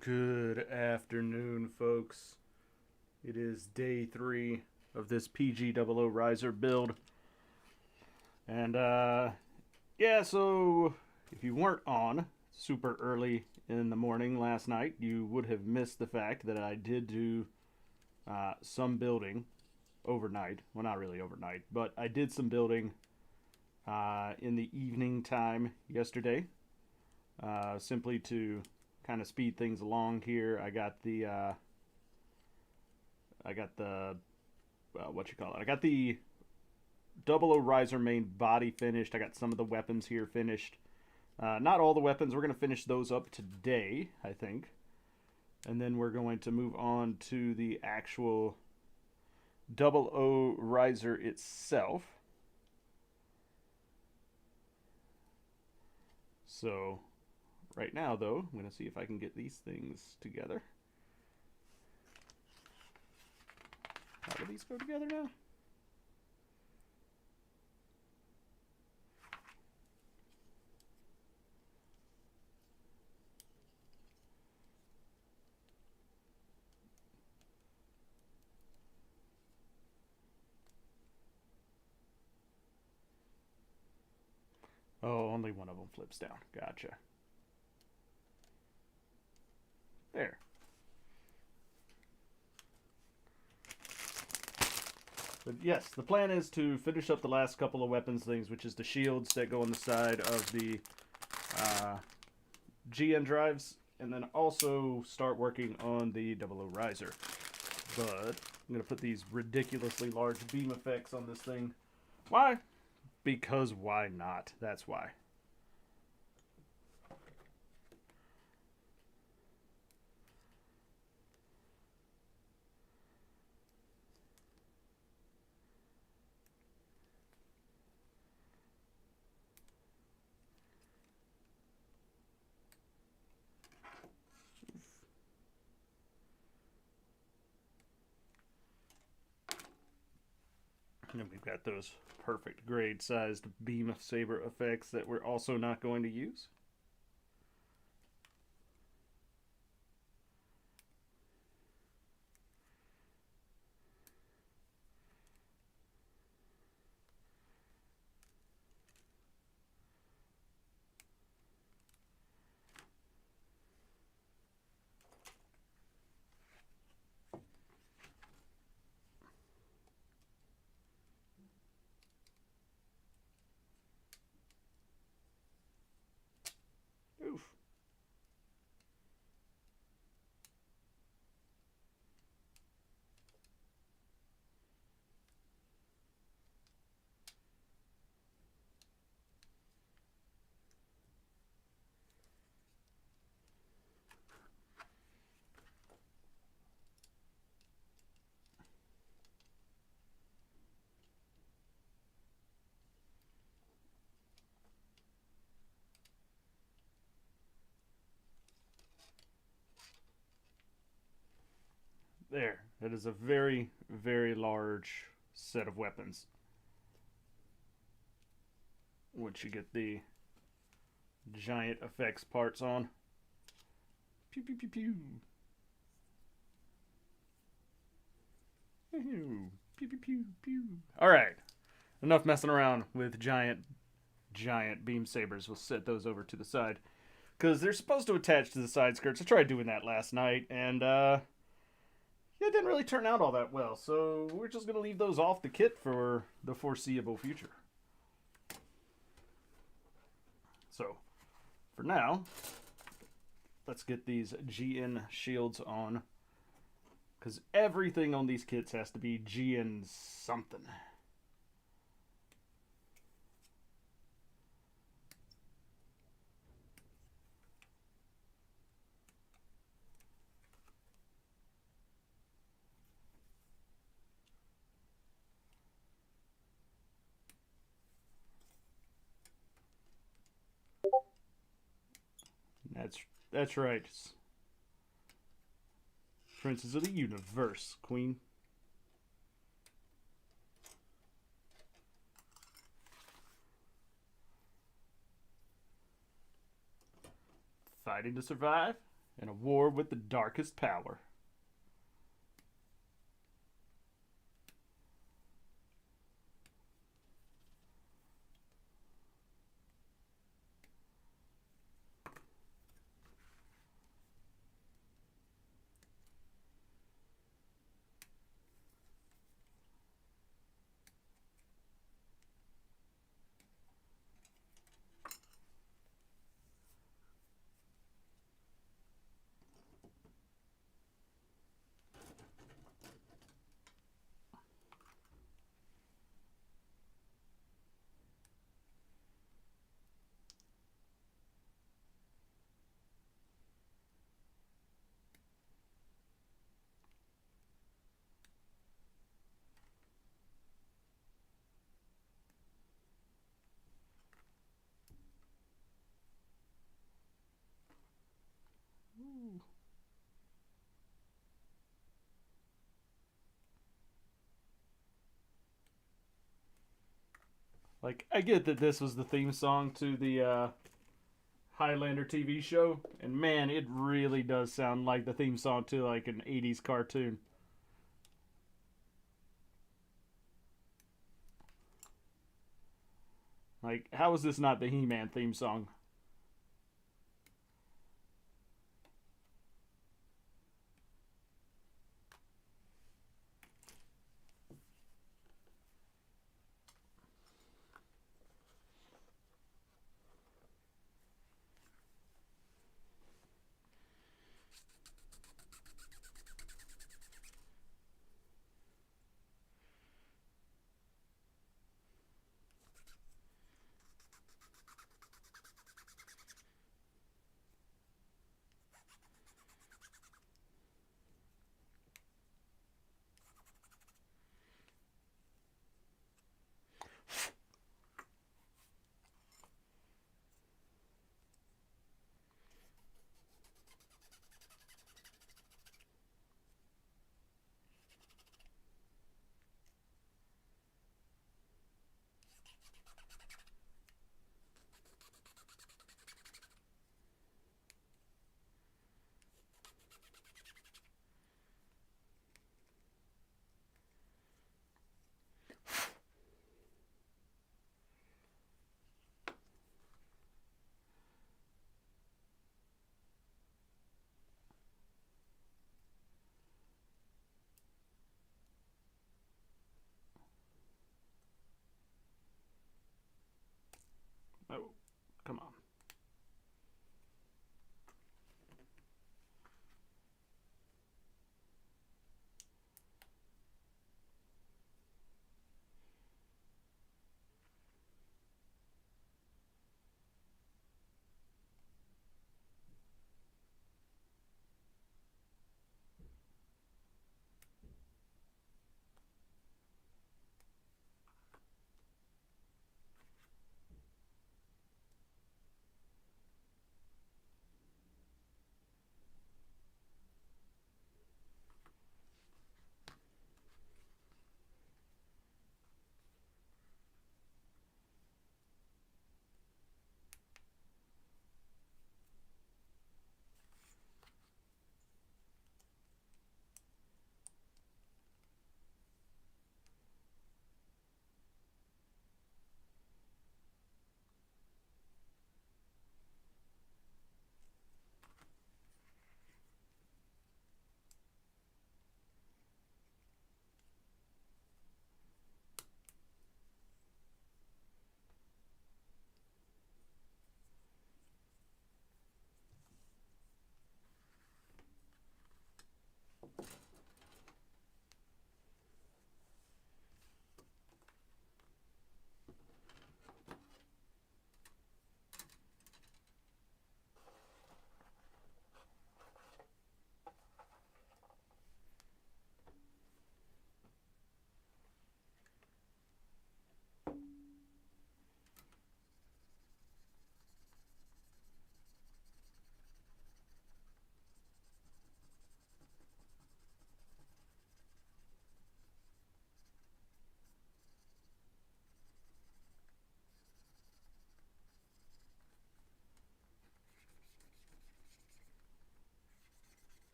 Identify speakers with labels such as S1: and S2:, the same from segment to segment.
S1: Good afternoon, folks. It is day 3 of this PG00 Riser build. And, yeah, so if you weren't on super early in the morning last night, you would have missed the fact that I did do some building overnight. Well, not really overnight, but I did some building in the evening time yesterday, simply to kind of speed things along here. What you call it? I got the Double O Riser main body finished. I got some of the weapons here finished. Not all the weapons. We're going to finish those up today, I think. And then we're going to move on to the actual Double O Riser itself. So, right now, though, I'm going to see if I can get these things together. How do these go together now? Oh, only one of them flips down. Gotcha. There. But yes, the plan is to finish up the last couple of weapons things, which is the shields that go on the side of the GN drives, and then also start working on the Double O Riser. But I'm going to put these ridiculously large beam effects on this thing. Why? Because why not? That's why. And we've got those perfect grade sized beam saber effects that we're also not going to use. Oof. There. That is a very, very large set of weapons. Once you get the giant effects parts on. Pew pew pew pew. Pew pew pew pew. Alright. Enough messing around with giant beam sabers. We'll set those over to the side. Because they're supposed to attach to the side skirts. I tried doing that last night, and it didn't really turn out all that well. So we're just going to leave those off the kit for the foreseeable future. So, for now, let's get these GN shields on. Because everything on these kits has to be GN something. That's right. Princess of the Universe, Queen. Fighting to survive. in a war with the darkest power. Like, I get that this was the theme song to the Highlander TV show, and man, it really does sound like the theme song to like an 80s cartoon. Like, how is this not the He-Man theme song?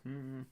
S1: Mm.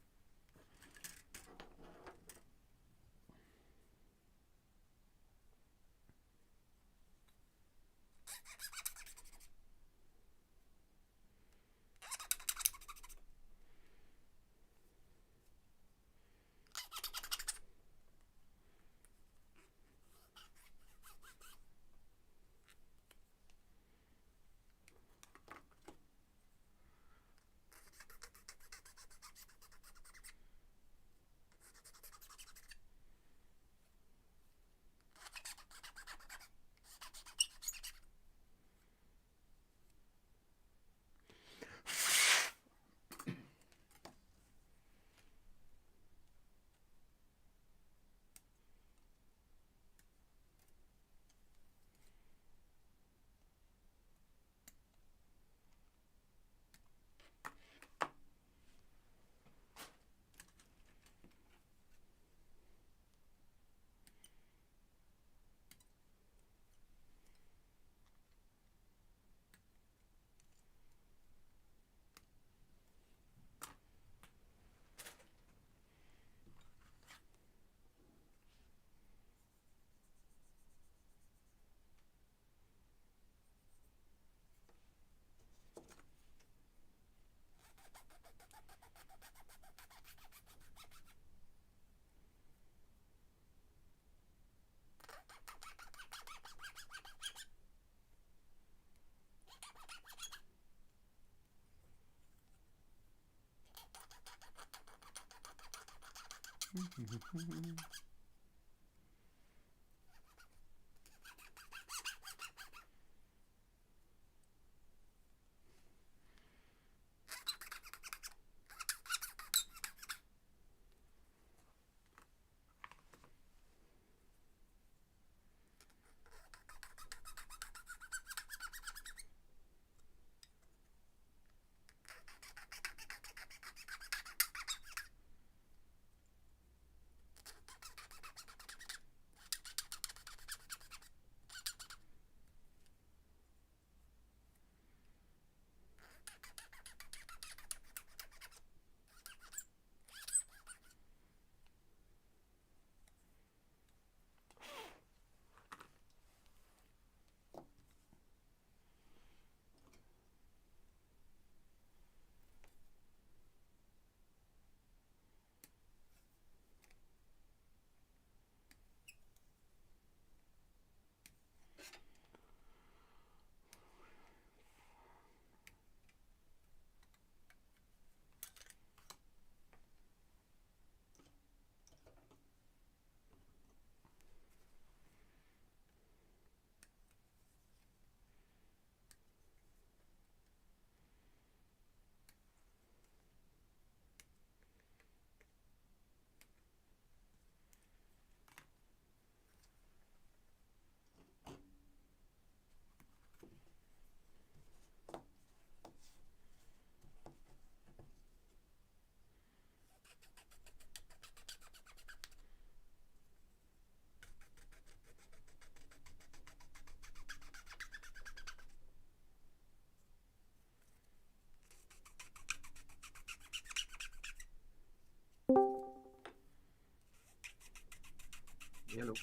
S2: Hello.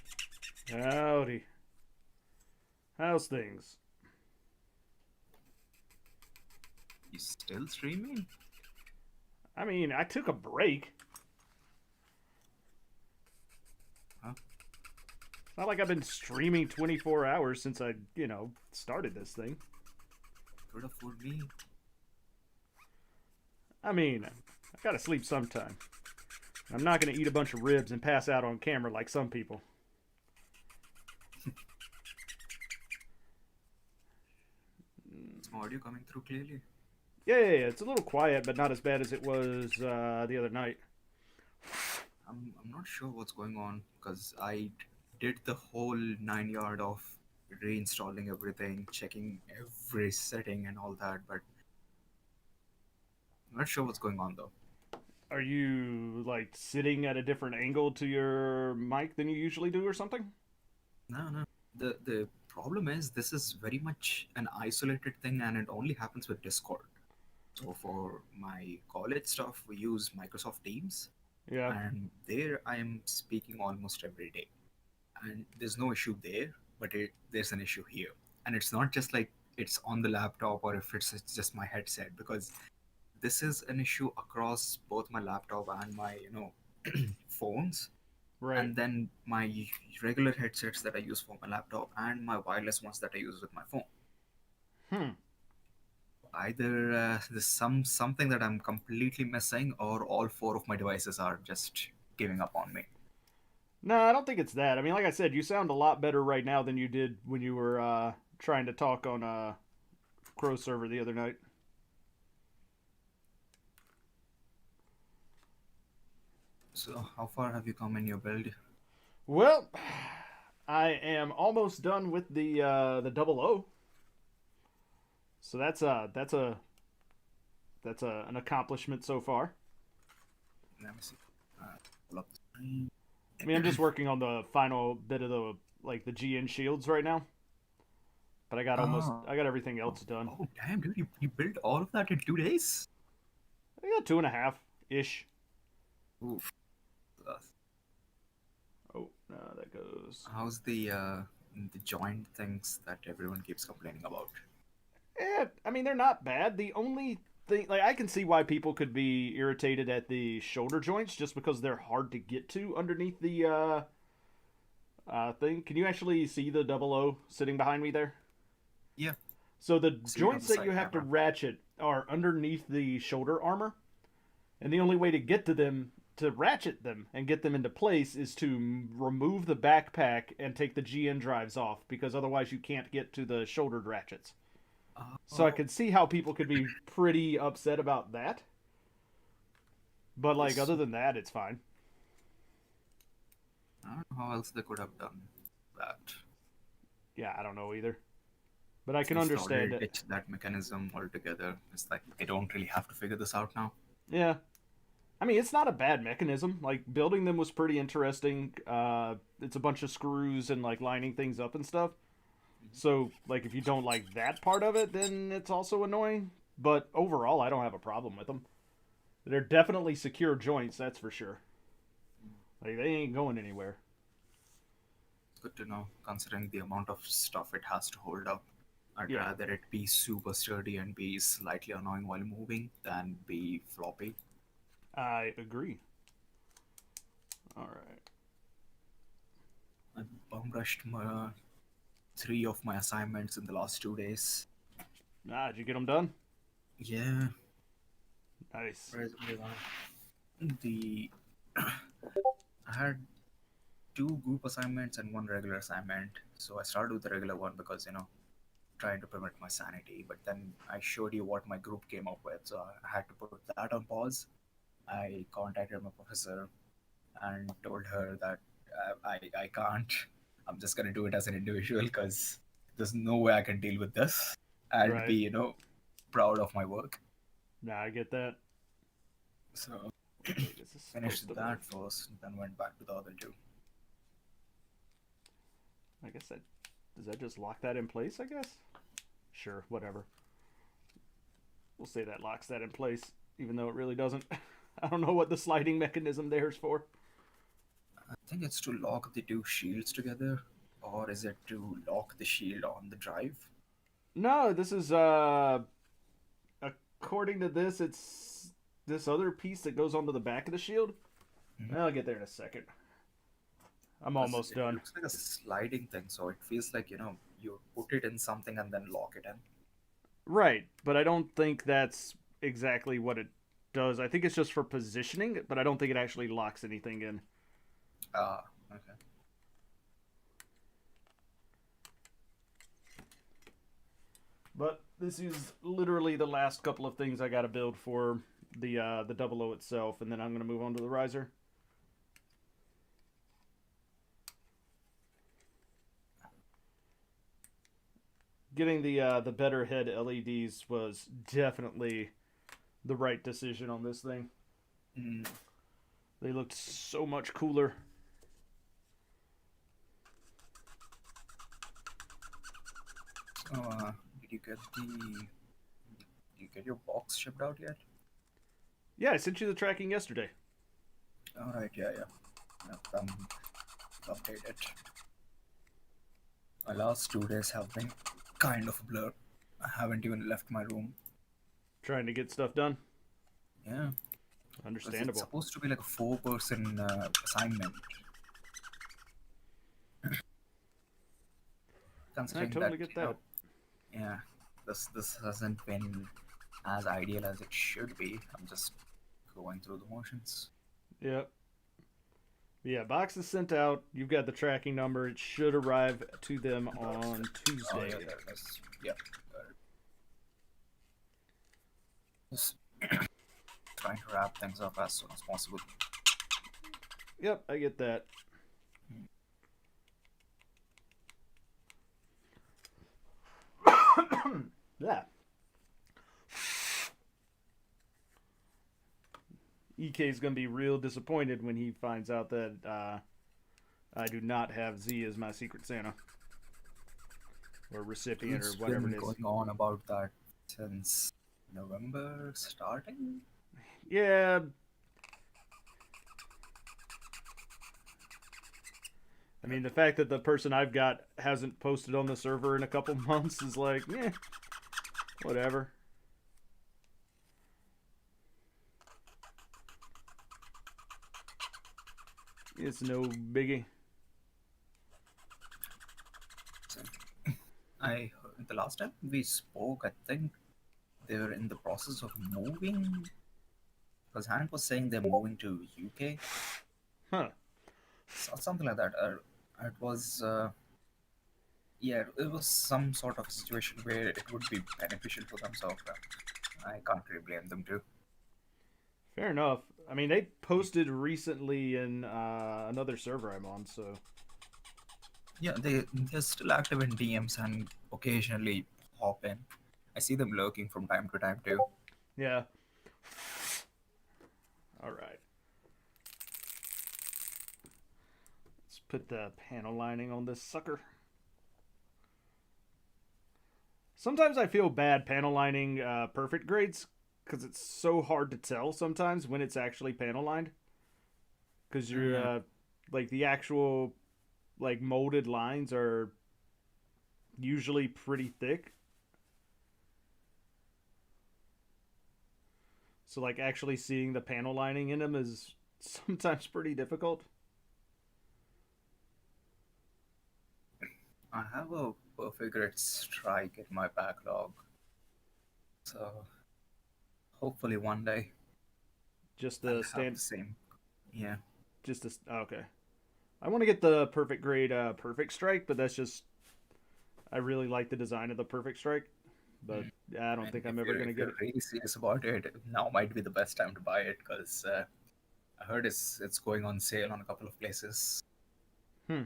S1: Howdy. How's things?
S2: You still streaming?
S1: I mean, I took a break.
S2: Huh?
S1: It's not like I've been streaming 24 hours since I, started this thing.
S2: Could have fooled me.
S1: I mean, I gotta sleep sometime. I'm not gonna eat a bunch of ribs and pass out on camera like some people.
S2: Is my audio coming through clearly?
S1: Yeah, it's a little quiet, but not as bad as it was the other night.
S2: I'm not sure what's going on because did the whole 9 yard of reinstalling everything, checking every setting and all that, but I'm not sure what's going on though.
S1: Are you like sitting at a different angle to your mic than you usually do, or something?
S2: No, no. The problem is this is very much an isolated thing and it only happens with Discord. So for my college stuff, we use Microsoft Teams,
S1: Yeah.
S2: and there I am speaking almost every day. And there's no issue there, but there's an issue here. And it's not just like it's on the laptop or if it's just my headset, because this is an issue across both my laptop and my phones,
S1: Right.
S2: and then my regular headsets that I use for my laptop and my wireless ones that I use with my phone.
S1: Hmm.
S2: Either there's something that I'm completely missing, or all four of my devices are just giving up on me.
S1: No, I don't think it's that. I mean, like I said, you sound a lot better right now than you did when you were trying to talk on Crow server the other night.
S2: So how far have you come in your build?
S1: Well, I am almost done with the double O. So that's an accomplishment so far.
S2: Let me see. Pull up the screen.
S1: I mean, I'm just working on the final bit of the GN shields right now, but
S2: Oh,
S1: I got everything else done.
S2: oh, damn, dude! You built all of that in 2 days?
S1: I got 2.5 ish.
S2: Oof.
S1: Oh, no, that goes.
S2: How's the joint things that everyone keeps complaining about?
S1: I mean, they're not bad. The only thing, like, I can see why people could be irritated at the shoulder joints just because they're hard to get to underneath the thing. Can you actually see the double O sitting behind me there?
S2: Yeah,
S1: So the
S2: see it on
S1: joints
S2: the
S1: that you
S2: side
S1: have to
S2: camera.
S1: ratchet are underneath the shoulder armor, and the only way to get to them to ratchet them and get them into place is to remove the backpack and take the GN drives off because otherwise you can't get to the shouldered ratchets. So I
S2: Oh,
S1: could see how people could be pretty upset about that. But like other
S2: so
S1: than that, it's fine.
S2: I don't know how else they could have done that.
S1: Yeah, I don't know either. But I can
S2: Since they already
S1: understand it.
S2: ditched that mechanism altogether, it's like they don't really have to figure this out now.
S1: Yeah. I mean, it's not a bad mechanism. Like building them was pretty interesting. It's a bunch of screws and like lining things up and stuff. So like if you don't like that part of it, then it's also annoying. But overall, I don't have a problem with them. They're definitely secure joints, that's for sure. Like they ain't going anywhere.
S2: Good to know, considering the amount of stuff it has to hold up. I'd
S1: Yeah,
S2: rather it be super sturdy and be slightly annoying while moving than be floppy.
S1: I agree. All right.
S2: I bum rushed three of my assignments in the last 2 days.
S1: Did you get them done?
S2: Yeah,
S1: Nice.
S2: where's the I had two group assignments and one regular assignment. So I started with the regular one because trying to prevent my sanity. But then I showed you what my group came up with, so I had to put that on pause. I contacted my professor and told her that I can't. I'm just gonna do it as an individual because there's no way I can deal with this and be
S1: Right.
S2: proud of my work.
S1: I get that.
S2: So
S1: Wait, is this supposed
S2: finished
S1: to
S2: that
S1: work?
S2: first, then went back to the other two.
S1: I guess that does that just lock that in place, I guess? Sure, whatever. We'll say that locks that in place, even though it really doesn't. I don't know what the sliding mechanism there is for.
S2: I think it's to lock the two shields together, or is it to lock the shield on the drive?
S1: No, this is according to this, it's this other piece that goes onto the back of the shield. I'll get there in a second. I'm
S2: Because
S1: almost
S2: it
S1: done.
S2: looks like a sliding thing, so it feels like you put it in something and then lock it in.
S1: Right, but I don't think that's exactly what it does. I think it's just for positioning, but I don't think it actually locks anything in.
S2: Ah, okay.
S1: But this is literally the last couple of things I got to build for the double O itself, and then I'm gonna move on to the riser. Getting the better head LEDs was definitely the right decision on this thing.
S2: Mm.
S1: They looked so much cooler.
S2: So, did you get the you get your box shipped out yet?
S1: Yeah, I sent you the tracking yesterday.
S2: All right, yeah. No, update it. My last 2 days have been kind of a blur. I haven't even left my room.
S1: Trying to get stuff done.
S2: Yeah, because it's
S1: Understandable.
S2: supposed to be like a 4-person assignment.
S1: I
S2: Considering that,
S1: totally get that.
S2: yeah, this hasn't been as ideal as it should be. I'm just going through the motions.
S1: Yep. Yeah, box is sent out. You've got the tracking number. It should arrive to them on Tuesday.
S2: Oh yeah, there it is. Yep. Just trying to wrap things up as soon as possible.
S1: Yep, I get that. Yeah. EK is going to be real disappointed when he finds out that I do not have Z as my Secret Santa. Or recipient
S2: It's
S1: or whatever
S2: been
S1: it is.
S2: going on about that since November starting.
S1: Yeah. I mean, the fact that the person I've got hasn't posted on the server in a couple months is like, whatever. It's no biggie.
S2: The last time we spoke, I think they were in the process of moving. Because Hank was saying they're moving to UK.
S1: Huh.
S2: Something like that. It was, yeah, it was some sort of situation where it would be beneficial for them. So I can't really blame them too.
S1: Fair enough. I mean, they posted recently in another server I'm on, so.
S2: Yeah, they're still active in DMs and occasionally hop in. I see them lurking from time to time too.
S1: Yeah. All right. Let's put the panel lining on this sucker. Sometimes I feel bad panel lining perfect grades because it's so hard to tell sometimes when it's actually panel lined. Because you're like the actual like molded lines are usually pretty thick. So like actually seeing the panel lining in them is sometimes pretty difficult.
S2: I have a perfect grid strike in my backlog. So hopefully one day
S1: Just
S2: I'll
S1: the
S2: have the same. Yeah.
S1: Just the okay. I want to get the perfect grade perfect strike, but that's just I really like the design of the perfect strike, but I don't think I'm ever gonna
S2: If
S1: get
S2: you're
S1: it.
S2: really serious about it, now might be the best time to buy it because I heard it's going on sale on a couple of places.
S1: Hmm.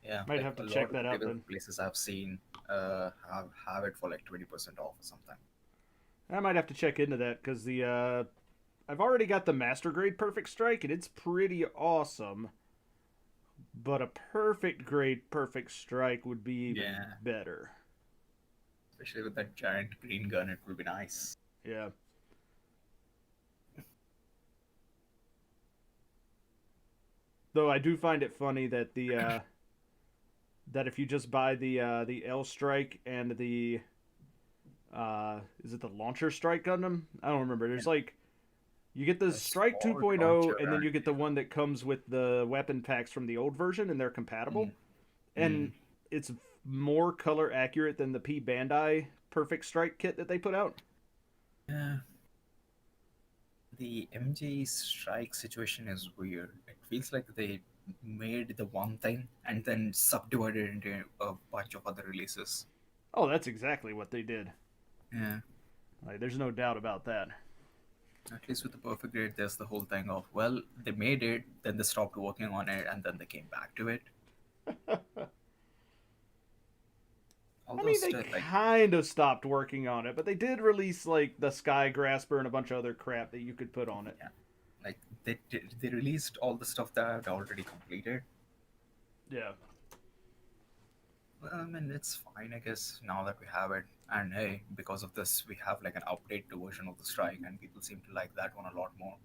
S2: Yeah,
S1: Might
S2: like
S1: have to
S2: a
S1: check
S2: lot of
S1: that out then.
S2: places I've seen have it for like 20% off or something.
S1: I might have to check into that because the I've already got the master grade perfect strike and it's pretty awesome. But a perfect grade perfect strike would be even better.
S2: Especially with that giant green gun, it would be nice.
S1: Yeah. Though I do find it funny that the that if you just buy the L strike and the is it the launcher strike Gundam? I don't remember. There's like you get the Strike 2.0 and then you get the one that comes with the weapon packs from the old version and they're compatible. And it's more color accurate than the P Bandai Perfect Strike kit that they put out.
S2: Yeah. The MJ strike situation is weird. It feels like they made the one thing and then subdivided into a bunch of other releases.
S1: Oh, that's exactly what they did.
S2: Yeah.
S1: Like, there's no doubt about that.
S2: At least with the perfect grade, there's the whole thing of, well, they made it, then they stopped working on it, and then they came back to it.
S1: I mean, they kind of stopped working on it, but they did release like the Sky Grasper and a bunch of other crap that you could put on it.
S2: Yeah, like they released all the stuff that I'd already completed.
S1: Yeah.
S2: Well, I mean, it's fine, I guess, now that we have it. And hey, because of this, we have like an updated version of the strike, and people seem to like that one a lot more.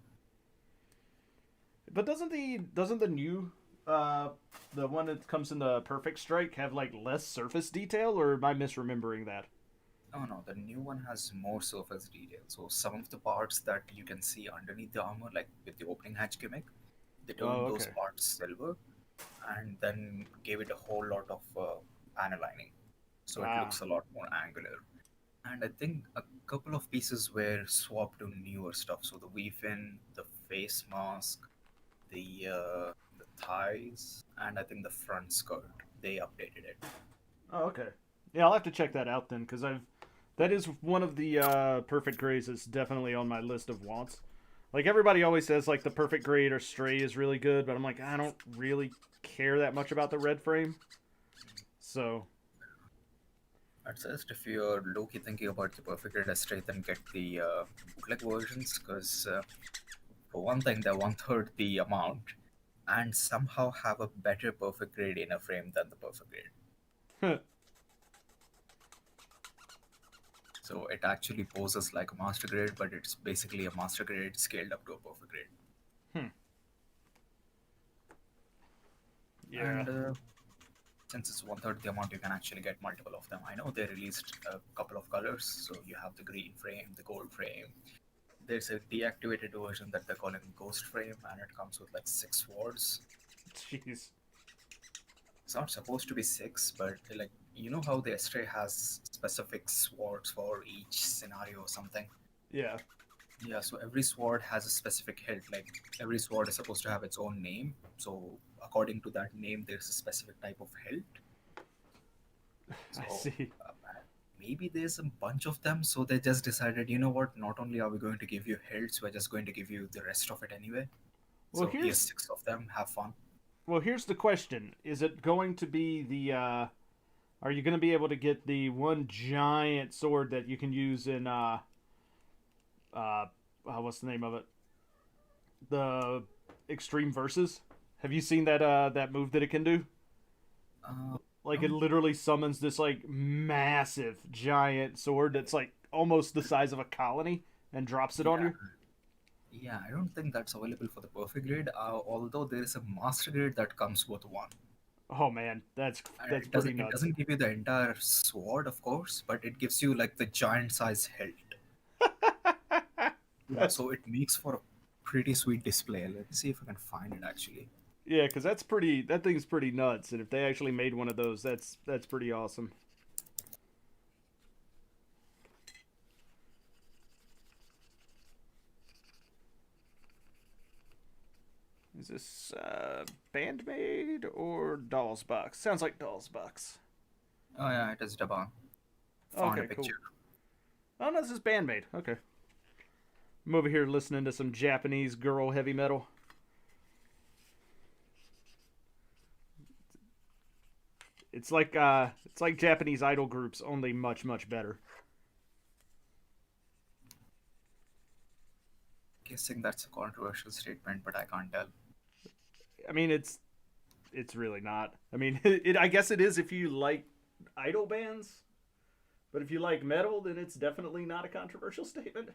S1: But doesn't the new uh the one that comes in the Perfect Strike have like less surface detail, or am I misremembering that?
S2: Oh no, the new one has more surface detail. So some of the parts that you can see underneath the armor, like with the opening hatch gimmick, they
S1: Oh,
S2: turned those
S1: okay.
S2: parts silver and then gave it a whole lot of panel lining. So it
S1: Ah,
S2: looks a lot more angular. And I think a couple of pieces were swapped to newer stuff. So the weave-in, the face mask, the thighs, and I think the front skirt. They updated it.
S1: oh, okay. Yeah, I'll have to check that out then, because I've that is one of the perfect grays that's definitely on my list of wants. Like everybody always says, like the perfect grade or stray is really good, but I'm like I don't really care that much about the red frame. So
S2: I'd suggest if you're low-key thinking about the perfect red straight, then get the bootleg versions, because for one thing, they're one third the amount, and somehow have a better perfect grade inner frame than the perfect grade.
S1: hmm,
S2: So it actually poses like a master grade, but it's basically a master grade scaled up to a perfect grade.
S1: yeah.
S2: And since it's one third the amount, you can actually get multiple of them. I know they released a couple of colors, so you have the green frame, the gold frame. There's a deactivated version that they're calling Ghost Frame, and it comes with like six swords.
S1: Jeez.
S2: It's not supposed to be six, but like how the Estray has specific swords for each scenario or something.
S1: Yeah.
S2: Yeah, so every sword has a specific hilt. Like every sword is supposed to have its own name. So according to that name, there's a specific type of hilt.
S1: I
S2: So
S1: see.
S2: maybe there's a bunch of them. So they just decided, you know what? Not only are we going to give you hilts, we're just going to give you the rest of it anyway.
S1: Well,
S2: So here's
S1: here's
S2: six of them. Have fun.
S1: here's the question: is it going to be the? Are you going to be able to get the one giant sword that you can use in uh, what's the name of it? The Extreme Versus. Have you seen that move that it can do?
S2: Uh,
S1: Like it
S2: um,
S1: literally summons this like massive giant sword that's like almost the size of a colony and drops it on
S2: yeah,
S1: you.
S2: yeah. I don't think that's available for the perfect grade. Although there is a master grade that comes with one.
S1: Oh man,
S2: And
S1: that's
S2: it
S1: pretty
S2: doesn't it
S1: nuts.
S2: doesn't give you the entire sword, of course, but it gives you like the giant size hilt. Yeah,
S1: That's
S2: so it makes for a pretty sweet display. Let me see if I can find it actually.
S1: yeah, because that's pretty. That thing's pretty nuts. And if they actually made one of those, that's pretty awesome. Is this Bandmade or Doll's Box? Sounds like Doll's Box.
S2: Oh yeah, it is Daban. Found a
S1: Okay, cool.
S2: picture.
S1: Oh no, this is Bandmade. Okay, I'm over here listening to some Japanese girl heavy metal. It's like Japanese idol groups, only much better.
S2: Guessing that's a controversial statement, but I can't tell.
S1: I mean, it's really not. I mean, I guess it is if you like idol bands, but if you like metal, then it's definitely not a controversial statement.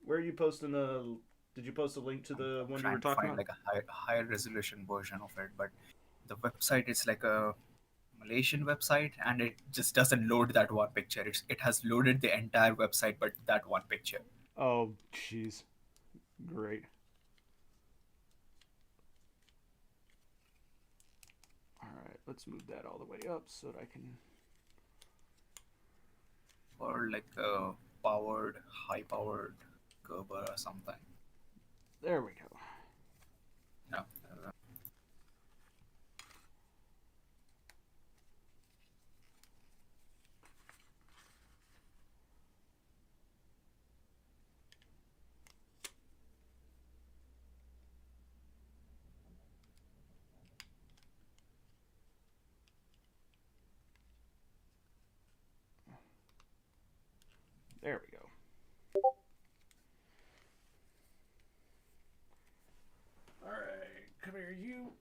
S1: Where are you posting the? Did you post a link to the
S2: I'm
S1: one you were
S2: trying to
S1: talking
S2: find
S1: about?
S2: like a higher resolution version of it, but the website is like a Malaysian website, and it just doesn't load that one picture. It has loaded the entire website, but that one picture.
S1: Oh, jeez, great. All right, let's move that all the way up so that I can.
S2: Or like a powered, high powered Gerber or something.
S1: There we go.
S2: No,
S1: There we go. All right, come here, you.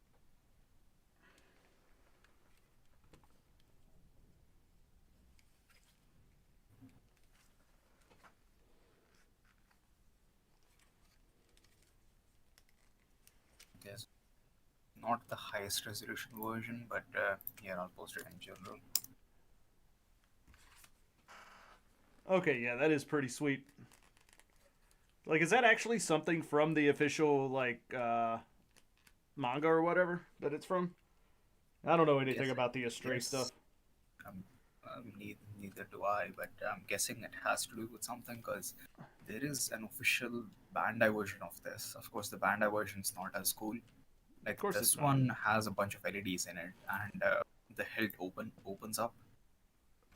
S2: Yes. Not the highest resolution version, but yeah, I'll post it in general.
S1: Okay, yeah, that is pretty sweet. Like, is that actually something from the official, like, manga or whatever that it's from? I don't know anything
S2: Yes,
S1: about the Astray stuff.
S2: yes. Um, neither do I, but I'm guessing it has to do with something because there is an official Bandai version of this. Of course, the Bandai version is not as cool.
S1: Of
S2: Like
S1: course it's
S2: this
S1: not.
S2: one has a bunch of LEDs in it, and the hilt opens up.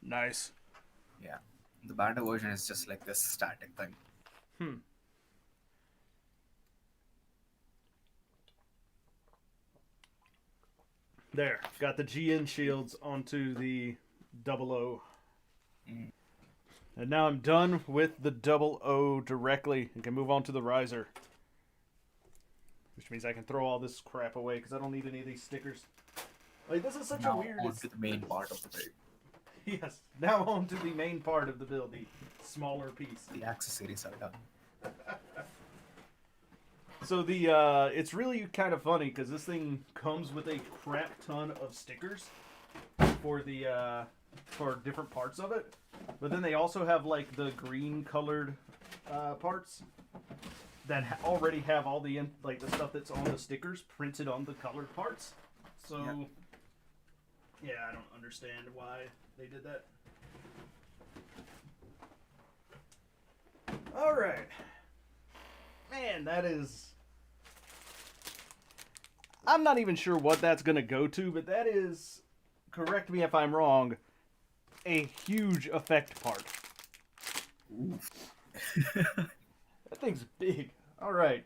S1: Nice.
S2: Yeah, the Bandai version is just like this static thing.
S1: Hmm. There. Got the GN shields onto the double O.
S2: Mm.
S1: And now I'm done with the double O directly and can move on to the riser. Which means I can throw all this crap away because I don't need any of these stickers. Like, this is such a
S2: Now
S1: weird...
S2: on to the main part of the build,
S1: Yes. Now on to the main part of the build, the smaller piece.
S2: the accessories are done.
S1: So the it's really kind of funny because this thing comes with a crap ton of stickers for the for different parts of it, but then they also have like the green colored parts that already have all the like the stuff that's on the stickers printed on the colored parts. So yeah, I don't understand why they did that. All right. Man, that is... I'm not even sure what that's going to go to, but that is, correct me if I'm wrong, a huge effect part.
S2: Oof.
S1: That thing's big. All right.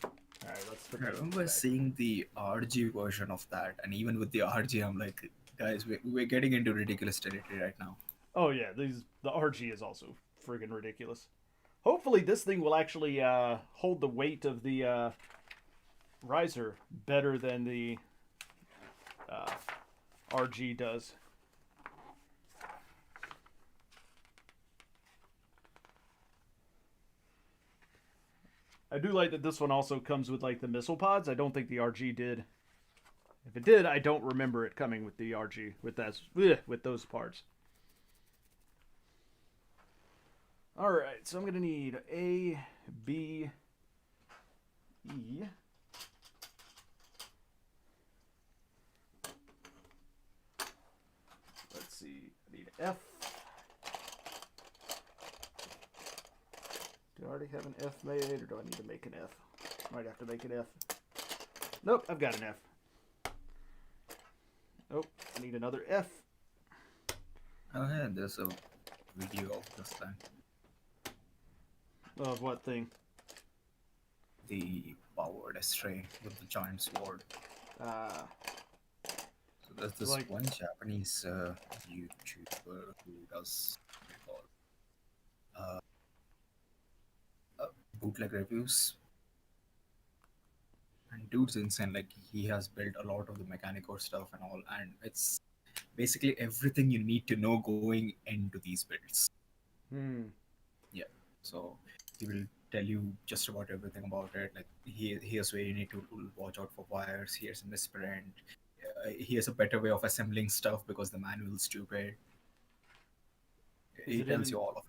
S1: All right, let's put
S2: I
S1: that
S2: remember
S1: back.
S2: seeing the RG version of that, and even with the RG, I'm like, guys, we're getting into ridiculous territory right now.
S1: Oh yeah, the RG is also friggin' ridiculous. Hopefully this thing will actually hold the weight of the riser better than the RG does. I do like that this one also comes with like the missile pods. I don't think the RG did. If it did, I don't remember it coming with the RG with those parts. All right, so I'm gonna need A, B, E. Let's see. I need F. Do I already have an F made, or do I need to make an F? Might have to make an F. Nope, I've got an F. Oh, I need another F.
S2: Oh yeah, there's a video of this thing.
S1: Of what thing?
S2: The powered Astray with the giant sword. So there's this
S1: like-
S2: one Japanese YouTuber who does what do you call bootleg reviews. And dude's insane. Like he has built a lot of the mechanical stuff and all, and it's basically everything you need to know going into these builds. Yeah. So he will tell you just about everything about it. Like here's where you need to watch out for wires. Here's a misprint. Here's a better way of assembling stuff because the manual's stupid. He tells you all of it.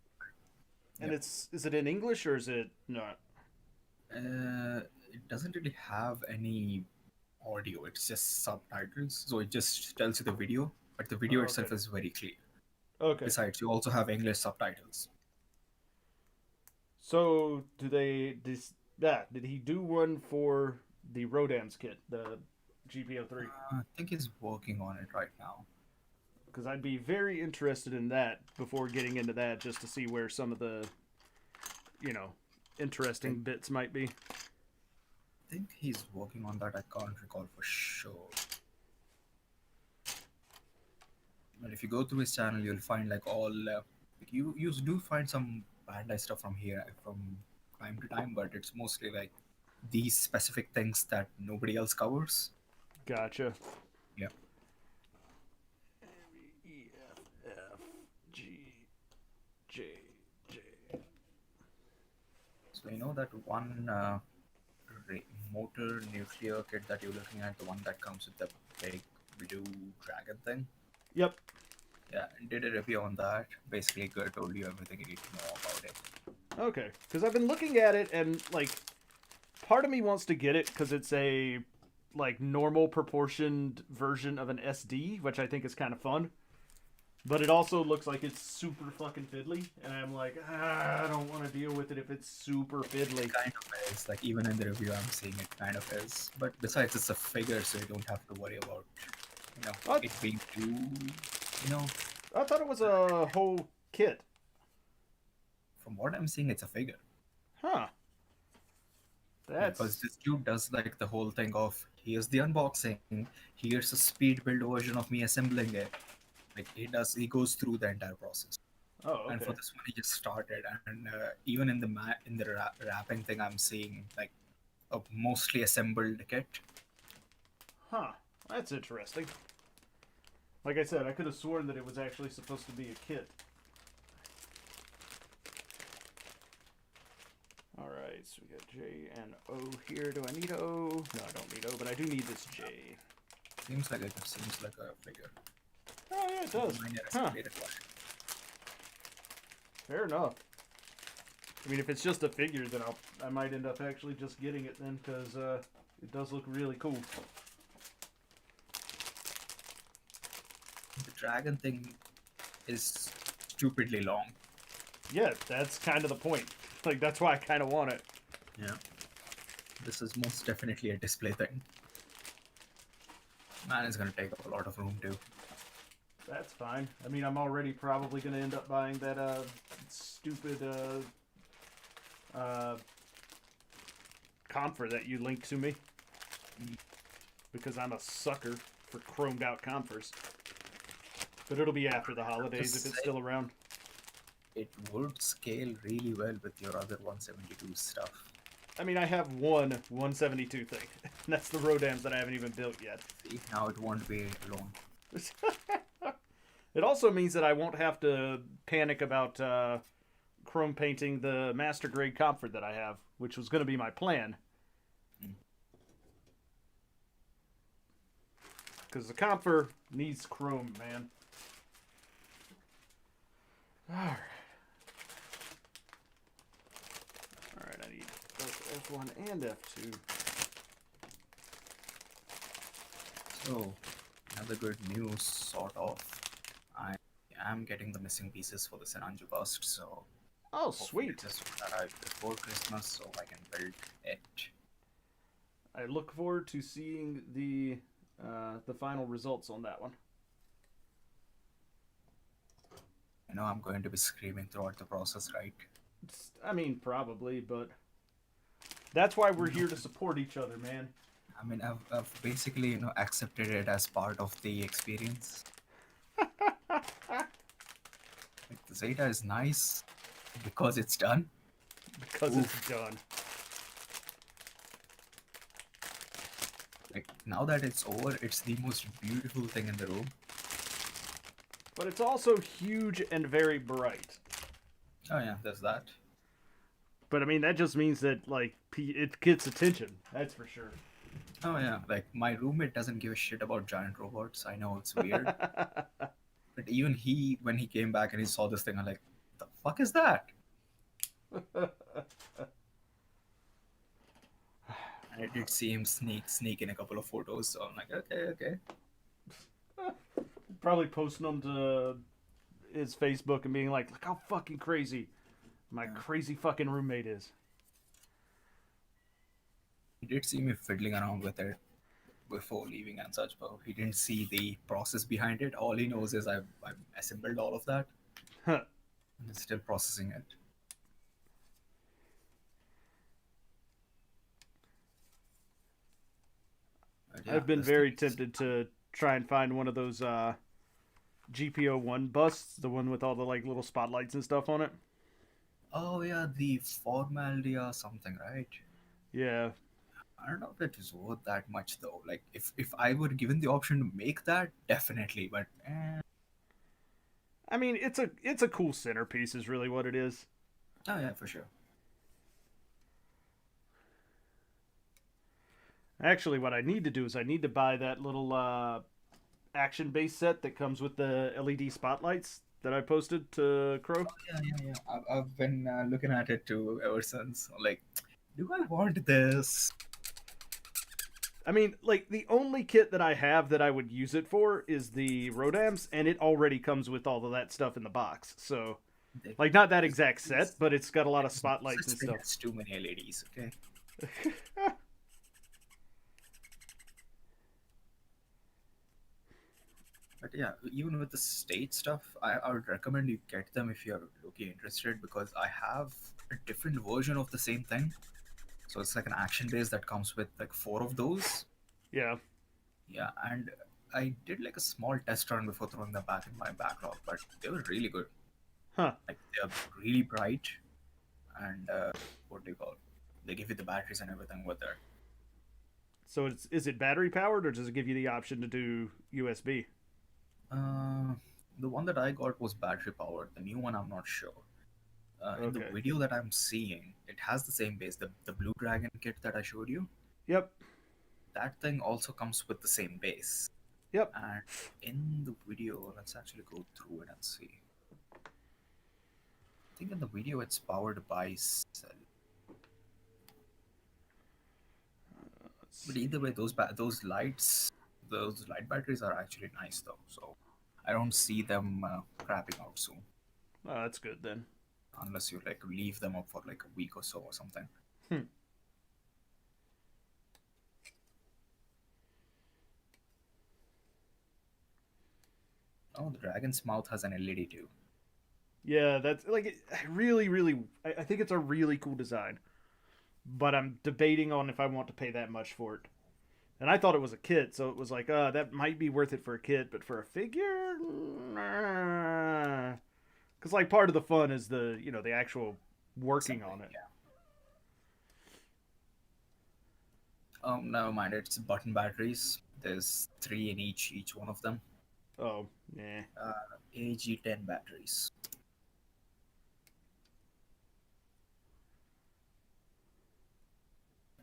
S1: And
S2: Yep.
S1: is it in English or is it not?
S2: It doesn't really have any audio. It's just subtitles. So it just tells you the video, but the video
S1: Oh,
S2: itself
S1: okay.
S2: is very clear.
S1: Okay.
S2: Besides, you also have English subtitles.
S1: So did he do one for the Rodam's kit, the GPO3?
S2: I think he's working on it right now.
S1: Because I'd be very interested in that before getting into that, just to see where some of the, interesting bits might be.
S2: I think he's working on that. I can't recall for sure. But if you go through his channel, you'll find like all you do find some Bandai stuff from here from time to time, but it's mostly like these specific things that nobody else covers.
S1: Gotcha.
S2: Yeah.
S1: E, F, F, G, J, J.
S2: So you know that one motor nuclear kit that you're looking at, the one that comes with the big blue dragon thing.
S1: Yep.
S2: Yeah, did a review on that. Basically, good, told you everything you need to know about it.
S1: Okay. Because I've been looking at it and, like, part of me wants to get it because it's a, like, normal proportioned version of an SD, which I think is kind of fun. But it also looks like it's super fucking fiddly, and I'm like, I don't want to deal with it if it's super fiddly.
S2: It kind of is. Like, even in the review, I'm seeing it kind of is. But besides, it's a figure, so you don't have to worry about,
S1: What?
S2: it being too, you know.
S1: I thought it was a whole kit.
S2: From what I'm seeing, it's a figure.
S1: Huh. That's...
S2: Because this dude does like the whole thing of here's the unboxing, here's a speed build version of me assembling it. Like he goes through the entire process.
S1: Oh, okay.
S2: And for this one, he just started, and even in the wrapping thing, I'm seeing like a mostly assembled kit.
S1: Huh. That's interesting. Like I said, I could have sworn that it was actually supposed to be a kit. Alright, so we got J and O here. Do I need O? No, I don't need O, but I do need this J.
S2: Seems like it seems like a figure.
S1: Oh, yeah, it does. Huh. Fair enough. I mean, if it's just a figure, then I might end up actually just getting it then, because it does look really cool.
S2: The dragon thing is stupidly long.
S1: Yeah, that's kind of the point. Like, that's why I kind of want it.
S2: Yeah. This is most definitely a display thing. Man, it's gonna take up a lot of room too.
S1: That's fine. I mean, I'm already probably going to end up buying that stupid comfer that you linked to me. Because I'm a sucker for chromed out comfers. But it'll be after the holidays if it's still around.
S2: It would scale really well with your other 172 stuff.
S1: I mean, I have one 172 thing. That's the Rodams that I haven't even built yet.
S2: See, now it won't be alone.
S1: It also means that I won't have to panic about chrome painting the master grade comfort that I have, which was going to be my plan. Because the comfort needs chrome, man. Alright. Alright, I need both F1 and F2.
S2: So, another good news, sort of. I am getting the missing pieces for the Senanju bust, so...
S1: Oh, sweet!
S2: Just arrive before Christmas so I can build it.
S1: I look forward to seeing the final results on that one.
S2: I know I'm going to be screaming throughout the process, right?
S1: I mean, probably, but that's why we're here to support each other, man.
S2: I mean, I've basically, accepted it as part of the experience. Like, the Zeta is nice because it's done.
S1: Because it's done.
S2: Like, now that it's over, it's the most beautiful thing in the room.
S1: But it's also huge and very bright.
S2: Oh yeah, there's that.
S1: But I mean, that just means that, like, it gets attention. That's for sure.
S2: Oh yeah, like, my roommate doesn't give a shit about giant robots. I know it's weird. But even when he came back and he saw this thing, I'm like, the fuck is that? And I did see him sneak in a couple of photos, so I'm like, okay.
S1: Probably posting them to his Facebook and being like, look how fucking crazy my crazy fucking roommate is.
S2: He did see me fiddling around with it before leaving and such, but he didn't see the process behind it. All he knows is I've assembled all of that.
S1: Huh.
S2: And it's still processing it. Yeah,
S1: I've been very tempted to try and find one of those GPO1 busts, the one with all the like little spotlights and stuff on it.
S2: Oh yeah, the Formaldia something, right?
S1: Yeah.
S2: I don't know if it is worth that much though. Like if I were given the option to make that, definitely. But
S1: I mean, it's a cool centerpiece, is really what it is.
S2: oh yeah, for sure.
S1: Actually, what I need to do is I need to buy that little action base set that comes with the LED spotlights that I posted to Crow.
S2: Yeah, yeah, yeah. I've been looking at it too ever since. Like, do I want this?
S1: I mean, like the only kit that I have that I would use it for is the Rodams, and it already comes with all of that stuff in the box. So,
S2: They-
S1: like, not that
S2: This,
S1: exact set,
S2: this,
S1: but it's got a lot of
S2: there's no
S1: spotlights
S2: such
S1: and
S2: thing
S1: stuff.
S2: as too many LEDs. Okay. But yeah, even with the state stuff, I would recommend you get them if you're looking interested because I have a different version of the same thing. So it's like an action base that comes with like four of those.
S1: Yeah.
S2: Yeah, and I did like a small test run before throwing them back in my backlog, but they were really good.
S1: Huh.
S2: Like they're really bright, and what do you call it? They give you the batteries and everything with it.
S1: So is it battery powered or does it give you the option to do USB?
S2: Uh, the one that I got was battery powered. The new one, I'm not sure. In the
S1: Okay.
S2: video that I'm seeing, it has the same base. The Blue Dragon kit that I showed you,
S1: Yep.
S2: that thing also comes with the same base.
S1: Yep.
S2: And in the video, let's actually go through it and see. I think in the video it's powered by cell.
S1: Let's
S2: But
S1: see.
S2: either way, those light batteries are actually nice though. So I don't see them crapping out soon,
S1: Oh, that's good then.
S2: unless you like leave them up for like a week or so or something.
S1: Hmm.
S2: Oh, the dragon's mouth has an LED too.
S1: Yeah, that's like really, really. I think it's a really cool design, but I'm debating on if I want to pay that much for it. And I thought it was a kit, so it was like, that might be worth it for a kit, but for a figure, because like part of the fun is the actual working
S2: Something,
S1: on it.
S2: yeah. Never mind. It's button batteries. There's three in each one of them.
S1: Oh, yeah.
S2: AG10 batteries.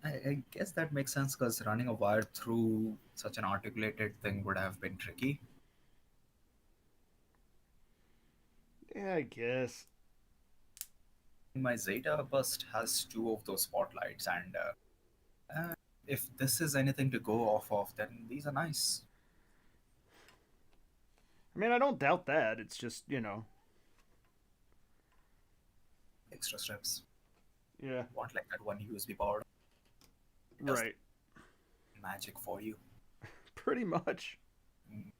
S2: I guess that makes sense because running a wire through such an articulated thing would have been tricky.
S1: Yeah, I guess.
S2: My Zeta bust has two of those spotlights, and if this is anything to go off of, then these are nice.
S1: I mean, I don't doubt that. It's just.
S2: Extra strips.
S1: Yeah,
S2: Want like that one USB power? It does
S1: right.
S2: magic for you.
S1: Pretty much.
S2: Mm.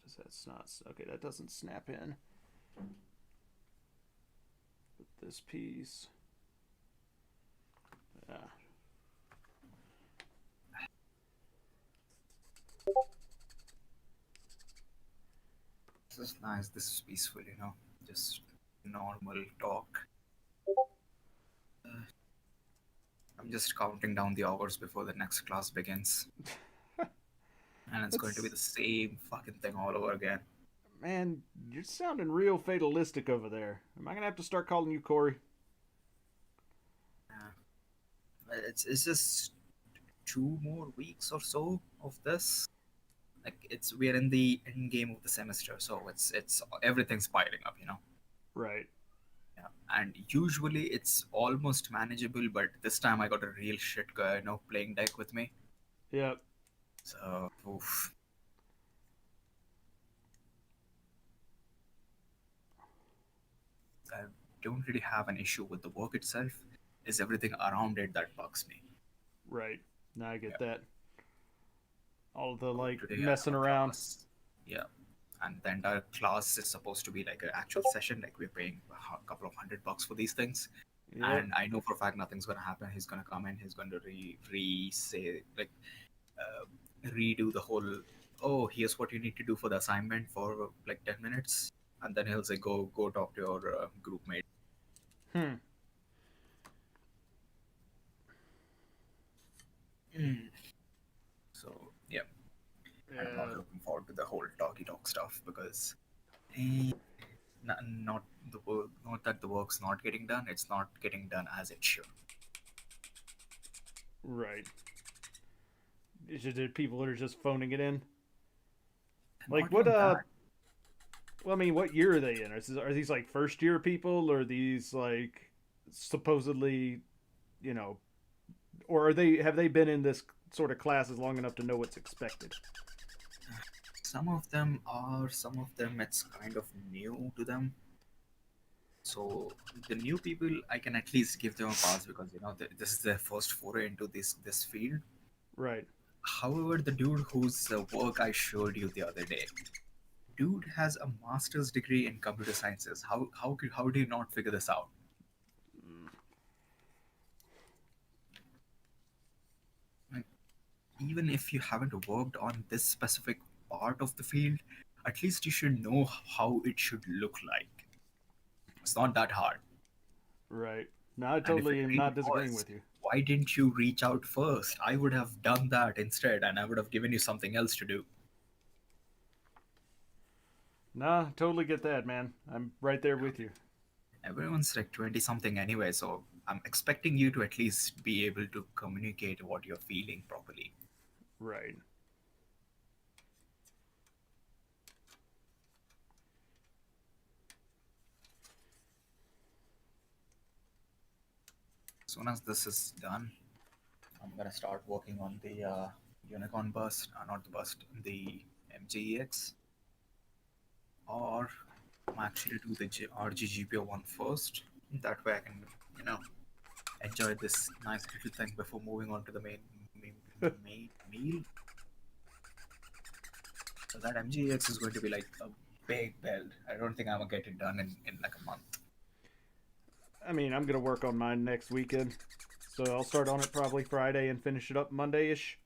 S1: Does that not? Okay, that doesn't snap in. But this piece. Yeah.
S2: This is nice. This is peaceful, just normal talk. I'm just counting down the hours before the next class begins, and it's going to be
S1: That's
S2: the same fucking thing all over again.
S1: Man, you're sounding real fatalistic over there. Am I gonna have to start calling you Corey?
S2: It's just 2 more weeks or so of this. Like we're in the end game of the semester, so it's everything's piling up.
S1: Right.
S2: Yeah, and usually it's almost manageable, but this time I got a real shit guy, playing deck with me.
S1: Yep.
S2: So, oof. I don't really have an issue with the work itself. It's everything around it that bugs me.
S1: Right. Now I
S2: Yeah.
S1: get that. All the like
S2: Today I have
S1: messing
S2: a
S1: around.
S2: class. Yeah. And the entire class is supposed to be like an actual session. Like we're paying a couple of $100 for these things.
S1: Yep.
S2: And I know for a fact nothing's gonna happen. He's gonna come in. He's going to uh, redo the whole. Oh, here's what you need to do for the assignment for like 10 minutes, and then he'll say, "Go talk to your group mate."
S1: Hmm.
S2: Mm. So yeah, and I'm not
S1: Yeah.
S2: looking forward to the whole talky talk stuff because not the work, not that the work's not getting done, it's not getting done as it should.
S1: Right. Is it people that are just phoning it in?
S2: And
S1: Like
S2: not
S1: what?
S2: even that.
S1: Well, I mean, what year are they in? Are these like first year people, or are these like supposedly, you know, or are they have they been in this sort of classes long enough to know what's expected?
S2: Some of them are, some of them it's kind of new to them. So the new people, I can at least give them a pass because this is their first foray into this field.
S1: Right.
S2: However, the dude whose work I showed you the other day, dude has a master's degree in computer sciences. How do you not figure this out? Like, even if you haven't worked on this specific part of the field, at least you should know how it should look like. It's not that hard.
S1: Right. No, I
S2: And if it
S1: totally am
S2: really
S1: not disagreeing
S2: was,
S1: with you.
S2: why didn't you reach out first? I would have done that instead, and I would have given you something else to do.
S1: Nah, totally get that, man. I'm right there with you.
S2: Everyone's like 20 something anyway, so I'm expecting you to at least be able to communicate what you're feeling properly.
S1: Right.
S2: As soon as this is done, I'm gonna start working on the Unicorn bust, not the bust, the MGEX, or I'm actually do the RGGPO one first. That way I can, you know, enjoy this nice little thing before moving on to the main, main meal. So that MGEX is going to be like a big build. I don't think I'm gonna get it done in like a month.
S1: I mean, I'm gonna work on mine next weekend, so I'll start on it probably Friday and finish it up Monday ish.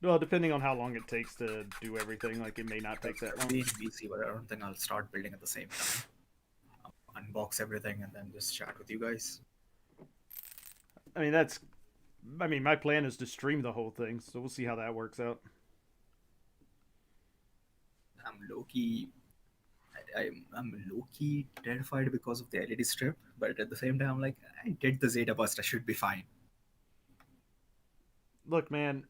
S1: Well, depending on how long it takes to do everything, like it may not take that
S2: I'll
S1: long.
S2: be in BC, but I don't think I'll start building at the same time. Unbox everything and then just chat with you guys.
S1: I mean, that's. I mean, my plan is to stream the whole thing, so we'll see how that works out.
S2: I'm low key. I'm low key terrified because of the LED strip, but at the same time, I'm like, I did the Zeta bust. I should be fine.
S1: Look, man,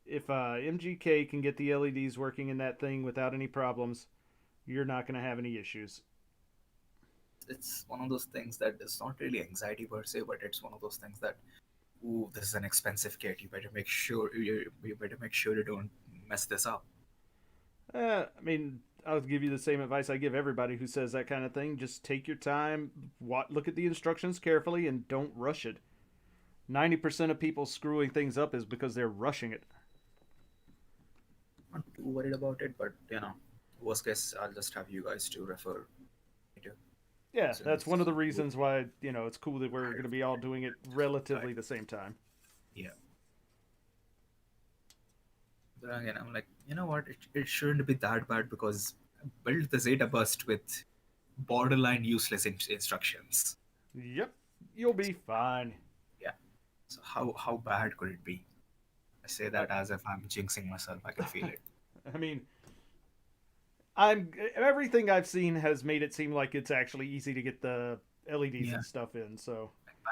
S1: if MGK can get the LEDs working in that thing without any problems, you're not gonna have any issues.
S2: It's one of those things that is not really anxiety per se, but it's one of those things that, ooh, this is an expensive kit. You better make sure you don't mess this up.
S1: I mean, I'll give you the same advice I give everybody who says that kind of thing. Just take your time, look at the instructions carefully, and don't rush it. 90% of people screwing things up is because they're rushing it.
S2: Not too worried about it, but worst case, I'll just have you guys to refer me to
S1: Yeah, that's one of
S2: since
S1: the reasons why, it's cool that we're going to be all doing it relatively
S2: guide.
S1: the same time.
S2: Yeah. But again, I'm like, you know what? It shouldn't be that bad because I built the Zeta bust with borderline useless instructions.
S1: Yep, you'll be fine.
S2: Yeah. So how bad could it be? I say
S1: Uh,
S2: that as if I'm jinxing myself. I can feel it.
S1: I mean, I'm everything I've seen has made it seem like it's actually easy to get the LEDs
S2: Yeah.
S1: and stuff in. So,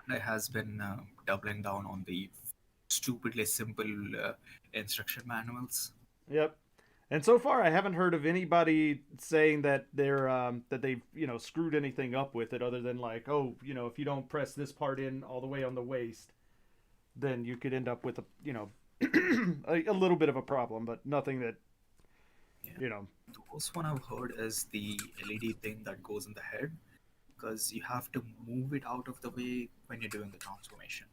S2: Bandai has been doubling down on the stupidly simple instruction manuals.
S1: yep. And so far, I haven't heard of anybody saying that they've screwed anything up with it, other than like, oh, if you don't press this part in all the way on the waist, then you could end up with a little bit of a problem, but nothing that
S2: Yeah.
S1: you know.
S2: The worst one I've heard is the LED thing that goes in the head because you have to move it out of the way when you're doing the transformation.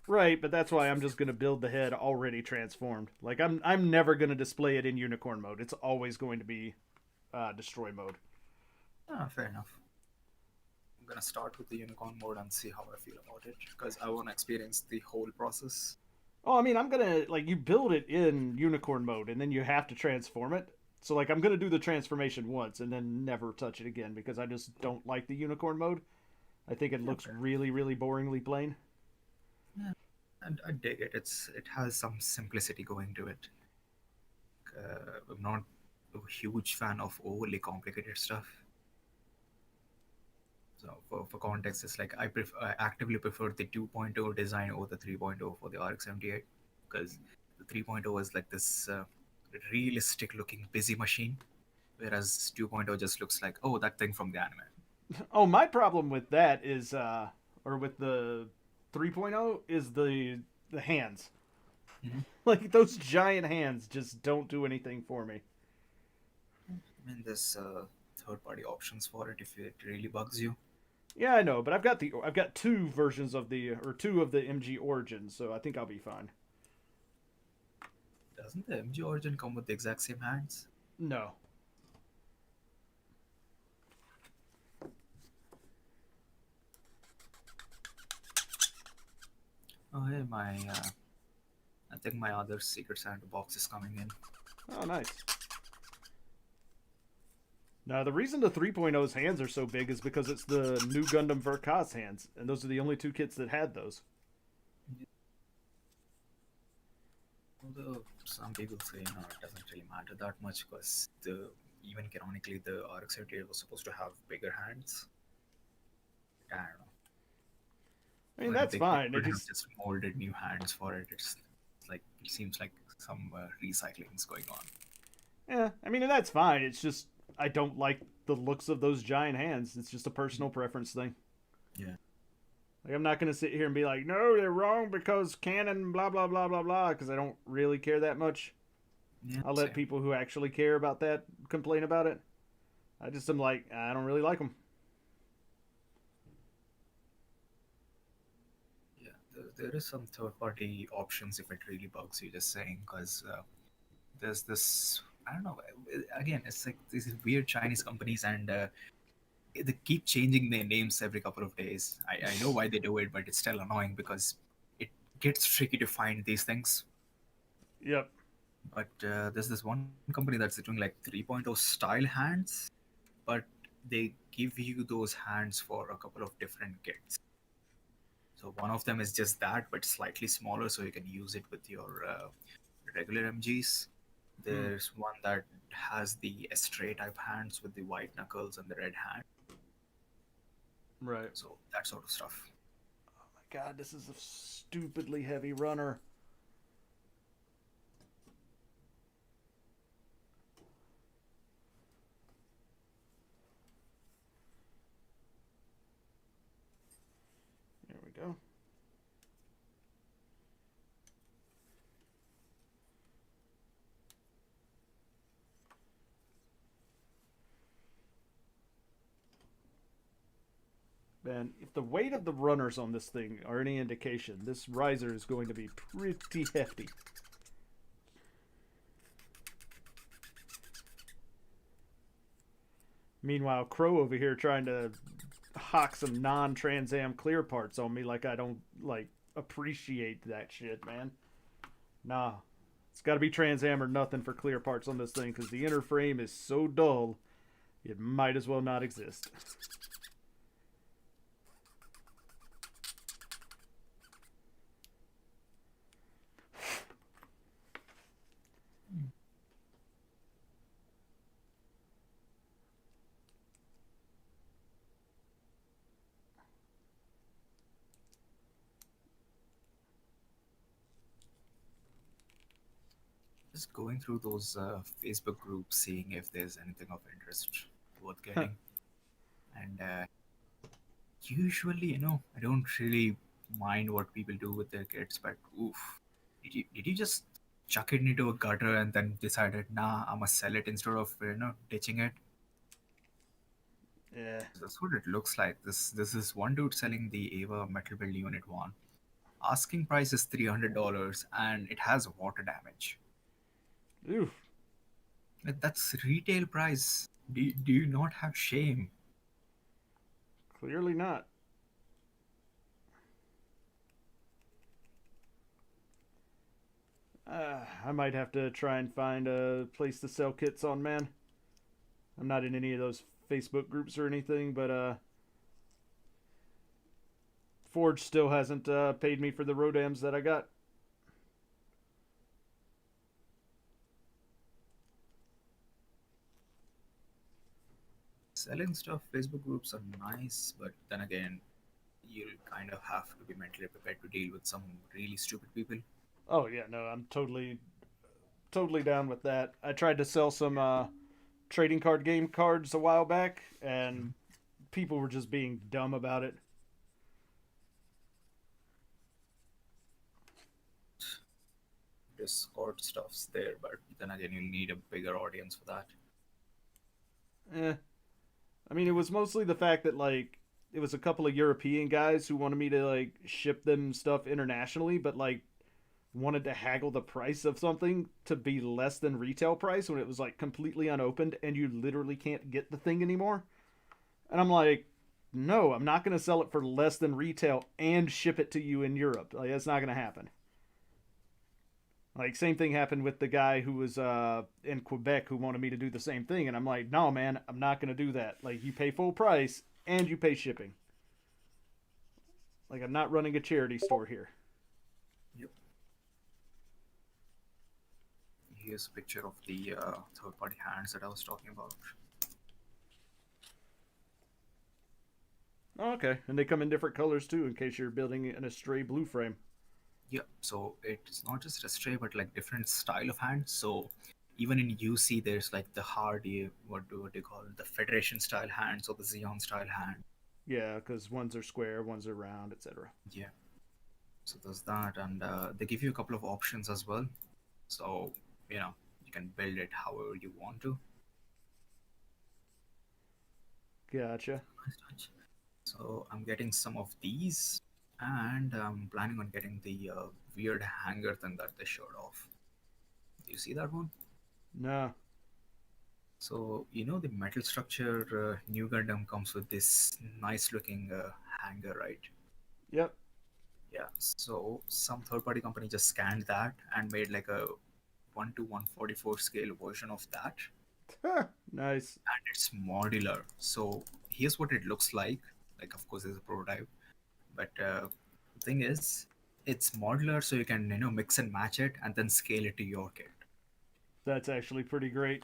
S1: Right, but that's why I'm just gonna build the head already transformed. Like I'm never gonna display it in unicorn mode. It's always going to be destroy mode.
S2: Ah, fair enough. I'm gonna start with the unicorn mode and see how I feel about it because I want to experience the whole process.
S1: Oh, I mean, I'm gonna like you build it in unicorn mode, and then you have to transform it. So like I'm gonna do the transformation once and then never touch it again because I just don't like the unicorn mode. I think it
S2: Yeah,
S1: looks
S2: fair.
S1: really, really boringly plain.
S2: Yeah, and I dig it. It has some simplicity going to it. I'm not a huge fan of overly complicated stuff. So for context, it's like I actively prefer the 2.0 design over the 3.0 for the RX-78 because the 3.0 is like this realistic looking busy machine, whereas 2.0 just looks like, oh, that thing from the anime.
S1: Oh, my problem with that is, or with the 3.0 is the hands.
S2: Mhm.
S1: Like those giant hands just don't do anything for me.
S2: I mean, there's third party options for it if it really bugs you.
S1: Yeah, I know, but I've got two versions of the or two of the MG Origins, so I think I'll be fine.
S2: Doesn't the MG Origin come with the exact same hands?
S1: No.
S2: Oh, hey, I think my other Secret Santa box is coming in.
S1: Oh, nice. Now, the reason the 3.0's hands are so big is because it's the new Gundam Verkas hands, and those are the only two kits that had those.
S2: Although some people say, it doesn't really matter that much because even canonically the RX-78 was supposed to have bigger hands. I don't know.
S1: I mean,
S2: Like
S1: that's
S2: they
S1: fine. It
S2: could have
S1: just
S2: just molded new hands for it. It's like it seems like some recycling is going on.
S1: yeah, I mean, and that's fine. It's just I don't like the looks of those giant hands. It's just a personal preference thing.
S2: Yeah.
S1: Like I'm not gonna sit here and be like, no, they're wrong because canon, blah blah blah blah blah, because I don't really care that much.
S2: Yeah.
S1: I'll let
S2: Same.
S1: people who actually care about that complain about it. I just am like, I don't really like them.
S2: Yeah. There is some third party options if it really bugs you. Just saying because there's this. I don't know. Again, it's like these weird Chinese companies and they keep changing their names every couple of days. I know why they do it, but it's still annoying because it gets tricky to find these things.
S1: Yep.
S2: But there's this one company that's doing like 3.0 style hands, but they give you those hands for a couple of different kits. So one of them is just that, but slightly smaller, so you can use it with your regular MGs.
S1: Hmm.
S2: There's one that has the stray type hands with the white knuckles and the red hand.
S1: Right.
S2: So that sort of stuff.
S1: Oh my god, this is a stupidly heavy runner. There we go. Man, if the weight of the runners on this thing are any indication, this riser is going to be pretty hefty. Meanwhile, Crow over here trying to hawk some non-Trans Am clear parts on me like I don't like appreciate that shit, man. Nah, it's got to be Trans Am or nothing for clear parts on this thing because the inner frame is so dull, it might as well not exist.
S2: Just going through those Facebook groups, seeing if there's anything of interest worth getting. And usually, I don't really mind what people do with their kids, but oof, did you just chuck it into a gutter and then decided, nah, I'm gonna sell it instead of ditching it?
S1: Yeah.
S2: That's what it looks like. This is one dude selling the Ava Metal Build Unit 1. Asking price is $300 and it has water damage.
S1: Oof.
S2: Like, that's retail price. Do you not have shame?
S1: Clearly not. I might have to try and find a place to sell kits on, man. I'm not in any of those Facebook groups or anything, but Forge still hasn't paid me for the Rodams that I got.
S2: Selling stuff, Facebook groups are nice, but then again, you'll kind of have to be mentally prepared to deal with some really stupid people.
S1: Oh yeah, no, I'm totally down with that. I tried to sell some trading card game cards a while back, and people were just being dumb about it.
S2: Discord stuff's there, but then again, you'll need a bigger audience for that.
S1: Eh, I mean, it was mostly the fact that like it was a couple of European guys who wanted me to like ship them stuff internationally, but like wanted to haggle the price of something to be less than retail price when it was like completely unopened and you literally can't get the thing anymore. And I'm like, no, I'm not going to sell it for less than retail and ship it to you in Europe. Like that's not going to happen. Like same thing happened with the guy who was in Quebec who wanted me to do the same thing, and I'm like, no, man, I'm not gonna do that. Like you pay full price and you pay shipping. Like I'm not running a charity store here.
S2: Yep. Here's a picture of the third-party hands that I was talking about.
S1: Oh, okay, and they come in different colors too, in case you're building an Astray blue frame.
S2: Yeah, so it's not just a stray, but like different style of hand. So even in UC, there's like the hard, what do you call it? The Federation style hands or the Xeon style hand.
S1: Yeah, because ones are square, ones are round, etc.
S2: Yeah, so there's that, and they give you a couple of options as well. So you can build it however you want to.
S1: Gotcha.
S2: Nice touch. So I'm getting some of these, and I'm planning on getting the weird hanger thing that they showed off. Do you see that one?
S1: No.
S2: So the metal structure new Gundam comes with this nice looking hanger, right?
S1: Yep.
S2: Yeah. So some third party company just scanned that and made like a 1 to 144 scale version of that,
S1: Nice.
S2: and it's modular. So here's what it looks like. Like, of course, there's a prototype, but the thing is, it's modular, so you can mix and match it and then scale it to your kit.
S1: That's actually pretty great.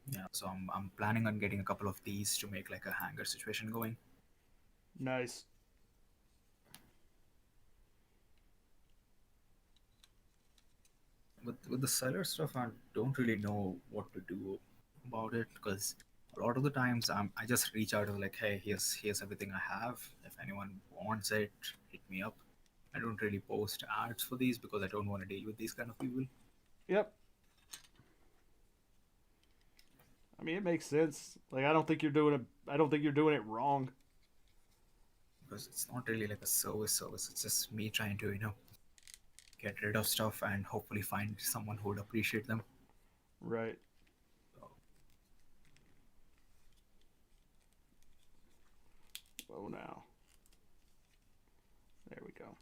S2: Yeah. So I'm planning on getting a couple of these to make like a hanger situation going.
S1: Nice.
S2: With the seller stuff, I don't really know what to do about it because a lot of the times I just reach out and like, hey, here's everything I have. If anyone wants it, hit me up. I don't really post ads for these because I don't want to deal with these kind of people.
S1: Yep. I mean, it makes sense. Like I don't think you're doing it wrong.
S2: Because it's not really like a service. It's just me trying to get rid of stuff and hopefully find someone who would appreciate them.
S1: Right.
S2: So,
S1: Oh, now. There we go.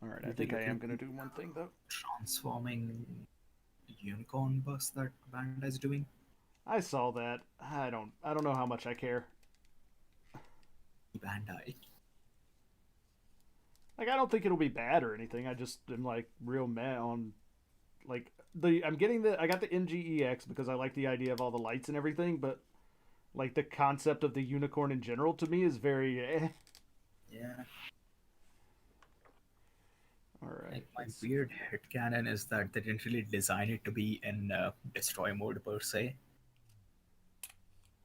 S1: All right, I
S2: did you
S1: think I
S2: look
S1: am
S2: into
S1: going to do one thing though.
S2: transforming unicorn bus that Bandai is doing?
S1: I saw that. I don't know how much I care.
S2: Bandai.
S1: Like I don't think it'll be bad or anything. I just am like real meh on like the I'm getting the I got the NGEX because I like the idea of all the lights and everything, but like the concept of the unicorn in general to me is very
S2: Yeah.
S1: All right.
S2: Like my weird headcanon is that they didn't really design it to be in destroy mode per se.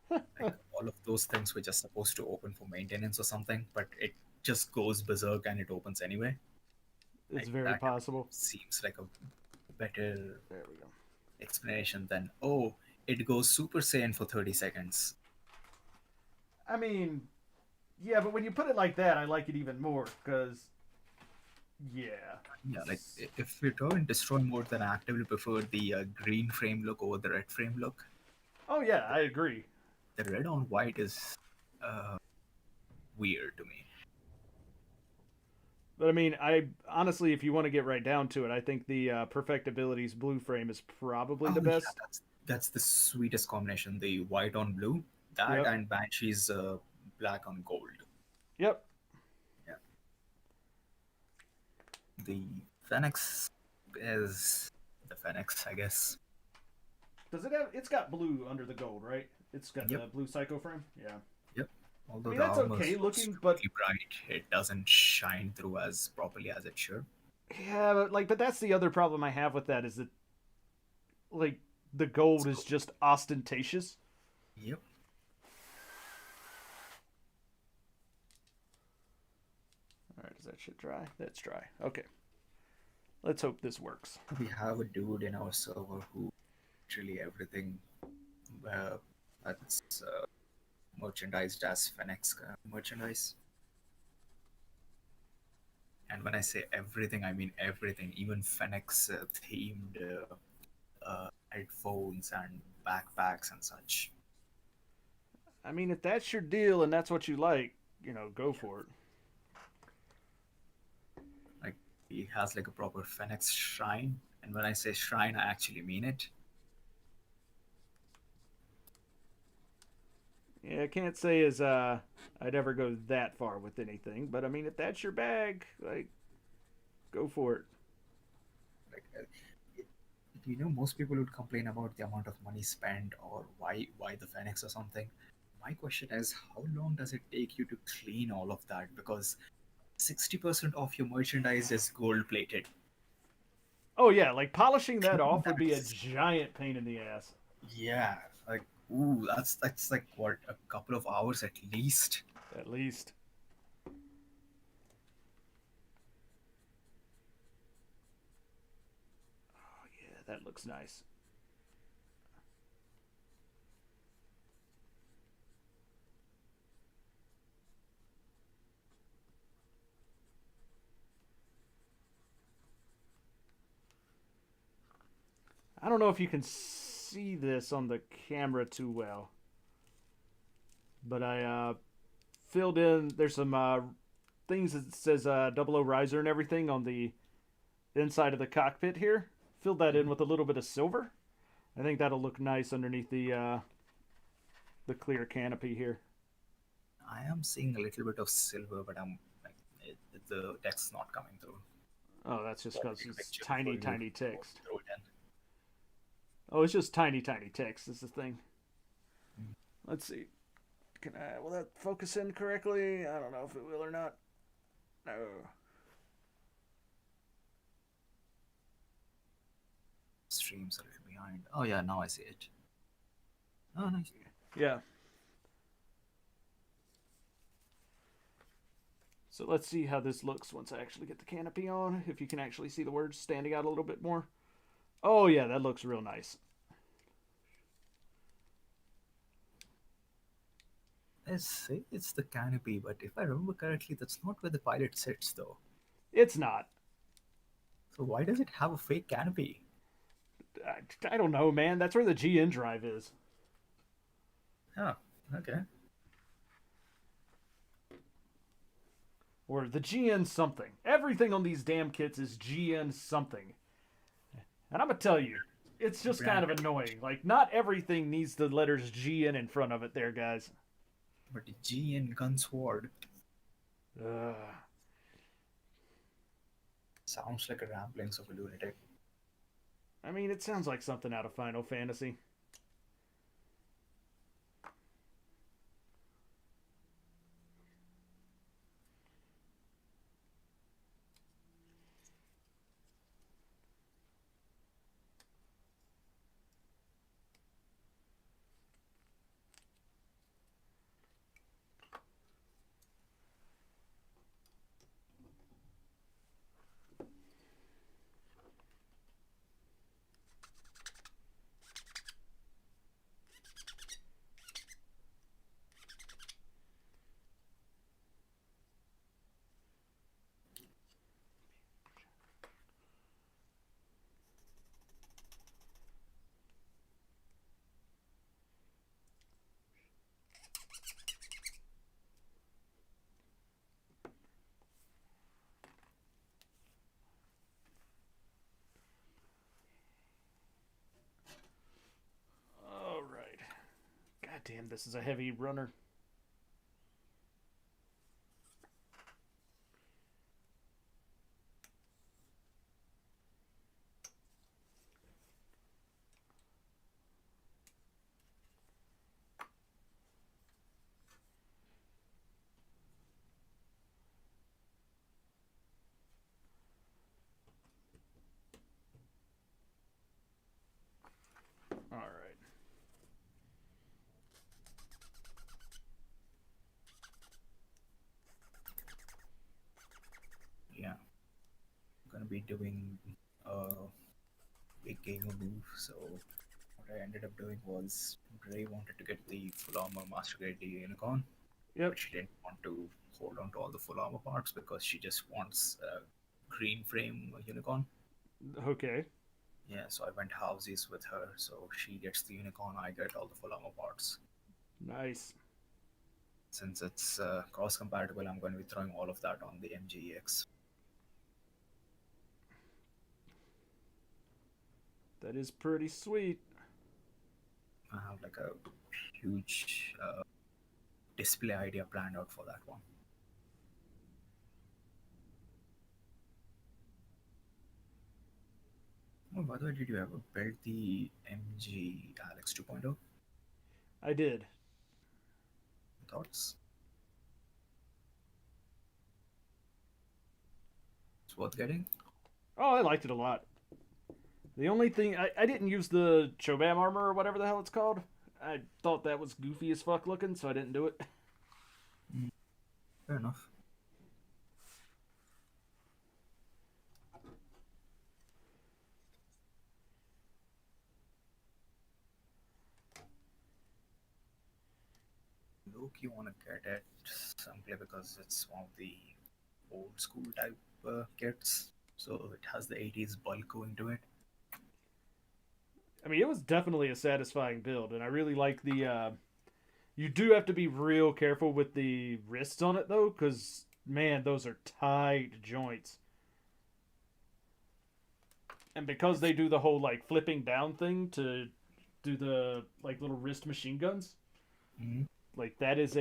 S2: Like all of those things were just supposed to open for maintenance or something, but it just goes berserk and it opens anyway.
S1: It's
S2: Like
S1: very
S2: that
S1: possible.
S2: seems like a better
S1: There we go.
S2: explanation than it goes Super Saiyan for 30 seconds.
S1: I mean, yeah, but when you put it like that, I like it even more because yeah.
S2: Yeah, like if we're talking destroy mode, then I actively prefer the green frame look over the red frame look.
S1: Oh yeah, I agree.
S2: The red on white is uh, weird to me.
S1: But I mean, I honestly, if you want to get right down to it, I think the Perfectibilities blue frame is probably the
S2: Oh yeah,
S1: best.
S2: that's the sweetest combination. The white on blue, that
S1: Yep.
S2: and Banshee's black on gold.
S1: Yep.
S2: Yeah. The Phoenix is the Phoenix, I guess.
S1: Does it have? It's got blue under the gold, right? It's got
S2: Yep.
S1: the blue psycho frame. Yeah.
S2: Yep.
S1: I
S2: Although
S1: mean,
S2: the
S1: that's
S2: armor
S1: okay
S2: looks
S1: looking, but
S2: really bright, it doesn't shine through as properly as it should.
S1: yeah, but that's the other problem I have with that is that like the gold is
S2: So,
S1: just ostentatious.
S2: yep.
S1: All right, is that shit dry? That's dry. Okay. Let's hope this works.
S2: We have a dude in our server who literally everything uh, that's merchandised as Fenix merchandise. And when I say everything, I mean everything, even Fenix themed headphones and backpacks and such.
S1: I mean, if that's your deal and that's what you like, go for it.
S2: Like he has like a proper Fenix shrine, and when I say shrine, I actually mean it.
S1: Yeah, I can't say as I'd ever go that far with anything, but I mean, if that's your bag, like, go for it.
S2: Like, most people would complain about the amount of money spent or why the Fenix or something. My question is, how long does it take you to clean all of that? Because 60% of your merchandise is gold plated.
S1: Oh yeah, like polishing that
S2: Clean
S1: off would
S2: that
S1: be a
S2: is,
S1: giant pain in the ass.
S2: yeah, like ooh, that's like what, a couple of hours at least.
S1: At least. Oh yeah, that looks nice. I don't know if you can see this on the camera too well, but I filled in. There's some things that says double O riser and everything on the inside of the cockpit here. Filled that in
S2: Mhm.
S1: with a little bit of silver. I think that'll look nice underneath the clear canopy here.
S2: I am seeing a little bit of silver, but I'm like the text's not coming through.
S1: Oh, that's just
S2: So I'll
S1: because
S2: take a
S1: it's
S2: picture before
S1: tiny,
S2: you
S1: tiny text.
S2: throw it in.
S1: Oh, it's just tiny, tiny text. Is the thing.
S2: Mm.
S1: Let's see. Will that focus in correctly? I don't know if it will or not. No.
S2: Streams a little behind. Oh yeah, now I see it. Oh nice.
S1: Yeah. So let's see how this looks once I actually get the canopy on. If you can actually see the words standing out a little bit more. Oh yeah, that looks real nice.
S2: It's the canopy, but if I remember correctly, that's not where the pilot sits though.
S1: It's not.
S2: So why does it have a fake canopy?
S1: I don't know, man. That's where the GN drive is.
S2: Oh, okay.
S1: Or the GN something. Everything on these damn kits is GN something. And I'm going to tell you, it's just kind
S2: Brand,
S1: of annoying. Like, not everything needs the letters GN in front of it there, guys.
S2: but the G in Gun Sword
S1: Ugh.
S2: sounds like a ramblings of a lunatic.
S1: I mean, it sounds like something out of Final Fantasy. damn, this is a heavy runner. All right.
S2: Yeah, I'm gonna be doing a big gamer move. So what I ended up doing was Ray wanted to get the full armor Master Grade D Unicorn,
S1: Yep.
S2: but she didn't want to hold on to all the full armor parts because she just wants a green frame unicorn.
S1: Okay.
S2: Yeah, so I went halvesies with her. So she gets the unicorn, I get all the full armor parts.
S1: Nice.
S2: Since it's cross compatible, I'm going to be throwing all of that on the MGEX.
S1: That is pretty sweet.
S2: I have like a huge display idea planned out for that one. Oh, by the way, did you ever build the MG Alex 2.0?
S1: I did.
S2: Thoughts? It's worth getting?
S1: Oh, I liked it a lot. The only thing I didn't use the Chobam armor or whatever the hell it's called. I thought that was goofy as fuck looking, so I didn't do it.
S2: Mm, fair enough. Loki want to get it simply because it's one of the old school type kits, so it has the 80s bulk going to it.
S1: I mean, it was definitely a satisfying build, and I really like the. You do have to be real careful with the wrists on it though, because man, those are tight joints. And because they do the whole like flipping down thing to do the like little wrist machine guns,
S2: Mm-hmm.
S1: like it is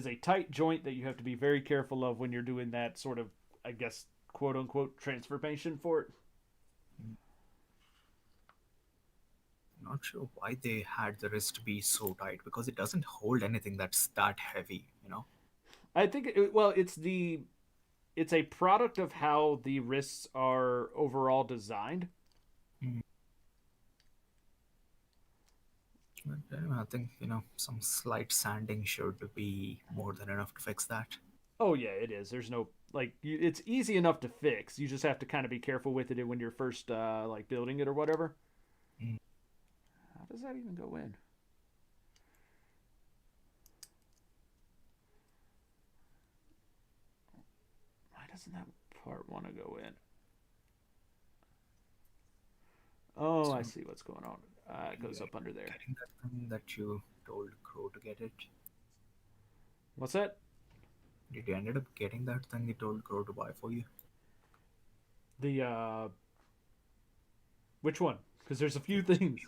S1: a tight joint that you have to be very careful of when you're doing that sort of, I guess, quote unquote transformation for it.
S2: Not sure why they had the wrist be so tight because it doesn't hold anything that's that heavy, you know?
S1: I think well, it's a product of how the wrists are overall designed.
S2: Mm. But anyway, I think, some slight sanding should be more than enough to fix that.
S1: Oh yeah, it is. There's no like it's easy enough to fix. You just have to kind of be careful with it when you're first like building it or whatever.
S2: Mm.
S1: How does that even go in? Why doesn't that part want to go in? Oh, I
S2: So,
S1: see what's going on. It
S2: you
S1: goes up under there.
S2: getting that thing that you told Crow to get it?
S1: What's that?
S2: Did you ended up getting that thing you told Crow to buy for you?
S1: The which one? Because there's a few things.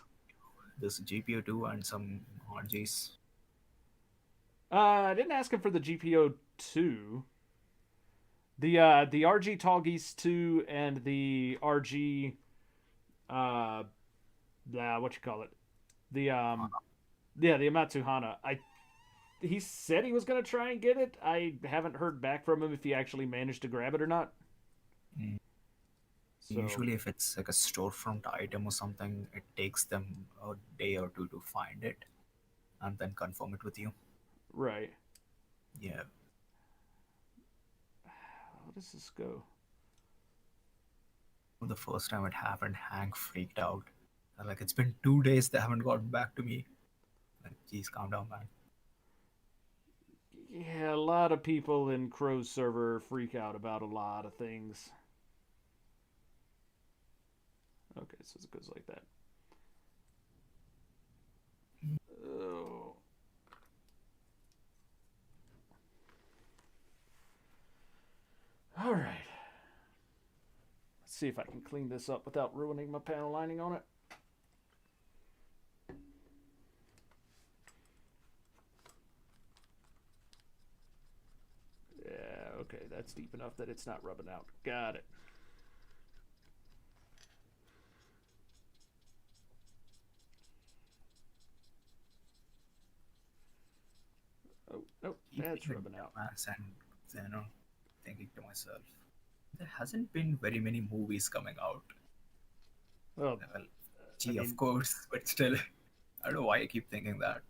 S2: This GPU 2 and some RGs.
S1: I didn't ask him for the GPO 2. The RG Tallgeese 2 and the RG uh what you call it? The yeah, the Amatsuhana. He said he was going to try and get it. I haven't heard back from him if he actually managed to grab it or not.
S2: Mm.
S1: So
S2: Usually, if it's like a storefront item or something, it takes them a day or two to find it and then confirm it with you.
S1: right.
S2: Yeah.
S1: How does this go?
S2: The first time it happened, Hank freaked out. And like, it's been 2 days, they haven't gotten back to me. Like, geez, calm down, man.
S1: Yeah, a lot of people in Crow's server freak out about a lot of things. Okay, so it goes like that. Oh. All right. Let's see if I can clean this up without ruining my panel lining on it. that's deep enough that it's not rubbing out. Got it. Oh, nope,
S2: Keep
S1: that's
S2: being
S1: rubbing out.
S2: a dumbass and thinking to myself, there hasn't been very many movies coming out.
S1: Well,
S2: Well,
S1: I
S2: gee, of
S1: mean,
S2: course, but still, I don't know why I keep thinking that.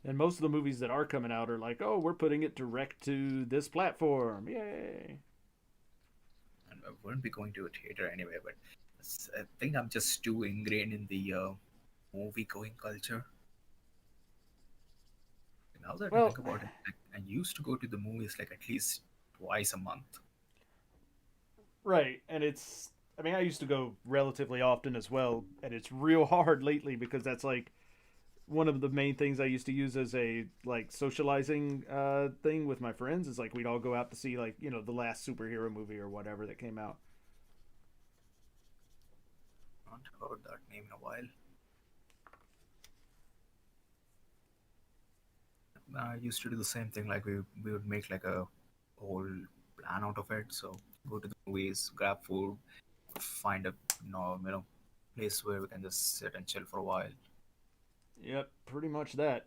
S1: and most of the movies that are coming out are like, oh, we're putting it direct to this platform. Yay.
S2: And I wouldn't be going to a theater anyway, but I think I'm just too ingrained in the movie going culture. Now that I
S1: Well,
S2: think about it, like, I used to go to the movies like at least twice a month.
S1: right. And it's, I mean, I used to go relatively often as well. And it's real hard lately because that's like one of the main things I used to use as a like socializing thing with my friends is like we'd all go out to see like, you know, the last superhero movie or whatever that came out.
S2: I haven't heard that name in a while. I used to do the same thing. Like we would make like a whole plan out of it. So go to the movies, grab food, find a place where we can just sit and chill for a while.
S1: Yep, pretty much that.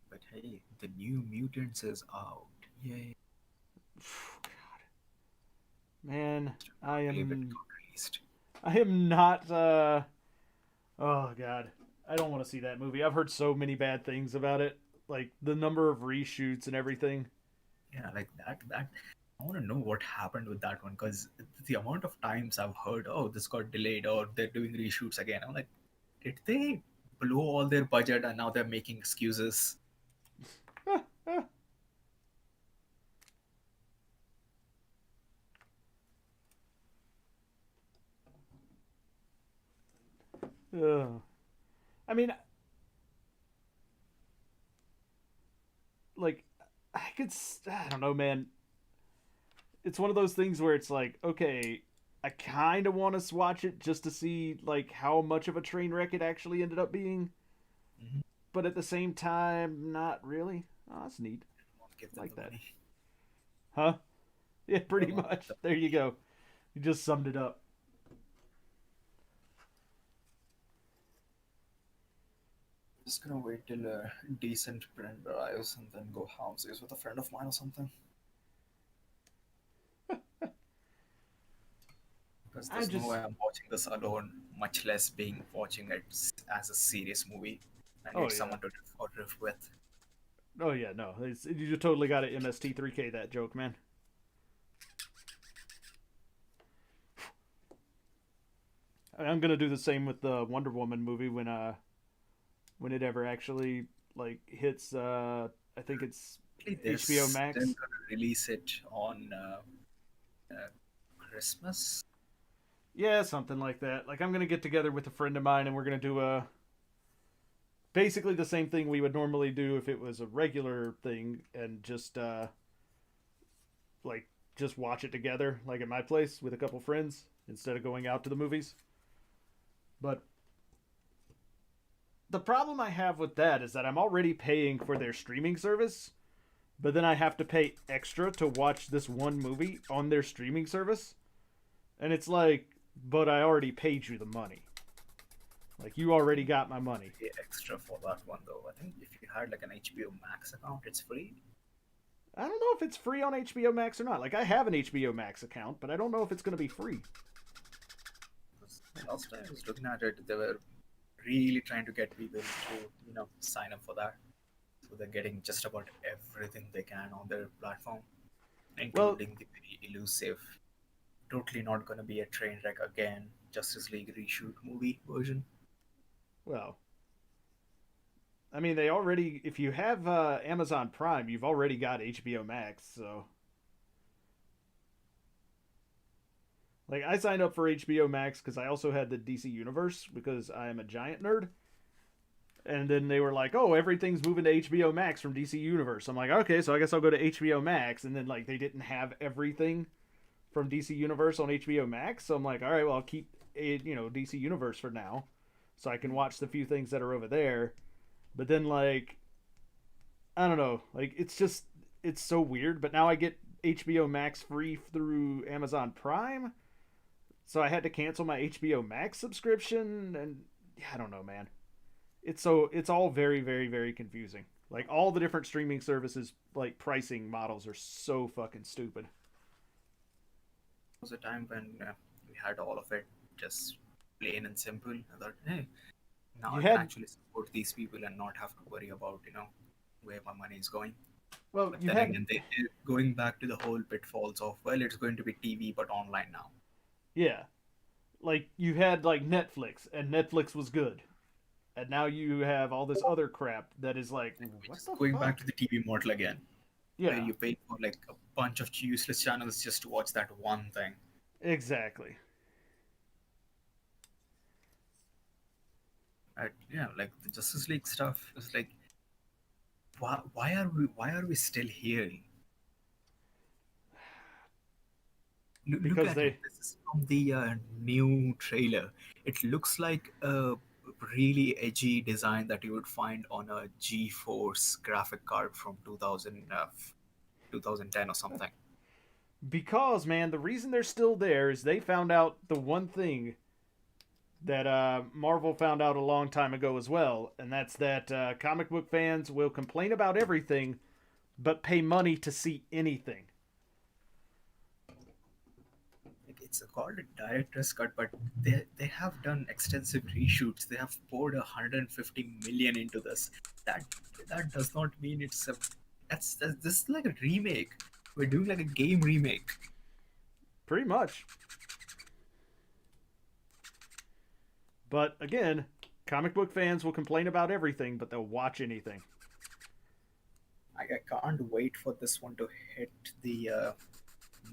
S2: But hey, the New Mutants is out. Yay!
S1: Man,
S2: I believe it got released.
S1: I am not oh god. I don't want to see that movie. I've heard so many bad things about it. Like the number of reshoots and everything.
S2: Yeah, like that. I want to know what happened with that one because the amount of times I've heard, oh, this got delayed or they're doing reshoots again. I'm like, did they blow all their budget and now they're making excuses?
S1: Ugh. I mean, like I don't know, man. It's one of those things where it's like, okay, I kind of want to watch it just to see like how much of a train wreck it actually ended up being,
S2: Mhm.
S1: but at the same time, not really. Oh, that's neat.
S2: Won't give
S1: I
S2: them
S1: like
S2: the
S1: that.
S2: money.
S1: Huh? Yeah,
S2: I
S1: pretty
S2: don't want
S1: much.
S2: the
S1: There you
S2: money.
S1: go. You just summed it up.
S2: Just gonna wait till a decent friend arrives and then go houses with a friend of mine or something. Because
S1: I
S2: there's no
S1: just
S2: way I'm watching this alone, much less being watching it as a serious movie. I
S1: oh
S2: need
S1: yeah.
S2: someone to riff with.
S1: Oh yeah, no. You just totally got to MST3K that joke, man. I'm gonna do the same with the Wonder Woman movie when it ever actually like hits. I think it's
S2: They're
S1: HBO
S2: still
S1: Max.
S2: gonna release it on uh, Christmas.
S1: Yeah, something like that. Like I'm gonna get together with a friend of mine and we're gonna do a basically the same thing we would normally do if it was a regular thing and just like just watch it together like at my place with a couple friends instead of going out to the movies. But the problem I have with that is that I'm already paying for their streaming service, but then I have to pay extra to watch this one movie on their streaming service. And it's like, but I already paid you the money. Like you already got my money.
S2: Pay extra for that one though. I think if you had like an HBO Max account, it's free.
S1: I don't know if it's free on HBO Max or not. Like I have an HBO Max account, but I don't know if it's going to be free.
S2: Because last time I was looking at it, they were really trying to get people to sign up for that. So they're getting just about everything they can on their platform,
S1: Well,
S2: including the very elusive, totally not gonna be a train wreck again, Justice League reshoot movie version.
S1: well, I mean, they already. If you have Amazon Prime, you've already got HBO Max. So, like, I signed up for HBO Max because I also had the DC Universe because I am a giant nerd. And then they were like, "Oh, everything's moving to HBO Max from DC Universe." I'm like, "Okay, so I guess I'll go to HBO Max." And then like they didn't have everything from DC Universe on HBO Max, so I'm like, "All right, well I'll keep it, DC Universe for now." so I can watch the few things that are over there. But then, like, I don't know, like it's so weird. But now I get HBO Max free through Amazon Prime, so I had to cancel my HBO Max subscription, and yeah, I don't know, man. It's all very very very confusing. Like all the different streaming services, like pricing models are so fucking stupid.
S2: Was a time when we had all of it just plain and simple. I thought, hey, now
S1: You
S2: I can
S1: had
S2: actually support these people and not have to worry about, where my money is going.
S1: well,
S2: But
S1: you
S2: then
S1: had
S2: again, they're going back to the whole pitfalls of, well, it's going to be TV but online now.
S1: yeah, like you had like Netflix, and Netflix was good, and now you have all this other crap that is like,
S2: Like we're
S1: what
S2: just
S1: the
S2: going back
S1: fuck?
S2: to the TV model again, where
S1: Yeah,
S2: you pay for like a bunch of useless channels just to watch that one thing.
S1: exactly.
S2: Yeah, like the Justice League stuff is like, why are we still here? Look
S1: Because
S2: at it.
S1: they
S2: This is from the new trailer. It looks like a really edgy design that you would find on a GeForce graphic card from 2010 or something.
S1: because man, the reason they're still there is they found out the one thing that Marvel found out a long time ago as well, and that's that comic book fans will complain about everything, but pay money to see anything.
S2: Like, it's called a director's cut, but they have done extensive reshoots. They have poured 150 million into this. That that does not mean it's a. That's this is like a remake. We're doing like a game remake.
S1: Pretty much. But again, comic book fans will complain about everything, but they'll watch anything.
S2: I can't wait for this one to hit the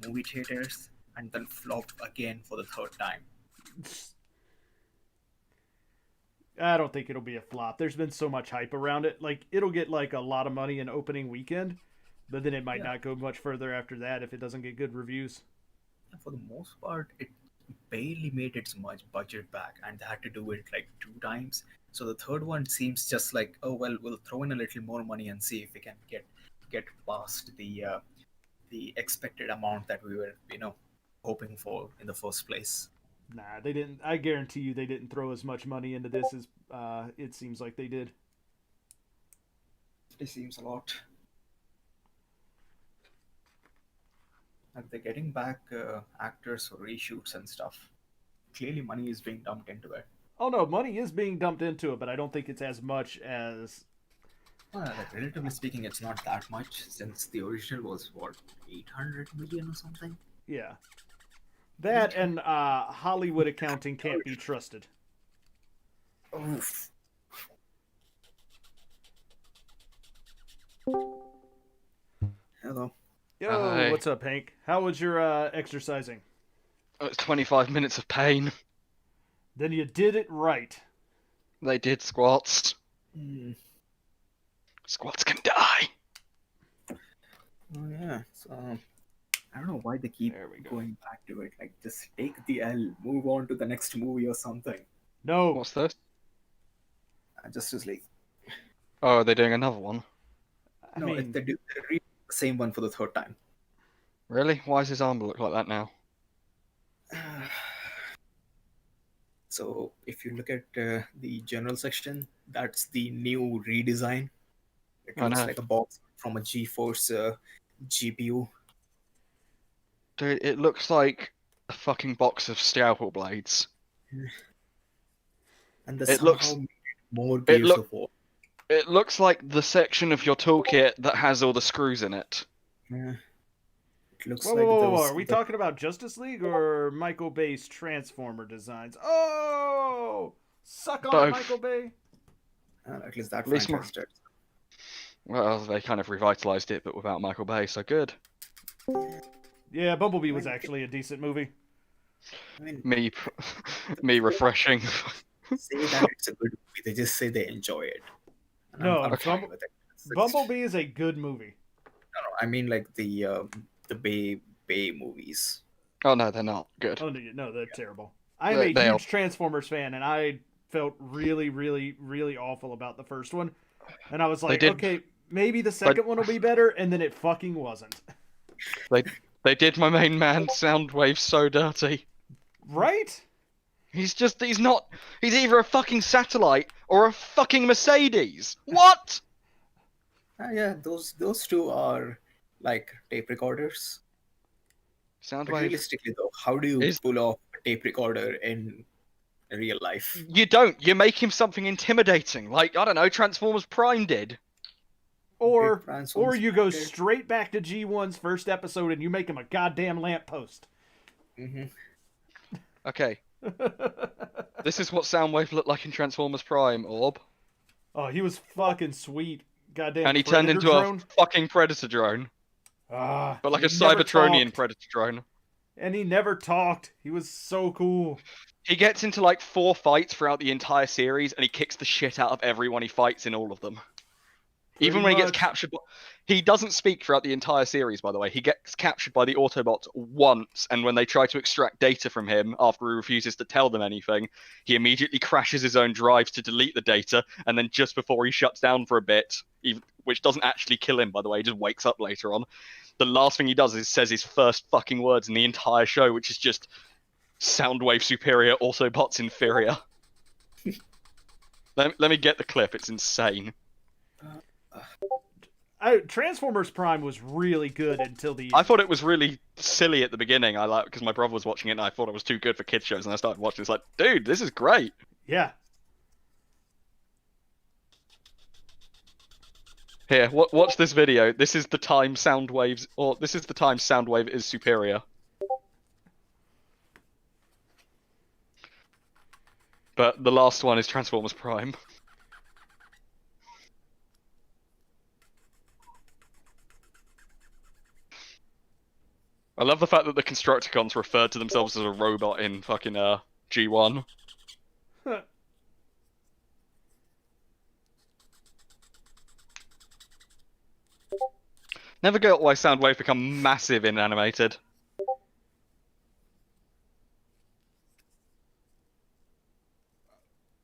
S2: movie theaters and then flop again for the third time.
S1: I don't think it'll be a flop. There's been so much hype around it. Like it'll get like a lot of money in opening weekend, but then it might
S2: Yeah,
S1: not go much further after that if it doesn't get good reviews.
S2: for the most part, it barely made its much budget back, and they had to do it like two times. So the third one seems just like, oh well, we'll throw in a little more money and see if we can get past the expected amount that we were hoping for in the first place.
S1: Nah, they didn't. I guarantee you, they didn't throw as much money into this as it seems like they did.
S2: It seems a lot. Like they're getting back actors for reshoots and stuff. Clearly, money is being dumped into it.
S1: Oh no, money is being dumped into it, but I don't think it's as much as
S2: Well, like relatively speaking, it's not that much since the original was what 800 million or something.
S1: yeah. That and Hollywood accounting can't be trusted.
S2: Oof. Hello.
S1: Yo,
S3: Hi.
S1: what's up, Hank? How was your exercising?
S3: Oh, it's 25 minutes of pain.
S1: Then you did it right.
S3: They did squats.
S2: Hmm.
S3: Squats can die.
S2: Oh yeah. So I don't know why they keep
S1: There we go.
S2: going back to it. Like just take the L, move on to the next movie or something.
S1: No,
S3: What's this?
S2: Justice League.
S3: Oh, are they doing another one?
S1: I
S2: No, if
S1: mean,
S2: they do the same one for the third time.
S3: Really? Why does his arm look like that now?
S2: So if you look at the general section, that's the new redesign. It
S3: I
S2: looks
S3: know.
S2: like a box from a GeForce GPU.
S3: Dude, it looks like a fucking box of scalpel blades.
S2: And they
S3: It
S2: somehow
S3: looks-
S2: made it more
S3: it
S2: Gears
S3: look-
S2: of War.
S3: It looks like the section of your toolkit that has all the screws in it.
S2: Yeah. It looks
S1: whoa,
S2: like
S1: whoa, whoa, whoa.
S2: those.
S1: Are we talking about Justice League or Michael Bay's Transformer designs? Oh, suck on it,
S3: Both.
S1: Michael Bay.
S2: At least that
S3: At least
S2: franchise did.
S3: Well, they kind of revitalized it, but without Michael Bay, so good.
S1: Yeah, Bumblebee was actually a decent movie.
S2: I mean,
S3: Me refreshing.
S2: say that it's a good movie. They just say they enjoy it. And
S1: No,
S2: I'm fine
S1: Bumble-
S2: with it.
S1: Bumblebee is a good movie.
S2: No, I mean like the Bay movies.
S3: Oh no, they're not good.
S1: Oh no, they're terrible. I'm
S3: They
S1: a
S3: are.
S1: huge Transformers fan, and I felt really, really, really awful about the first one, and I was like,
S3: did-
S1: okay, maybe the second one will be better, and then it fucking wasn't.
S3: They did my main man Soundwave so dirty.
S1: Right?
S3: He's either a fucking satellite or a fucking Mercedes. What?
S2: Yeah, those two are like tape recorders. But
S3: Soundwave
S2: realistically, though, how do you
S3: is
S2: pull off a tape recorder in real life?
S3: you don't. You make him something intimidating, like I don't know, Transformers Prime did.
S1: Or
S2: Transformers
S1: you go
S2: did.
S1: straight back to G1's first episode and you make him a goddamn lamppost.
S2: Mm-hmm.
S3: Okay, this is what Soundwave looked like in Transformers Prime, Orb.
S1: Oh, he was fucking sweet. Goddamn.
S3: And he turned
S1: Predator
S3: into
S1: drone.
S3: a fucking Predator drone.
S1: Ah,
S3: But like a
S1: he never
S3: Cybertronian
S1: talked.
S3: Predator drone.
S1: And he never talked. He was so cool.
S3: He gets into like 4 fights throughout the entire series, and he kicks the shit out of everyone he fights in all of them. Even when he gets
S1: much.
S3: captured, he doesn't speak throughout the entire series. By the way, he gets captured by the Autobots once, and when they try to extract data from him after he refuses to tell them anything, he immediately crashes his own drives to delete the data, and then just before he shuts down for a bit, which doesn't actually kill him, by the way, he just wakes up later on. The last thing he does is says his first fucking words in the entire show, which is just Soundwave superior, Autobots inferior. Let me get the clip. It's insane.
S1: Transformers Prime was really good until the.
S3: I thought it was really silly at the beginning. I like because my brother was watching it, and I thought it was too good for kids shows. And I started watching. It's like, dude, this is great.
S1: Yeah.
S3: Here, watch this video. This is the time Soundwaves, or this is the time Soundwave is superior. But the last one is Transformers Prime. I love the fact that the Constructicons referred to themselves as a robot in fucking G1. Never got why Soundwave become massive in animated.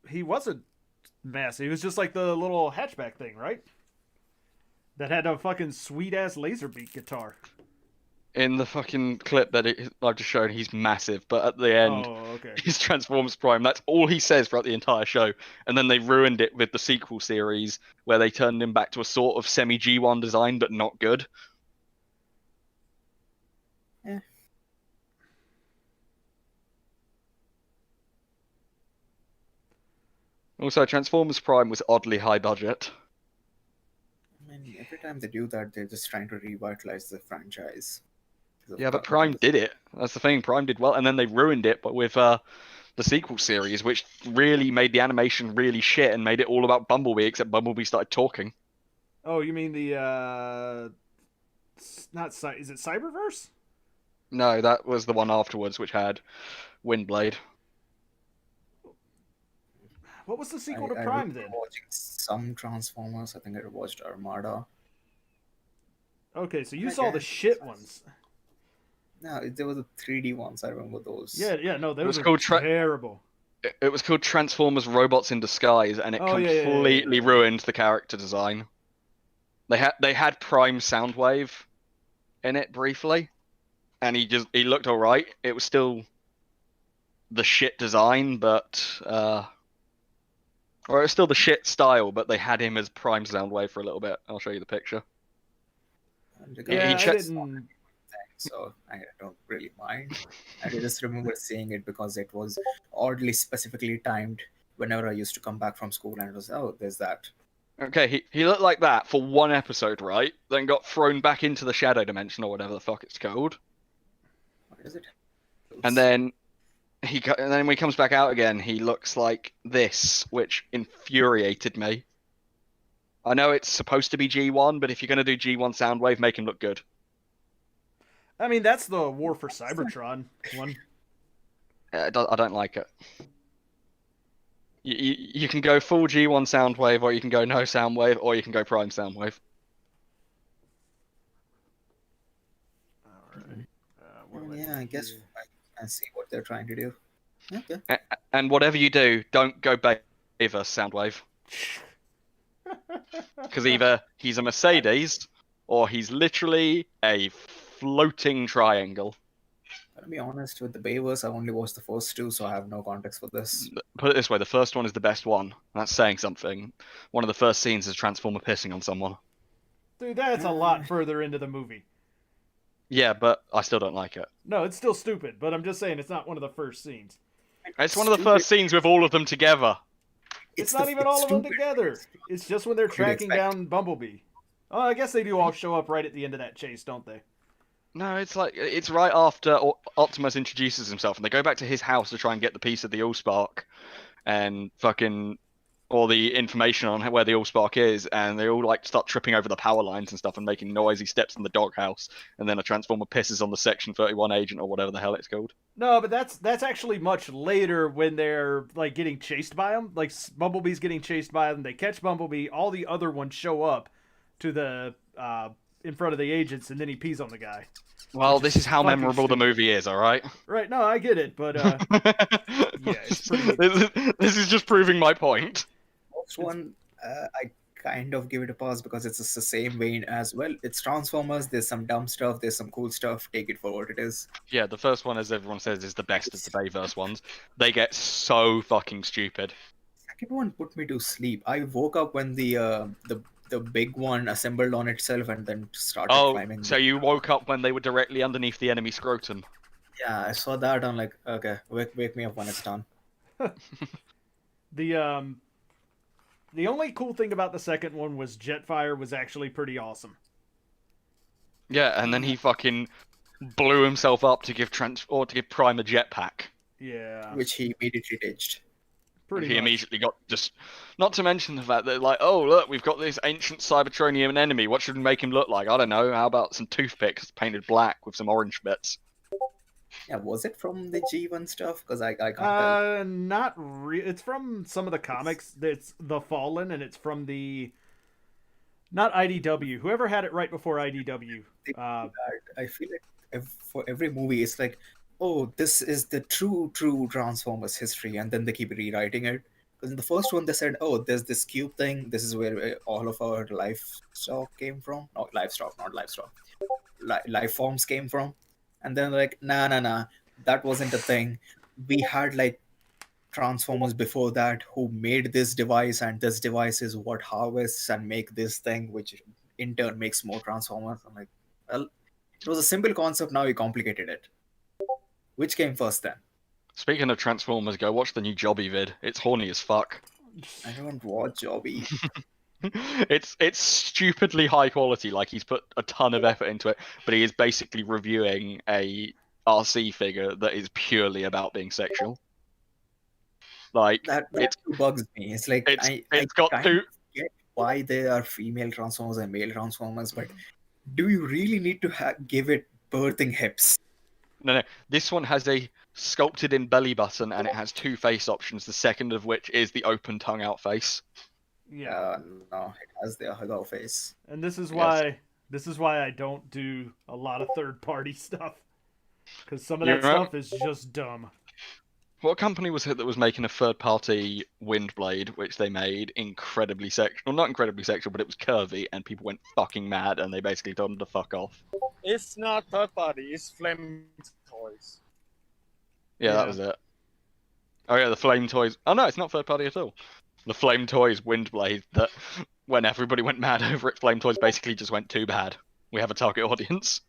S1: He wasn't massive. He was just like the little hatchback thing, right? That had a fucking sweet ass laser beat guitar.
S3: In the fucking clip that I've just shown, he's massive, but at the end,
S1: okay.
S3: he's Transformers Prime. That's all he says throughout the entire show. And then they ruined it with the sequel series, where they turned him back to a sort of semi-G1 design, but not good.
S2: Yeah.
S3: Also, Transformers Prime was oddly high budget.
S2: I mean, every time they do that, they're just trying to revitalize the franchise.
S3: Yeah, but Prime did it. That's the thing. Prime did well, and then they ruined it, but with the sequel series, which really made the animation really shit and made it all about Bumblebee, except Bumblebee started talking.
S1: Oh, you mean the is it Cyberverse?
S3: No, that was the one afterwards, which had Windblade.
S1: What was the sequel to
S2: I
S1: Prime
S2: remember
S1: then?
S2: watching some Transformers. I think I watched Armada.
S1: Okay, so you
S2: I
S1: saw the
S2: guess.
S1: shit ones.
S2: No, there were the 3D ones. I remember those.
S1: Yeah, no, those
S3: was
S1: were
S3: called
S1: terrible.
S3: It was called Transformers Robots in Disguise, and it
S1: Oh, yeah,
S3: completely
S1: yeah.
S3: ruined the character design. They had Prime Soundwave in it briefly, and he looked alright. It was still the shit design, but or it was still the shit style, but they had him as Prime Soundwave for a little bit. I'll show you the picture.
S1: Yeah,
S3: he
S1: I
S3: checks-
S1: didn't.
S2: So I don't really mind. I just remember seeing it because it was oddly specifically timed whenever I used to come back from school, and it was, oh, there's that.
S3: Okay, he looked like that for one episode, right? Then got thrown back into the Shadow Dimension or whatever the fuck it's called.
S2: What is it?
S3: And then when he comes back out again, he looks like this, which infuriated me. I know it's supposed to be G1, but if you're going to do G1 Soundwave, make him look good.
S1: I mean, that's the War for Cybertron one.
S3: I don't like it. You can go full G1 Soundwave, or you can go no Soundwave, or you can go Prime Soundwave.
S1: Alright.
S2: Yeah, I guess I see what they're trying to do. Okay.
S3: And whatever you do, don't go Baver Soundwave. Because either he's a Mercedes or he's literally a floating triangle.
S2: To be honest, with the Bayverse, I only watched the first two, so I have no context for this.
S3: Put it this way, the first one is the best one. That's saying something. One of the first scenes is Transformer pissing on someone.
S1: Dude, that's a lot further into the movie.
S3: Yeah, but I still don't like it.
S1: No, it's still stupid, but I'm just saying it's not one of the first scenes.
S3: It's one of the first scenes with all of them together.
S1: It's not even all of them together. It's just when they're tracking down Bumblebee. Oh, I guess they do all show up right at the end of that chase, don't they?
S3: No, it's right after Optimus introduces himself, and they go back to his house to try and get the piece of the Allspark, and fucking all the information on where the Allspark is, and they all like start tripping over the power lines and stuff and making noisy steps in the doghouse, and then a Transformer pisses on the Section 31 agent or whatever the hell it's called.
S1: No, but that's actually much later when they're like getting chased by them. Like Bumblebee's getting chased by them. They catch Bumblebee. All the other ones show up to the in front of the agents, and then he pees on the guy.
S3: Well, this is how memorable the movie is, all right?
S1: Right? No, I get it, but yeah, it's pretty.
S3: This is just proving my point.
S2: Next one, I kind of give it a pass because it's the same vein as well. It's Transformers. There's some dumb stuff. There's some cool stuff. Take it for what it is.
S3: Yeah, the first one, as everyone says, is the best of the Bayverse ones. They get so fucking stupid.
S2: Second one put me to sleep. I woke up when the big one assembled on itself and then started climbing.
S3: So you woke up when they were directly underneath the enemy scrotum.
S2: Yeah, I saw that. I'm like, okay, wake me up when it's done.
S1: The only cool thing about the second one was Jetfire was actually pretty awesome.
S3: Yeah, and then he fucking blew himself up to give Prime a jetpack.
S1: Yeah.
S2: Which he immediately ditched.
S3: He immediately got just... Not to mention the fact that, like, oh, look, we've got this ancient Cybertronian enemy. What should we make him look like? I don't know. How about some toothpicks painted black with some orange bits?
S2: Yeah, was it from the G1 stuff? Because I can't tell.
S1: Not really. It's from some of the comics. It's The Fallen, and it's from the... Not IDW. Whoever had it right before IDW.
S2: I feel like for every movie, it's like, oh, this is the true Transformers history, and then they keep rewriting it. Because in the first one, they said, oh, there's this cube thing. This is where all of our livestock came from. Not livestock. Life forms came from. And then like, nah, that wasn't a thing. We had like Transformers before that who made this device, and this device is what harvests and make this thing, which in turn makes more Transformers. I'm like, well, it was a simple concept, now you complicated it. Which came first then?
S3: Speaking of Transformers, go watch the new Jobby vid. It's horny as fuck.
S2: I don't watch Jobby.
S3: It's stupidly high quality, like he's put a ton of effort into it, but he is basically reviewing a RC figure that is purely about being sexual. Like
S2: that bugs me. It's like I get why there are female Transformers and male Transformers, but do you really need to give it birthing hips?
S3: No. This one has a sculpted in belly button, and it has two face options. The second of which is the open tongue out face.
S1: Yeah.
S2: No, it has the hug face.
S1: And this is why I don't do a lot of third-party stuff, because some of that stuff is just dumb.
S3: What company was it that was making a third-party Windblade, which they made incredibly sexual? Well, not incredibly sexual, but it was curvy, and people went fucking mad, and they basically told them to fuck off.
S4: It's not third-party, it's Flame Toys.
S3: Yeah, that was it. Oh yeah, the Flame Toys. Oh no, it's not third-party at all. The Flame Toys Windblade, that when everybody went mad over it, Flame Toys basically just went, too bad. We have a target audience.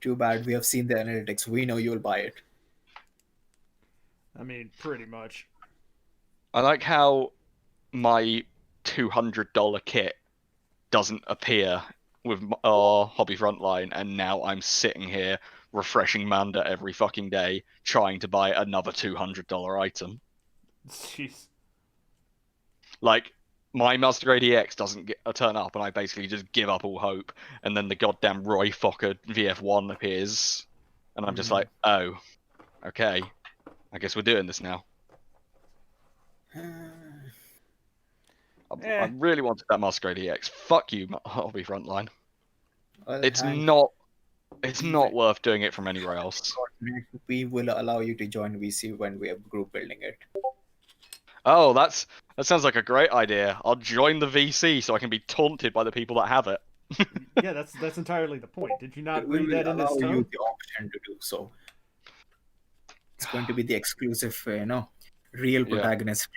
S2: Too bad, we have seen the analytics. We know you'll buy it.
S1: I mean, pretty much.
S3: I like how my $200 kit doesn't appear with our Hobby Frontline, and now I'm sitting here refreshing Manda every fucking day, trying to buy another $200 item.
S1: Jeez.
S3: Like, my Master Grade EX doesn't turn up, and I basically just give up all hope, and then the goddamn Roy Fokker VF1 appears, and I'm just like, oh, okay. I guess we're doing this now. I really wanted that Master Grade EX. Fuck you, Hobby Frontline.
S2: Well,
S3: it's It's not worth doing it from anywhere else.
S2: We will allow you to join VC when we have group building it.
S3: Oh, that sounds like a great idea. I'll join the VC so I can be taunted by the people that have it.
S1: Yeah, that's entirely the point. Did you not
S2: We
S1: read
S2: will
S1: that in his
S2: allow you
S1: tone?
S2: the option to do so. It's going to be the exclusive, real
S3: Yeah.
S2: protagonist.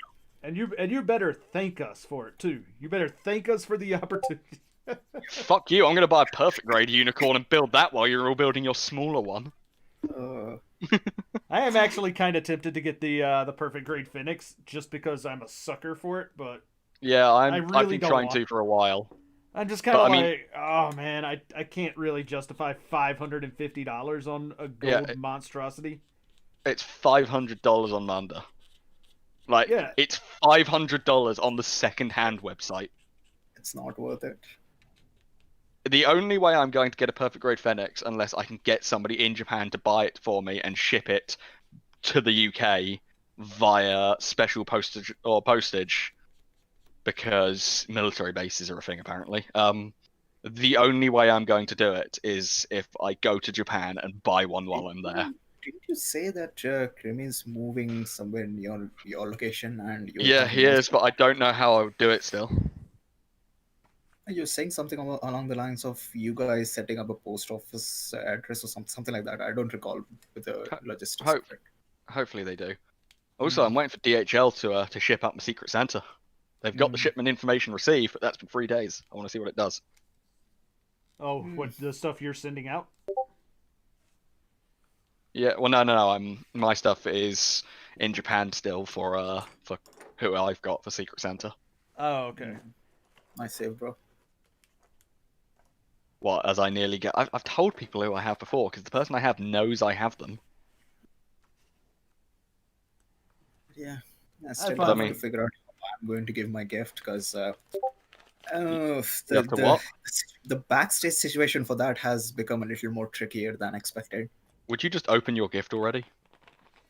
S1: And you better thank us for it too. You better thank us for the opportunity.
S3: Fuck you! I'm gonna buy a perfect grade unicorn and build that while you're all building your smaller one.
S1: I am actually kind of tempted to get the perfect grade Phoenix just because I'm a sucker for it, but
S3: Yeah, I've
S1: really
S3: been
S1: don't
S3: trying
S1: want
S3: to for a while.
S1: I'm just kind of
S3: But, I
S1: like, oh man, I can't really justify $550 on a gold monstrosity.
S3: It's $500 on Manda. Like,
S1: Yeah.
S3: it's $500 on the second-hand website.
S2: It's not worth it.
S3: The only way I'm going to get a perfect grade Fenix, unless I can get somebody in Japan to buy it for me and ship it to the UK via special postage, because military bases are a thing apparently. The only way I'm going to do it is if I go to Japan and buy one while I'm there.
S2: Didn't you say that Krimi's moving somewhere in your location and you?
S3: Yeah, he is, but I don't know how I would do it still.
S2: You're saying something along the lines of you guys setting up a post office address or something like that. I don't recall with the logistics of it.
S3: Hopefully they do. Also, I'm waiting for DHL to ship out my Secret Santa. They've got the shipment information received, but that's been 3 days. I want to see what it does.
S1: Oh, what the stuff you're sending out?
S3: Yeah, well, no. My stuff is in Japan still for who I've got for Secret Santa.
S1: Oh, okay.
S2: Nice save, bro.
S3: What? As I nearly get, I've told people who I have before because the person I have knows I have them.
S2: Yeah, I still
S1: thought-
S2: have to figure out how I'm going to give my gift because the backstage situation for that has become a little more trickier than expected.
S3: Would you just open your gift already?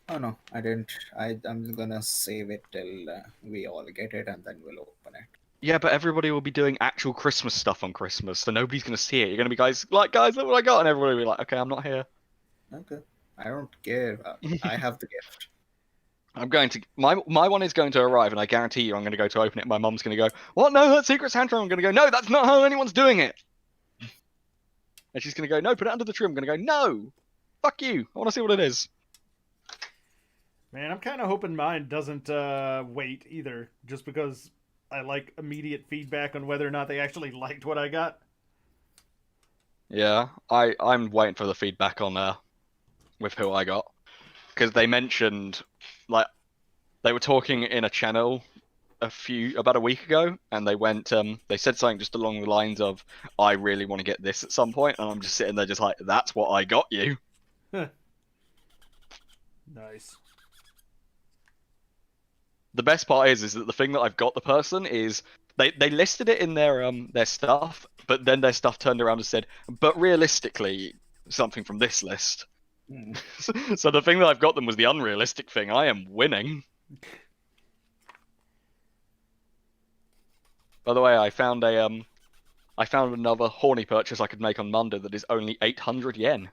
S2: Oh no, I didn't. I'm gonna save it till we all get it and then we'll open it.
S3: Yeah, but everybody will be doing actual Christmas stuff on Christmas, so nobody's gonna see it. You're gonna be guys, look what I got, and everybody will be like, okay, I'm not here.
S2: Okay, I don't care. I have the gift.
S3: I'm going to my one is going to arrive, and I guarantee you, I'm going to go to open it. My mom's going to go, "What? No, that's Secret Santa." I'm going to go, "No, that's not how anyone's doing it." And she's going to go, "No, put it under the tree." I'm going to go, "No, fuck you. I want to see what it is."
S1: Man, I'm kind of hoping mine doesn't wait either, just because I like immediate feedback on whether or not they actually liked what I got.
S3: Yeah, I'm waiting for the feedback on with who I got, because they mentioned, like, they were talking in a channel about a week ago, and they said something just along the lines of, "I really want to get this at some point," and I'm just sitting there just like, "That's what I got you."
S1: Nice.
S3: The best part is that the thing that I've got the person is they listed it in their stuff, but then their stuff turned around and said, "But realistically, something from this list." So the thing that I've got them was the unrealistic thing. I am winning. By the way, I found another horny purchase I could make on Monday that is only 800 yen.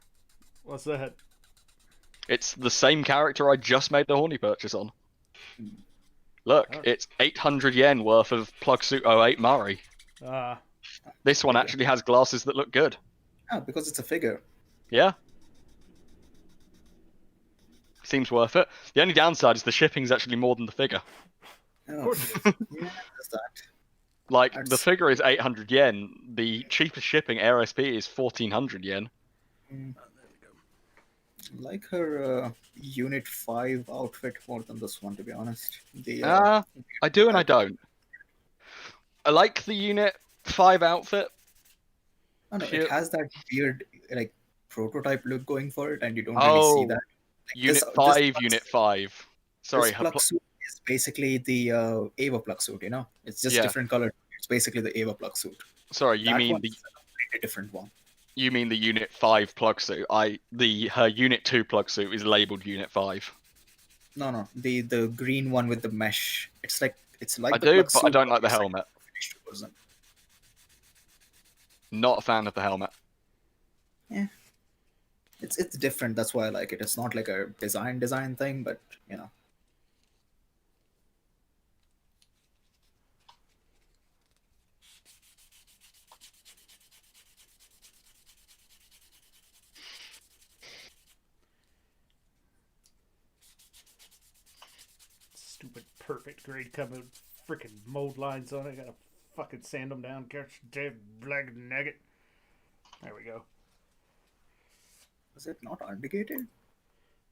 S1: What's that?
S3: It's the same character I just made the horny purchase on. Look, it's 800 yen worth of Plug Suit 08 Murray. This one actually has glasses that look good.
S2: Ah, because it's a figure.
S3: Yeah. Seems worth it. The only downside is the shipping's actually more than the figure.
S2: Oh.
S1: Of course it is.
S2: Yeah, that's that.
S3: Like, the figure is 800 yen. The cheapest shipping, RSP, is 1400 yen.
S2: I like her Unit 5 outfit more than this one, to be honest.
S3: I do and I don't. I like the Unit 5 outfit.
S2: Oh, no, it has that weird, like, prototype look going for it, and you don't really see that. Like,
S3: Unit 5, Unit 5. Sorry,
S2: this plug suit is basically the Ava plug suit, you know? It's just different color. It's basically the Ava plug suit.
S3: Sorry, you
S2: That
S3: mean
S2: one's a completely different one.
S3: You mean the Unit 5 plug suit? Her Unit 2 plug suit is labeled Unit 5.
S2: No, the green one with the mesh. It's like
S3: I do, but I don't like the helmet. Not a fan of the helmet.
S2: Yeah, It's different. That's why I like it. It's not like a design thing, but you know.
S1: Stupid perfect grade coming with freaking mold lines on it. Gotta fucking sand them down. Catch dead black nugget. There we go.
S2: Is it not undergated?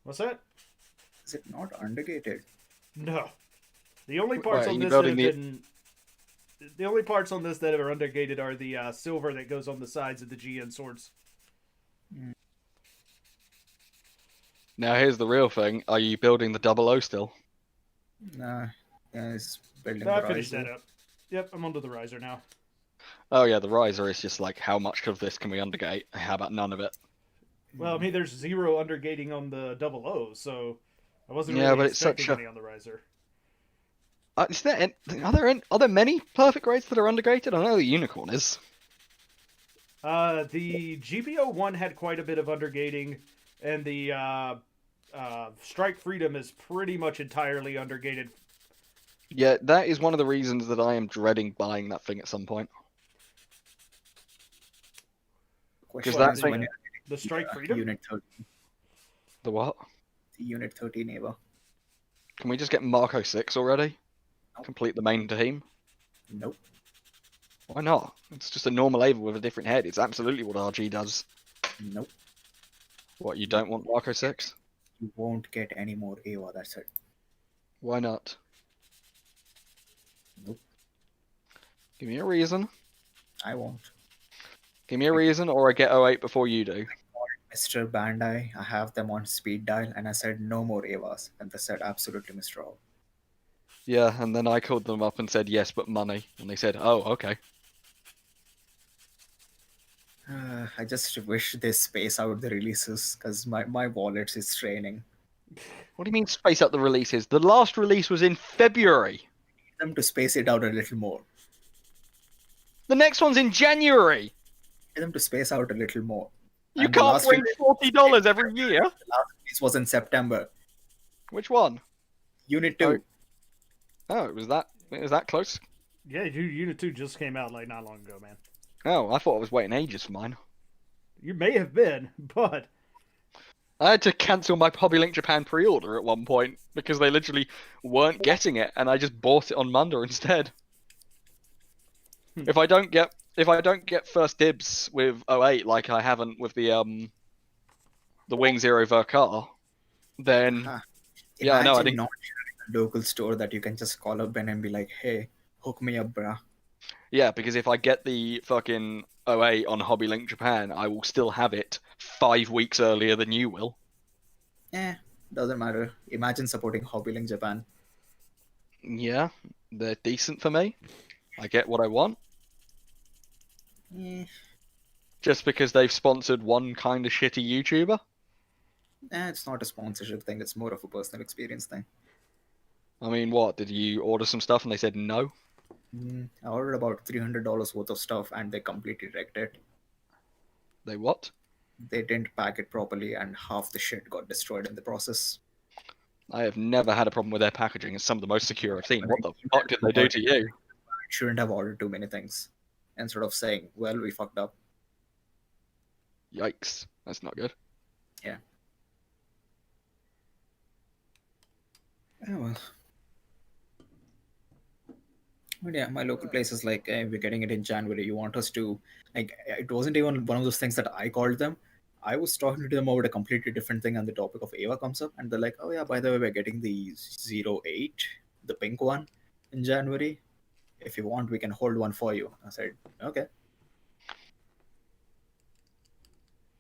S1: What's that?
S2: Is it not undergated?
S1: No. The only parts
S3: Wait,
S1: on
S3: are you
S1: this that
S3: building
S1: have
S3: the-
S1: been. The only parts on this that are undergated are the silver that goes on the sides of the GN swords.
S3: Now here's the real thing. Are you building the 00 still?
S2: Nah, yeah, it's building
S1: I
S2: the
S1: finished that
S2: riser.
S1: up. Yep, I'm onto the riser now.
S3: Oh yeah, the riser is just like, how much of this can we undergate? How about none of it?
S1: Well, I mean, there's 0 undergating on the 00, so I wasn't
S3: Yeah,
S1: really
S3: but it's
S1: expecting
S3: such a-
S1: any on the riser.
S3: Are there many perfect grades that are undergated? I know the unicorn is.
S1: The GPO1 had quite a bit of undergating, and the Strike Freedom is pretty much entirely undergated.
S3: Yeah, that is one of the reasons that I am dreading buying that thing at some point.
S2: Question
S3: that
S2: is
S3: thing-
S2: when
S1: The Strike
S2: you're
S1: Freedom?
S2: Unit 13.
S3: The what?
S2: The Unit 13 Ava.
S3: Can we just get Marco 6 already?
S2: Nope.
S3: Complete the main team?
S2: Nope.
S3: Why not? It's just a normal Ava with a different head. It's absolutely what RG does.
S2: Nope.
S3: What, you don't want Marco 6?
S2: You won't get any more Ava, that's it.
S3: Why not?
S2: Nope.
S3: Give me a reason.
S2: I won't.
S3: Give me a reason, or I get 08 before you do.
S2: Mr. Bandai, I have them on speed dial, and I said no more Avas, and they said absolutely, Mr. All.
S3: Yeah, and then I called them up and said yes, but money. And they said, oh, okay.
S2: I just wish they space out the releases, because my wallet is straining.
S3: What do you mean space out the releases? The last release was in February.
S2: Need them to space it out a little more.
S3: The next one's in January.
S2: Need them to space out a little more.
S3: You
S2: And the
S3: can't
S2: last
S3: wait
S2: release-
S3: $40 every year.
S2: The last release was in September.
S3: Which one?
S2: Unit 2.
S3: Oh, it was that close?
S1: Yeah, Unit 2 just came out like not long ago, man.
S3: Oh, I thought I was waiting ages for mine.
S1: You may have been, but
S3: I had to cancel my Hobbylink Japan pre-order at one point because they literally weren't getting it, and I just bought it on Munda instead. If I don't get first dibs with 08 like I haven't with the Wing Zero Verkar, then yeah, I know, I
S2: Imagine
S3: didn't-
S2: not having a local store that you can just call up and be like, hey, hook me up, bruh.
S3: yeah, because if I get the fucking 08 on Hobbylink Japan, I will still have it 5 weeks earlier than you will.
S2: Doesn't matter. Imagine supporting Hobbylink Japan.
S3: Yeah, they're decent for me. I get what I want.
S2: Eh,
S3: Just because they've sponsored one kind of shitty YouTuber?
S2: it's not a sponsorship thing. It's more of a personal experience thing.
S3: I mean, what? Did you order some stuff and they said no?
S2: I ordered about $300 worth of stuff and they completely wrecked it.
S3: They what?
S2: They didn't pack it properly and half the shit got destroyed in the process.
S3: I have never had a problem with their packaging. It's some of the most secure I've seen. What the fuck did they do to you?
S2: I shouldn't have ordered too many things. Instead of saying, well, we fucked up.
S3: Yikes. That's not good.
S2: Oh well. But yeah, my local place is like, hey, we're getting it in January. You want us to, like, it wasn't even one of those things that I called them. I was talking to them about a completely different thing, and the topic of Ava comes up, and they're like, oh yeah, by the way, we're getting the 08, the pink one, in January. If you want, we can hold one for you. I said, okay.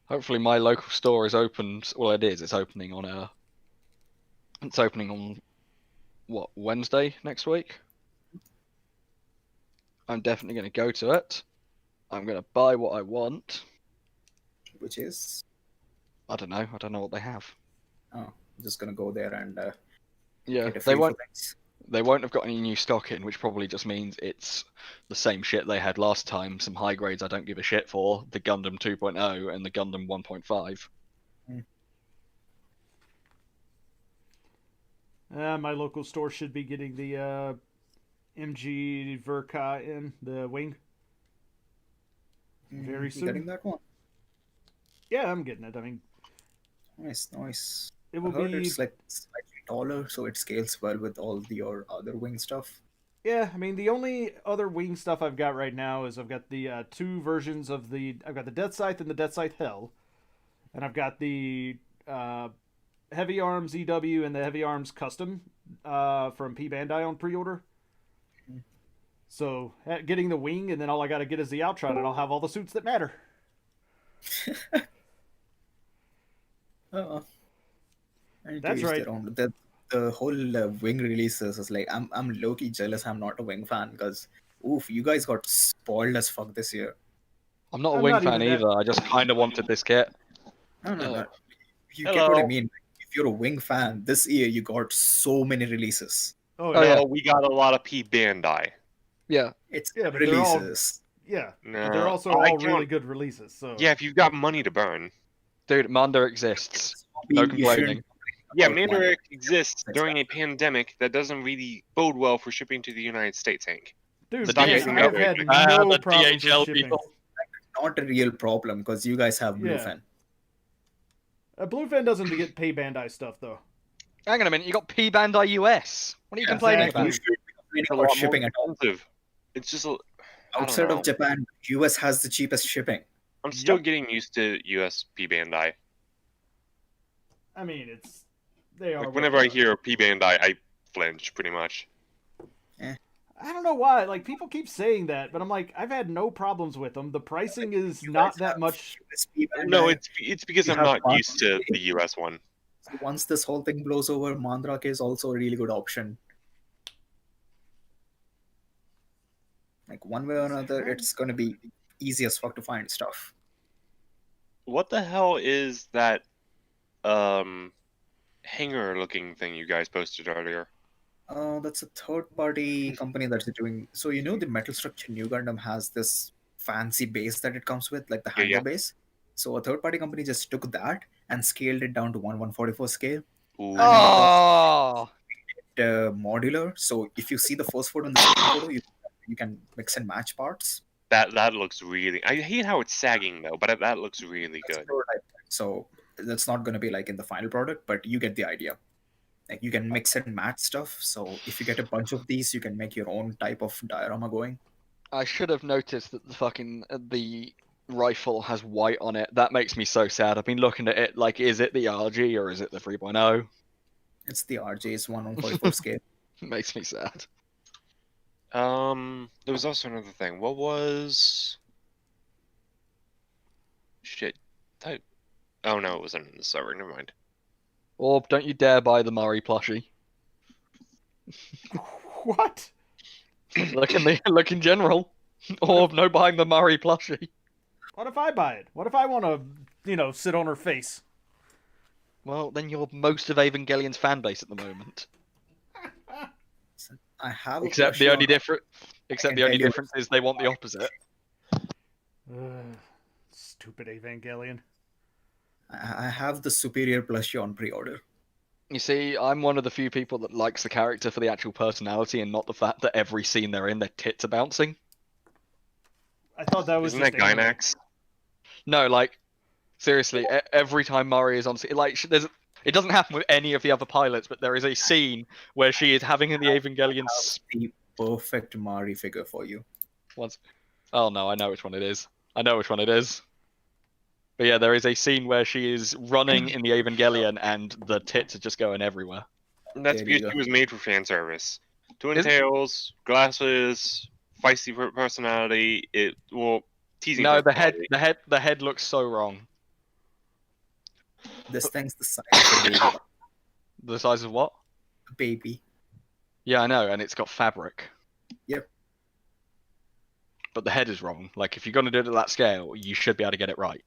S3: Hopefully my local store is opened. Well, it is. It's opening on what, Wednesday next week? I'm definitely going to go to it. I'm going to buy what I want.
S2: Which is,
S3: I don't know what they have.
S2: I'm just gonna go there and
S3: Yeah,
S2: get a
S3: they
S2: feel
S3: won't.
S2: for things.
S3: They won't have got any new stock in, which probably just means it's the same shit they had last time. Some high grades I don't give a shit for, the Gundam 2.0 and the Gundam 1.5.
S1: My local store should be getting the MG Verka in the wing very
S2: You
S1: soon.
S2: getting that one?
S1: Yeah, I'm getting it. I mean,
S2: Nice, nice.
S1: it
S2: I
S1: will
S2: heard
S1: be.
S2: it's like slightly taller, so it scales well with all your other wing stuff.
S1: Yeah, I mean, the only other wing stuff I've got right now is I've got the two versions of the. I've got the Death Scythe and the Death Scythe Hell, and I've got the Heavy Arms EW and the Heavy Arms Custom from P Bandai on pre-order. So getting the wing, and then all I got to get is the Outrun, and I'll have all the suits that matter.
S2: Uh, I need to
S1: That's
S2: use
S1: right.
S2: their own. The whole wing releases is like I'm low key jealous. I'm not a wing fan because oof, you guys got spoiled as fuck this year.
S3: I'm not a
S1: I'm
S3: wing
S1: not
S3: fan
S1: even that-
S3: either. I just kind of wanted this kit.
S2: No. You get
S4: Hello.
S2: what I mean. If you're a wing fan, this year you got so many releases.
S1: Oh,
S3: Oh,
S1: yeah.
S3: yeah.
S5: No, we got a lot of P Bandai.
S3: Yeah.
S2: It's
S1: Yeah, but they're all-
S2: releases.
S1: Yeah,
S5: No,
S1: but they're also
S5: I
S1: all
S5: don't-
S1: really good releases. So
S5: Yeah, if you've got money to burn.
S3: Dude, Manda exists. No
S2: You shouldn't
S3: complaining.
S5: Yeah,
S2: about money.
S5: Mandarin exists
S2: That's
S5: during a pandemic that doesn't really bode well for shipping to the United States, Hank.
S1: dude,
S3: The
S1: man,
S5: DHL
S1: I've had
S3: the
S1: no problems
S3: DHL
S1: with shipping.
S3: people.
S2: Not a real problem because you guys have
S1: Yeah.
S2: Bluefin.
S1: Bluefin doesn't get pay Bandai stuff though.
S3: Hang on a minute, you got P Bandai US. What are you
S2: Yeah,
S3: complaining
S1: exactly.
S2: You
S3: about?
S2: should be complaining
S5: It's a
S2: about
S5: lot more
S2: shipping at all.
S5: expensive. It's just, I don't
S2: Outside
S5: know.
S2: of Japan, US has the cheapest shipping.
S5: I'm still
S1: Yep.
S5: getting used to US P Bandai.
S1: I mean, they are.
S5: Like,
S1: what
S5: whenever
S1: they
S5: I
S1: are.
S5: hear P Bandai, I flinch pretty much.
S1: I don't know why. Like people keep saying that, but I'm like, I've had no problems with them. The pricing is
S2: You
S1: not
S2: guys
S1: that
S2: have
S1: much.
S2: USP Bandai.
S5: No, it's because
S2: You
S5: I'm
S2: have
S5: not
S2: one-
S5: used to the US one.
S2: So once this whole thing blows over, Mandrake is also a really good option. Like one way or another, it's gonna be easy as fuck to find stuff.
S5: What the hell is that hanger looking thing you guys posted earlier?
S2: That's a third-party company that's doing. So you know the Metal Structure New Gundam has this fancy base that it comes with, like the
S5: Yeah,
S2: hanger
S5: yeah.
S2: base. So a third-party company just took that and scaled it down to 1/144 scale.
S5: Ooh.
S3: Oh,
S2: Modular. So if you see the first photo and the second photo, you can mix and match parts.
S5: That looks really. I hate how it's sagging though, but that looks really
S2: That's a
S5: good.
S2: prototype. So that's not going to be like in the final product, but you get the idea. Like you can mix and match stuff. So if you get a bunch of these, you can make your own type of diorama going.
S3: I should have noticed that the rifle has white on it. That makes me so sad. I've been looking at it like, is it the RG or is it the 3.0?
S2: It's the RJ's 1/144 scale.
S3: It makes me sad.
S5: There was also another thing. What was? Shit. Oh no, it wasn't in the server. Never mind.
S3: Orb, don't you dare buy the Murray plushie.
S1: What?
S3: Look in general. Orb, no buying the Murray plushie.
S1: What if I buy it? What if I want to, sit on her face?
S3: Well, then you're most of Evangelion's fan base at the moment.
S2: I have a
S3: Except the
S2: plushie
S3: only
S2: on-
S3: difference.
S2: I
S3: Except
S2: can
S3: the only
S2: tell you-
S3: difference is they want the opposite.
S1: Stupid Evangelion.
S2: I have the superior plushie on pre-order.
S3: You see, I'm one of the few people that likes the character for the actual personality and not the fact that every scene they're in, their tits are bouncing.
S1: I thought that was
S5: Isn't that
S1: just anime.
S5: Gynax?
S3: No, like, seriously, every time Murray is on scene, like, it doesn't happen with any of the other pilots, but there is a scene where she is having the Evangelion
S2: The perfect Mari figure for you.
S3: once. Oh no, I know which one it is. But yeah, there is a scene where she is running in the Evangelion and the tits are just going everywhere.
S5: And that's
S2: There you
S5: because
S2: go.
S5: she was made for fan service. Twin
S3: Is it?
S5: tails, glasses, feisty personality. Teasing.
S3: No,
S5: personality.
S3: the head looks so wrong.
S2: This thing's the size of a baby.
S3: The size of what?
S2: Baby.
S3: Yeah, I know, and it's got fabric.
S2: Yep.
S3: But the head is wrong. Like, if you're gonna do it at that scale, you should be able to get it right.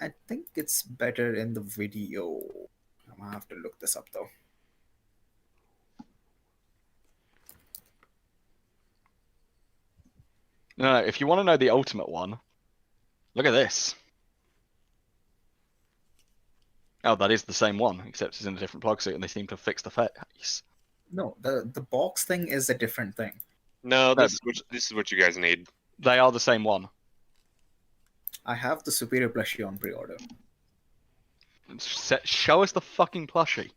S2: I think it's better in the video. I'm gonna have to look this up though.
S3: No, if you want to know the ultimate one, look at this. Oh, that is the same one, except it's in a different plug suit, and they seem to have fixed the face.
S2: No, the box thing is a different thing.
S5: No,
S3: No.
S5: this is what you guys need.
S3: They are the same one.
S2: I have the superior plushie on pre-order.
S3: Show us the fucking plushie.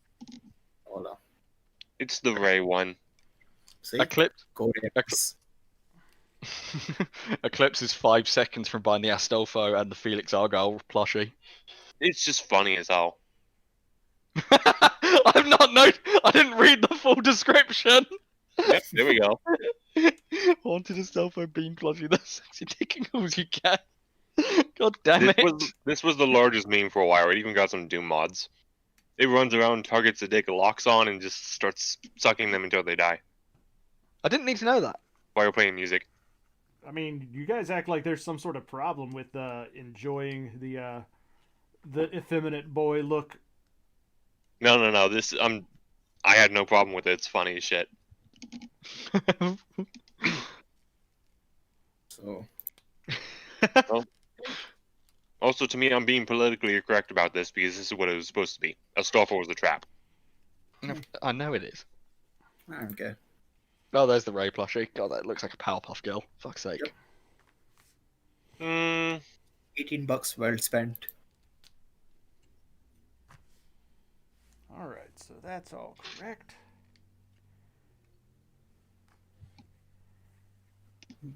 S2: Hola.
S5: It's the Ray one.
S2: See?
S3: Eclipse.
S2: Codex.
S3: Eclipse is 5 seconds from buying the Astolfo and the Felix Argyle plushie.
S5: It's just funny as hell.
S3: I've not known. I didn't read the full description.
S5: Yep, there we go.
S3: Haunted Astolfo beam plushie. The sexy tickles you get. God damn it.
S5: This was the largest meme for a while. It even got some Doom mods. It runs around, targets the dick, locks on, and just starts sucking them until they die
S3: I didn't need to know that.
S5: while you're playing music.
S1: I mean, you guys act like there's some sort of problem with enjoying the effeminate boy look.
S5: No. I had no problem with it. It's funny as shit.
S2: So,
S5: Also, to me, I'm being politically correct about this because this is what it was supposed to be. Astolfo was the trap.
S3: I know it is.
S2: I don't care.
S3: Oh, there's the Ray plushie. God, that looks like a Powerpuff Girl. Fuck's sake.
S2: Yep.
S5: Mm,
S2: $18 well spent.
S1: All right, so that's all correct.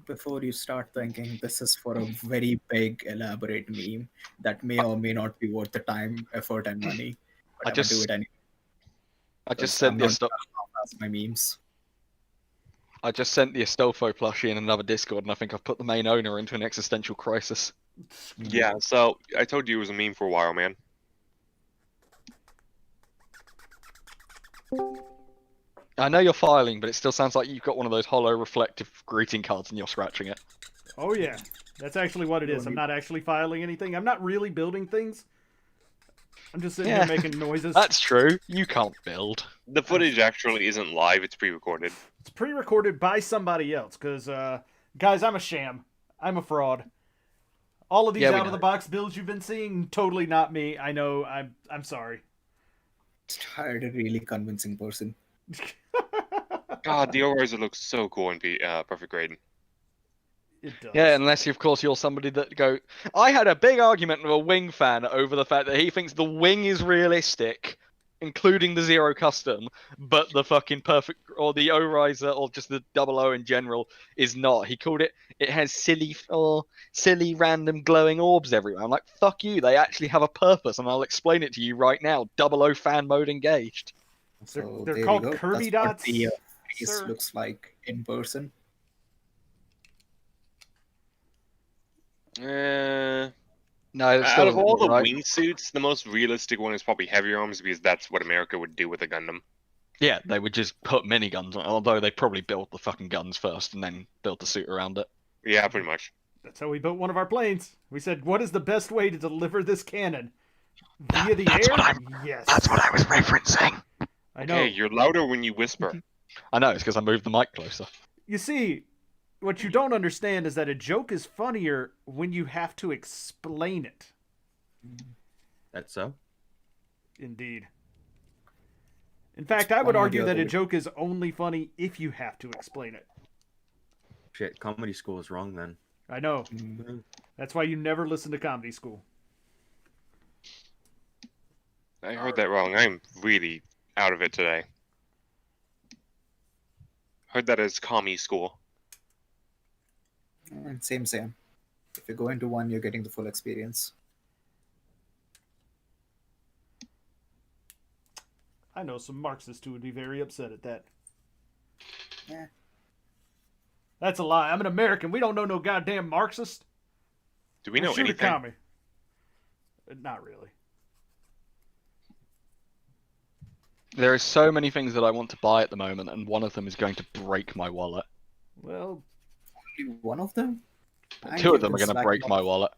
S2: Before you start thinking this is for a very big, elaborate meme that may or may not be worth the time, effort, and money, but
S3: I
S2: I'm gonna
S3: just-
S2: do it anyway.
S3: I just
S2: because
S3: sent
S2: I'm
S3: the
S2: not
S3: Astolfo.
S2: gonna half-ass my memes.
S3: I just sent the Astolfo plushie in another Discord, and I think I've put the main owner into an existential crisis.
S5: yeah, so I told you it was a meme for a while, man.
S3: I know you're filing, but it still sounds like you've got one of those hollow reflective greeting cards and you're scratching it.
S1: Oh yeah, that's actually what it is. I'm not actually filing anything. I'm not really building things. I'm just sitting
S3: Yeah.
S1: here making noises.
S3: That's true. You can't build.
S5: The footage actually isn't live, it's pre-recorded.
S1: It's pre-recorded by somebody else. Cause guys, I'm a sham. I'm a fraud. All of these
S3: Yeah, we
S1: out of
S3: know.
S1: the box builds you've been seeing, totally not me. I know. I'm sorry.
S2: Just hired a really convincing person.
S5: God, the Orizer looks so cool in Perfect Raiden.
S1: It does.
S3: Yeah, unless of course you're somebody that go. I had a big argument with a Wing fan over the fact that he thinks the Wing is realistic, including the Zero Custom, but the fucking perfect or the O-Riser or just the 00 in general is not. He called it. It has silly random glowing orbs everywhere. I'm like, fuck you. They actually have a purpose, and I'll explain it to you right now. 00 fan mode engaged.
S1: They're-
S2: So
S1: they're
S2: there
S1: called
S2: you go.
S1: Kirby
S2: That's
S1: dots,
S2: what the face
S1: sir.
S2: looks like in person.
S5: Uh,
S3: No, it's
S5: out
S3: still
S5: of all the
S3: right.
S5: wingsuits, the most realistic one is probably Heavy Arms because that's what America would do with a Gundam.
S3: Yeah, they would just put miniguns on it, although they probably built the fucking guns first and then built the suit around it.
S5: Yeah, pretty much.
S1: That's how we built one of our planes. We said, what is the best way to deliver this cannon? Via the
S3: That's
S1: air?
S3: what I'm-
S1: Yes.
S3: That's what I was referencing.
S1: I know.
S5: Hey, you're louder when you whisper.
S3: I know, it's because I moved the mic closer.
S1: You see, what you don't understand is that a joke is funnier when you have to explain it.
S6: That's so.
S1: Indeed. In fact, I would
S2: one or
S1: argue
S2: the
S1: that
S2: other
S1: a
S2: way.
S1: joke is only funny if you have to explain it.
S6: Shit, comedy school is wrong then.
S1: I know.
S2: Mm,
S1: That's why you never listen to comedy school.
S5: I heard that wrong. I'm really out of it today. Heard that as commie school.
S2: Same. If you go into one, you're getting the full experience.
S1: I know some Marxists who would be very upset at that.
S2: Yeah.
S1: That's a lie. I'm an American. We don't know no goddamn Marxist.
S5: Do we know
S1: Shoot a
S5: anything?
S1: commie. Not really.
S3: There are so many things that I want to buy at the moment, and one of them is going to break my wallet.
S1: Well,
S2: Only one of them?
S3: Two of them are going to break my wallet.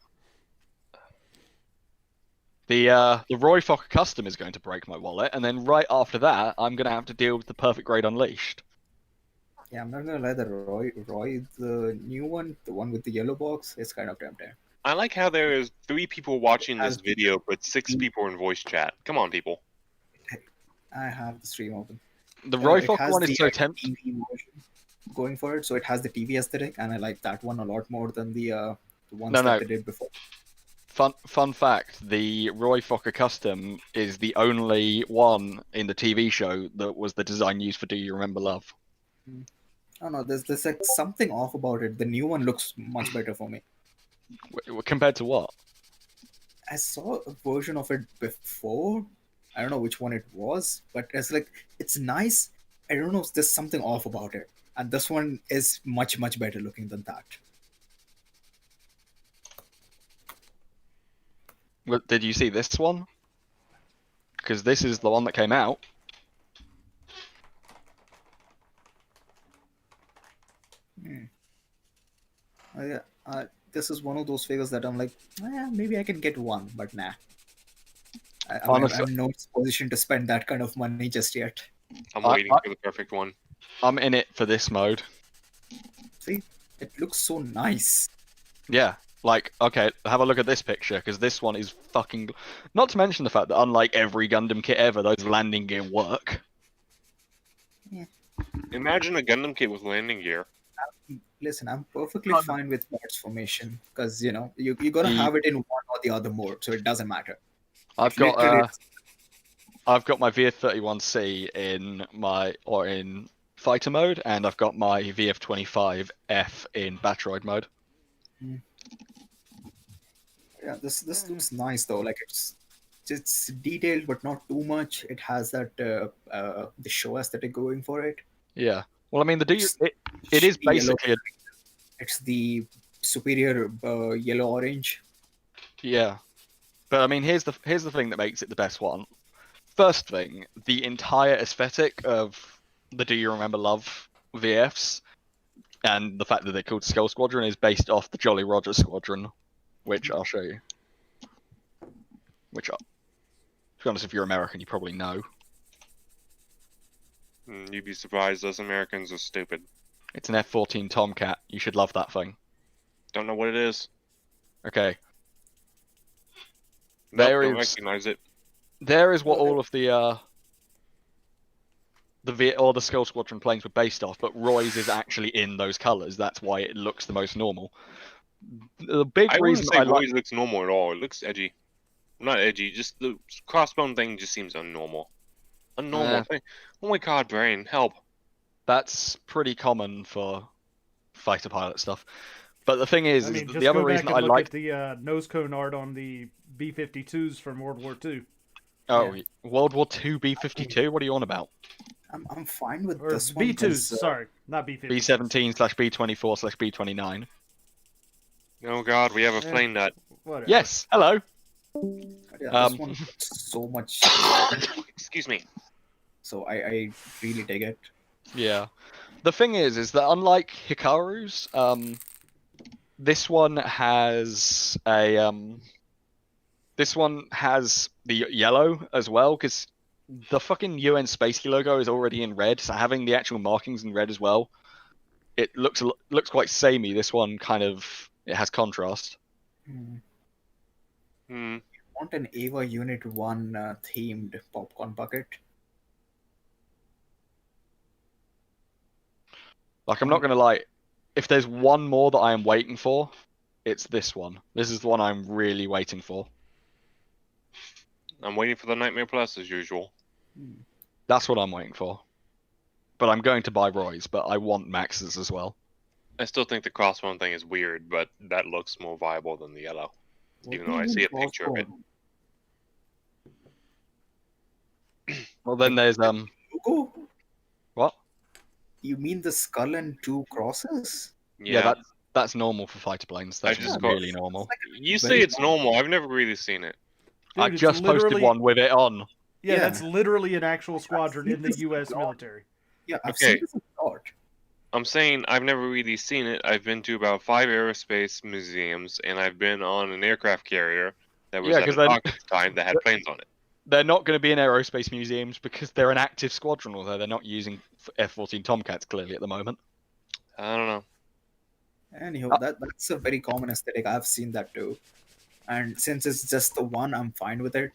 S3: The Roy Fokker Custom is going to break my wallet, and then right after that, I'm going to have to deal with the Perfect Grade Unleashed.
S2: Yeah, I'm not gonna lie, the Roy, the new one, the one with the yellow box, is kind of tempting.
S5: I like how there is 3 people watching this
S2: Has-
S5: video, but 6 people in voice chat. Come on, people.
S2: I have the stream open.
S3: The
S2: It
S3: Roy Fokker
S2: has
S3: one is
S2: the
S3: so tempting.
S2: TV version going for it, so it has the TV aesthetic, and I like that one a lot more than the ones
S3: No,
S2: that
S3: no.
S2: they did before.
S3: Fun fact: the Roy Fokker custom is the only one in the TV show that was the design used for Do You Remember Love?
S2: Oh no, there's like something off about it. The new one looks much better for me.
S3: Compared to what?
S2: I saw a version of it before. I don't know which one it was, but it's nice. I don't know, there's something off about it. And this one is much better looking than that.
S3: Did you see this one? Because this is the one that came out.
S2: Yeah, this is one of those figures that I'm like, maybe I can get one, but nah.
S3: Honestly-
S2: I'm in no position to spend that kind of money just yet.
S5: I'm
S3: I-
S5: waiting
S3: I-
S5: for the perfect one.
S3: I'm in it for this mode.
S2: See, it looks so nice.
S3: Yeah, like, okay, have a look at this picture, because this one is fucking... Not to mention the fact that unlike every Gundam kit ever, those landing gear work.
S5: Imagine a Gundam kit with landing gear.
S2: Listen, I'm perfectly
S3: Oh, no.
S2: fine with parts formation because you gotta
S3: The-
S2: have it in one or the other mode, so it doesn't matter.
S3: I've
S2: Literally,
S3: got my VF31C in fighter mode, and I've got my VF25F in Batroid mode.
S2: yeah, this looks nice though. Like it's detailed but not too much. It has that the show aesthetic going for it.
S3: Yeah. Well, I mean, it is
S2: Shitty yellow.
S3: basically
S2: It's the superior yellow orange.
S3: yeah. But I mean, here's the thing that makes it the best one. First thing, the entire aesthetic of the Do You Remember Love VFs and the fact that they're called Skull Squadron is based off the Jolly Roger Squadron, which I'll show you. To be honest, if you're American, you probably know.
S5: You'd be surprised, us Americans are stupid.
S3: It's an F-14 Tomcat. You should love that thing.
S5: Don't know what it is.
S3: Okay.
S5: Nope,
S3: There
S5: don't
S3: is-
S5: recognize it.
S3: There is what all of the Skull Squadron planes were based off, but Roy's is actually in those colours. That's why it looks the most normal. The big
S5: I
S3: reason
S5: wouldn't say
S3: I like
S5: Roy's looks normal at all. It looks edgy. Not edgy, just the crossbone thing just seems unnormal. Unnormal thing. Oh my god, brain, help.
S3: that's pretty common for fighter pilot stuff. But the thing is,
S1: I mean, just
S3: the other
S1: go
S3: reason
S1: back
S3: I
S1: and look
S3: like
S1: at the nose cone art on the B-52s from World War II.
S3: World War II B-52. What are you on about?
S2: I'm fine with
S1: Or
S2: this one.
S1: B-2s,
S2: 'cause,
S1: sorry, not B-52s.
S3: B-17/B-24/B-29.
S5: Oh god, we have a
S1: Yeah.
S5: plane nut.
S1: Whatever.
S3: Yes. Hello.
S2: Yeah, this one looks so much.
S5: Excuse me.
S2: So I really dig it.
S3: Yeah. The thing is that unlike Hikaru's, this one has the yellow as well, because the fucking UN Space Key logo is already in red, so having the actual markings in red as well, it looks quite samey. This one it has contrast.
S2: Want an Ava Unit 1 themed popcorn bucket?
S3: Like, I'm not gonna lie, if there's one more that I am waiting for, it's this one. This is the one I'm really waiting for.
S5: I'm waiting for the Nightmare Plus as usual.
S3: That's what I'm waiting for. But I'm going to buy Roy's, but I want Max's as well.
S5: I still think the crossbone thing is weird, but that looks more viable than the yellow. Even though I see a picture of it.
S3: Well, then there's
S2: Logo?
S3: what?
S2: You mean the skull and two crosses?
S5: Yeah,
S3: That's normal for fighter planes. That's
S5: just
S3: really
S5: got-
S3: normal.
S5: you say
S2: very
S5: it's normal. I've never really seen it.
S1: Dude,
S3: I
S1: it's
S3: just posted
S1: literally-
S3: one with it on.
S1: Yeah,
S2: Yeah.
S1: that's literally an actual squadron in the
S2: seen
S1: U.S.
S2: this
S1: military.
S2: Yeah, I've
S5: Okay.
S2: seen this a lot.
S5: I'm saying I've never really seen it. I've been to about 5 aerospace museums, and I've been on an aircraft carrier that was
S3: Yeah,
S5: at
S3: 'cause
S5: a
S3: then-
S5: dock at the time that had planes on it.
S3: They're not going to be in aerospace museums because they're an active squadron, although they're not using F-14 Tomcats clearly at the moment.
S5: I don't know.
S2: Anyhow, that's a very common aesthetic. I've seen that too. And since it's just the one, I'm fine with it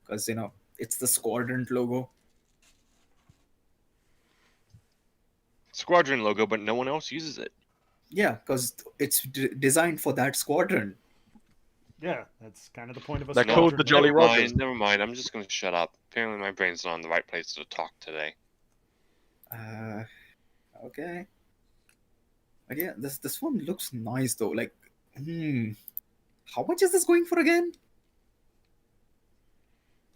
S2: because it's the Squadron logo.
S5: Squadron logo, but no one else uses it.
S2: Yeah, because it's designed for that squadron.
S1: Yeah, that's kind of the point of a
S3: They're
S5: No,
S3: called the
S1: squadron.
S3: Jolly
S5: never
S3: Rogers.
S5: mind, never mind. I'm just gonna shut up. Apparently, my brain's not in the right place to talk today.
S2: Okay. But yeah, this one looks nice though. Like, how much is this going for again?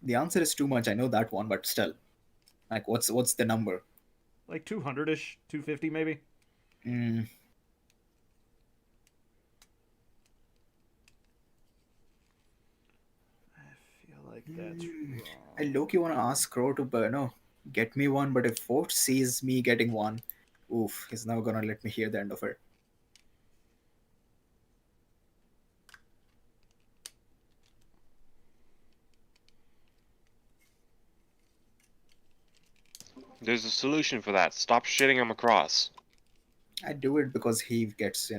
S2: The answer is too much. I know that one, but still, like, what's the number?
S1: Like 200-ish, 250 maybe.
S2: Mm,
S1: I feel like that's
S2: I
S1: wrong.
S2: low-key want to ask Crow to, get me one. But if Fort sees me getting one, oof, he's never gonna let me hear the end of it.
S5: There's a solution for that. Stop shitting him across.
S2: I do it because he gets,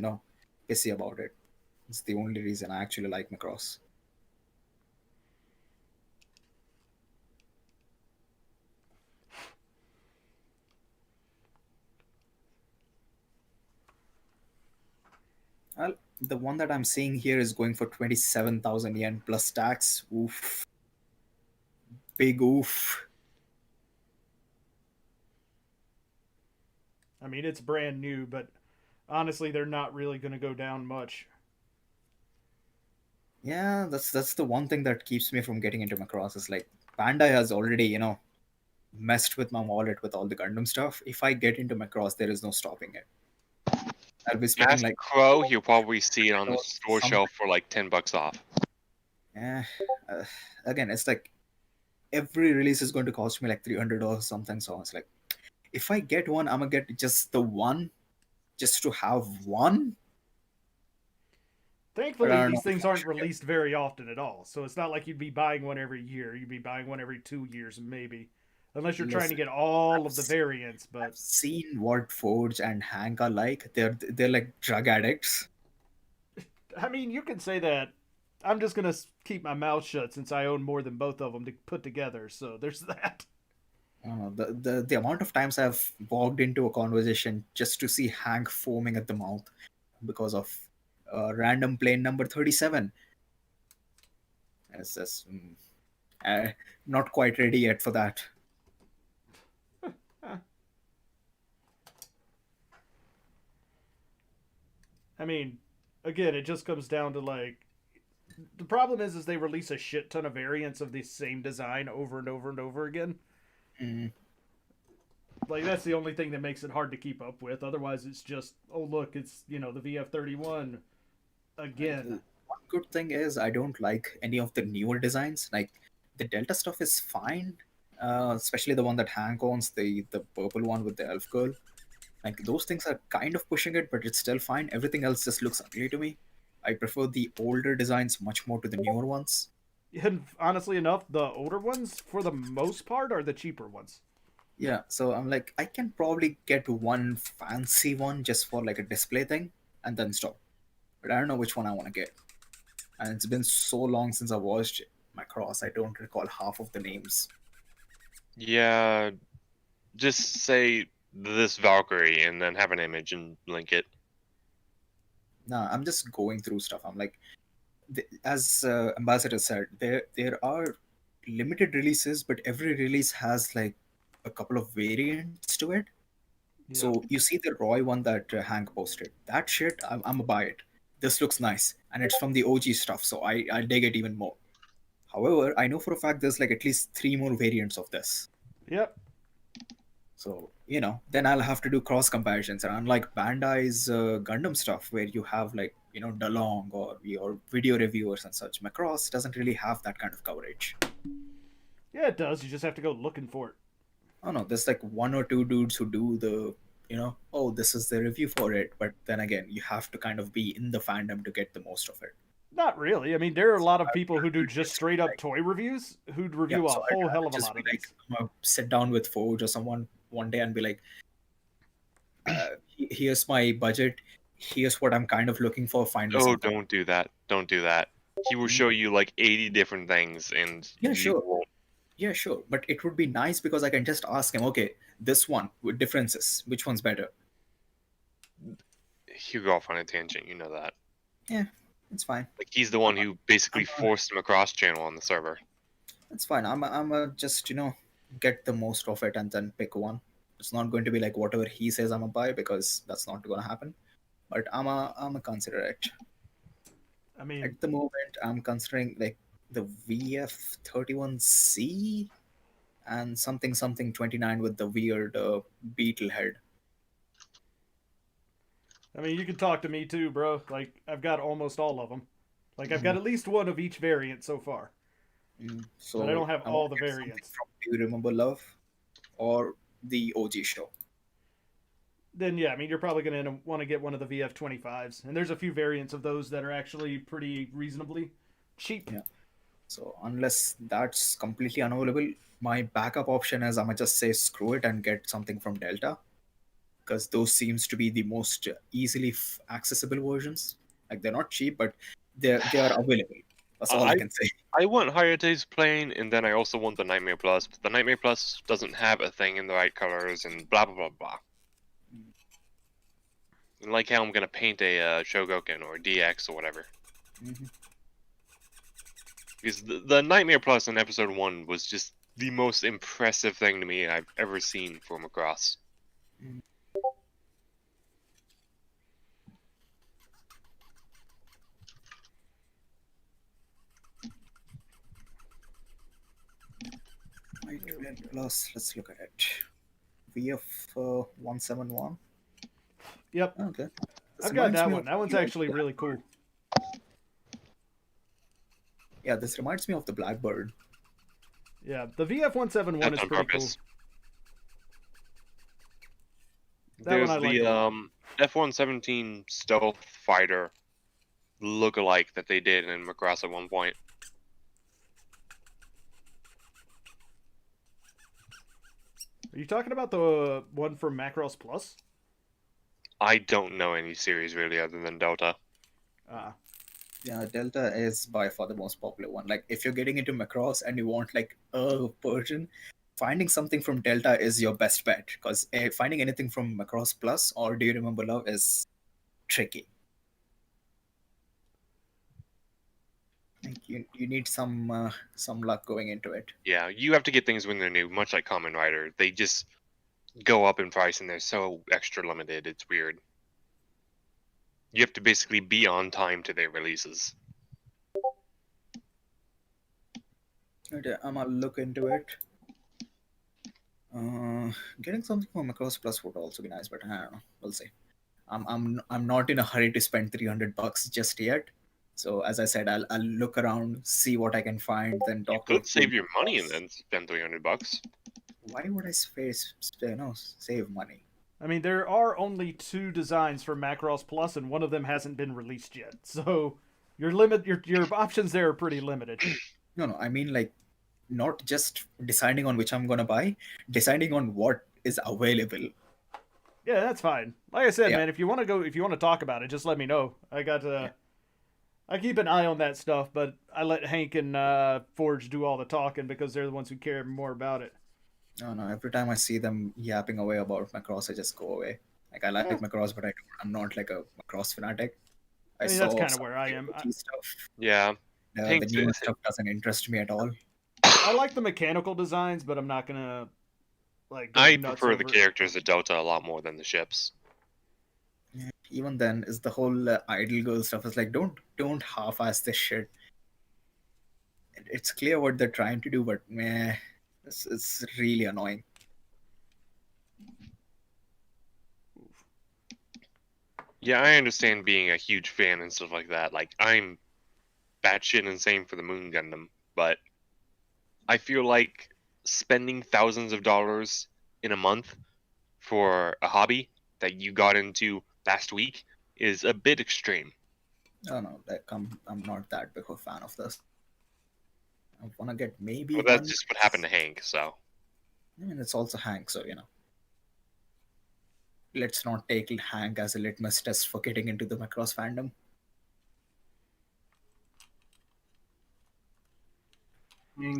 S2: pissy about it. It's the only reason I actually like Macross. Well, the one that I'm seeing here is going for 27,000 yen plus tax. Oof. Big oof.
S1: I mean, it's brand new, but honestly, they're not really going to go down much.
S2: Yeah, that's the one thing that keeps me from getting into Macross is like Bandai has already, messed with my wallet with all the Gundam stuff. If I get into Macross, there is no stopping it. I'll be spending
S5: Ask
S2: like
S5: Crow, he'll probably see it on the store
S2: some-
S5: shelf for like $10 off.
S2: eh, uh, again, it's like every release is going to cost me like $300 or something. So it's like, if I get one, I'm gonna get just the one, just to have one. But I
S1: Thankfully,
S2: don't know
S1: these things
S2: if I
S1: aren't
S2: should get-
S1: released very often at all, so it's not like you'd be buying one every year. You'd be buying one every 2 years, maybe. Unless you're trying to
S2: Listen,
S1: get all
S2: I've
S1: of the
S2: seen-
S1: variants, but
S2: I've seen what Forge and Hank are like. They're like drug addicts.
S1: I mean, you can say that. I'm just gonna keep my mouth shut since I own more than both of them to put together. So there's that.
S2: I don't know, the amount of times I've walked into a conversation just to see Hank foaming at the mouth because of random plane number 37. It's just not quite ready yet for that.
S1: I mean, again, it just comes down to like the problem is they release a shit ton of variants of the same design over and over and over again.
S2: Mm.
S1: Like that's the only thing that makes it hard to keep up with. Otherwise, it's just oh look, it's the VF31 again.
S2: One good thing is I don't like any of the newer designs. Like the Delta stuff is fine, especially the one that Hank owns, the purple one with the elf girl. Like those things are kind of pushing it, but it's still fine. Everything else just looks ugly to me. I prefer the older designs much more to the newer ones.
S1: And honestly enough, the older ones, for the most part, are the cheaper ones.
S2: Yeah, so I'm like, I can probably get one fancy one just for like a display thing and then stop. But I don't know which one I want to get. And it's been so long since I watched Macross, I don't recall half of the names.
S5: Yeah, just say this Valkyrie and then have an image and link it.
S2: Nah, I'm just going through stuff. I'm like, as Ambassador said, there are limited releases, but every release has like a couple of variants to it.
S1: Yeah.
S2: So you see the Roy one that Hank posted. That shit, I'm gonna buy it. This looks nice, and it's from the OG stuff, so I dig it even more. However, I know for a fact there's like at least 3 more variants of this.
S1: Yep.
S2: So then I'll have to do cross comparisons. And unlike Bandai's Gundam stuff, where you have like Dalong or your video reviewers and such, Macross doesn't really have that kind of coverage.
S1: Yeah, it does. You just have to go looking for it.
S2: Oh no, there's like 1 or 2 dudes who do the oh, this is the review for it. But then again, you have to kind of be in the fandom to get the most of it.
S1: Not really. I mean, there are a lot of people who do just straight up toy reviews who'd review
S2: Yeah,
S1: a
S2: so
S1: whole
S2: I'd
S1: hell of a
S2: just
S1: lot
S2: be
S1: of
S2: like,
S1: these.
S2: I'm gonna sit down with Forge or someone one day and be like, here's my budget. here's what I'm kind of looking for. Find me
S5: Oh,
S2: something.
S5: don't do that. Don't do that. He will show you like 80 different things, and
S2: Yeah,
S5: you
S2: sure.
S5: won't.
S2: Yeah, sure. But it would be nice because I can just ask him, okay, this one with differences, which one's better?
S5: He'll go off on a tangent. You know that.
S2: Yeah, it's fine.
S5: Like he's the one who basically
S2: I'm
S5: forced him across channel on the server.
S2: It's fine. I'm just get the most of it and then pick one. It's not going to be like whatever he says I'm a buy because that's not going to happen. But I'm a consider it.
S1: I mean,
S2: At the moment, I'm considering like the VF31C and something 29 with the weird beetle head.
S1: you can talk to me too, bro. Like, I've got almost all of them. Like, I've got at least one of each variant so far.
S2: So
S1: But I don't have
S2: I
S1: all
S2: want
S1: the
S2: to get something
S1: variants.
S2: from Do You Remember Love or the OG show.
S1: Then, yeah, you're probably going to want to get one of the VF25s. And there's a few variants of those that are actually pretty reasonably cheap.
S2: Yeah. So unless that's completely unavailable, my backup option is I'ma just say screw it and get something from Delta, because those seems to be the most easily accessible versions. Like they're not cheap, but they are available. That's all I can say.
S5: I want Hayate's plane, and then I also want the Nightmare Plus. But the Nightmare Plus doesn't have a thing in the right colors, and blah blah blah blah. Like how I'm gonna paint a Shogoken or a DX or whatever.
S2: Mhm.
S5: Because the Nightmare Plus in episode 1 was just the most impressive thing to me I've ever seen from across.
S2: Plus, let's look at it. VF 171.
S1: Yep.
S2: Okay. This
S1: I've got
S2: reminds
S1: that
S2: me
S1: one.
S2: of
S1: That one's
S2: the
S1: actually really cool.
S2: Yeah, this reminds me of the Blackbird.
S1: Yeah, the VF171
S5: That's
S1: is
S5: on
S1: pretty
S5: purpose.
S1: That
S5: There's
S1: one I like
S5: the
S1: a lot.
S5: F-117 stealth fighter look-alike that they did in Macross at one point.
S1: Are you talking about the one from Macross Plus?
S5: I don't know any series really other than Delta.
S2: Yeah, Delta is by far the most popular one. Like, if you're getting into Macross and you want like a version, finding something from Delta is your best bet. Because finding anything from Macross Plus or Do You Remember Love is tricky. Like, you need some luck going into it.
S5: Yeah, you have to get things when they're new, much like Kamen Rider. They just go up in price and they're so extra limited. It's weird. You have to basically be on time to their releases.
S2: Okay, I'm gonna look into it. Getting something from Macross Plus would also be nice, but I don't know. We'll see. I'm not in a hurry to spend $300 just yet. So as I said, I'll look around, see what I can find, then
S5: You
S2: talk to a
S5: could
S2: few
S5: save your money and
S2: boss.
S5: then spend $300.
S2: Why would I save money?
S1: There are only 2 designs for Macross Plus, and one of them hasn't been released yet. So your options there are pretty limited.
S2: No, I mean like not just deciding on which I'm gonna buy, deciding on what is available.
S1: Yeah, that's fine. Like I said,
S2: Yeah.
S1: man, if you want to talk about it, just let me know. I keep an eye on that stuff, but I let Hank and Forge do all the talking because they're the ones who care more about it.
S2: No, every time I see them yapping away about Macross, I just go away. Like I like
S1: Yeah.
S2: Macross, but I'm not like a Macross fanatic.
S1: I mean, that's kinda where I am.
S2: OG stuff.
S5: Yeah.
S2: The
S5: Hank's
S2: newer
S5: it.
S2: stuff doesn't interest me at all.
S1: I like the mechanical designs, but I'm not gonna like go
S5: I
S1: nuts
S5: prefer the
S1: over it.
S5: characters at Delta a lot more than the ships.
S2: Even then, is the whole idol girl stuff is like don't half-ass this shit. It's clear what they're trying to do, but meh, it's really annoying.
S5: Yeah, I understand being a huge fan and stuff like that. Like, I'm batshit insane for the Moon Gundam, but I feel like spending thousands of dollars in a month for a hobby that you got into last week is a bit extreme.
S2: No, like I'm not that big of a fan of this. I want to get maybe
S5: Well,
S2: one.
S5: that's just what happened to Hank, so.
S2: I mean, it's also Hank, so let's not take Hank as a litmus test for getting into the Macross fandom.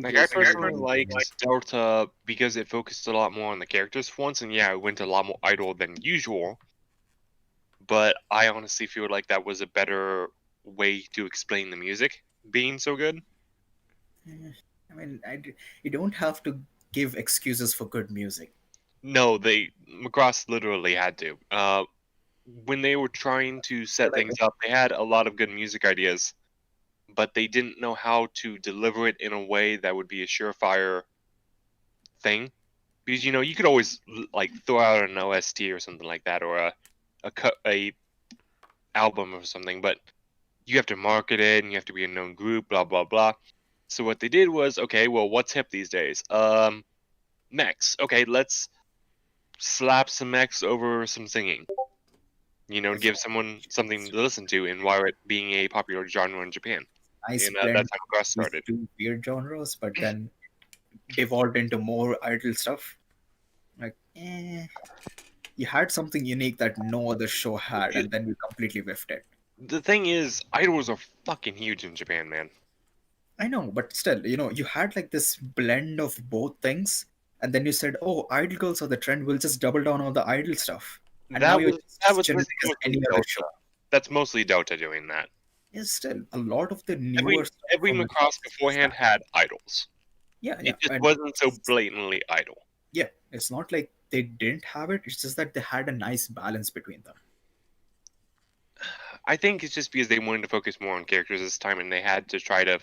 S5: Like, I personally liked Delta because it focused a lot more on the characters for once, and yeah, it went a lot more idle than usual. But I honestly feel like that was a better way to explain the music being so good.
S2: I mean, you don't have to give excuses for good music.
S5: No, Macross literally had to. When they were trying to set things up, they had a lot of good music ideas, but they didn't know how to deliver it in a way that would be a surefire thing. Because you could always like throw out an OST or something like that, or a album or something, but you have to market it and you have to be a known group, blah blah blah. So what they did was, okay, well, what's hip these days? Mechs. Okay, let's slap some mechs over some singing. Give someone something to listen to, and while it being a popular genre in Japan.
S2: Nice
S5: And
S2: blend
S5: that's how Macross
S2: these
S5: started.
S2: two weird genres, but then evolved into more idle stuff. Like, you had something unique that no other show had, and then you completely whiffed it.
S5: The thing is, idols are fucking huge in Japan, man.
S2: I know, but still, you had like this blend of both things, and then you said, "Oh, idol girls are the trend. We'll just double down on the idol stuff." And now you're just
S5: that was
S2: generic as
S5: mostly
S2: any other show.
S5: That's mostly Dota doing that.
S2: Yes, still a lot of the newer stuff
S5: Every
S2: from
S5: Macross beforehand had idols.
S2: yeah,
S5: It just
S2: and
S5: wasn't so blatantly idol.
S2: yeah, it's not like they didn't have it. It's just that they had a nice balance between them.
S5: I think it's just because they wanted to focus more on characters this time, and they had to try to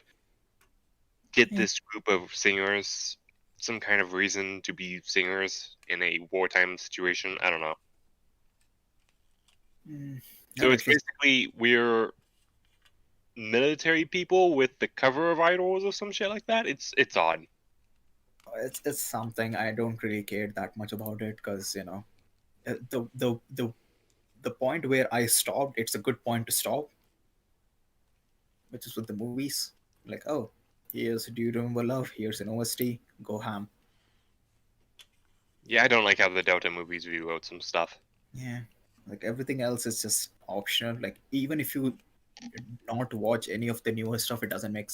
S5: get this group of singers some kind of reason to be singers in a wartime situation. I don't know. So it's basically we're military people with the cover of idols or some shit like that. It's odd.
S2: It's something I don't really care that much about it because the point where I stopped, it's a good point to stop, which is with the movies. Like, oh, here's Do You Remember Love? Here's an OST. Go ham.
S5: Yeah, I don't like how the Dota movies rewrote some stuff.
S2: Yeah, like everything else is just optional. Like even if you not watch any of the newer stuff, it doesn't make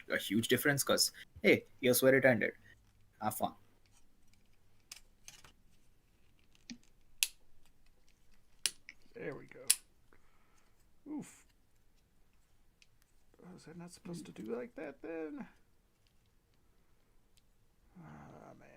S2: a huge difference because hey, here's where it ended. Have fun.
S1: There we go. Oof. Was I not supposed to do like that then? Ah, man.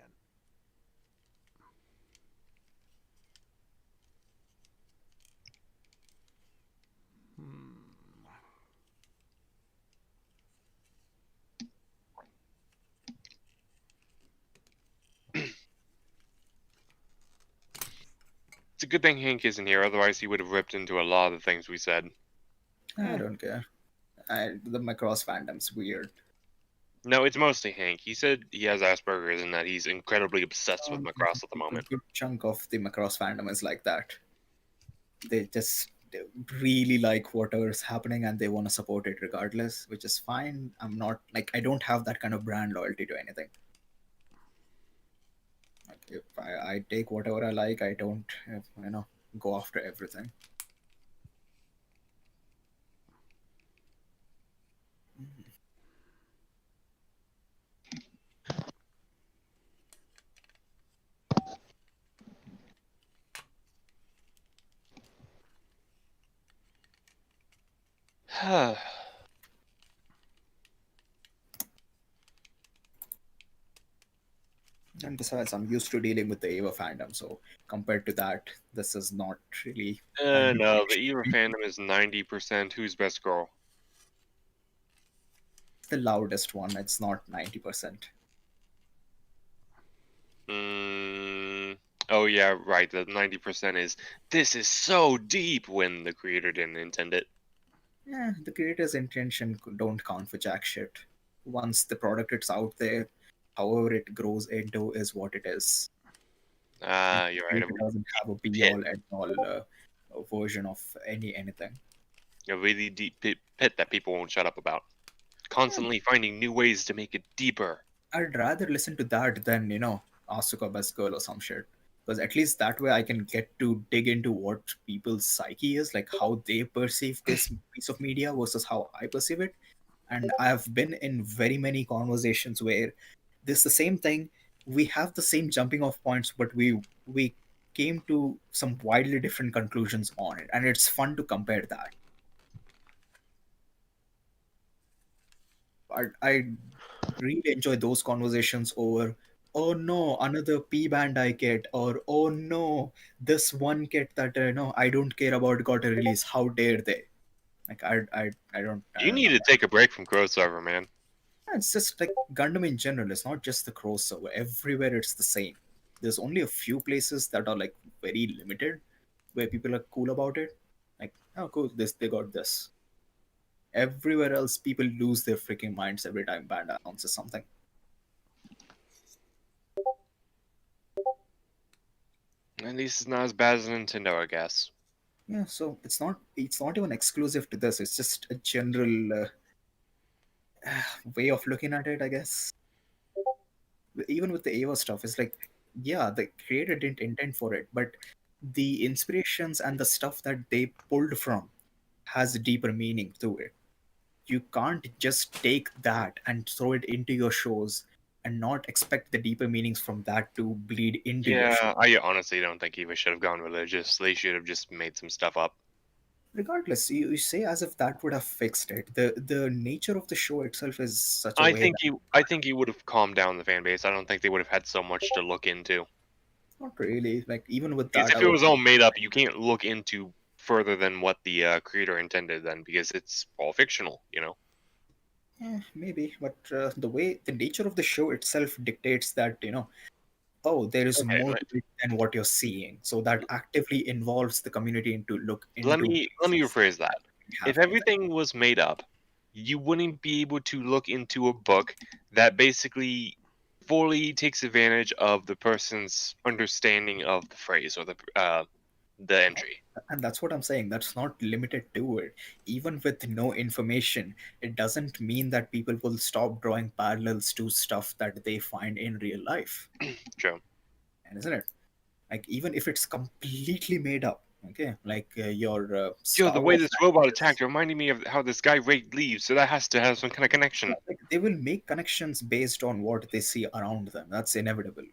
S5: It's a good thing Hank isn't here, otherwise he would have ripped into a lot of the things we said.
S2: I don't care. The Macross fandom's weird.
S5: No, it's mostly Hank. He said he has Asperger's and that he's incredibly obsessed with Macross at the moment.
S2: A good chunk of the Macross fandom is like that. They really like whatever's happening and they want to support it regardless, which is fine. I'm not like I don't have that kind of brand loyalty to anything. Like, if I take whatever I like, I don't go after everything. And besides, I'm used to dealing with the Eva fandom, so compared to that, this is not really.
S5: No, the Eva fandom is 90% who's best girl.
S2: The loudest one. It's not 90%.
S5: Oh yeah, right. The 90% is this is so deep when the creator didn't intend it.
S2: Yeah, the creator's intention don't count for jack shit. Once the product is out there, however it grows into is what it is.
S5: You're right.
S2: It doesn't have a be-all and all version of anything.
S5: A really deep pit that people won't shut up about. Constantly finding new ways to make it deeper.
S2: I'd rather listen to that than Asuka Best Girl or some shit. because at least that way I can get to dig into what people's psyche is, like how they perceive this piece of media versus how I perceive it. And I have been in very many conversations where this the same thing. We have the same jumping off points, but we came to some widely different conclusions on it, and it's fun to compare that. I really enjoy those conversations over, oh no, another P band I get, or oh no, this one kit that no, I don't care about got a release. How dare they? Like I
S5: You
S2: don't
S5: need
S2: know.
S5: to take a break from crossover, man.
S2: It's just like Gundam in general. It's not just the crossover. Everywhere it's the same. There's only a few places that are like very limited where people are cool about it. Like, oh cool, this they got this. Everywhere else, people lose their freaking minds every time band announces something.
S5: At least it's not as bad as Nintendo, I guess.
S2: Yeah, so it's not even exclusive to this. It's just a general way of looking at it, I guess. Even with the Ava stuff, it's like, yeah, the creator didn't intend for it, but the inspirations and the stuff that they pulled from has a deeper meaning to it. You can't just take that and throw it into your shows and not expect the deeper meanings from that to bleed into your show.
S5: Yeah, I honestly don't think Eva should have gone religious. They should have just made some stuff up.
S2: Regardless, you say as if that would have fixed it. The nature of the show itself is such a
S5: I
S2: way
S5: think
S2: that
S5: he would have calmed down the fan base. I don't think they would have had so much to look into.
S2: not really. Like even with
S5: Because
S2: that,
S5: if
S2: I
S5: it
S2: would.
S5: was all made up, you can't look into further than what the creator intended then, because it's all fictional, you know?
S2: Maybe, but the nature of the show itself dictates that oh, there is
S5: Okay,
S2: more to it than what you're seeing. So that actively involves the community into look
S5: let
S2: into
S5: me rephrase that. If
S2: happening.
S5: everything was made up, you wouldn't be able to look into a book that basically fully takes advantage of the person's understanding of the phrase or the entry.
S2: And that's what I'm saying. That's not limited to it. Even with no information, it doesn't mean that people will stop drawing parallels to stuff that they find in real life.
S5: True.
S2: And isn't it? Like even if it's completely made up, okay, like your
S5: Yo,
S2: Star
S5: the way
S2: Wars
S5: this robot
S2: characters,
S5: attacked reminded me of how this guy raked leaves, so that has to have some kind of connection.
S2: like, they will make connections based on what they see around them. That's inevitable.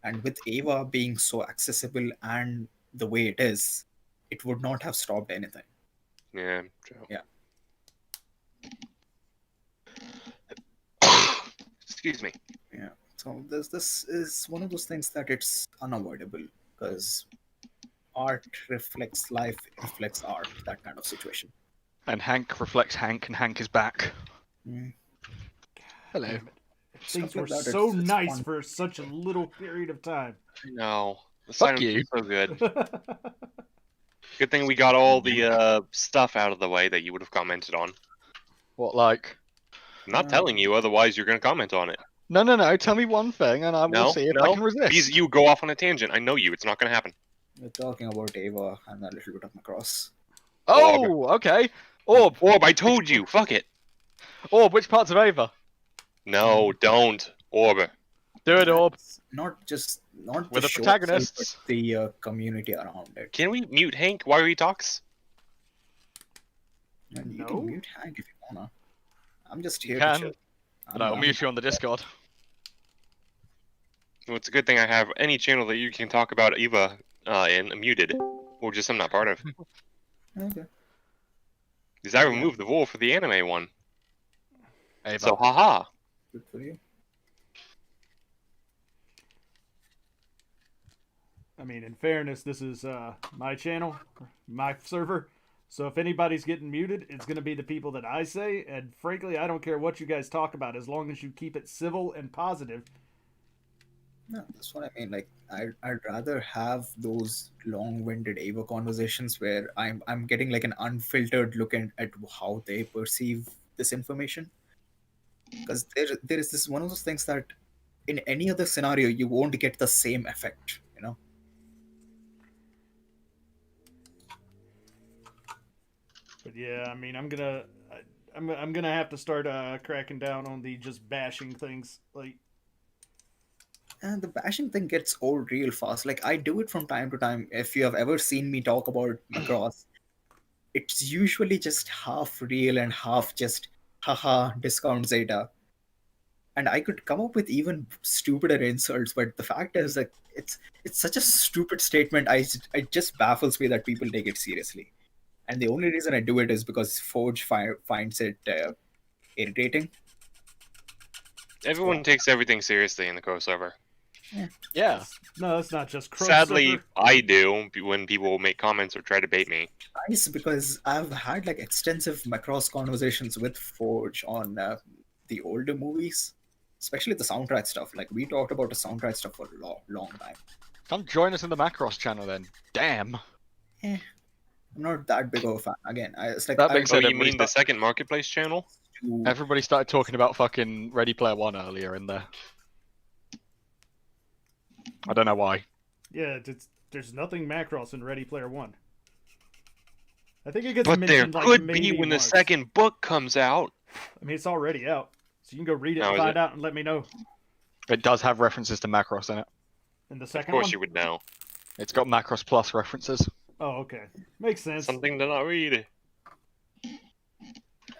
S2: And with Ava being so accessible and the way it is, it would not have stopped anything.
S5: Yeah, true.
S2: Yeah.
S5: Excuse me.
S2: Yeah. So this is one of those things that it's unavoidable because art reflects life, reflects art, that kind of situation.
S3: And Hank reflects Hank, and Hank is back.
S2: Mm.
S3: Hello.
S1: Damn it.
S2: Stuff
S1: Things were
S2: like that,
S1: so
S2: it's
S1: nice
S2: fun.
S1: for such a little period of time.
S5: I know. The
S3: Fuck
S5: silence
S3: you.
S5: was so good. Good thing we got all the stuff out of the way that you would have commented on.
S3: What, like?
S5: I'm not telling you, otherwise you're going to comment on it.
S3: No. Tell me one thing, and I will
S5: No,
S3: see if
S5: no.
S3: I can resist.
S5: Because you go off on a tangent. I know you. It's not going to happen.
S2: We're talking about Ava and a little bit of Macross.
S3: Oh, okay. Orb.
S5: Orb, I told you. Fuck it.
S3: Orb, which parts of Ava?
S5: No, don't. Orb.
S3: Do it, Orb.
S2: It's not
S3: We're
S2: the
S3: the
S2: show itself,
S3: protagonists.
S2: but the community around it.
S5: Can we mute Hank while he talks?
S2: And you
S1: No?
S2: can mute Hank if you wanna. I'm just here
S3: can,
S2: to chill.
S3: And I'll mute you on the Discord.
S5: Well, it's a good thing I have any channel that you can talk about Eva in muted, or just I'm not part of.
S2: Okay.
S5: Because I removed the rule for the anime one.
S3: Ava.
S5: So, haha.
S2: Good for you.
S1: I mean, in fairness, this is my channel, my server. So if anybody's getting muted, it's going to be the people that I say. And frankly, I don't care what you guys talk about as long as you keep it civil and positive.
S2: No, that's what I mean. Like, I'd rather have those long-winded Ava conversations where I'm getting like an unfiltered look at how they perceive this information. Because there is this one of those things that in any other scenario you won't get the same effect.
S1: But yeah, I mean, I'm gonna have to start cracking down on the just bashing things. Like,
S2: And the bashing thing gets old real fast. Like, I do it from time to time. If you have ever seen me talk about Macross, it's usually just half real and half just haha discount Zeta. And I could come up with even stupider insults, but the fact is that it's such a stupid statement. It just baffles me that people take it seriously. And the only reason I do it is because Forge finds it irritating.
S5: Everyone takes everything seriously in the Crow server.
S3: Yeah.
S1: No, that's not just Crow
S5: Sadly,
S1: server.
S5: I do when people make comments or try to bait me.
S2: Nice, because I've had like extensive Macross conversations with Forge on the older movies, especially the soundtrack stuff. Like, we talked about the soundtrack stuff for a long time.
S3: Come join us in the Macross channel then. Damn.
S2: I'm not that big of a fan. Again, it's like
S3: That being
S5: Oh,
S3: said,
S5: you mean the second marketplace channel?
S3: everybody started talking about fucking Ready Player One earlier in there. I don't know why.
S1: Yeah, there's nothing Macross in Ready Player One. I think it gets
S5: But there
S1: mentioned like
S5: could
S1: maybe
S5: be when the
S1: once.
S5: second book comes out.
S1: I mean, it's already out, so you can go read it
S5: Oh,
S1: and
S5: is
S1: find
S5: it?
S1: out and let me know.
S3: It does have references to Macross in it.
S1: In the
S5: Of
S1: second
S5: course
S1: one.
S5: you would know.
S3: It's got Macross Plus references.
S1: Oh, okay, makes sense.
S5: Something to not read.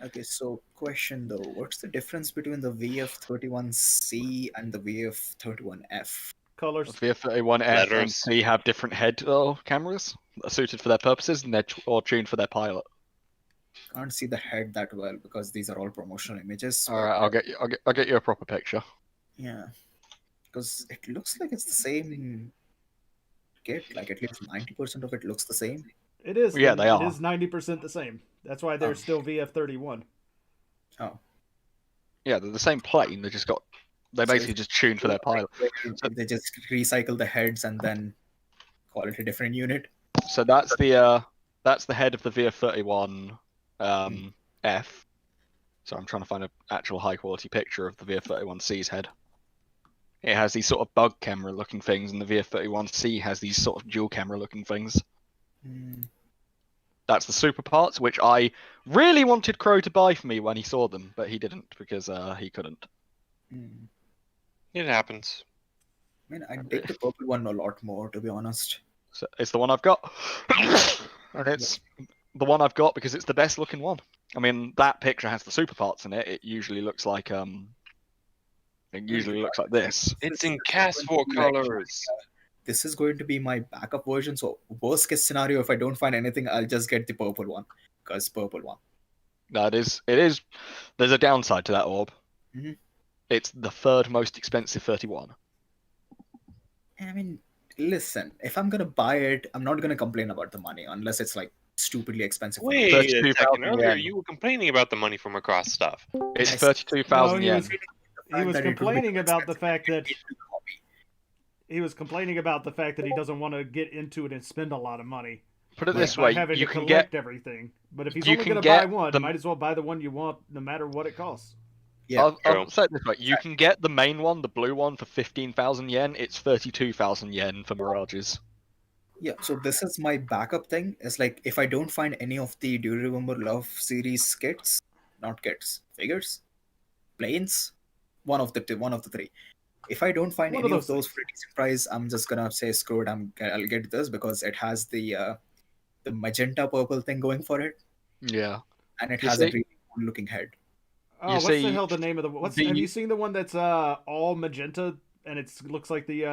S2: Okay, so question though, what's the difference between the VF31C and the VF31F?
S1: Colors.
S3: VF31F and
S5: Letters.
S3: C have different head cameras that are suited for their purposes, and they're all tuned for their pilot.
S2: Can't see the head that well because these are all promotional images.
S3: All right, I'll get you a proper picture.
S2: Yeah, because it looks like it's the same kit. Like, at least 90% of it looks the same.
S1: It is.
S3: Yeah, they
S1: It
S3: are.
S1: is 90% the same. That's why they're
S2: Oh.
S1: still VF31.
S2: Oh,
S3: Yeah, they're the same plane. They
S2: So
S3: basically just tuned for their pilot.
S2: they just recycle the heads and then call it a different unit.
S3: So that's the head of the VF31 F. So I'm trying to find an actual high quality picture of the VF31C's head. It has these sort of bug camera looking things, and the VF31C has these sort of dual camera looking things.
S2: Hmm.
S3: That's the super parts, which I really wanted Crow to buy for me when he saw them, but he didn't because he couldn't.
S2: Hmm.
S5: It happens.
S2: I mean, I dig the purple one a lot more, to be honest.
S3: So it's the one I've got, and it's the one I've got because it's the best looking one. I mean, that picture has the super parts in it. It usually looks like this.
S5: It's in cast 4 colors.
S2: This is going to be my backup version. So, worst case scenario, if I don't find anything, I'll just get the purple one. Because purple one.
S3: It is. There's a downside to that orb.
S2: Mhm.
S3: It's the third most expensive 31.
S2: I mean, listen, if I'm gonna buy it, I'm not gonna complain about the money unless it's like stupidly expensive. for me.
S5: Wait a
S3: 32,000
S5: second. Earlier,
S3: yen.
S5: you were complaining about the money from across stuff.
S3: It's
S2: Yes.
S3: 32,000
S1: No,
S3: yen.
S1: He was
S2: That it would
S1: complaining
S2: become
S1: about the
S2: expensive
S1: fact
S2: to
S1: that
S2: get into the hobby.
S1: he was complaining about the fact that he doesn't want to get into it and spend a lot of money.
S3: Put it
S1: Like,
S3: this
S1: by
S3: way,
S1: having
S3: you
S1: to
S3: can
S1: collect
S3: get
S1: everything. But if he's
S3: you
S1: only
S3: can
S1: going to buy
S3: get
S1: one,
S3: the-
S1: might as well buy the one you want, no matter what it costs.
S2: Yeah,
S3: I'll say it this way: you can get the main one, the blue one, for 15,000 yen. It's 32,000 yen for Mirages.
S2: yeah. So this is my backup thing. It's like, if I don't find any of the Do You Remember Love series kits, not kits, figures, planes, one of the three. If I don't find
S1: One of
S2: any of
S1: those
S2: those
S1: things.
S2: for a decent price, I'm just gonna say screw it. I'll get this because it has the magenta purple thing going for it,
S3: Yeah.
S2: and it
S3: You
S2: has a
S3: see?
S2: really cool looking head.
S1: Oh, what's the hell the name of the? Have you seen the one that's all magenta and it looks like the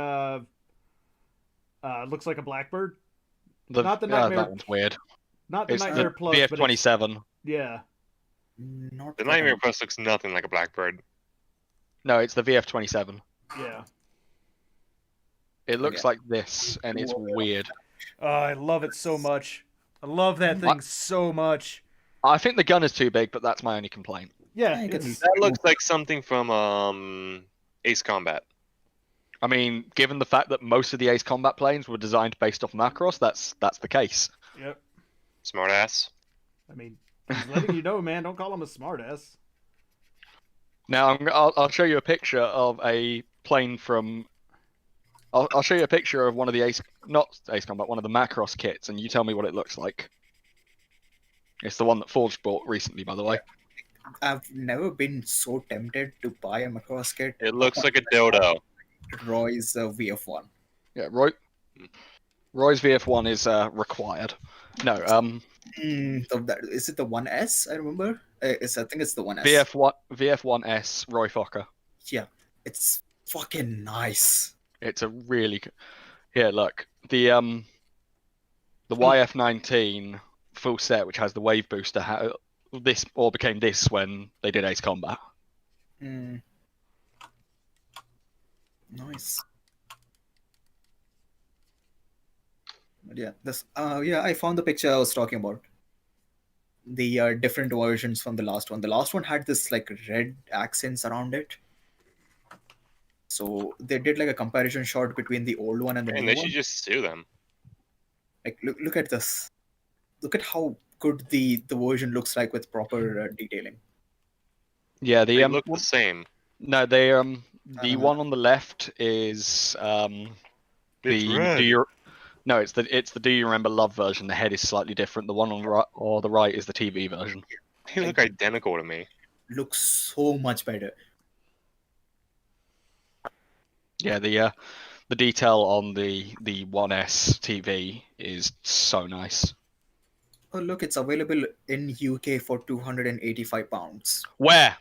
S1: looks like a blackbird? Not the Nightmare-
S3: That one's weird.
S1: Not the
S3: It's
S1: Nightmare
S3: the
S1: Plus, but it's,
S3: VF27.
S1: yeah.
S2: Not
S5: The
S2: that
S5: Nightmare
S2: I'm-
S5: Plus looks nothing like a blackbird.
S3: No, it's the VF27.
S1: Yeah.
S3: It looks
S2: Okay.
S3: like this, and it's weird.
S1: Oh, I love it so much. I love that thing so much.
S3: I think the gun is too big, but that's my only complaint.
S1: Yeah,
S2: I can-
S1: it's,
S5: That looks like something from Ace Combat.
S3: I mean, given the fact that most of the Ace Combat planes were designed based off Macross, that's the case.
S1: yep.
S5: Smartass.
S1: I mean, he's letting you know, man. Don't call him a smartass.
S3: Now, I'll show you a picture of a plane from. I'll show you a picture of one of the not Ace Combat, one of the Macross kits, and you tell me what it looks like. It's the one that Forge bought recently, by the way.
S2: I've never been so tempted to buy a Macross kit.
S5: It looks like a dildo.
S2: Roy's VF1.
S3: Yeah, Roy's VF1 is required. No,
S2: Is it the 1S? I remember. I think it's the 1S.
S3: VF1S Roy Fokker.
S2: Yeah, it's fucking nice.
S3: It's a really good. Here, look, the YF19 full set, which has the wave booster, this all became this when they did Ace Combat.
S2: Nice. But yeah, I found the picture I was talking about. The different versions from the last one. The last one had this like red accents around it. So they did like a comparison shot between the old one and the
S5: And
S2: new
S5: they
S2: one.
S5: should just sue them.
S2: Like look at this. Look at how good the version looks like with proper detailing.
S3: Yeah,
S5: They look the same.
S3: No, the one on the left is
S5: It's red.
S3: No, it's the Do You Remember Love version. The head is slightly different. The one on the right is the TV version.
S5: They look identical to me.
S2: Looks so much better.
S3: Yeah, the detail on the 1S TV is so nice.
S2: Oh look, it's available in UK for £285.
S3: Where?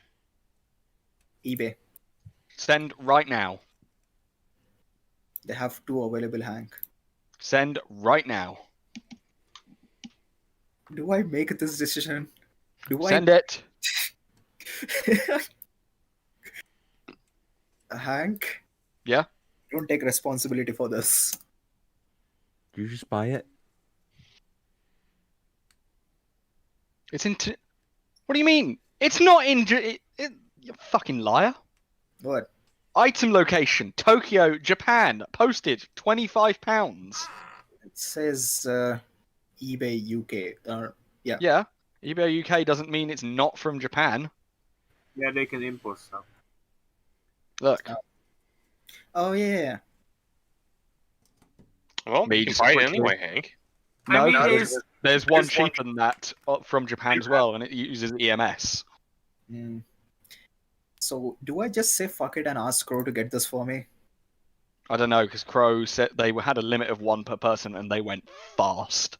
S2: eBay.
S3: Send right now.
S2: They have 2 available, Hank.
S3: Send right now.
S2: Do I make this decision?
S3: Send it.
S2: Hank?
S3: Yeah?
S2: Don't take responsibility for this.
S6: Did you just buy it?
S3: It's in. What do you mean? It's not in. You fucking liar.
S2: What?
S3: Item location: Tokyo, Japan. Postage £25.
S2: It says eBay UK. Yeah.
S3: Yeah. eBay UK doesn't mean it's not from Japan.
S4: Yeah, they can import stuff.
S3: Look.
S2: Oh yeah.
S5: Well,
S3: Me
S5: you can
S3: just
S5: buy it
S3: quickly-
S5: anyway, Hank.
S3: No,
S4: I mean,
S3: there's one cheaper than that from Japan as well, and it uses EMS.
S2: So do I just say fuck it and ask Crow to get this for me?
S3: I don't know, because Crow said they had a limit of 1 per person, and they went fast.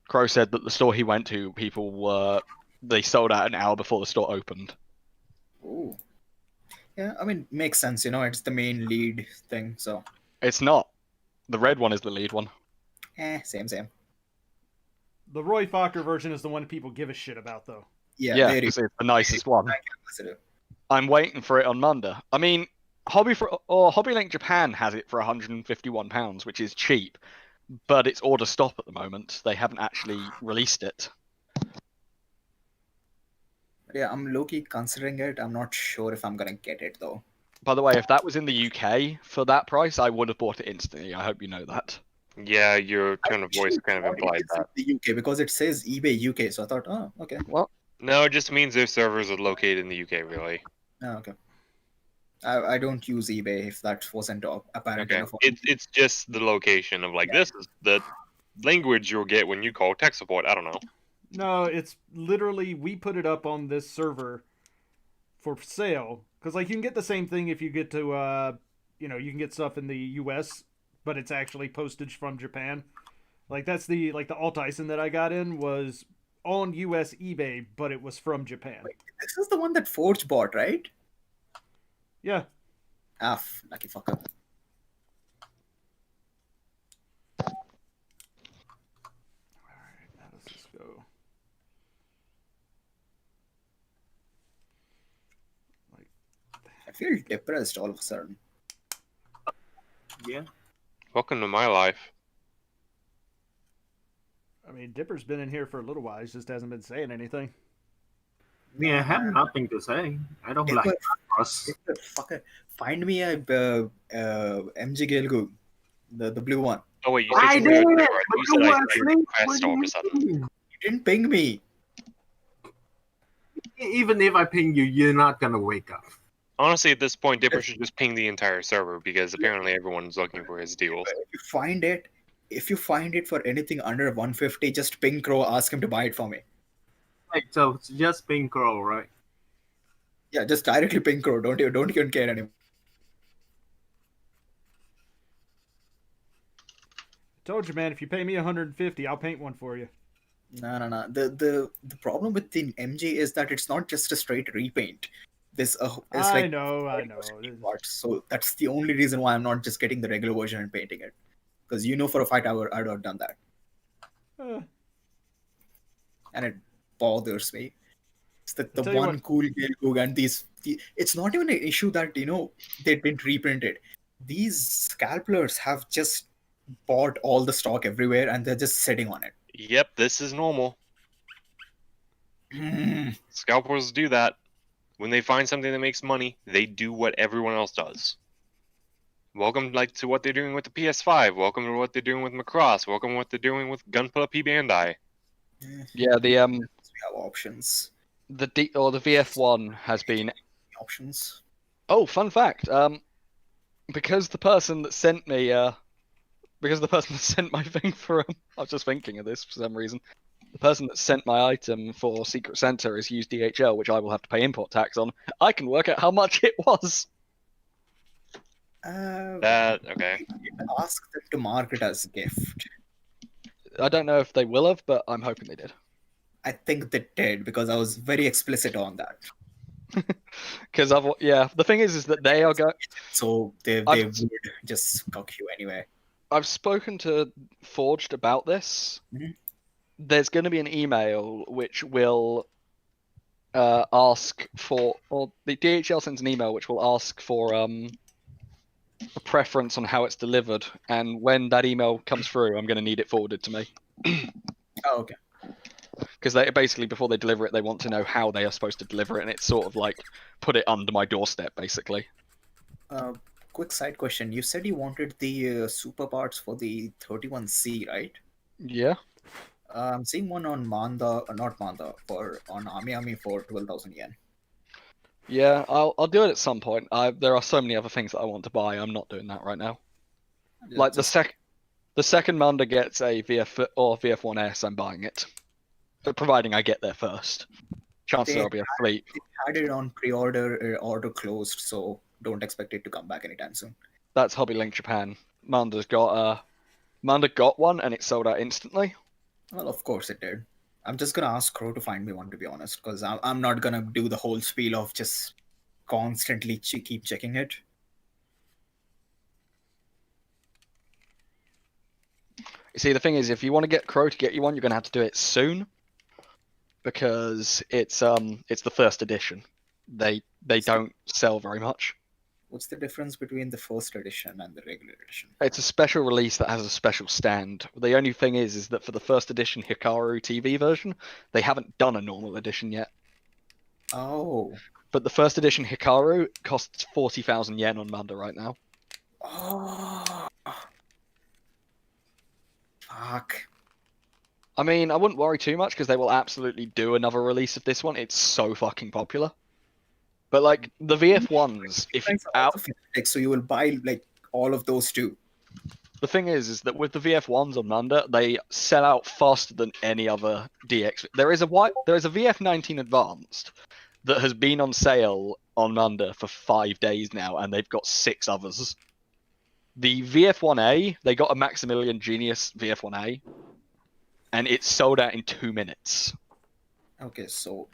S3: Crow said that the store he went to, they sold out an hour before the store opened.
S2: Ooh. Yeah, I mean, makes sense, it's the main lead thing, so.
S3: It's not. The red one is the lead one.
S2: Same.
S1: The Roy Fokker version is the one people give a shit about, though.
S3: Yeah, because it's the nicest one. I'm waiting for it on Monday. I mean, HobbyLink Japan has it for £151, which is cheap, but it's order stop at the moment. They haven't actually released it.
S2: Yeah, I'm low-key considering it. I'm not sure if I'm gonna get it, though.
S3: By the way, if that was in the UK for that price, I would have bought it instantly. I hope you know that.
S5: Yeah, your tone of voice kind of implied
S2: It's
S5: that.
S2: in the UK because it says eBay UK, so I thought, oh, okay.
S3: What?
S5: No, it just means their servers are located in the UK, really.
S2: Oh, okay. I don't use eBay if that wasn't apparent
S5: Okay.
S2: enough.
S5: It's just the location of this is the language you'll get when you call tech support. I don't know.
S1: No, it's literally we put it up on this server for sale because you can get the same thing if you get to you can get stuff in the US, but it's actually postage from Japan. That's the Alt Tyson that I got in was on US eBay, but it was from Japan.
S2: Wait, this is the one that Forge bought, right?
S1: Yeah.
S2: Lucky fucker.
S1: Alright, how does this go?
S2: I feel depressed all of a sudden.
S4: Yeah.
S5: Welcome to my life.
S1: I mean, Dipper's been in here for a little while. He just hasn't been saying anything.
S4: I have nothing to say. I don't like us.
S2: Fucker, find me a MG Gelgu, the blue one.
S5: Oh wait, you
S4: I
S5: said
S4: did,
S5: you
S4: but
S5: said
S4: you
S5: I
S4: were
S5: heard
S4: asleep.
S5: fast
S4: What
S5: all of a
S4: do
S5: sudden.
S4: you mean?
S2: You didn't ping me.
S4: Even if I ping you, you're not gonna wake up.
S5: Honestly, at this point, Dipper should just ping the entire server because apparently everyone's looking for his deals.
S2: If you find it for anything under 150, just ping Crow, ask him to buy it for me.
S4: Right, so it's just ping Crow, right?
S2: Yeah, just directly ping Crow. Don't even care anymore.
S1: Told you, man. If you pay me 150, I'll paint one for you.
S2: No. The problem with the MG is that it's not just a straight repaint. It's
S1: I
S2: like
S1: know.
S2: 40% parts. So that's the only reason why I'm not just getting the regular version and painting it. Because for a fact I'd have done that. And it bothers me. It's the
S1: I'll tell you
S2: one
S1: what.
S2: cool Gilgug and it's not even an issue that they didn't reprint it. These scalpers have just bought all the stock everywhere and they're just sitting on it.
S5: Yep, this is normal. Scalpers do that. When they find something that makes money, they do what everyone else does. Welcome, to what they're doing with the PS5. Welcome to what they're doing with Macross. Welcome to what they're doing with Gunpla P Bandai.
S3: Yeah,
S2: we have options.
S3: the VF1 has been
S2: Options.
S3: Oh, fun fact. Because the person that sent me my thing for I was just thinking of this for some reason. The person that sent my item for Secret Center has used DHL, which I will have to pay import tax on. I can work out how much it was.
S5: Okay.
S2: Ask them to mark it as a gift.
S3: I don't know if they will have, but I'm hoping they did.
S2: I think they did because I was very explicit on that.
S3: Because the thing is that they are going.
S2: So they would just cuck you anyway.
S3: I've spoken to Forged about this.
S2: Mm-hmm.
S3: There's going to be an email which will ask for, or the DHL sends an email which will ask for a preference on how it's delivered, and when that email comes through, I'm going to need it forwarded to me.
S2: Oh, okay.
S3: Because they basically, before they deliver it, they want to know how they are supposed to deliver it, and it's sort of like put it under my doorstep, basically.
S2: Quick side question. You said you wanted the super parts for the 31C, right?
S3: Yeah.
S2: I'm seeing one on on Ami for 12,000 yen.
S3: Yeah, I'll do it at some point. There are so many other things that I want to buy. I'm not doing that right now. Like the second Manda gets a VF or VF1S, I'm buying it. But providing I get there first. Chances there'll be a fleet.
S2: They had it on pre-order, order closed, so don't expect it to come back anytime soon.
S3: That's Hobby Link Japan. Manda got one and it sold out instantly.
S2: Well, of course it did. I'm just gonna ask Crow to find me one, to be honest, because I'm not gonna do the whole spiel of just constantly keep checking it.
S3: You see, the thing is, if you want to get Crow to get you one, you're gonna have to do it soon, because it's the first edition. They don't sell very much.
S2: What's the difference between the first edition and the regular edition?
S3: It's a special release that has a special stand. The only thing is that for the first edition Hikaru TV version, they haven't done a normal edition yet.
S2: Oh.
S3: But the first edition Hikaru costs 40,000 yen on Manda right now.
S2: Oh. Fuck.
S3: I mean, I wouldn't worry too much because they will absolutely do another release of this one. It's so fucking popular. But like the VF1s, if you
S2: so you will buy like all of those too.
S3: The thing is that with the VF1s on Manda, they sell out faster than any other DX. There is a VF19 Advanced that has been on sale on Manda for 5 days now, and they've got 6 others. The VF1A, they got a Maximilian Genius VF1A, and it's sold out in 2 minutes.
S2: Okay, so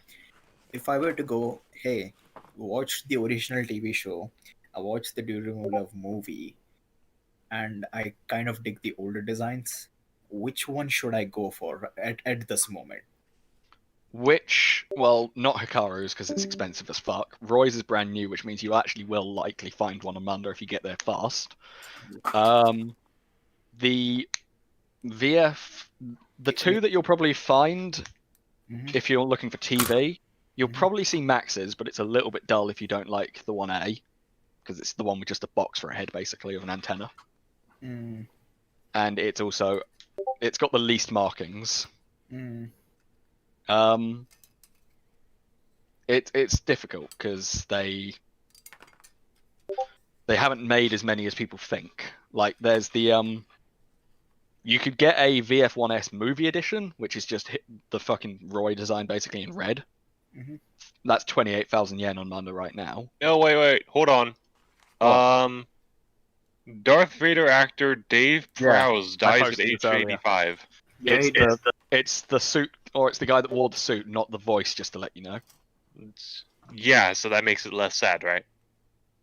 S2: if I were to go, hey, watch the original TV show, I watched the During Love movie, and I kind of dig the older designs, which one should I go for at this moment?
S3: Well, not Hikaru's because it's expensive as fuck. Roy's is brand new, which means you actually will likely find one on Manda if you get there fast. The two that you'll probably find if you're looking for TV, you'll probably see Max's, but it's a little bit dull if you don't like the 1A, because it's the one with just a box for a head, basically, with an antenna. And it's got the least markings. It's difficult because they haven't made as many as people think. Like there's the you could get a VF1S movie edition, which is just the fucking Roy design basically in red.
S2: Mhm.
S3: That's 28,000 yen on Manda right now.
S5: No, wait, hold on.
S3: What?
S5: Darth Vader actor Dave
S3: Yeah,
S5: Prowse
S3: I
S5: dies at
S3: posted
S5: age
S3: this earlier.
S5: 85.
S4: Yeah,
S3: It's the suit, or it's the guy that wore the suit, not the voice, just to let you know.
S5: Yeah, so that makes it less sad, right?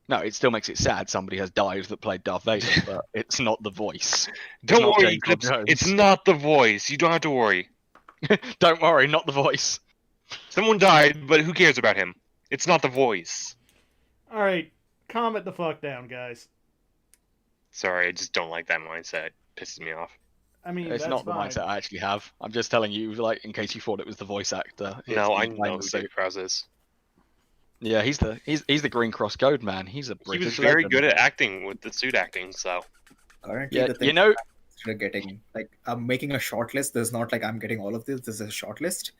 S3: No, it still makes it sad somebody has died that played Darth Vader, but it's not the voice.
S5: Don't
S3: not
S5: worry,
S3: James Earl
S5: it's
S3: Jones.
S5: not the voice. You don't have to worry.
S3: Don't worry, not the voice.
S5: Someone died, but who cares about him? It's not the voice.
S1: All right, calm it the fuck down, guys.
S5: Sorry, I just don't like that mindset. It pisses me off.
S1: I mean,
S3: It's
S1: that's
S3: not the
S1: fine.
S3: mindset I actually have. I'm just telling you, like, in case you thought it was the voice actor. It's
S5: No,
S3: the
S5: I
S3: guy in
S5: know
S3: the
S5: who
S3: suit.
S5: Dave Prowse is.
S3: Yeah, he's the Green Cross Gold man. He's a
S5: He was
S3: British
S5: very
S3: legend.
S5: good at acting with the suit acting, so.
S2: Currently,
S3: Yeah,
S2: the thing
S3: you know,
S2: I'm getting, like, I'm making a short list. There's not like I'm getting all of this. This is a short list.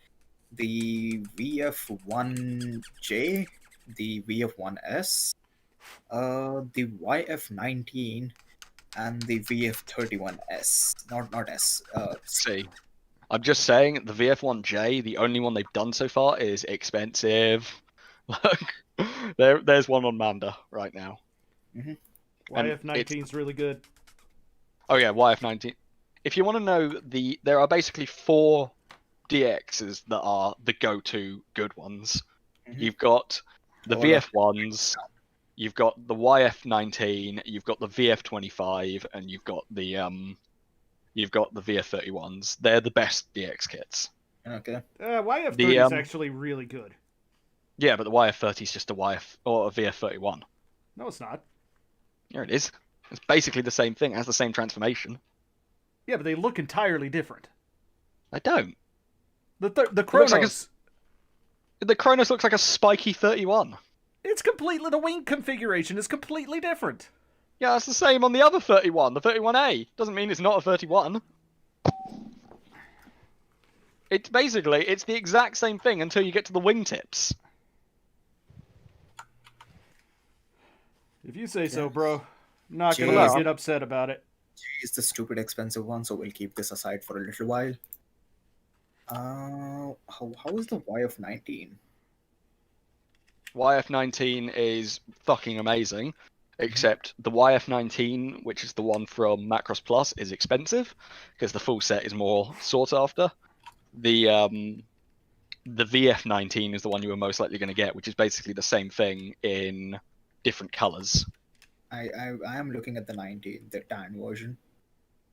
S2: The VF1J, the VF1S, the YF19, and the VF31S. Not S.
S3: see, I'm just saying the VF1J, the only one they've done so far is expensive. Look, there's one on Manda right now. And
S1: YF19 is really good.
S3: Oh yeah, YF19. If you want to know there are basically 4 DXs that are the go-to good ones.
S2: Mhm.
S3: You've got the
S2: All of-
S3: VF1s, you've got the YF19, you've got the VF25, and you've got the VF31s. They're the best DX kits.
S2: Okay.
S1: YF30 is actually really good.
S3: Yeah, but the YF30 is just a YF or a VF31.
S1: No, it's not.
S3: Here it is. It's basically the same thing. It has the same transformation.
S1: Yeah, but they look entirely different.
S3: I don't.
S1: The Chronos.
S3: The Chronos looks like a spiky 31.
S1: It's completely, the wing configuration is completely different.
S3: Yeah, it's the same on the other 31, the 31A. Doesn't mean it's not a 31. It's the exact same thing until you get to the wingtips.
S1: If you say so, bro. I'm not
S2: Jeez.
S1: gonna get upset about it.
S2: It's the stupid expensive one, so we'll keep this aside for a little while. How is the YF19?
S3: YF19 is fucking amazing, except the YF19, which is the one from Macross Plus, is expensive because the full set is more sought after. The VF19 is the one you were most likely going to get, which is basically the same thing in different colors.
S2: I am looking at the 19, the tan version.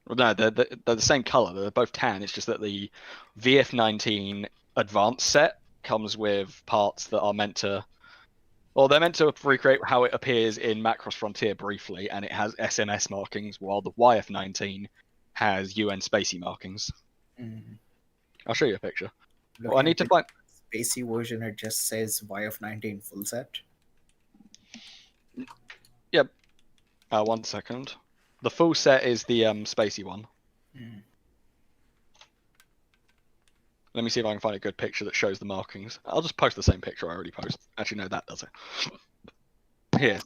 S3: Well, no, they're the same color. They're both tan. It's just that the VF19 advanced set comes with parts that are meant to. Well, they're meant to recreate how it appears in Macross Frontier briefly, and it has SMS markings, while the YF19 has UN Spacey markings. I'll show you a picture. Well, I need to find.
S2: Spacey version, it just says YF19 full set.
S3: Yep. 1 second. The full set is the Spacey one. Let me see if I can find a good picture that shows the markings. I'll just post the same picture I already posted. Actually, no, that does it. Here,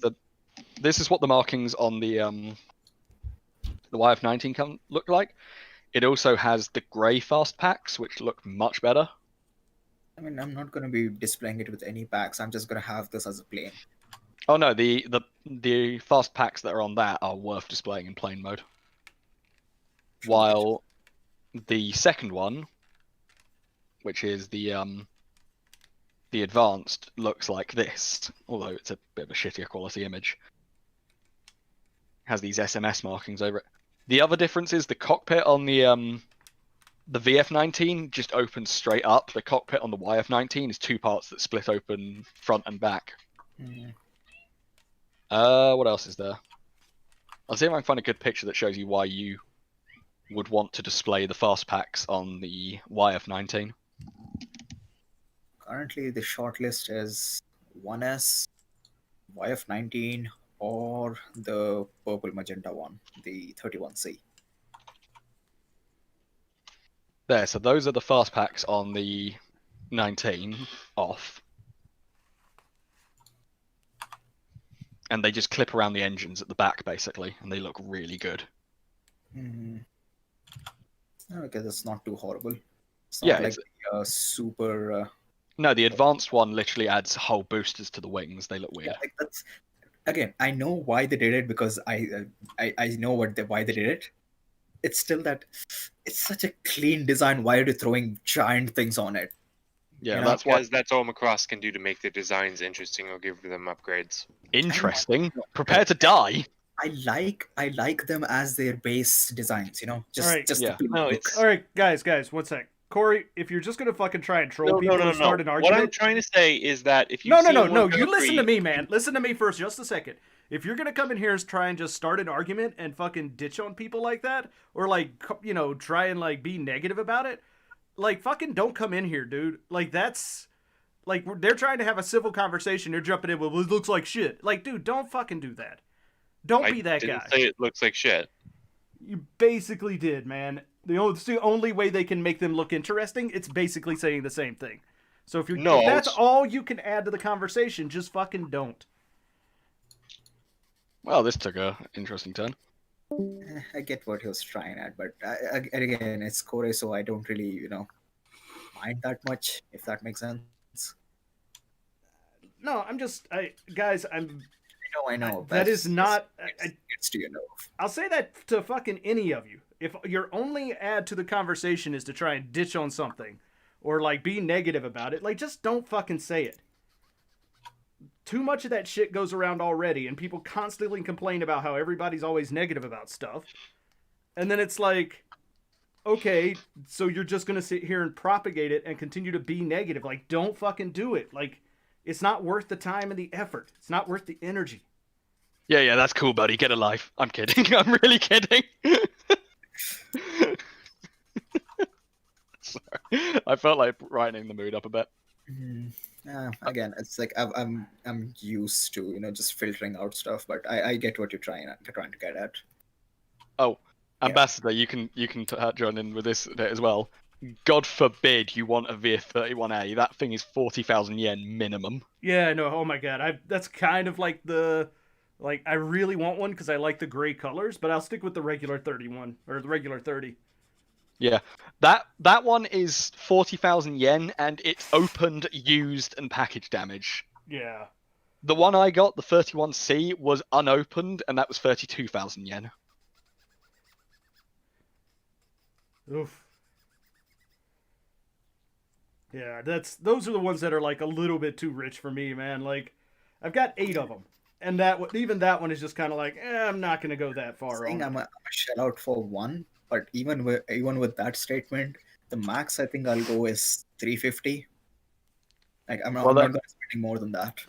S3: this is what the markings on the YF19 can look like. It also has the grey fast packs, which look much better.
S2: I mean, I'm not going to be displaying it with any packs. I'm just going to have this as a plain.
S3: Oh no, the fast packs that are on that are worth displaying in plain mode. While the second one, which is the advanced, looks like this, although it's a bit of a shittier quality image. Has these SMS markings over it. The other difference is the cockpit on the VF19 just opens straight up. The cockpit on the YF19 is 2 parts that split open front and back. What else is there? I'll see if I can find a good picture that shows you why you would want to display the fast packs on the YF19.
S2: Currently, the shortlist is 1S, YF19, or the purple magenta one, the 31C.
S3: There, so those are the fast packs on the 19 off. And they just clip around the engines at the back, basically, and they look really good.
S2: Okay, that's not too horrible. It's
S3: Yeah,
S2: not like super...
S3: No, the advanced one literally adds whole boosters to the wings. They look weird.
S2: Yeah, like that's again. I know why they did it because I know why they did it. It's still that it's such a clean design. Why are you throwing giant things on it?
S3: Yeah,
S2: You know?
S3: that's why.
S5: Because that's all Macross can do to make the designs interesting or give them upgrades.
S3: Interesting. Prepare to die.
S2: I like them as their base designs. Just
S1: Alright.
S2: just
S3: Yeah.
S2: the
S5: No,
S2: look.
S5: it's-
S1: All right, guys, one sec. Corey, if you're just gonna fucking try and troll
S5: No,
S1: people
S5: no, no,
S1: and start
S5: no.
S1: an
S5: What
S1: argument,
S5: I'm trying to say is that if you
S1: no,
S5: see
S1: no.
S5: one
S1: You listen to
S5: country-
S1: me, man. Listen to me first, just a second. If you're gonna come in here and try and just start an argument and fucking ditch on people like that, or like try and like be negative about it, like fucking don't come in here, dude. Like that's like they're trying to have a civil conversation. You're jumping in with, well, it looks like shit. Like, dude, don't fucking do that. Don't
S5: I
S1: be that
S5: didn't
S1: guy.
S5: say it looks like shit.
S1: You basically did, man. It's the only way they can make them look interesting. It's basically saying the same thing. So if that's all you can add to the conversation, just fucking don't.
S3: Well, this took a interesting turn.
S2: I get what he was trying at, but again, it's Kore, so I don't really mind that much, if that makes sense.
S1: No, guys,
S2: I know.
S1: that is not.
S2: It's to your nerve.
S1: I'll say that to fucking any of you. If your only add to the conversation is to try and ditch on something, or like be negative about it, like just don't fucking say it. Too much of that shit goes around already, and people constantly complain about how everybody's always negative about stuff. And then it's like, okay, so you're just gonna sit here and propagate it and continue to be negative. Like, don't fucking do it. Like, it's not worth the time and the effort. It's not worth the energy.
S3: Yeah, that's cool, buddy. Get a life. I'm kidding. I'm really kidding. Sorry. I felt like brightening the mood up a bit.
S2: Again, it's like I'm used to just filtering out stuff, but I get what you're trying to get at.
S3: Oh,
S2: Yeah.
S3: Ambassador, you can join in with this as well. God forbid you want a VF-31A. That thing is 40,000 yen minimum.
S1: Yeah, no, oh my god. That's kind of like I really want one because I like the gray colors, but I'll stick with the regular 31 or the regular 30.
S3: Yeah, that one is 40,000 yen, and it's opened, used, and package damage.
S1: Yeah.
S3: The one I got, the 31C, was unopened, and that was 32,000 yen.
S1: Oof. Yeah, those are the ones that are like a little bit too rich for me, man. Like, I've got 8 of them, and even that one is just kind of like, I'm not gonna go that far.
S2: I'm a shell out for one, but even with that statement, the max I think I'll go is 350. Like I'm not going to spend more than that.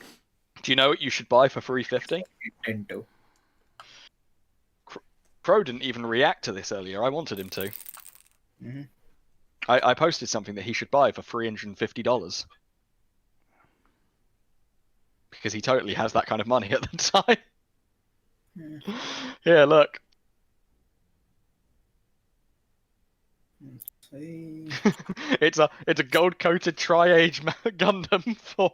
S3: Do you know what you should buy for 350?
S2: I tend to.
S3: Crow didn't even react to this earlier. I wanted him to.
S2: Mm-hmm.
S3: I posted something that he should buy for $350. Because he totally has that kind of money at the time.
S2: Yeah.
S3: Yeah, look. It's a gold coated tri-age Gundam for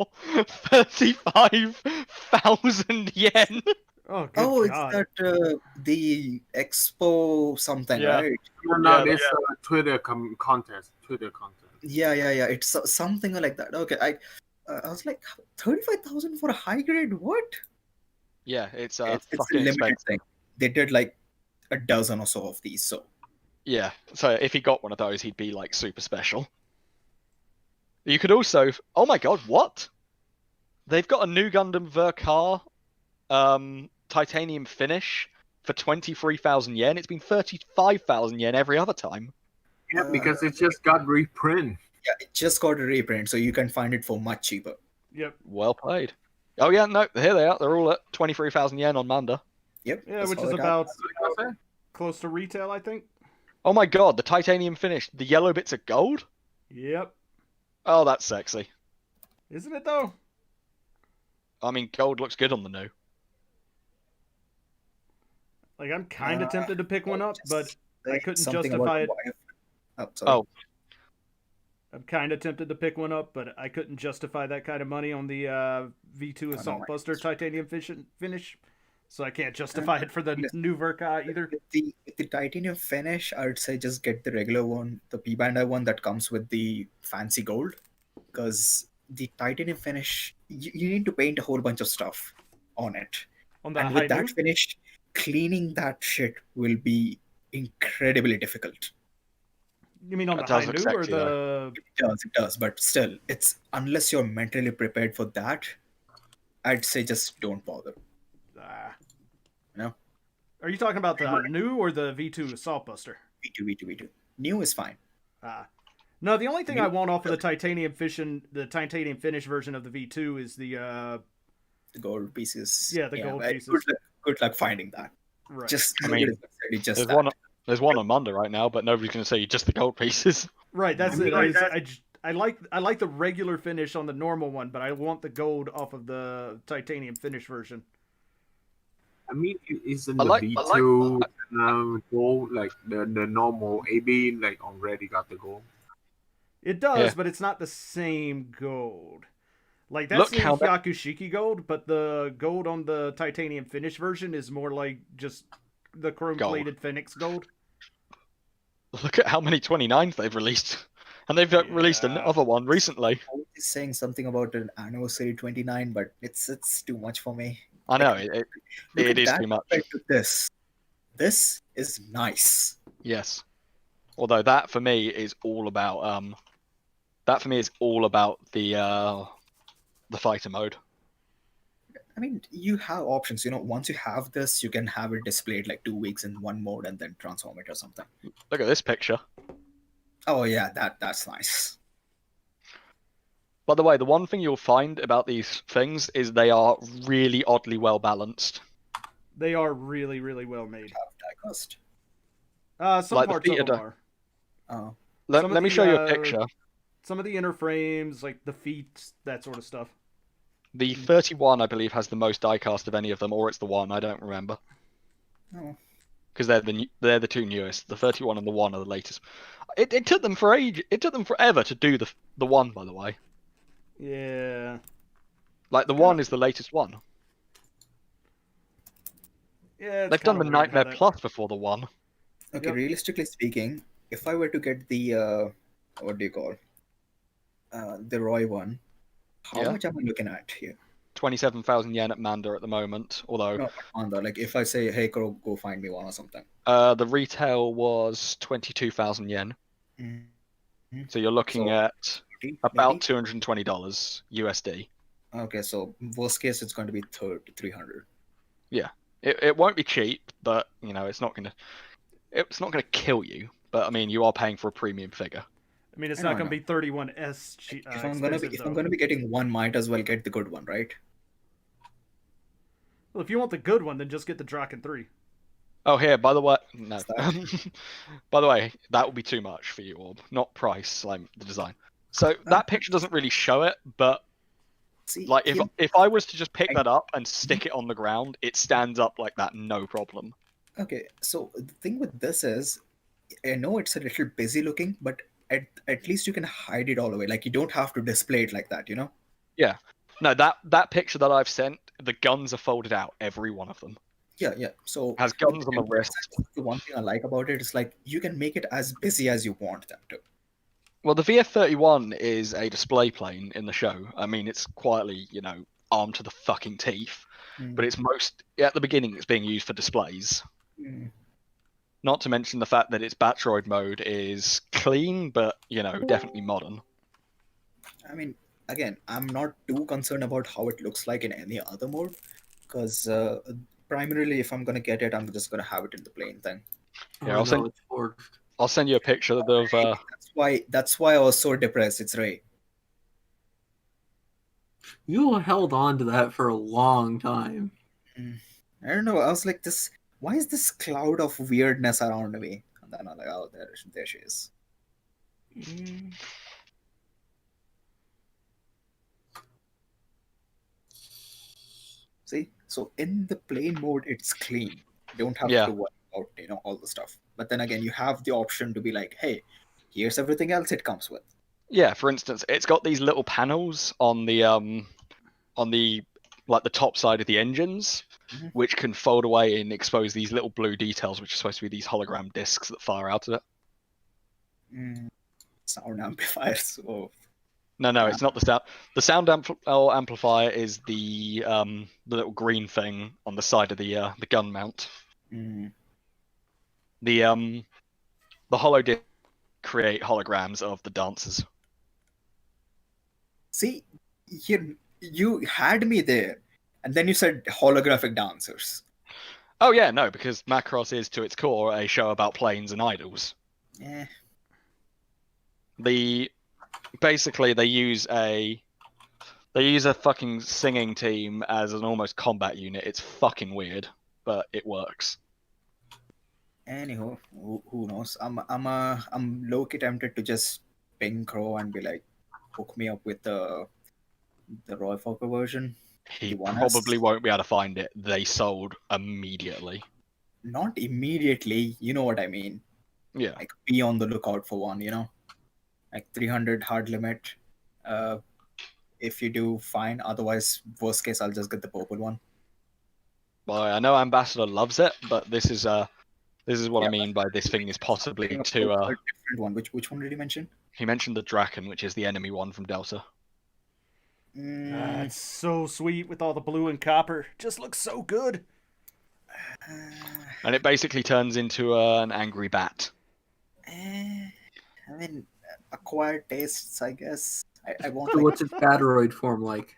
S3: 35,000 yen.
S1: Oh, good
S2: Oh,
S1: God.
S2: it's that the Expo something,
S3: Yeah.
S2: right?
S4: No,
S3: Yeah,
S4: this Twitter contest.
S2: Yeah. It's something like that. Okay, I was like 35,000 for a high grade. What?
S3: Yeah, it's
S2: It's a
S3: fucking
S2: limited
S3: expensive.
S2: thing. They did like a dozen or so of these. So
S3: Yeah, so if he got one of those, he'd be like super special. You could also, oh my god, what? They've got a new Gundam Verkar titanium finish for 23,000 yen. It's been 35,000 yen every other time.
S4: Yeah, because it just got reprint.
S2: yeah, it just got a reprint, so you can find it for much cheaper.
S1: Yep.
S3: Well played. Oh yeah, no, here they are. They're all at 23,000 yen on Manda.
S2: Yep.
S1: Yeah,
S2: that's
S1: which
S2: how
S1: is
S2: it
S1: about
S4: Okay.
S1: close to retail, I think.
S3: Oh my god, the titanium finish. The yellow bits are gold?
S1: Yep.
S3: Oh, that's sexy.
S1: Isn't it though?
S3: I mean, gold looks good on the new.
S1: Like, I'm kind of tempted to pick one up, but
S2: Just
S1: I
S2: say
S1: couldn't
S2: something
S1: justify
S2: about
S1: it.
S2: sorry.
S3: Oh.
S1: I'm kind of tempted to pick one up, but I couldn't justify that kind of money on the V2 Assault Buster titanium finish, so I can't justify it for the new Verka either.
S2: With the titanium finish, I would say just get the regular one, the P Bandai one that comes with the fancy gold, because the titanium finish, you need to paint a whole bunch of stuff on it.
S1: On the
S2: And
S1: high
S2: with that
S1: noon?
S2: finish, cleaning that shit will be incredibly difficult.
S1: You mean on
S3: That
S1: the high
S3: does
S1: noon or
S3: exactly, though.
S1: the?
S2: It does, but still, it's unless you're mentally prepared for that, I'd say just don't bother.
S1: Ah.
S2: You know,
S1: Are you talking about the new or the V2 Assault Buster?
S2: V2. New is fine.
S1: No, the only thing I
S2: New-
S1: want off of the titanium finish version of the V2 is the
S2: The gold pieces.
S1: Yeah, the gold
S2: but
S1: pieces.
S2: Good luck finding that.
S1: right.
S2: Just
S3: I mean,
S2: nobody's gonna say just
S3: There's
S2: that.
S3: there's one on Munda right now, but nobody's going to say just the gold pieces.
S1: Right, that's
S4: I mean,
S1: it.
S4: like
S1: I like the regular finish on the normal one, but I want the gold off of the titanium finish version.
S4: I mean, isn't
S3: I
S4: the
S3: like-
S4: V2 gold like the normal AB like already got the gold?
S1: It does,
S3: Yeah.
S1: but it's not the same gold. Like that's
S3: Look
S1: the
S3: how
S1: Hyakushiki gold, but the gold on the titanium finish version is more like just the chrome plated Phoenix gold.
S3: Look at how many 29s they've released, and they've released
S1: Yeah.
S3: another one recently.
S2: I was just saying something about an anniversary 29, but it's too much for me.
S3: I know
S2: Like,
S3: it
S2: Look
S3: it
S2: at
S3: is
S2: that
S3: too much.
S2: compared to this. This is nice.
S3: Yes, although that for me is all about the fighter mode.
S2: I mean, you have options. Once you have this, you can have it displayed like 2 weeks in one mode and then transform it or something.
S3: Look at this picture.
S2: Oh yeah, that's nice.
S3: By the way, the one thing you'll find about these things is they are really oddly well balanced.
S1: They are really, really well made.
S2: Have diecast.
S1: Some
S3: Like the
S1: parts of
S3: feet
S1: them
S3: are-
S1: are.
S2: Oh,
S3: Let
S1: Some of
S3: me
S1: the,
S3: show you a picture.
S1: Some of the inner frames, like the feet, that sort of stuff.
S3: The 31, I believe, has the most diecast of any of them, or it's the one. I don't remember
S2: no.
S3: because they're the two newest. The 31 and the one are the latest. It took them for age. It took them forever to do the one, by the way.
S1: Yeah.
S3: Like the one is the latest one.
S1: Yeah, it's
S3: They've done the
S1: kinda weird how
S3: Nightmare
S1: that-
S3: Plus before the one.
S2: Okay,
S1: Yep.
S2: realistically speaking, if I were to get the what do you call the Roy one, how
S3: Yeah.
S2: much am I looking at here?
S3: 27,000 yen at Manda at the moment. Although
S2: No, on the like if I say, hey, go find me one or something.
S3: the retail was 22,000 yen.
S2: Mhm.
S3: So you're looking
S2: So,
S3: at
S2: 30,
S3: about
S2: maybe?
S3: $220 USD.
S2: Okay, so worst case it's going to be 300.
S3: It won't be cheap, but it's not gonna kill you. But I mean, you are paying for a premium figure.
S1: I mean, it's
S2: I
S1: not
S2: know,
S1: going to be 31S
S2: If I'm gonna be getting one, might as well get the good one, right?
S1: Well, if you want the good one, then just get the Draken 3.
S3: Oh, here, by the way, no.
S2: What's that?
S3: By the way, that would be too much for you, Orb. Not price, like the design. So that picture doesn't really show it, but
S2: See,
S3: like if I was to just pick
S2: I-
S3: that up and stick it on the ground, it stands up like that, no problem.
S2: Okay, so the thing with this is, I know it's a little busy looking, but at least you can hide it all away. Like you don't have to display it like that,
S3: No, that picture that I've sent, the guns are folded out, every one of them.
S2: Yeah. So
S3: Has guns on the wrist.
S2: The one thing I like about it is like you can make it as busy as you want them to.
S3: Well, the VF-31 is a display plane in the show. I mean, it's quietly, armed to the fucking teeth. But it's at the beginning, it's being used for displays.
S2: Mm.
S3: Not to mention the fact that its Batroid mode is clean, but, definitely modern.
S2: I mean, again, I'm not too concerned about how it looks like in any other mode, because primarily, if I'm gonna get it, I'm just gonna have it in the plain thing.
S3: Yeah,
S4: Oh,
S3: I'll send-
S4: no, it's forged.
S3: I'll send you a picture of.
S2: That's why I was so depressed. It's Ray.
S4: You held on to that for a long time.
S2: I don't know. I was like, this. Why is this cloud of weirdness around me? And then I'm like, oh, there she is. See, so in the plain mode, it's clean. You don't have
S3: Yeah.
S2: to worry about all the stuff. But then again, you have the option to be like, hey, here's everything else it comes with.
S3: Yeah, for instance, it's got these little panels on the like the top side of the engines,
S2: Mhm.
S3: which can fold away and expose these little blue details, which are supposed to be these hologram discs that fire out of it.
S2: Sound amplifiers. So
S3: No, it's not the sound. The sound amplifier is the little green thing on the side of the gun mount.
S2: Mm.
S3: The hollow disc create holograms of the dancers.
S2: See, you had me there, and then you said holographic dancers.
S3: Oh yeah, no, because Macross is to its core a show about planes and idols.
S2: Eh.
S3: Basically they use a fucking singing team as an almost combat unit. It's fucking weird, but it works.
S2: Anyhow, who knows? I'm low-key tempted to just ping Crow and be like, hook me up with the Roy Fokker version.
S3: He
S2: The 1S?
S3: probably won't be able to find it. They sold immediately.
S2: Not immediately, you know what I mean.
S3: Yeah.
S2: Like, be on the lookout for one, you know? Like 300 hard limit. If you do, fine. Otherwise, worst case, I'll just get the purple one.
S3: Well, I know Ambassador loves it, but this is what I
S2: Yeah,
S3: mean by this thing is possibly
S2: A
S3: to
S2: different one. Which one did you mention?
S3: he mentioned the Draken, which is the enemy one from Delta.
S1: It's so sweet with all the blue and copper. Just looks so good.
S3: And it basically turns into an angry bat.
S2: I mean, acquired tastes, I guess. I won't.
S7: So what's its Battleroid form like?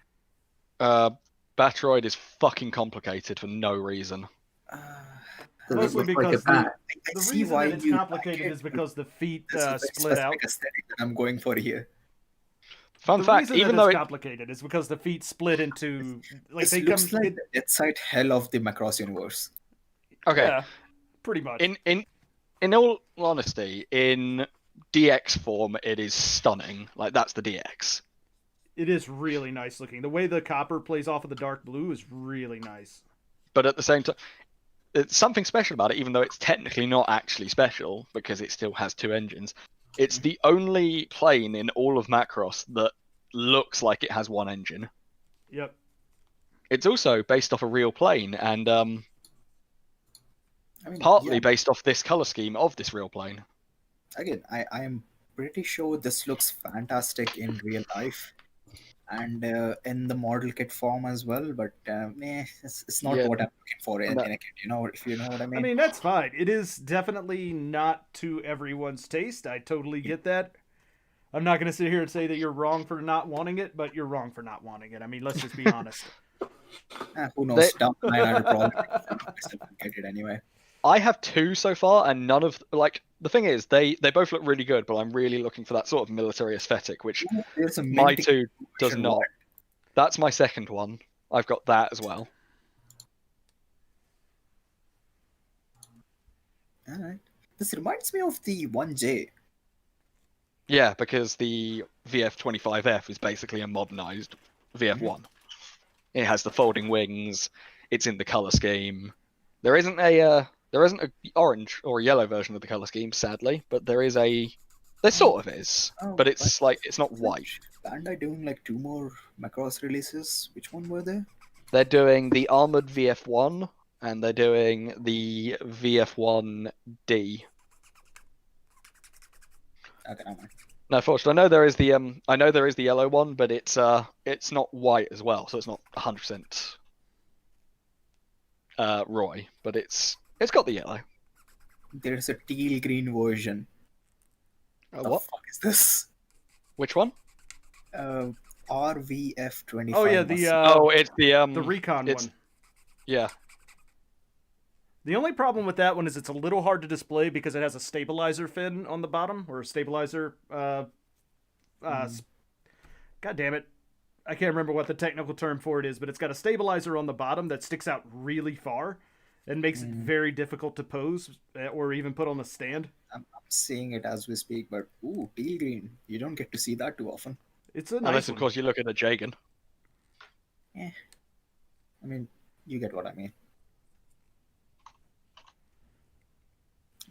S3: Batroid is fucking complicated for no reason.
S7: Does
S1: Mostly
S7: it look like a
S1: because
S7: bat?
S2: I
S1: the
S2: see
S1: reason
S2: why
S1: that it's
S2: you
S1: complicated
S2: like it.
S1: is because the feet
S2: That's a very
S1: split out.
S2: specific aesthetic that I'm going for here.
S3: Fun
S1: The
S3: fact,
S1: reason
S3: even
S1: that
S3: though
S1: it's
S3: it,
S1: complicated is because the feet split into like
S2: This
S1: they
S2: looks
S1: come.
S2: like the Death Side hell of the Macross universe.
S3: okay,
S1: Yeah, pretty much.
S3: in all honesty, in DX form, it is stunning. Like that's the DX.
S1: It is really nice looking. The way the copper plays off of the dark blue is really nice.
S3: But at the same time, it's something special about it, even though it's technically not actually special because it still has two engines. It's the only plane in all of Macross that looks like it has one engine.
S1: Yep.
S3: It's also based off a real plane, and
S2: I mean,
S3: partly
S2: yeah,
S3: based off this color scheme of this real plane.
S2: again, I am pretty sure this looks fantastic in real life and in the model kit form as well, but it's not
S3: Yeah.
S2: what I'm looking for in
S3: No.
S2: a kit, you know, if you know what I mean.
S1: I mean, that's fine. It is definitely not to everyone's taste. I totally get that. I'm not going to sit here and say that you're wrong for not wanting it, but you're wrong for not wanting it. I mean, let's just be honest.
S2: Who knows? Down the line, I'll probably get it anyway.
S3: I have two so far, and none of the thing is they both look really good, but I'm really looking for that sort of military aesthetic, which
S2: Ooh, there's a
S3: my
S2: minty
S3: two does
S2: version
S3: not.
S2: one.
S3: That's my second one. I've got that as well.
S2: Alright. This reminds me of the 1J.
S3: Yeah, because the VF-25F is basically a modernized VF-1. It has the folding wings. It's in the color scheme. There isn't a orange or a yellow version of the color scheme, sadly, but there sort of is,
S2: Oh,
S3: but it's not white.
S2: Bandai doing like 2 more Macross releases. Which one were they?
S3: They're doing the armored VF-1 and they're doing the VF-1D.
S2: Okay, never mind.
S3: No, fortunately, I know there is the yellow one, but it's not white as well, so it's not 100% Roy, but it's got the yellow.
S2: There's a teal green version. The
S3: What?
S2: fuck is this?
S3: Which one?
S2: RVF-25.
S1: Oh yeah,
S3: It's
S1: the recon
S3: it's-
S1: one.
S3: yeah.
S1: The only problem with that one is it's a little hard to display because it has a stabilizer fin on the bottom, or a stabilizer. God damn it, I can't remember what the technical term for it is, but it's got a stabilizer on the bottom that sticks out really far and makes it very difficult to pose or even put on the stand.
S2: I'm seeing it as we speak, but ooh, teal green. You don't get to see that too often.
S1: It's a nice
S3: Unless, of
S1: one.
S3: course, you look at a Jagan.
S2: I mean, you get what I mean.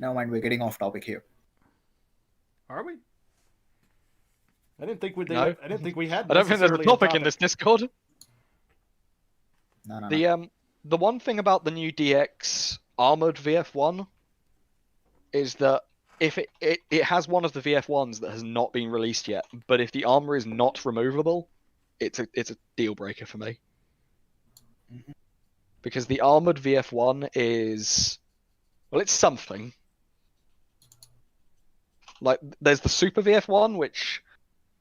S2: Never mind, we're getting off topic here.
S1: Are we? I didn't think we.
S3: No.
S1: I didn't think we had.
S3: I don't think there's a
S1: necessarily
S3: topic in this Discord.
S2: No.
S3: The one thing about the new DX armored VF1 is that if it has one of the VF1s that has not been released yet, but if the armor is not removable, it's a deal breaker for me.
S2: Mhm.
S3: Because the armored VF1 is, well, it's something. Like, there's the Super VF1, which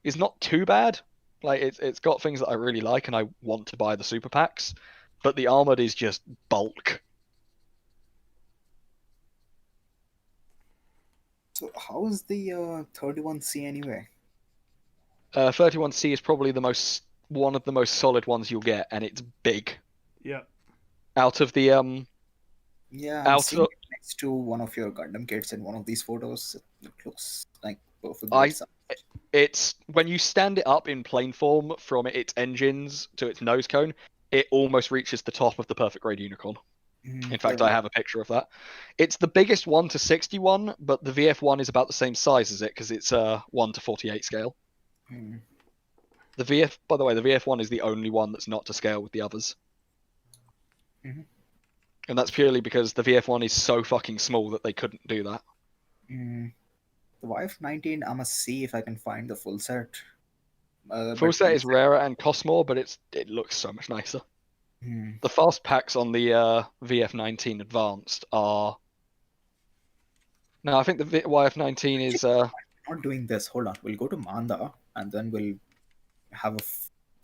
S3: is not too bad. Like, it's got things that I really like, and I want to buy the super packs. But the armored is just bulk.
S2: So how is the 31C anyway?
S3: 31C is probably one of the most solid ones you'll get, and it's big.
S1: Yep.
S3: Out of the
S2: Yeah, I'm
S3: out
S2: seeing
S3: of
S2: it next to one of your Gundam kits in one of these photos. It looks like perfect.
S3: I it's when you stand it up in plane form from its engines to its nose cone, it almost reaches the top of the perfect grade unicorn. In fact, I have a picture of that. It's the biggest 1:61, but the VF1 is about the same size as it because it's a 1:48 scale. The by the way, the VF1 is the only one that's not to scale with the others.
S2: Mhm.
S3: And that's purely because the VF1 is so fucking small that they couldn't do that.
S2: The YF-19, I must see if I can find the full set.
S3: Full
S2: But
S3: set is rarer and costs more, but it looks so much nicer. The fast packs on the VF-19 Advanced are... No, I think the YF-19 is...
S2: not doing this. Hold on. We'll go to Manda and then we'll have a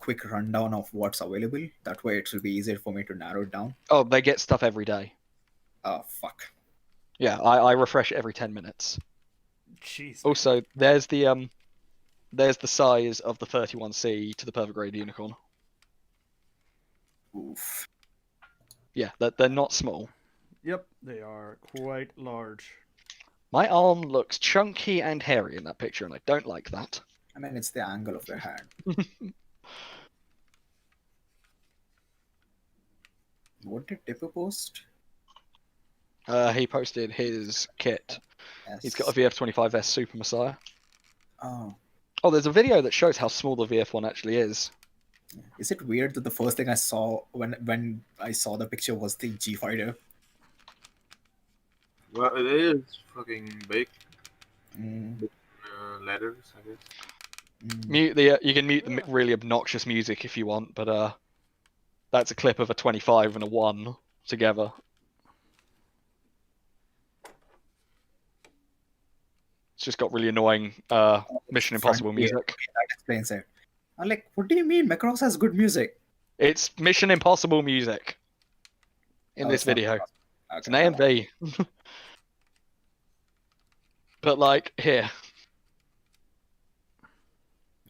S2: quick rundown of what's available. That way it will be easier for me to narrow it down.
S3: Oh, they get stuff every day.
S2: Oh, fuck.
S3: Yeah, I refresh every 10 minutes.
S1: Jeez.
S3: Also, there's the size of the 31C to the perfect grade unicorn.
S2: Oof.
S3: Yeah, they're not small.
S1: Yep, they are quite large.
S3: My arm looks chunky and hairy in that picture, and I don't like that.
S2: I mean, it's the angle of your hand. What did Tipper post?
S3: He posted his kit.
S2: Yes.
S3: He's got a VF-25S Super Messiah.
S2: Oh.
S3: Oh, there's a video that shows how small the VF1 actually is.
S2: Is it weird that the first thing I saw when I saw the picture was the G Fighter?
S4: Well, it is fucking big.
S2: Mm.
S4: Letters, I guess.
S3: Mute the. You can mute the really obnoxious music if you want, but that's a clip of a 25 and a 1 together. It's just got really annoying Mission Impossible music.
S2: Okay, that explains it. I'm like, what do you mean? Macross has good music.
S3: It's Mission Impossible music in this
S2: It's not
S3: video.
S2: Macross.
S3: It's an AMV. But like here,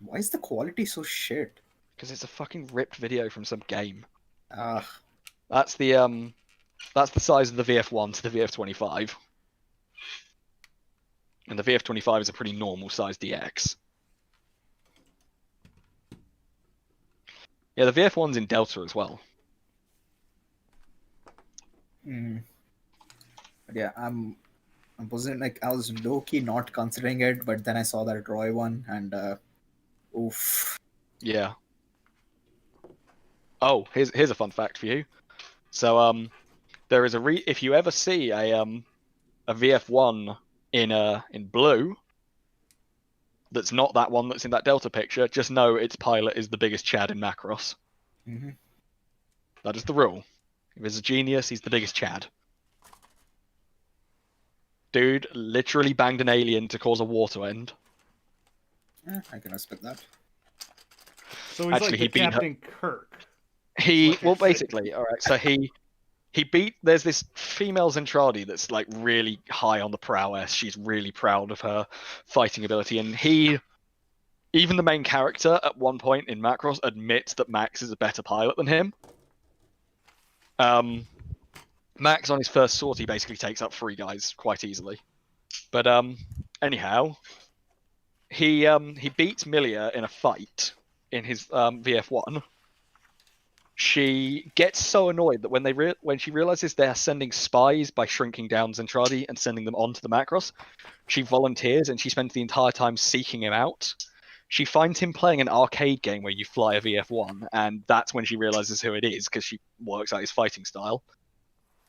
S2: why is the quality so shit?
S3: because it's a fucking ripped video from some game.
S2: Ugh.
S3: That's the size of the VF1 to the VF-25. And the VF-25 is a pretty normal size DX. Yeah, the VF1's in Delta as well.
S2: But yeah, I was low key not considering it, but then I saw that Roy one and oof.
S3: Yeah. Oh, here's a fun fact for you. So there is if you ever see a VF1 in blue that's not that one that's in that Delta picture, just know its pilot is the biggest Chad in Macross. That is the rule. If he's a genius, he's the biggest Chad. Dude literally banged an alien to cause a war to end.
S2: Yeah, I can respect that.
S1: So he's
S3: Actually,
S1: like
S3: he
S1: the
S3: beat her.
S1: Captain Kirk.
S3: Well, basically, all right. So he beat. There's this female Zentradi that's like really high on the prowess. She's really proud of her fighting ability, and even the main character at one point in Macross admits that Max is a better pilot than him. Max on his first sortie basically takes up 3 guys quite easily. But anyhow, he beats Milia in a fight in his VF1. She gets so annoyed that when she realizes they're sending spies by shrinking down Zentradi and sending them onto the Macross, she volunteers and she spends the entire time seeking him out. She finds him playing an arcade game where you fly a VF1, and that's when she realizes who it is because she works out his fighting style.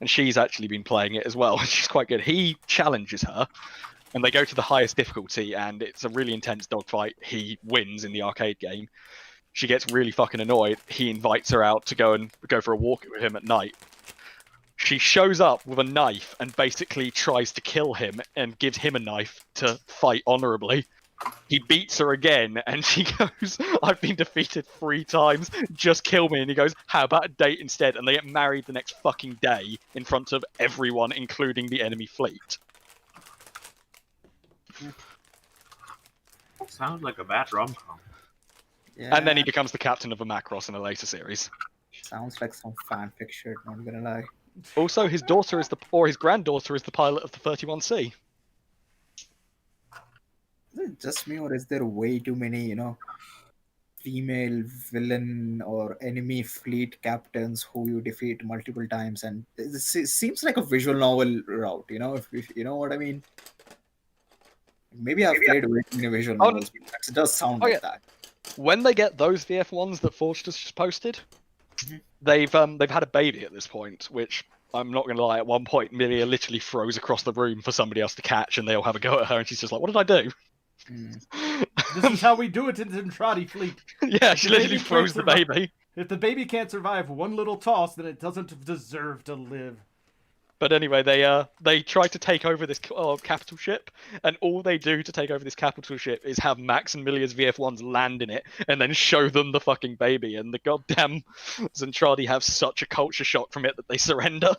S3: And she's actually been playing it as well. She's quite good. He challenges her, and they go to the highest difficulty, and it's a really intense dogfight. He wins in the arcade game. She gets really fucking annoyed. He invites her out to go for a walk with him at night. She shows up with a knife and basically tries to kill him and gives him a knife to fight honorably. He beats her again, and she goes, "I've been defeated 3 times, just kill me." And he goes, "How about a date instead?" And they get married the next fucking day in front of everyone, including the enemy fleet.
S4: Sounds like a bad rom-com.
S2: Yeah,
S3: And then he becomes the captain of a Macross in a later series.
S2: sounds like some fanfic shit, not gonna lie.
S3: Also, his granddaughter is the pilot of the 31C.
S2: Is it just me, or is there way too many, female villain or enemy fleet captains who you defeat multiple times? And it seems like a visual novel route, if you know what I mean. Maybe I've played way too many visual
S3: Oh,
S2: novels, but it does sound
S3: oh,
S2: like
S3: yeah.
S2: that.
S3: When they get those VF1s that Forged has just posted,
S2: Mhm.
S3: they've had a baby at this point, which I'm not going to lie, at one point Milia literally throws across the room for somebody else to catch, and they all have a go at her, and she's just like, "What did I do?"
S1: This is how we do it in Zentradi fleet.
S3: Yeah, she
S1: The
S3: literally
S1: baby
S3: throws
S1: can't
S3: the
S1: survive.
S3: baby.
S1: If the baby can't survive one little toss, then it doesn't deserve to live.
S3: But anyway, they try to take over this capital ship, and all they do to take over this capital ship is have Max and Milia's VF1s land in it, and then show them the fucking baby. And the goddamn Zentradi have such a culture shock from it that they surrender.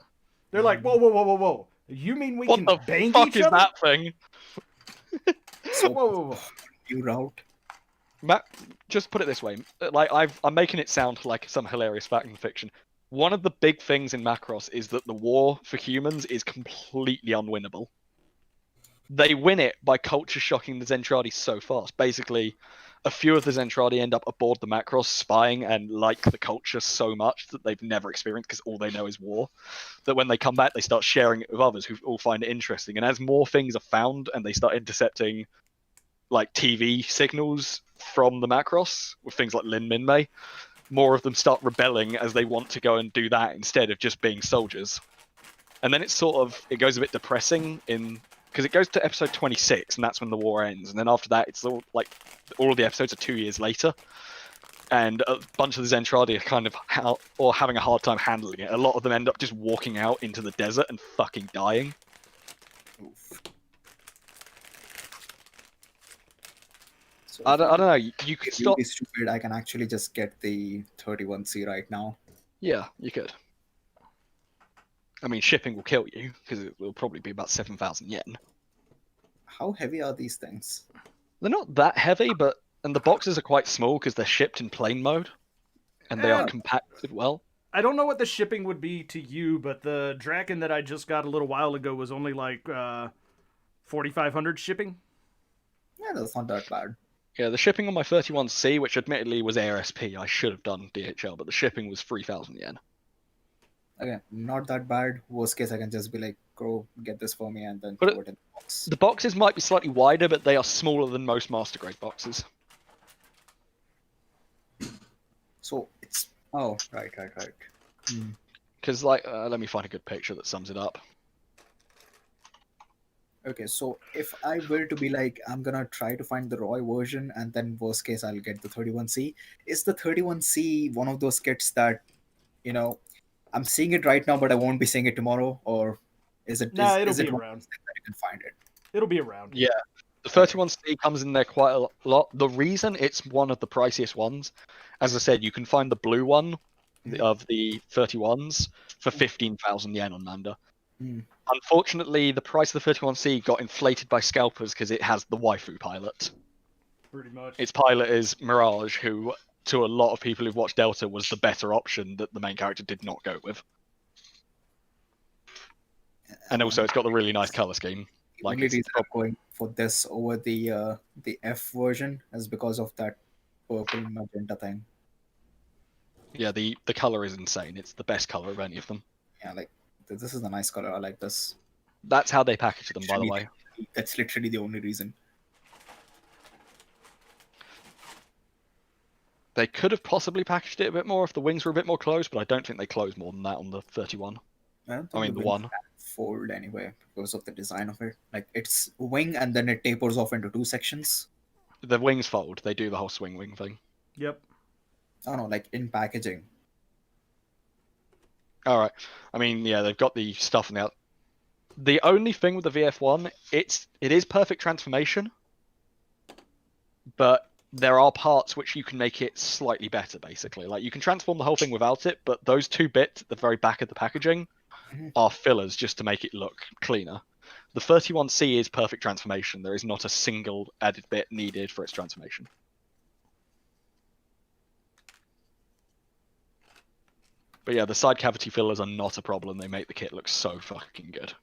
S1: They're like, whoa, whoa, whoa, whoa, whoa. You mean we
S3: What
S1: can
S3: the
S1: bang
S3: fuck
S1: each
S3: is
S1: other?
S3: that thing?
S2: So,
S1: Whoa, whoa, whoa.
S2: you route.
S3: Just put it this way, like I'm making it sound like some hilarious fact and fiction. One of the big things in Macross is that the war for humans is completely unwinnable. They win it by culture shocking the Zentradi so fast. Basically, a few of the Zentradi end up aboard the Macross spying and like the culture so much that they've never experienced because all they know is war. That when they come back, they start sharing it with others who all find it interesting. And as more things are found and they start intercepting like TV signals from the Macross with things like Lin Minmei, more of them start rebelling as they want to go and do that instead of just being soldiers. And then it goes a bit depressing because it goes to episode 26 and that's when the war ends. And then after that, it's all of the episodes are 2 years later. And a bunch of the Zentradi are kind of having a hard time handling it. A lot of them end up just walking out into the desert and fucking dying.
S2: Oof. So
S3: I
S2: if
S3: don't know. You could
S2: If
S3: stop.
S2: you'd be stupid, I can actually just get the 31C right now.
S3: Yeah, you could. I mean, shipping will kill you because it will probably be about 7,000 yen.
S2: How heavy are these things?
S3: They're not that heavy, and the boxes are quite small because they're shipped in plane mode, and they are
S1: Yeah.
S3: compacted well.
S1: I don't know what the shipping would be to you, but the Draken that I just got a little while ago was only like 4,500 shipping.
S2: Yeah, that's not that bad.
S3: Yeah, the shipping on my 31C, which admittedly was ARSP, I should have done DHL, but the shipping was 3,000 yen.
S2: Again, not that bad. Worst case, I can just be like, go get this for me and then
S3: But
S2: throw it in the box.
S3: The boxes might be slightly wider, but they are smaller than most master grade boxes.
S2: So it's... Oh, right.
S3: Because, let me find a good picture that sums it up.
S2: Okay, so if I were to be like, I'm gonna try to find the Roy version and then worst case, I'll get the 31C. Is the 31C one of those kits that, I'm seeing it right now, but I won't be seeing it tomorrow? Or is it...
S1: Nah,
S2: is
S1: it'll
S2: it
S1: be
S2: one of
S1: around.
S2: those things that you can find it?
S1: It'll be around.
S3: Yeah. The 31C comes in there quite a lot. The reason it's one of the priciest ones, as I said, you can find the blue one of the 31s for 15,000 yen on Manda.
S2: Mm.
S3: Unfortunately, the price of the 31C got inflated by scalpers because it has the waifu pilot.
S1: Pretty much.
S3: Its pilot is Mirage, who, to a lot of people who've watched Delta, was the better option that the main character did not go with. And also, it's got the really nice color scheme.
S2: The only reason I'm going for this over the F version is because of that purple magenta thing.
S3: Yeah, the color is insane. It's the best color of any of them.
S2: Yeah, like this is a nice color. I like this.
S3: That's how they package them, by the way.
S2: That's literally the only reason.
S3: They could have possibly packaged it a bit more if the wings were a bit more closed, but I don't think they close more than that on the 31.
S2: I don't
S3: I
S2: think
S3: mean,
S2: the
S3: the
S2: wing
S3: one.
S2: can fold anyway because of the design of it. Like it's wing and then it tapers off into two sections.
S3: The wings fold. They do the whole swing wing thing.
S1: Yep.
S2: I don't know, like in packaging.
S3: All right. I mean, yeah, they've got the stuff on the out. The only thing with the VF1, it is perfect transformation, but there are parts which you can make it slightly better. Basically, like you can transform the whole thing without it, but those two bits at the very back of the packaging
S2: Mhm.
S3: are fillers just to make it look cleaner. The 31C is perfect transformation. There is not a single added bit needed for its transformation. But yeah, the side cavity fillers are not a problem. They make the kit look so fucking good.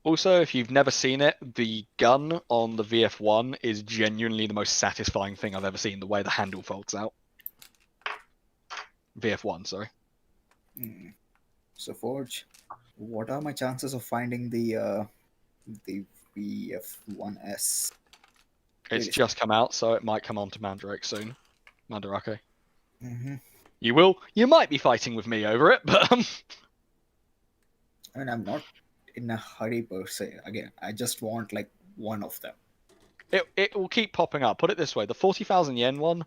S3: Also, if you've never seen it, the gun on the VF1 is genuinely the most satisfying thing I've ever seen, the way the handle folds out. VF1, sorry.
S2: So Forge, what are my chances of finding the VF1S?
S3: It's just come out, so it might come on to Mandrake soon. Mandarake.
S2: Mm-hmm.
S3: You might be fighting with me over it, but
S2: I mean, I'm not in a hurry per se. Again, I just want like one of them.
S3: it will keep popping up. Put it this way, the 40,000 yen one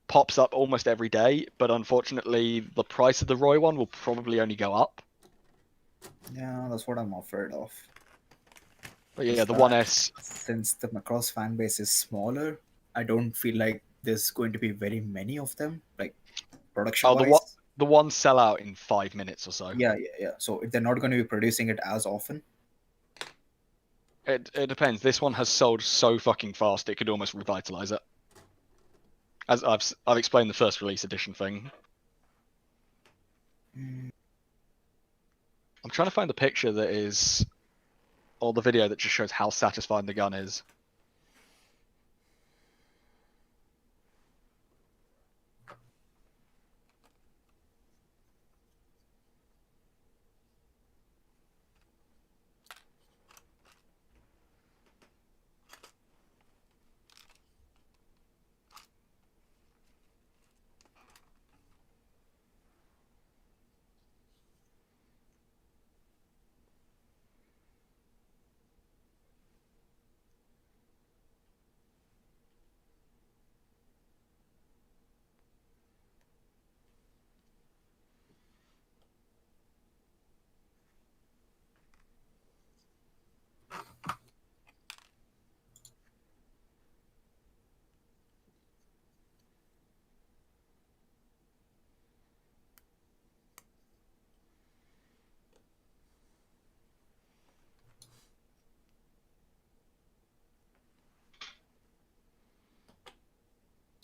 S3: pops up almost every day, but unfortunately the price of the Roy one will probably only go up.
S2: Yeah, that's what I'm afraid of.
S3: But yeah,
S2: Is
S3: the
S2: that
S3: 1S,
S2: since the Macross fan base is smaller, I don't feel like there's going to be very many of them, like production wise.
S3: the ones sell out in 5 minutes or so.
S2: Yeah. So they're not going to be producing it as often.
S3: It depends. This one has sold so fucking fast it could almost revitalize it. As I've explained the first release edition thing.
S2: Mm.
S3: I'm trying to find the picture that is, or the video that just shows how satisfying the gun is.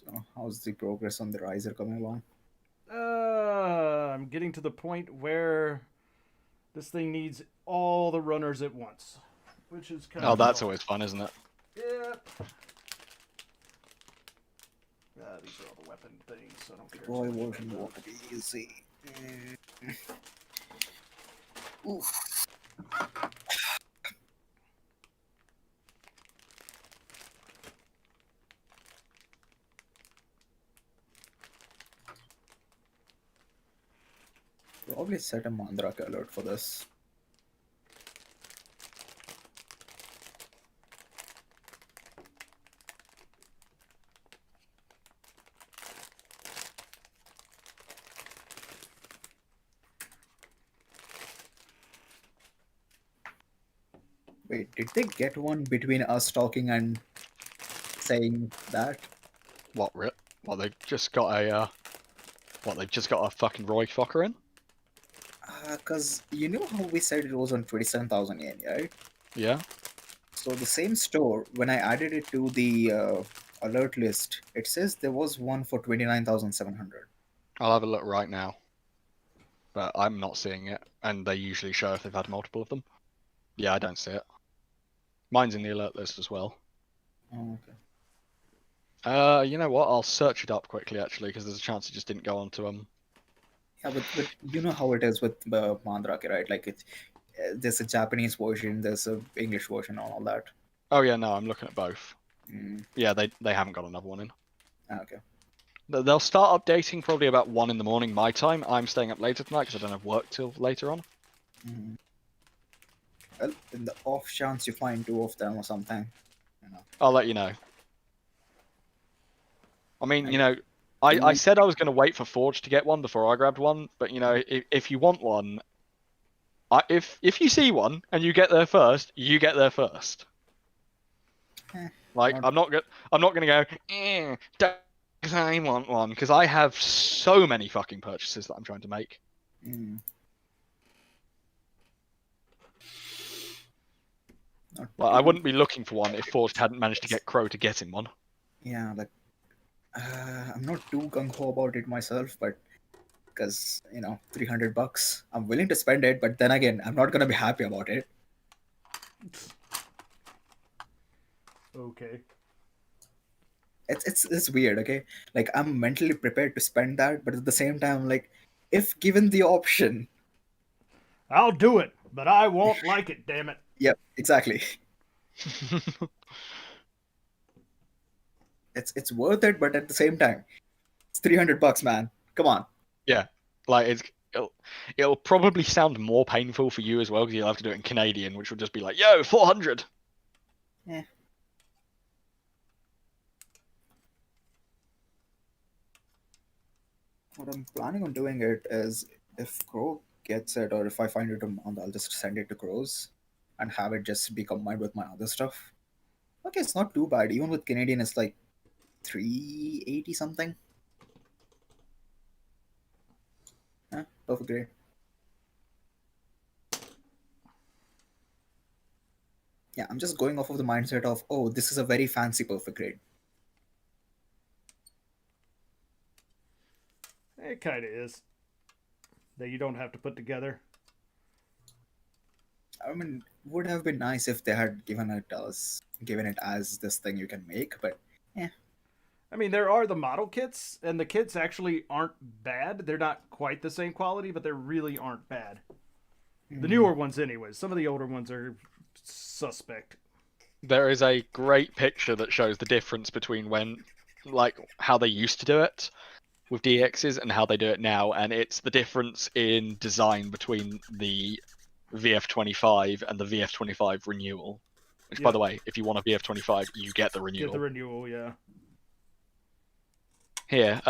S2: So how's the progress on the riser coming along?
S1: I'm getting to the point where this thing needs all the runners at once, which is kind
S3: Oh,
S1: of
S3: that's always fun, isn't it?
S1: Yeah. These are all the weapon things, so I don't care.
S2: Roy
S1: so much
S2: version
S1: about
S2: won't
S1: that.
S2: be easy. Oof. Probably set a Mandrake alert for this. Wait, did they get one between us talking and saying that?
S3: What, Rip? What, they've just got a, they've just got a fucking Roy Fokker in?
S2: Because you know how we said it was on 27,000 yen, right?
S3: Yeah?
S2: So the same store, when I added it to the alert list, it says there was one for 29,700.
S3: I'll have a look right now. But I'm not seeing it, and they usually show if they've had multiple of them. Yeah, I don't see it. Mine's in the alert list as well.
S2: Oh, okay.
S3: You know what? I'll search it up quickly, actually, because there's a chance it just didn't go on to
S2: Yeah, but you know how it is with the Mandrake, right? Like there's a Japanese version, there's a English version, and all that.
S3: Oh yeah, no, I'm looking at both.
S2: Mm,
S3: Yeah, they haven't got another one in.
S2: okay.
S3: They'll start updating probably about 1 in the morning my time. I'm staying up later tonight because I don't have work till later on.
S2: Mm. Well, in the off chance you find 2 of them or something, you know.
S3: I'll let you know. I mean,
S2: I-
S3: you know, I said I was going to wait for Forge to get one before I grabbed one, but you know, if you want one, if you see one and you get there first, you get there first. Like I'm not gonna go. Because I want one because I have so many fucking purchases that I'm trying to make.
S2: Mm.
S3: Like, I wouldn't be looking for one if Forged hadn't managed to get Crow to get him one.
S2: Yeah, like I'm not too gung ho about it myself, but because you know, $300, I'm willing to spend it, but then again, I'm not gonna be happy about it.
S1: Okay.
S2: It's weird, okay? Like I'm mentally prepared to spend that, but at the same time, like if given the option,
S1: I'll do it, but I won't like it, damn it.
S2: yep, exactly. It's worth it, but at the same time, it's $300, man. Come on.
S3: Yeah, like it'll probably sound more painful for you as well because you'll have to do it in Canadian, which will just be like, yo, 400.
S2: Yeah. What I'm planning on doing it is if Crow gets it, or if I find it a month, I'll just send it to Crows and have it just be combined with my other stuff. Okay, it's not too bad. Even with Canadian, it's like 380 something. Yeah, perfect grade. Yeah, I'm just going off of the mindset of, oh, this is a very fancy perfect grade.
S1: It kind of is. That you don't have to put together.
S2: I mean, would have been nice if they had given it as this thing you can make, but
S1: I mean, there are the model kits, and the kits actually aren't bad. They're not quite the same quality, but they really aren't bad. The newer ones, anyways. Some of the older ones are suspect.
S3: There is a great picture that shows the difference between how they used to do it with DXs and how they do it now, and it's the difference in design between the VF25 and the VF25 renewal. Which, by the way, if you want a VF25, you get the renewal.
S1: Get the renewal, yeah.
S3: Here,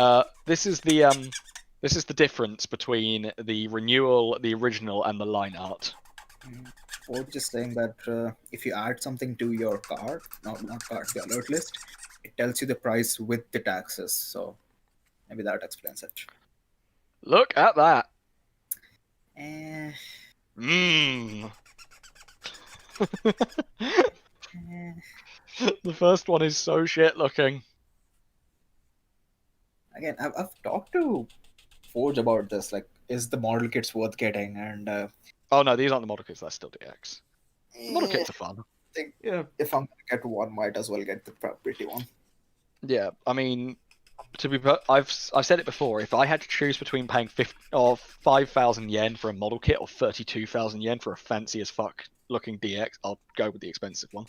S3: this is the difference between the renewal, the original, and the line art.
S2: or just saying that if you add something to your cart, not cart, the alert list, it tells you the price with the taxes. So maybe that explains it.
S3: Look at that.
S2: Eh,
S3: Mmm.
S2: eh.
S3: The first one is so shit looking.
S2: Again, I've talked to Forge about this. Like, is the model kits worth getting? And
S3: Oh no, these aren't the model kits. That's still DX. Model kits are fun.
S2: I think
S1: Yeah.
S2: if I'm gonna get one, might as well get the pretty one.
S3: Yeah, I mean, I've said it before. If I had to choose between paying 5,000 yen for a model kit or 32,000 yen for a fancy as fuck looking DX, I'll go with the expensive one.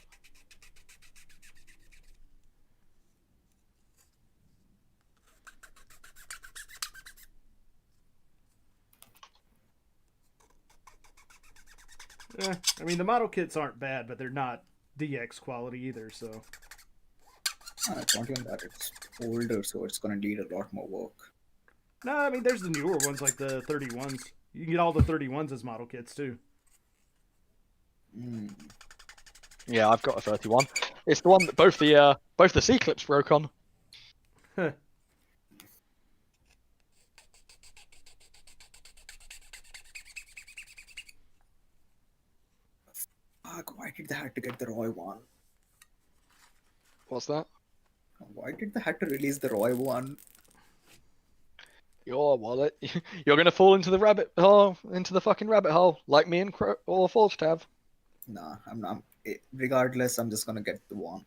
S1: I mean, the model kits aren't bad, but they're not DX quality either, so.
S2: It's not even that. It's older, so it's gonna need a lot more work.
S1: No, I mean, there's the newer ones, like the 31s. You can get all the 31s as model kits, too.
S3: Yeah, I've got a 31. It's the one that both the C clips broke on.
S2: Fuck, why did they have to get the Roy one?
S3: What's that?
S2: Why did they have to release the Roy one?
S3: Your wallet. You're gonna fall into the fucking rabbit hole, like me and or Forged have.
S2: Nah, I'm not. Regardless, I'm just gonna get the one.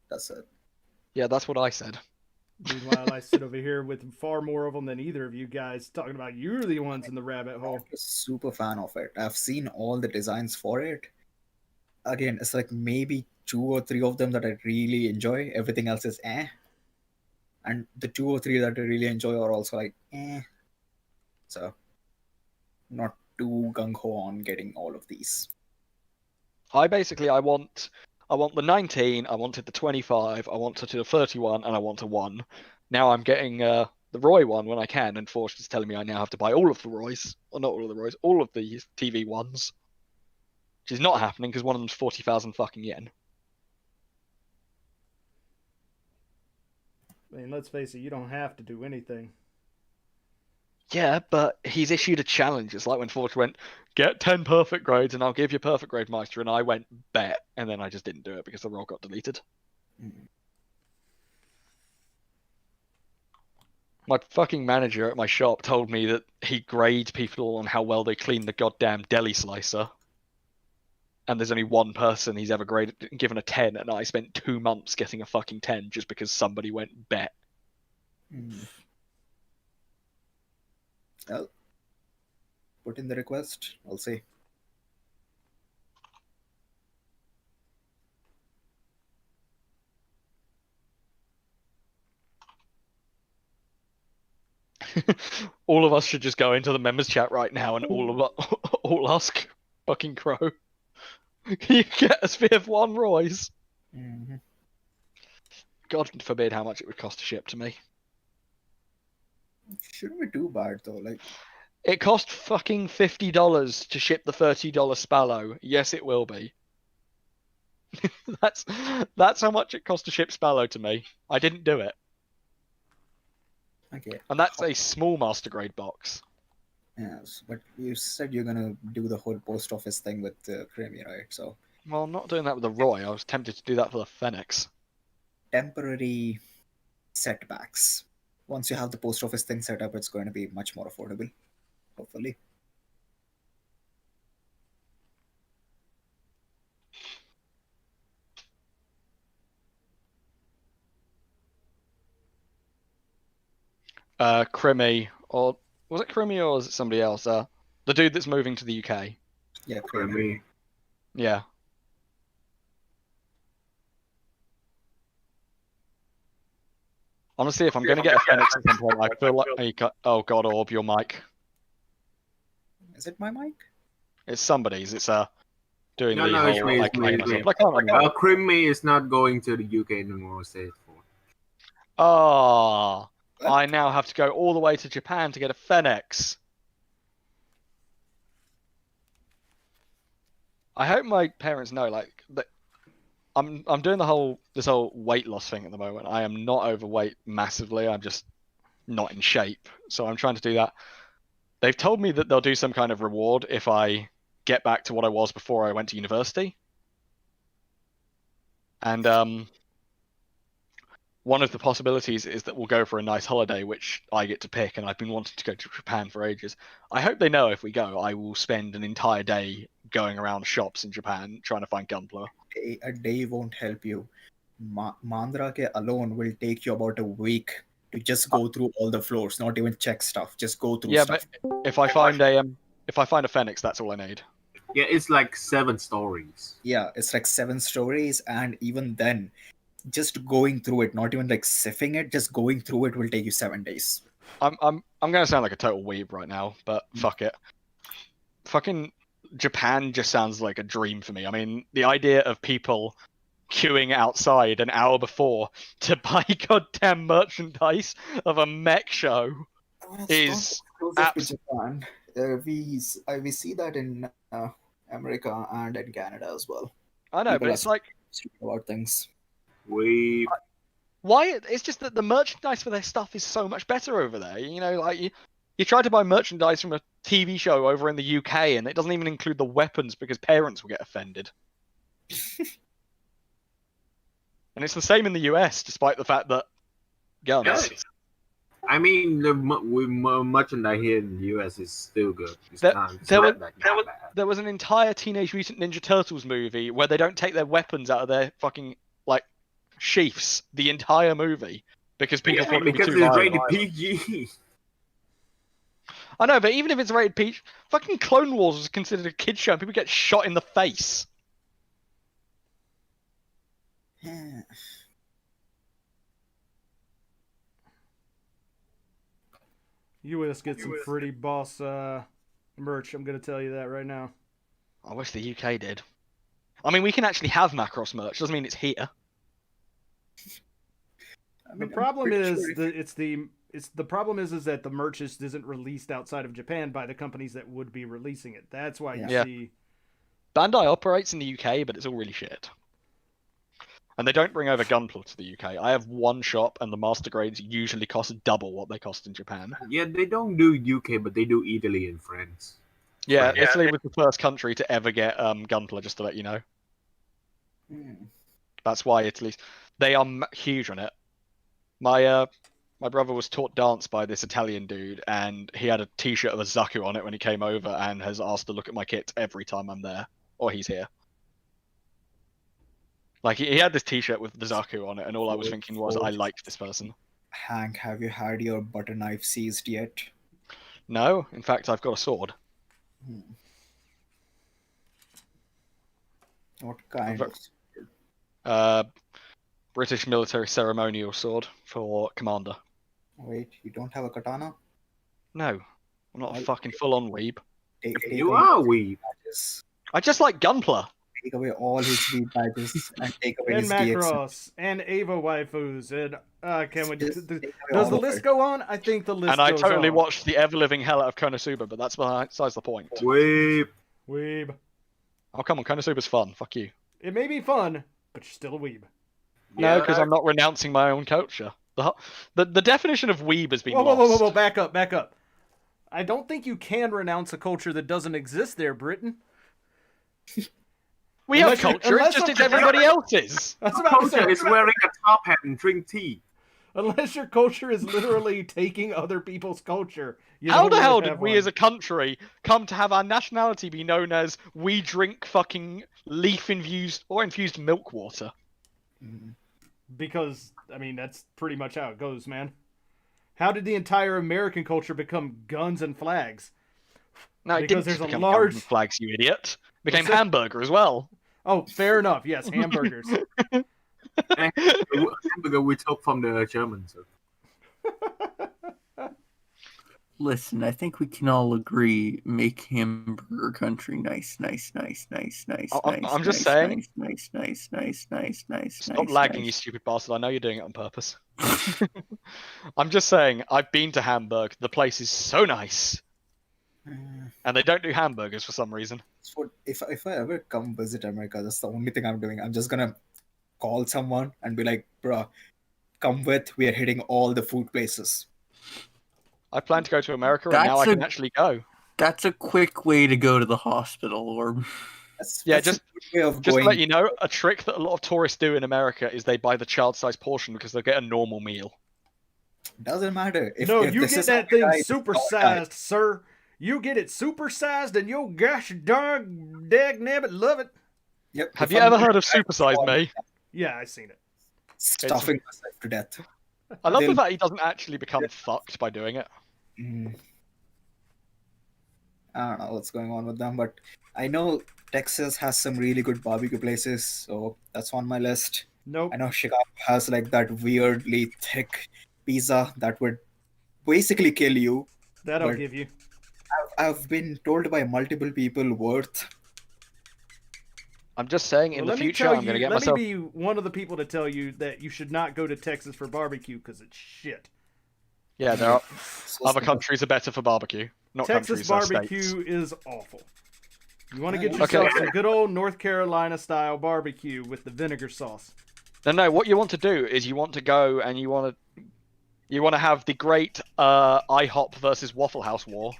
S2: That's it.
S3: Yeah, that's what I said.
S1: Meanwhile, I sit over here with far more of them than either of you guys, talking about you're the ones in the rabbit hole.
S2: I'm a super fan of it. I've seen all the designs for it. Again, it's like maybe 2 or 3 of them that I really enjoy. Everything else is eh. and the 2 or 3 that I really enjoy are also like, eh. So, not too gung ho on getting all of these.
S3: I want the 19, I wanted the 25, I wanted the 31, and I want a 1. Now I'm getting the Roy one when I can, and Forge is telling me I now have to buy all of the Roys, or not all of the Roys, all of the TV ones, which is not happening because one of them's 40,000 fucking yen.
S1: I mean, let's face it, you don't have to do anything.
S3: Yeah, but he's issued a challenge. It's like when Forge went, get 10 perfect grades and I'll give you perfect grade Meister, and I went, bet, and then I just didn't do it because the role got deleted. My fucking manager at my shop told me that he grades people on how well they clean the goddamn deli slicer. And there's only one person he's ever given a 10, and I spent 2 months getting a fucking 10 just because somebody went bet.
S2: Well, put in the request. I'll see.
S3: All of us should just go into the members chat right now and all ask fucking Crow, can you get us VF1 Roys? God forbid how much it would cost to ship to me.
S2: Shouldn't be too bad though. Like,
S3: it cost fucking $50 to ship the $30 Spallow. Yes, it will be. That's how much it cost to ship Spallow to me. I didn't do it.
S2: okay.
S3: And that's a small master grade box.
S2: Yes, but you said you're gonna do the whole post office thing with Creamy, right? So
S3: Well, I'm not doing that with the Roy. I was tempted to do that for the Fenix.
S2: temporary setbacks. Once you have the post office thing set up, it's going to be much more affordable, hopefully.
S3: Crimmy, or was it Crimmy or was it somebody else? The dude that's moving to the UK.
S2: Yeah,
S4: For me.
S3: Yeah. Honestly, if I'm going to get a Fenix at some point, I feel like... Oh god, Orb, your mic.
S2: Is it my mic?
S3: It's somebody's. It's doing
S4: No,
S3: the
S4: no,
S3: whole...
S4: it's me,
S3: like,
S4: it's me, it's me.
S3: I can't remember.
S4: Creamy is not going to the UK anymore, safe for.
S3: Ah, I now have to go all the way to Japan to get a Fenix. I hope my parents know, like, that I'm doing this whole weight loss thing at the moment. I am not overweight massively. I'm just not in shape. So I'm trying to do that. They've told me that they'll do some kind of reward if I get back to what I was before I went to university. And one of the possibilities is that we'll go for a nice holiday, which I get to pick, and I've been wanting to go to Japan for ages. I hope they know if we go, I will spend an entire day going around shops in Japan trying to find Gunpla.
S2: A day won't help you. Mandrake alone will take you about a week to just go through all the floors, not even check stuff, just go through stuff.
S3: But if I find a Fenix, that's all I need.
S4: Yeah, it's like 7 stories.
S2: Yeah, it's like 7 stories, and even then, just going through it, not even like siphing it, just going through it will take you 7 days.
S3: I'm gonna sound like a total weeb right now, but fuck it. Fucking Japan just sounds like a dream for me. I mean, the idea of people queuing outside an hour before to buy goddamn merchandise of a mech show is
S2: Japan. We see that in America and in Canada as well.
S3: I know,
S2: People
S3: but it's like
S2: about things.
S3: Why? It's just that the merchandise for their stuff is so much better over there. You know, like you try to buy merchandise from a TV show over in the UK, and it doesn't even include the weapons because parents will get offended. And it's the same in the US, despite the fact that guns.
S4: Yeah. I mean, the merchandise here in the US is still good.
S3: There was an entire Teenage Mutant Ninja Turtles movie where they don't take their weapons out of their fucking like sheaths the entire movie because people thought it would be too violent.
S4: Rated PG.
S3: I know, but even if it's rated PG, fucking Clone Wars was considered a kid show and people get shot in the face.
S1: US gets some pretty boss merch. I'm gonna tell you that right now.
S3: I wish the UK did. I mean, we can actually have Macross merch. Doesn't mean it's here.
S2: I
S1: The
S2: mean, I'm
S1: problem
S2: pretty
S1: is
S2: sure
S1: the problem is that the merch just isn't released outside of Japan by the companies that would be releasing it. That's why you
S3: Yeah.
S1: see.
S3: Bandai operates in the UK, but it's all really shit. And they don't bring over Gunpla to the UK. I have one shop, and the master grades usually cost double what they cost in Japan.
S4: Yeah, they don't do UK, but they do Italy and France.
S3: Yeah,
S4: Yeah.
S3: Italy was the first country to ever get Gunpla, just to let you know. That's why Italy's... They are huge on it. My brother was taught dance by this Italian dude, and he had a T-shirt of a Zaku on it when he came over, and has asked to look at my kit every time I'm there, or he's here. Like, he had this T-shirt with the Zaku on it, and all I was thinking was, I like this person.
S2: Hank, have you had your butter knife seized yet?
S3: No, in fact, I've got a sword.
S2: What kind
S3: Ver-
S2: of...
S3: British military ceremonial sword for commander.
S2: Wait, you don't have a katana?
S3: No, I'm not a
S2: I'll-
S3: fucking full-on weeb.
S2: Take
S4: You
S2: away
S4: are
S2: his
S4: weeb.
S2: badges.
S3: I just like Gunpla.
S2: Take away all his weed badges and take away
S1: And
S2: his DX.
S1: Macross and Ava waifus and can we?
S2: Just take away
S1: Does
S2: all
S1: the
S2: of
S1: list
S2: it.
S1: go on? I think the list.
S3: And I
S1: goes
S3: totally
S1: on.
S3: watched the ever-living hell out of Konosuba, but that's besides the point.
S4: Weeb.
S1: Weeb.
S3: Oh, come on, Konosuba's fun. Fuck you.
S1: It may be fun, but you're still a weeb.
S3: No, because I'm not renouncing my own culture. The definition of weeb has been
S1: Whoa,
S3: lost.
S1: whoa! Back up. I don't think you can renounce a culture that doesn't exist there, Britain.
S3: We have
S1: Unless you-
S3: culture,
S1: unless
S3: it's just
S1: the-
S3: it's everybody else's.
S1: I was about to
S4: Culture
S1: say,
S4: is wearing a top hat and drink tea.
S1: unless your culture is literally taking other people's culture. You
S3: How
S1: don't
S3: the
S1: really
S3: hell
S1: have
S3: did we
S1: one.
S3: as a country come to have our nationality be known as we drink fucking infused milk water?
S1: Because, I mean, that's pretty much how it goes, man. How did the entire American culture become guns and flags?
S3: No, it
S1: Because
S3: didn't
S1: there's
S3: just
S1: a
S3: become
S1: large-
S3: guns and flags, you idiot. It became
S1: What's that?
S3: hamburger as well.
S1: Oh, fair enough. Yes, hamburgers.
S4: Hamburger we took from the Germans.
S6: Listen, I think we can all agree, make hamburger country nice.
S3: I'm just saying.
S6: Nice.
S3: Stop lagging, you stupid bastard. I know you're doing it on purpose. I'm just saying, I've been to Hamburg. The place is so nice. And they don't do hamburgers for some reason.
S2: So if I ever come visit America, that's the only thing I'm doing. I'm just gonna call someone and be like, bruh, come with, we are hitting all the food places.
S3: I plan to go to America, and now I can actually go.
S6: That's a quick way to go to the hospital, or
S2: That's
S3: Yeah,
S2: a good way of
S3: Just to
S2: going.
S3: let you know, a trick that a lot of tourists do in America is they buy the child-sized portion because they'll get a normal meal.
S2: Doesn't matter. If
S1: You
S2: this
S1: get
S2: is how
S1: that
S2: you
S1: thing
S2: die, this is how I die.
S1: supersized, sir. You get it supersized, and you'll gosh darn dag nabbit love it.
S2: Yep.
S3: Have
S2: if
S3: you
S2: I'm
S3: ever
S2: gonna
S3: heard of
S2: die,
S3: Supersize Me?
S1: Yeah, I've seen it.
S2: stuffing myself to death.
S3: I love the
S2: They'll-
S3: fact he doesn't actually become fucked by doing it.
S2: I don't know what's going on with them, but I know Texas has some really good barbecue places, so that's on my list.
S1: Nope.
S2: I know Chicago has like that weirdly thick pizza that would basically kill you.
S1: That I'll
S2: but-
S1: give you.
S2: I've been told by multiple people worth.
S3: I'm just saying, in
S1: Well,
S3: the future, I'm going to get
S1: let
S3: myself...
S1: me be one of the people to tell you that you should not go to Texas for barbecue because it's shit.
S3: Yeah, there are...
S2: So
S3: Other countries are better for barbecue. Not
S1: Texas
S3: countries,
S1: barbecue
S3: states.
S1: is awful. You want to get
S2: Okay.
S1: yourself some good old North Carolina style barbecue with the vinegar sauce.
S3: No, what you want to do is you want to go and you want to have the great IHOP versus Waffle House war.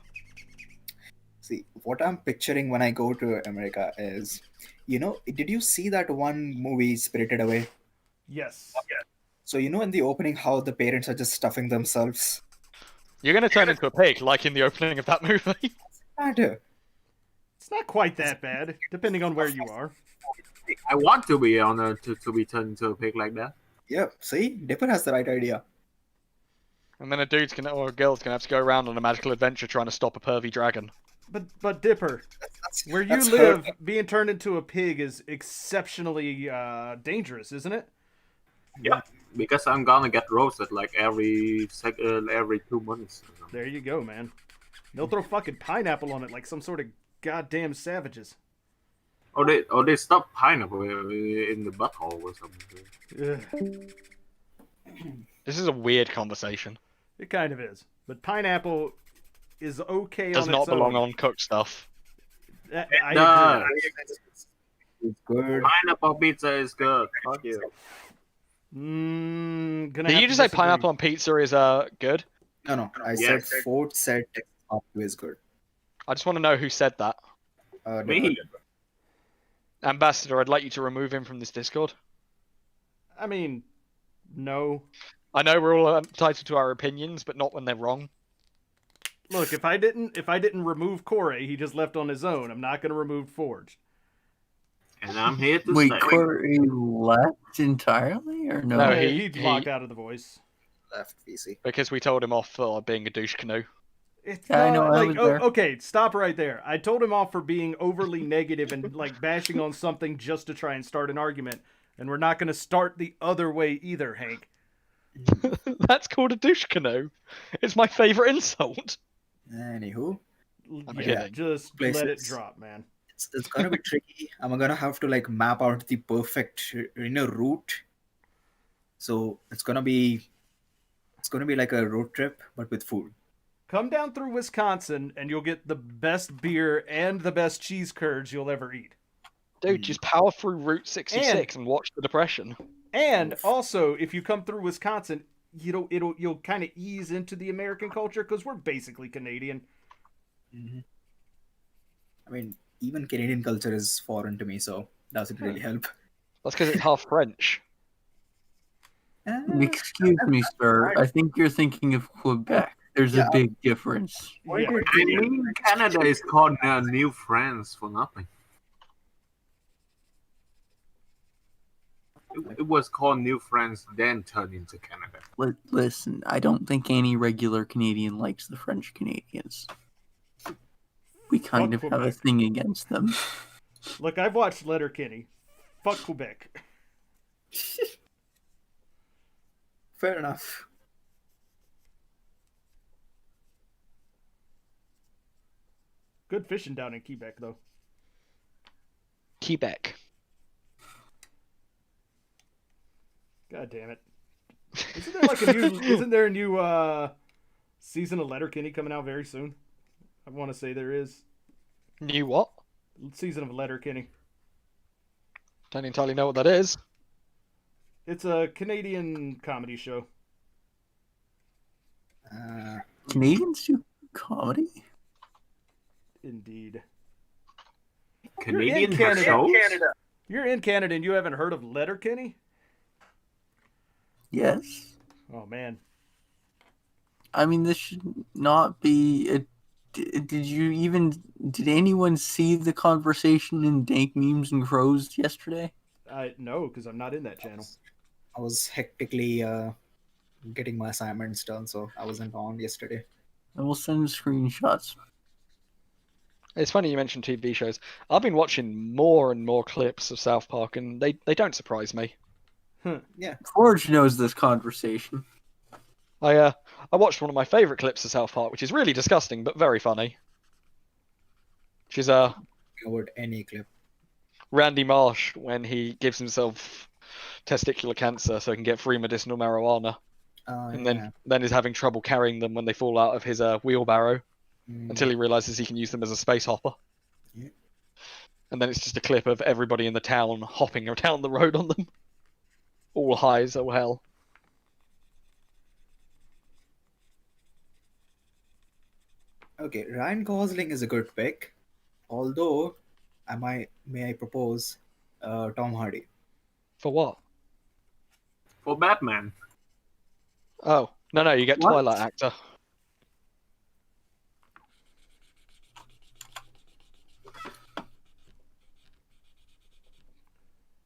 S2: See, what I'm picturing when I go to America is, did you see that one movie, Spirited Away?
S1: Yes.
S2: So, in the opening, how the parents are just stuffing themselves?
S3: You're going to turn into a pig, like in the opening of that movie.
S2: Matter.
S1: It's not quite that bad, depending on where you are.
S4: I want to be to be turned into a pig like that.
S2: Yeah, see? Dipper has the right idea.
S3: And then a dude's or a girl's going to have to go around on a magical adventure trying to stop a pervy dragon.
S1: But Dipper, where you
S2: That's
S1: live,
S2: hurting.
S1: being turned into a pig is exceptionally dangerous, isn't it?
S4: because I'm gonna get roasted like every 2 months.
S1: There you go, man. They'll throw fucking pineapple on it like some sort of goddamn savages.
S4: They stuff pineapple in the butthole or something.
S1: Ugh,
S3: This is a weird conversation.
S1: it kind of is. But pineapple is okay
S3: Does
S1: on
S3: not
S1: its own.
S3: belong on cooked stuff.
S1: I
S4: No.
S1: agree.
S2: It's good.
S4: Pineapple pizza is good. Fuck you.
S1: Gonna
S3: Did
S1: have
S3: you
S1: to
S3: just say
S1: disagree.
S3: pineapple on pizza is good?
S2: No. I
S4: Yes.
S2: said Ford said Texas barbecue is good.
S3: I just want to know who said that.
S4: Me.
S3: Ambassador, I'd like you to remove him from this Discord.
S1: I mean, no.
S3: I know we're all entitled to our opinions, but not when they're wrong.
S1: Look, if I didn't remove Corey, he just left on his own. I'm not gonna remove Forge.
S4: And I'm here to
S6: Wait,
S4: stay.
S6: Corey left entirely or no?
S3: No,
S1: Yeah,
S3: he-
S1: he locked out of the voice.
S2: Left PC.
S3: Because we told him off for being a douche canoe.
S1: It's
S6: Yeah, I know,
S1: not
S6: I
S1: like
S6: was there.
S1: okay, stop right there. I told him off for being overly negative and like bashing on something just to try and start an argument, and we're not going to start the other way either, Hank.
S3: That's called a douche canoe. It's my favorite insult.
S2: Anywho,
S3: I'm
S1: Yeah,
S3: kidding.
S1: just let it
S2: Places.
S1: drop, man.
S2: it's gonna be tricky. I'm gonna have to like map out the perfect route. So it's gonna be like a road trip, but with food.
S1: Come down through Wisconsin, and you'll get the best beer and the best cheese curds you'll ever eat.
S3: Dude, just power through Route 66 and watch the Depression.
S1: And also, if you come through Wisconsin, you'll kind of ease into the American culture because we're basically Canadian.
S2: I mean, even Canadian culture is foreign to me, so doesn't really help.
S3: That's because it's half French.
S6: Excuse me, sir. I think you're thinking of Quebec. There's a big difference.
S2: Why
S1: Yeah.
S2: did
S4: I mean, Canada is called New France for nothing. It was called New France, then turned into Canada.
S6: Listen, I don't think any regular Canadian likes the French Canadians. We kind
S1: Fuck
S6: of have a
S1: Quebec.
S6: thing against them.
S1: Look, I've watched Letterkenny. Fuck Quebec.
S2: Fair enough.
S1: Good fishing down in Quebec, though.
S3: Quebec.
S1: God damn it! Isn't there a new season of Letterkenny coming out very soon? I want to say there is.
S3: New what?
S1: Season of Letterkenny.
S3: Don't entirely know what that is.
S1: It's a Canadian comedy show.
S6: Canadians do comedy?
S1: Indeed.
S4: Canadian
S1: in
S4: have
S1: Canada.
S4: shows?
S1: You're in Canada and you haven't heard of Letterkenny?
S6: Yes.
S1: Oh man.
S6: I mean, this should not be a... Did anyone see the conversation in Dank Memes and Crows yesterday?
S1: No, because I'm not in that channel.
S2: I was hectically getting my assignments done, so I wasn't on yesterday.
S6: I will send screenshots.
S3: It's funny you mentioned TV shows. I've been watching more and more clips of South Park, and they don't surprise me.
S6: Forge knows this conversation.
S3: I watched one of my favorite clips of South Park, which is really disgusting but very funny. Which is
S2: About any clip.
S3: Randy Marsh when he gives himself testicular cancer so he can get free medicinal marijuana, and then is having trouble carrying them when they fall out of his wheelbarrow until he realizes he can use them as a space hopper.
S2: Yeah.
S3: And then it's just a clip of everybody in the town hopping down the road on them, all high as oh hell.
S2: Okay, Ryan Gosling is a good pick. Although, may I propose Tom Hardy?
S3: For what?
S4: For Batman.
S3: Oh, no, you get
S6: What?
S3: Twilight actor.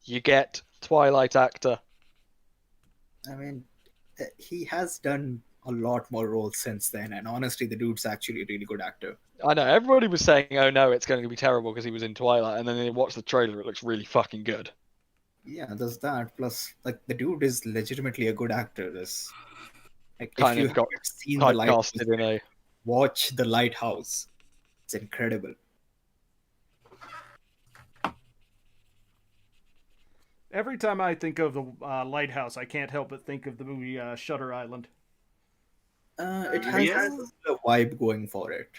S3: You get Twilight actor.
S2: I mean, he has done a lot more roles since then, and honestly, the dude's actually a really good actor.
S3: I know, everybody was saying, oh no, it's going to be terrible because he was in Twilight, and then they watch the trailer, it looks really fucking good.
S2: Yeah, there's that. Plus, like the dude is legitimately a good actor. This, like, if
S3: Kind
S2: you
S3: of got
S2: haven't seen the Lighthouse,
S3: typecasted in a.
S2: watch the Lighthouse. It's incredible.
S1: Every time I think of the Lighthouse, I can't help but think of the movie Shutter Island.
S2: It has
S4: Yeah.
S2: a vibe going for it.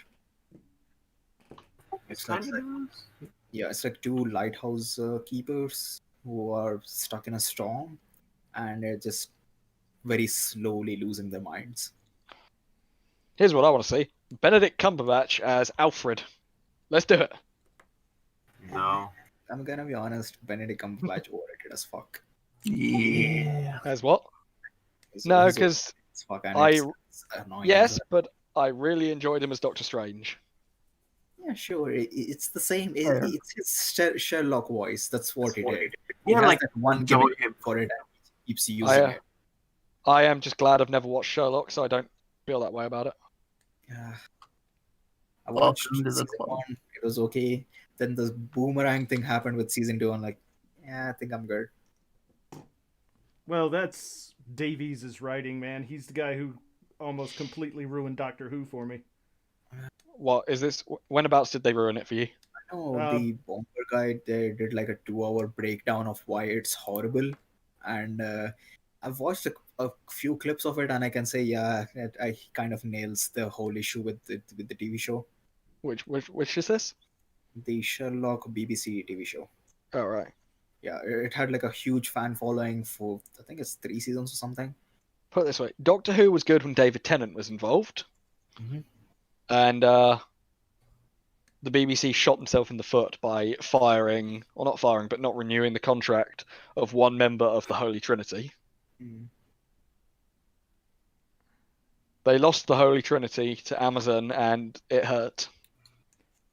S4: It's
S2: It's like,
S4: kind of
S2: yeah, it's like two lighthouse keepers who are stuck in a storm, and they're just very slowly losing their minds.
S3: Here's what I want to see: Benedict Cumberbatch as Alfred. Let's do it.
S4: no.
S2: I'm gonna be honest, Benedict Cumberbatch overrated as fuck.
S6: Yeah.
S3: As what?
S2: He's
S3: No,
S2: overrated
S3: because
S2: as fuck, and
S3: I
S2: it's annoying.
S3: yes, but I really enjoyed him as Doctor Strange.
S2: Yeah, sure. It's the same.
S6: Fair.
S2: It's his Sherlock voice. That's what he did. He
S4: Yeah,
S2: has
S4: like
S2: that one
S4: enjoy
S2: gimmick
S4: him.
S2: for it, and he keeps using it.
S3: I am just glad I've never watched Sherlock, so I don't feel that way about it.
S2: Yeah. I watched
S6: Welcome to the
S2: season
S6: club.
S2: 1. It was okay. Then the boomerang thing happened with season 2. I'm like, yeah, I think I'm good.
S1: Well, that's Davies' writing, man. He's the guy who almost completely ruined Doctor Who for me.
S3: What is this? Whenabouts did they ruin it for you?
S2: No, the Bomber Guide, they did like a 2-hour breakdown of why it's horrible. And I've watched a few clips of it, and I can say, yeah, I kind of nails the whole issue with the TV show.
S3: Which is this?
S2: The Sherlock BBC TV show.
S3: Oh right.
S2: Yeah, it had like a huge fan following for, I think it's 3 seasons or something.
S3: Put it this way: Doctor Who was good when David Tennant was involved,
S2: Mhm.
S3: and the BBC shot themselves in the foot by firing, or not firing, but not renewing the contract of one member of the Holy Trinity.
S2: Mm.
S3: They lost the Holy Trinity to Amazon, and it hurt.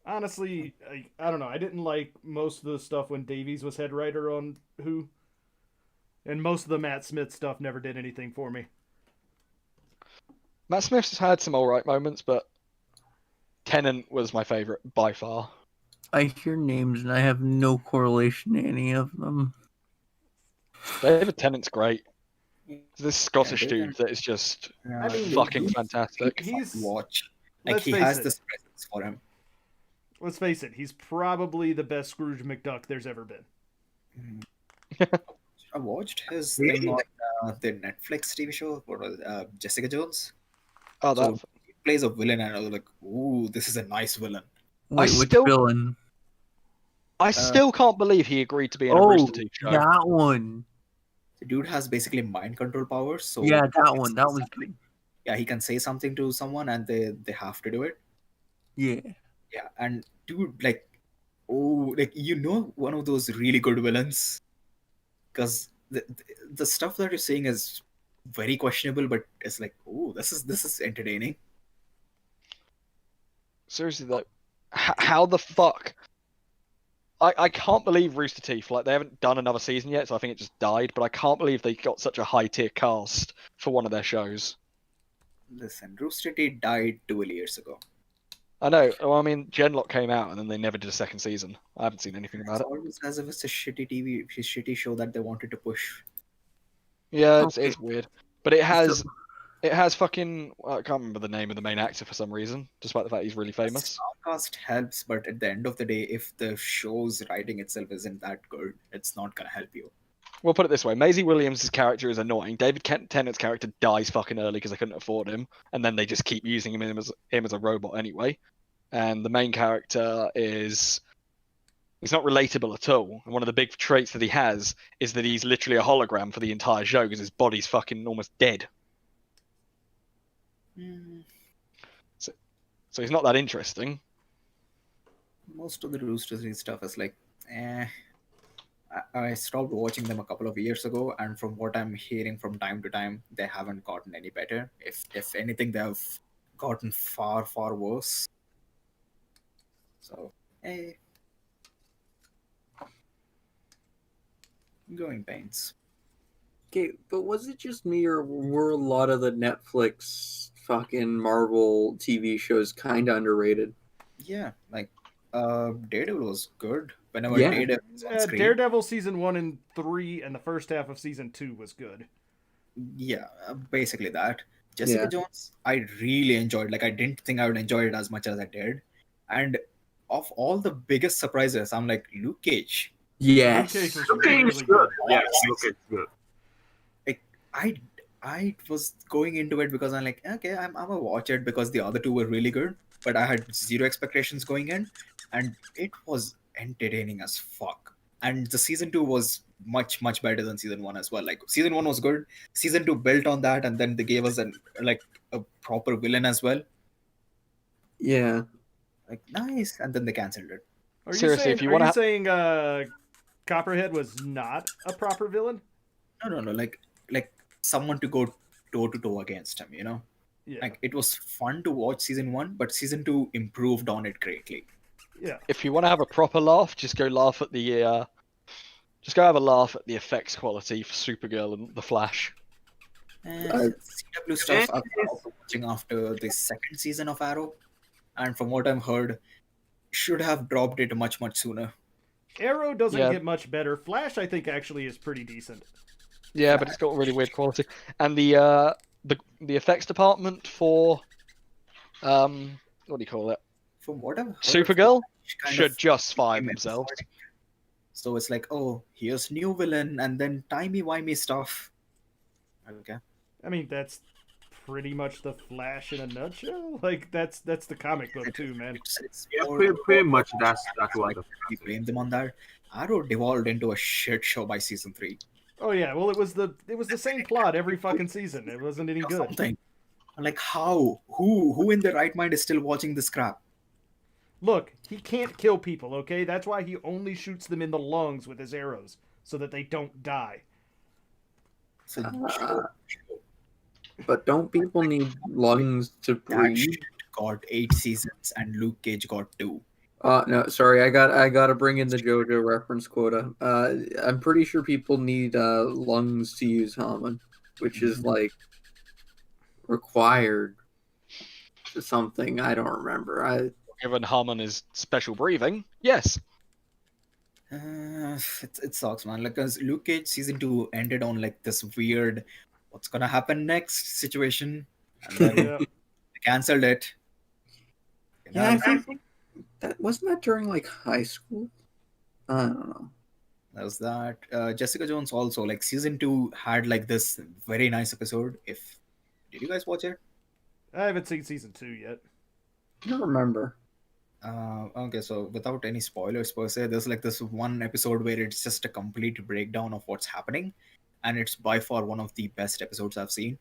S1: Honestly, I don't know. I didn't like most of the stuff when Davies was head writer on Who. And most of the Matt Smith stuff never did anything for me.
S3: Matt Smith's had some alright moments, but Tennant was my favourite by far.
S6: I hear names and I have no correlation to any of them.
S3: David Tennant's great. This Scottish
S2: Yeah,
S3: dude that is just
S2: Yeah,
S1: I mean,
S3: fucking
S2: he's-
S3: fantastic.
S1: He's
S2: watch. Like,
S1: let's
S2: he
S1: face
S2: has
S1: it.
S2: this presence for him.
S1: Let's face it. He's probably the best Scrooge McDuck there's ever been.
S2: I watched his
S4: Really?
S2: thing on the Netflix TV show, what was it, Jessica Jones.
S3: Oh,
S2: So
S3: that
S2: he plays a villain, and I was like, ooh, this is a nice villain.
S6: Wait, which
S3: still-
S6: villain?
S3: I still can't believe he agreed to be in a
S6: Oh,
S3: Rooster Teeth show.
S6: that one.
S2: The dude has basically mind control powers. So
S6: Yeah,
S2: he
S6: that
S2: can
S6: one.
S2: say
S6: That was
S2: something-
S6: good.
S2: Yeah, he can say something to someone, and they have to do it.
S6: Yeah.
S2: Yeah, and dude, like, oh, like, one of those really good villains, because the stuff that you're saying is very questionable, but it's like, oh, this is entertaining.
S3: Seriously though, how the fuck? I can't believe Rooster Teeth, like they haven't done another season yet, so I think it just died, but I can't believe they got such a high tier cast for one of their shows.
S2: Listen, Rooster Teeth died 12 years ago.
S3: I know, well, I mean, Genlock came out and then they never did a second season. I haven't seen anything
S2: It's
S3: about it.
S2: always as if it's a shitty show that they wanted to push.
S3: Yeah,
S6: Okay.
S3: it's weird. But it has fucking, well, I can't remember the name of the main actor for some reason, despite the fact he's really famous.
S2: Starcast helps, but at the end of the day, if the show's writing itself isn't that good, it's not gonna help you.
S3: We'll put it this way: Maisie Williams' character is annoying. David Tennant's character dies fucking early because they couldn't afford him, and then they just keep using him as a robot anyway. And the main character he's not relatable at all. And one of the big traits that he has is that he's literally a hologram for the entire show because his body's fucking almost dead. So he's not that interesting.
S2: Most of the Rooster Teeth stuff is like, I stopped watching them a couple of years ago, and from what I'm hearing from time to time, they haven't gotten any better. If anything, they have gotten far worse. So, growing pains.
S7: Okay, but was it just me, or were a lot of the Netflix fucking Marvel TV shows kind of underrated?
S2: Yeah, like Daredevil was good, whenever
S6: Yeah.
S2: Daredevil was on screen.
S1: Daredevil season 1 and 3 and the first half of season 2 was good.
S2: Yeah, basically that. Jessica Jones, I really enjoyed. Like, I didn't think I would enjoy it as much as I did. And of all the biggest surprises, I'm like, Luke Cage.
S6: Yes.
S1: Luke Cage was
S4: Okay,
S1: really
S4: it's good.
S1: good.
S4: Yeah, okay, it's good.
S2: Like, I was going into it because I'm like, okay, I'm gonna watch it because the other two were really good, but I had zero expectations going in, and it was entertaining as fuck. And the season 2 was much better than season 1 as well. Like, season 1 was good, season 2 built on that, and then they gave us a proper villain as well.
S6: Yeah.
S2: Like, nice, and then they cancelled it.
S1: Are you
S3: Seriously,
S1: saying,
S3: if you
S1: are
S3: wanna
S1: you
S3: ha-
S1: saying Copperhead was not a proper villain?
S2: No, like someone to go toe to toe against him.
S1: Yeah.
S2: Like, it was fun to watch season 1, but season 2 improved on it greatly.
S1: Yeah.
S3: If you want to have a proper laugh, just go laugh at the just go have a laugh at the effects quality for Supergirl and the Flash.
S2: CW stuff I've been also watching after the second season of Arrow, and from what I've heard, should have dropped it much sooner.
S1: Arrow doesn't
S3: Yeah.
S1: get much better. Flash, I think, actually is pretty decent.
S3: Yeah, but it's got really weird quality. And the effects department for what do you call it?
S2: From what I've heard,
S3: Supergirl
S2: kind
S3: should
S2: of
S3: just fire
S2: came
S3: themselves.
S2: episodic. So it's like, oh, here's new villain, and then timey-wimey stuff. Okay.
S1: I mean, that's pretty much the Flash in a nutshell. Like, that's the comic book too, man.
S2: It's
S4: Yeah,
S2: more-
S4: pretty much that's what the
S2: we blame them on that. Arrow devolved into a shit show by season 3.
S1: Oh yeah, well it was the same plot every fucking season. It wasn't any
S2: Or
S1: good.
S2: something. I'm like, how? Who in their right mind is still watching this crap?
S1: Look, he can't kill people, okay? That's why he only shoots them in the lungs with his arrows, so that they don't die.
S2: So,
S7: But don't people need lungs to
S2: that
S7: breathe?
S2: shit got 8 seasons, and Luke Cage got 2.
S7: No, sorry, I gotta bring in the JoJo reference quota. I'm pretty sure people need lungs to use Haman, which is like required to something. I don't remember.
S3: Given Harmon is special breathing, yes.
S2: It sucks, man. Like, cause Luke Cage season 2 ended on like this weird, what's gonna happen next situation, and then
S1: Yeah.
S2: they canceled it.
S7: Yeah, I think that wasn't that during like high school. I don't know.
S2: That was that. Jessica Jones also, like, season 2 had like this very nice episode. Did you guys watch it?
S1: I haven't seen season 2 yet.
S7: I don't remember.
S2: Okay, so without any spoilers per se, there's like this one episode where it's just a complete breakdown of what's happening, and it's by far one of the best episodes I've seen.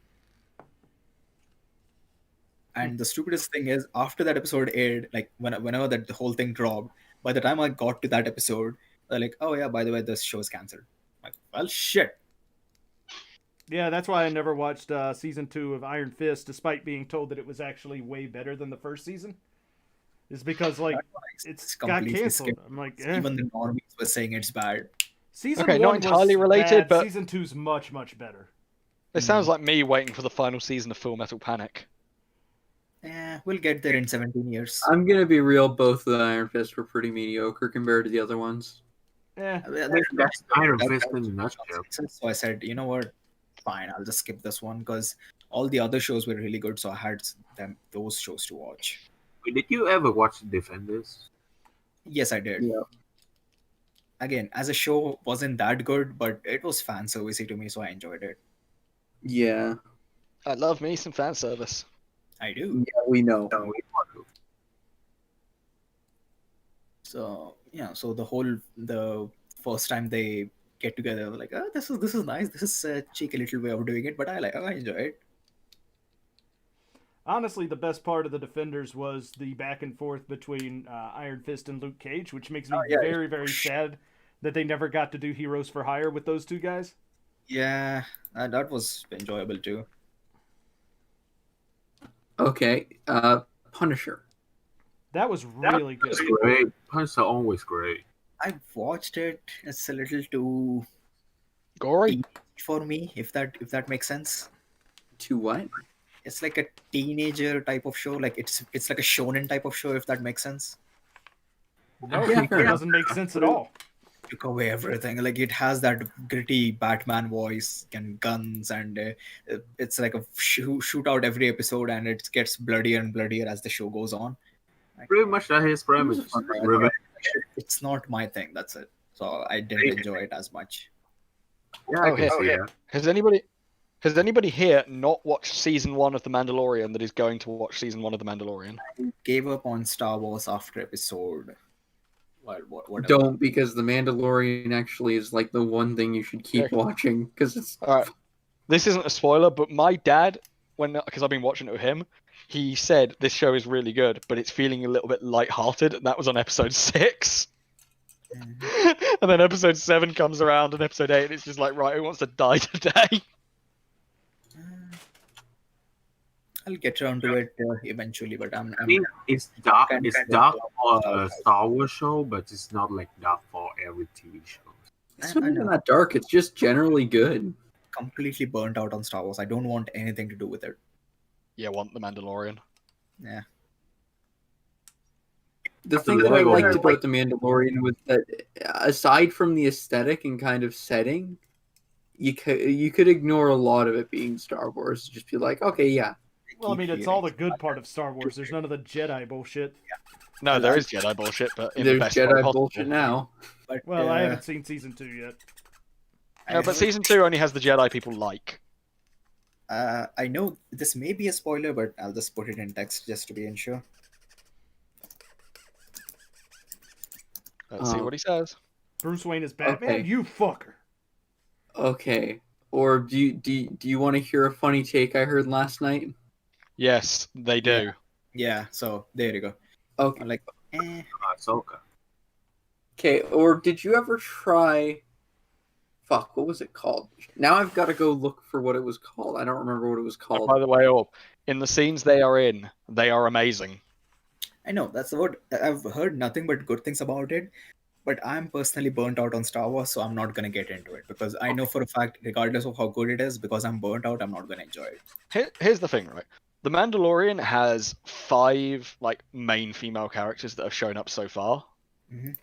S2: And the stupidest thing is, after that episode aired, like whenever the whole thing dropped, by the time I got to that episode, they're like, "Oh yeah, by the way, this show's cancelled." I'm like, well, shit.
S1: Yeah, that's why I never watched season 2 of Iron Fist, despite being told that it was actually way better than the first season. Is because like it's got
S2: completely
S1: canceled.
S2: skipped.
S1: I'm like,
S2: Even the normies were saying it's bad.
S1: Season
S3: Okay,
S1: 1
S3: not entirely
S1: was
S3: related,
S1: bad.
S3: but-
S1: Season 2's much better.
S3: It sounds like me waiting for the final season of Full Metal Panic.
S2: We'll get there in 17 years.
S7: I'm gonna be real. Both of the Iron Fists were pretty mediocre compared to the other ones.
S1: Eh,
S4: That's Iron Fist in a nutshell.
S2: So I said, you know what? Fine, I'll just skip this one because all the other shows were really good. So I had those shows to watch.
S4: Wait, did you ever watch Defenders?
S2: Yes, I did.
S7: Yeah.
S2: Again, as a show, wasn't that good, but it was fan servicey to me, so I enjoyed it.
S7: Yeah,
S3: I love me some fan service.
S2: I do.
S7: yeah, we know.
S2: So yeah, so the first time they get together, I was like, oh, this is nice. This is a cheeky little way of doing it, but I enjoy it.
S1: honestly, the best part of the Defenders was the back and forth between Iron Fist and Luke Cage, which makes me
S2: yeah.
S1: very sad that they never got to do Heroes for Hire with those two guys.
S2: Yeah, that was enjoyable too.
S7: Okay, Punisher.
S1: That was really good.
S4: It's great. Punch are always great.
S2: I watched it. It's a little too
S3: Gory?
S2: for me, if that makes sense.
S7: To what?
S2: It's like a teenager type of show. Like it's like a shonen type of show, if that makes sense.
S1: No,
S7: Yeah,
S1: it
S7: fair enough.
S1: doesn't make sense at all.
S2: Took away everything. Like it has that gritty Batman voice and guns, and it's like a shootout every episode, and it gets bloodier and bloodier as the show goes on. Like,
S4: Pretty much that his premise.
S2: it's fun, right?
S4: Revenge.
S2: It's not my thing. That's it. So I didn't enjoy it as much.
S4: Yeah, I
S3: Oh,
S4: can
S3: here.
S4: see that.
S3: Has anybody here not watched season 1 of The Mandalorian that is going to watch season 1 of The Mandalorian?
S2: Gave up on Star Wars after episode. Whatever.
S7: Don't, because The Mandalorian actually is like the one thing you should keep watching because it's.
S3: All right. This isn't a spoiler, but my dad, because I've been watching it with him, he said this show is really good, but it's feeling a little bit lighthearted, and that was on episode 6. And then episode 7 comes around, and episode 8, and it's just like, right, who wants to die today?
S2: I'll get around to it eventually, but
S4: I mean, it's dark.
S2: kind
S4: It's
S2: of
S4: dark
S2: dark
S4: for a Star Wars show, but it's not like dark for every TV show.
S7: It's not even that dark. It's just generally good.
S2: completely burnt out on Star Wars. I don't want anything to do with it.
S3: Yeah, want The Mandalorian.
S2: Yeah.
S7: The thing that I liked about The Mandalorian was that, aside from the aesthetic and kind of setting, you could ignore a lot of it being Star Wars. Just be like, okay, yeah.
S1: Well, I mean, it's all the good part of Star Wars. There's none of the Jedi bullshit.
S3: No, there is Jedi bullshit, but in
S7: There's
S3: the best way
S7: Jedi
S3: possible.
S7: bullshit now.
S2: But,
S1: Well, I haven't seen season 2 yet.
S3: No, but season 2 only has the Jedi people like.
S2: I know this may be a spoiler, but I'll just put it in text just to be sure.
S3: Let's see what he says.
S1: Bruce Wayne is Batman?
S7: Okay.
S1: You fucker.
S7: Okay. Or do you want to hear a funny take I heard last night?
S3: Yes, they do.
S2: Yeah, so there you go.
S7: Okay.
S2: I'm like, eh.
S4: Ahsoka.
S7: Okay, or did you ever try... Fuck, what was it called? Now I've got to go look for what it was called. I don't remember what it was
S3: Oh,
S7: called.
S3: by the way, in the scenes they are in, they are amazing.
S2: I know that's what I've heard nothing but good things about it. But I'm personally burnt out on Star Wars, so I'm not gonna get into it because I know for a fact, regardless of how good it is, because I'm burnt out, I'm not gonna enjoy it.
S3: Here's the thing, right? The Mandalorian has 5 main female characters that have shown up so far.
S2: Mhm.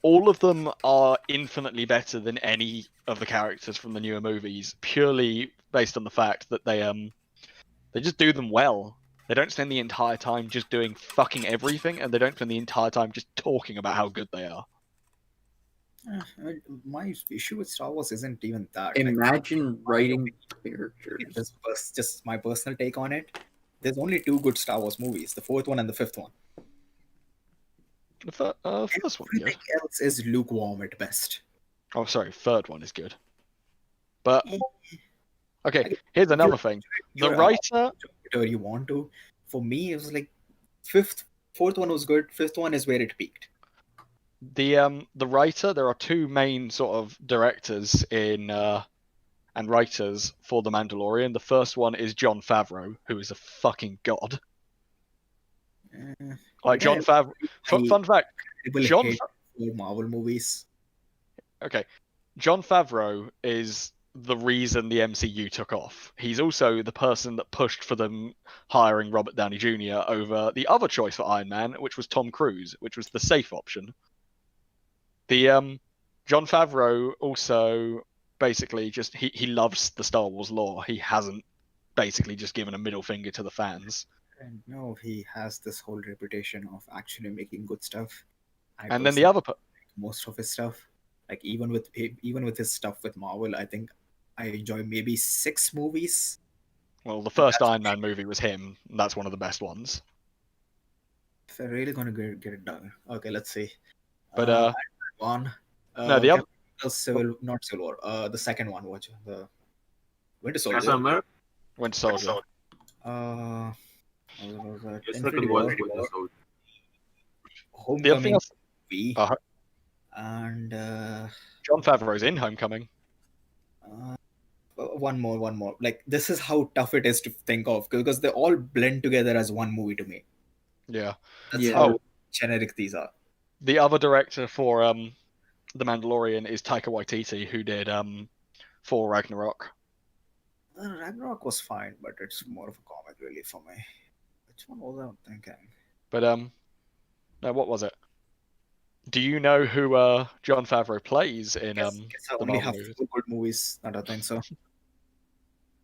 S3: All of them are infinitely better than any of the characters from the newer movies, purely based on the fact that they just do them well. They don't spend the entire time just doing fucking everything, and they don't spend the entire time just talking about how good they are.
S2: My issue with Star Wars isn't even that.
S7: Imagine writing characters.
S2: Just my personal take on it. There's only 2 good Star Wars movies: the 4th one and the 5th one.
S3: The first one,
S2: Everything else is lukewarm at best.
S3: Oh, sorry, 3rd one is good. But okay, here's another thing. The
S2: You're
S3: writer,
S2: whatever you want to. For me, it was like 4th one was good. 5th one is where it peaked.
S3: the writer. There are 2 main sort of directors and writers for The Mandalorian. The first one is Jon Favreau, who is a fucking god. Jon Favreau. Fun fact.
S2: People
S3: Jon
S2: hate Marvel movies.
S3: Okay, Jon Favreau is the reason the MCU took off. He's also the person that pushed for them hiring Robert Downey Jr. over the other choice for Iron Man, which was Tom Cruise, which was the safe option. The Jon Favreau also basically just he loves the Star Wars lore. He hasn't basically just given a middle finger to the fans.
S2: And no, he has this whole reputation of actually making good stuff.
S3: And then the other
S2: most of his stuff, like even with his stuff with Marvel, I think I enjoy maybe 6 movies.
S3: well, the first Iron Man movie was him. And that's one of the best ones.
S2: If they're really gonna get it done, okay, let's see.
S3: But
S2: one.
S3: no, the other
S2: Not Civil War. The second one, watch the Winter
S4: Captain
S2: Soldier.
S4: America.
S3: Winter Soldier.
S2: What was that?
S4: Your
S2: Infinity
S4: second
S2: War,
S4: one is Winter Soldier.
S3: The other thing
S2: Homecoming
S3: else,
S2: movie,
S3: Uh-huh.
S2: and
S3: Jon Favreau's in Homecoming.
S2: one more. Like this is how tough it is to think of because they all blend together as one movie to me.
S3: Yeah.
S2: That's
S7: Yeah.
S2: how generic these are.
S3: The other director for The Mandalorian is Taika Waititi, who did Thor Ragnarok.
S2: Ragnarok was fine, but it's more of a comic relief for me. Which one was I thinking?
S3: But no, what was it? Do you know who Jon Favreau plays in
S2: Guess I
S3: the
S2: only
S3: Marvel
S2: have
S3: movies?
S2: 2 good movies that I think so.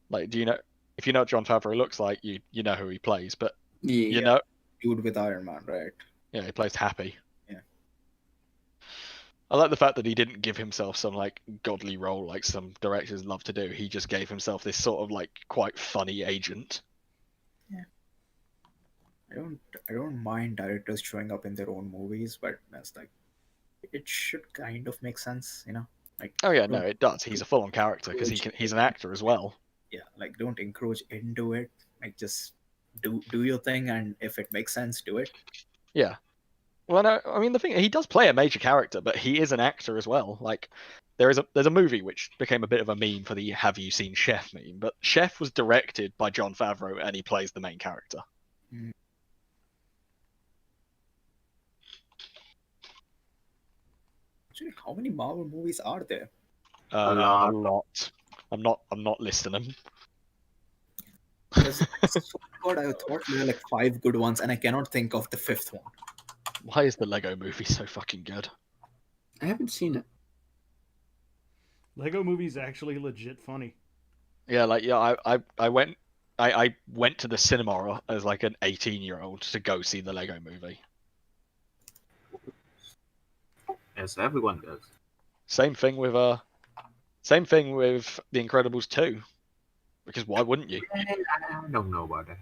S3: Like, do you know if you know what Jon Favreau looks like, you know who he plays, but
S7: Yeah.
S3: you know,
S2: Dude with Iron Man, right?
S3: yeah, he plays Happy.
S2: Yeah.
S3: I like the fact that he didn't give himself some like godly role like some directors love to do. He just gave himself this sort of like quite funny agent.
S2: I don't mind directors showing up in their own movies, but that's like it should kind of make sense, you know? Like
S3: Oh yeah, no,
S2: don't-
S3: it does. He's a full-on character because he's an actor as well.
S2: yeah, like don't encroach into it. Like just do your thing, and if it makes sense, do it.
S3: Yeah. Well, no, I mean the thing he does play a major character, but he is an actor as well. Like there's a movie which became a bit of a meme for the "Have you seen Chef" meme, but Chef was directed by Jon Favreau and he plays the main character.
S2: Actually, how many Marvel movies are there?
S3: A
S4: lot.
S3: lot. I'm not listing them.
S2: Because God, I thought there were like 5 good ones, and I cannot think of the 5th one.
S3: Why is the Lego movie so fucking good?
S7: I haven't seen it.
S1: Lego Movie's actually legit funny.
S3: Yeah, like yeah, I went to the cinema as like an 18-year-old to go see the Lego movie.
S4: As everyone does.
S3: Same thing with The Incredibles 2. Because why wouldn't you?
S4: I don't know about that.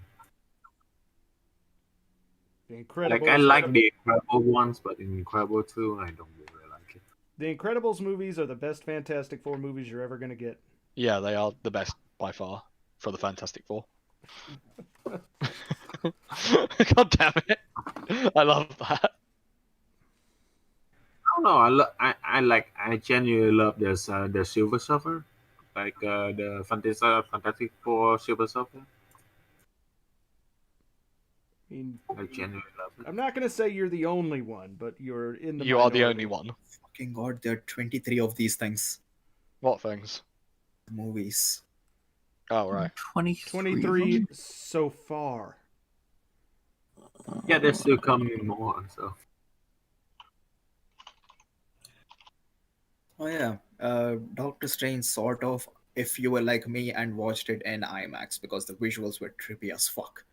S1: The Incredibles.
S4: Like I like the Incredible ones, but in Incredible 2, I don't really like it.
S1: The Incredibles movies are the best Fantastic Four movies you're ever gonna get.
S3: Yeah, they are the best by far for the Fantastic Four. God damn it! I love that.
S4: I don't know. I genuinely love this the Silver Surfer, like the Fantastic Four Silver Surfer.
S1: I mean,
S4: I genuinely love it.
S1: I'm not gonna say you're the only one, but you're in the.
S3: You are the
S1: minority.
S3: only one.
S2: Fucking God, there are 23 of these things.
S3: What things?
S2: Movies.
S3: Oh right.
S1: 23 so far.
S4: Yeah, there's still coming more. So
S2: Oh yeah, Doctor Strange sort of. If you were like me and watched it in IMAX because the visuals were trippy as fuck.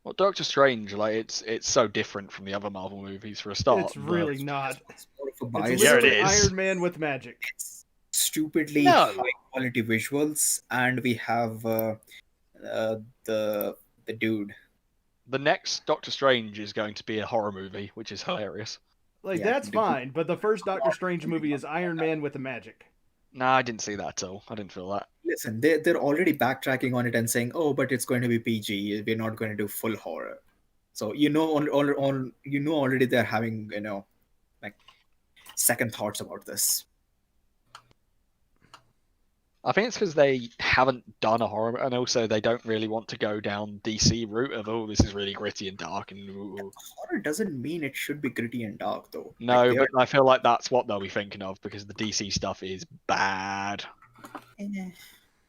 S3: Well, Doctor Strange, like it's so different from the other Marvel movies for a start.
S1: It's really not.
S2: It's more of a
S1: It's
S2: bias.
S3: Yeah, it
S1: literally
S3: is.
S1: Iron Man with magic.
S2: It's stupidly
S3: No.
S2: high quality visuals, and we have the dude.
S3: The next Doctor Strange is going to be a horror movie, which is hilarious.
S1: Like
S2: Yeah,
S1: that's
S2: the-
S1: fine, but the first Doctor Strange movie is Iron Man with the magic.
S3: Nah, I didn't see that at all. I didn't feel that.
S2: Listen, they're already backtracking on it and saying, "Oh, but it's going to be PG. We're not going to do full horror." So you know, already they're having like second thoughts about this.
S3: I think it's because they haven't done a horror, and also they don't really want to go down DC route of this is really gritty and dark and ooh.
S2: Horror doesn't mean it should be gritty and dark, though.
S3: No,
S2: Like, they
S3: but I feel like that's what they'll be thinking of because the DC stuff is bad.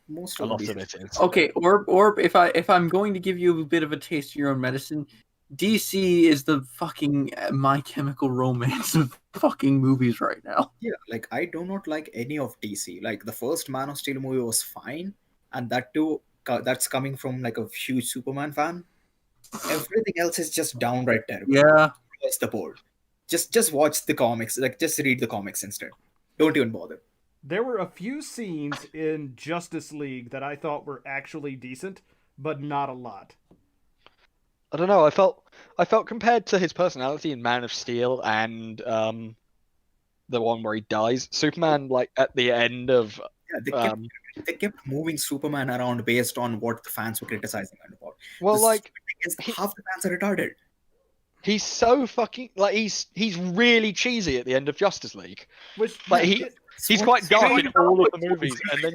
S2: most
S3: A
S2: of
S3: lot
S2: these-
S3: of it is.
S7: Okay, Orb, if I'm going to give you a bit of a taste of your own medicine, DC is the fucking My Chemical Romance of fucking movies right now.
S2: Yeah, like I do not like any of DC. Like the first Man of Steel movie was fine, and that too, that's coming from like a huge Superman fan. Everything else is just downright terrible.
S7: Yeah.
S2: Across the board. Just watch the comics. Like just read the comics instead. Don't even bother.
S1: There were a few scenes in Justice League that I thought were actually decent, but not a lot.
S3: I don't know. I felt compared to his personality in Man of Steel and the one where he dies, Superman, like at the end of
S2: Yeah, they kept moving Superman around based on what the fans were criticizing him about.
S3: well,
S2: The
S3: like
S2: stupid thing is
S3: he-
S2: half the fans are retarded.
S3: he's so fucking like he's really cheesy at the end of Justice League.
S1: Which
S3: Like, He's quite dark in all of the movies, and then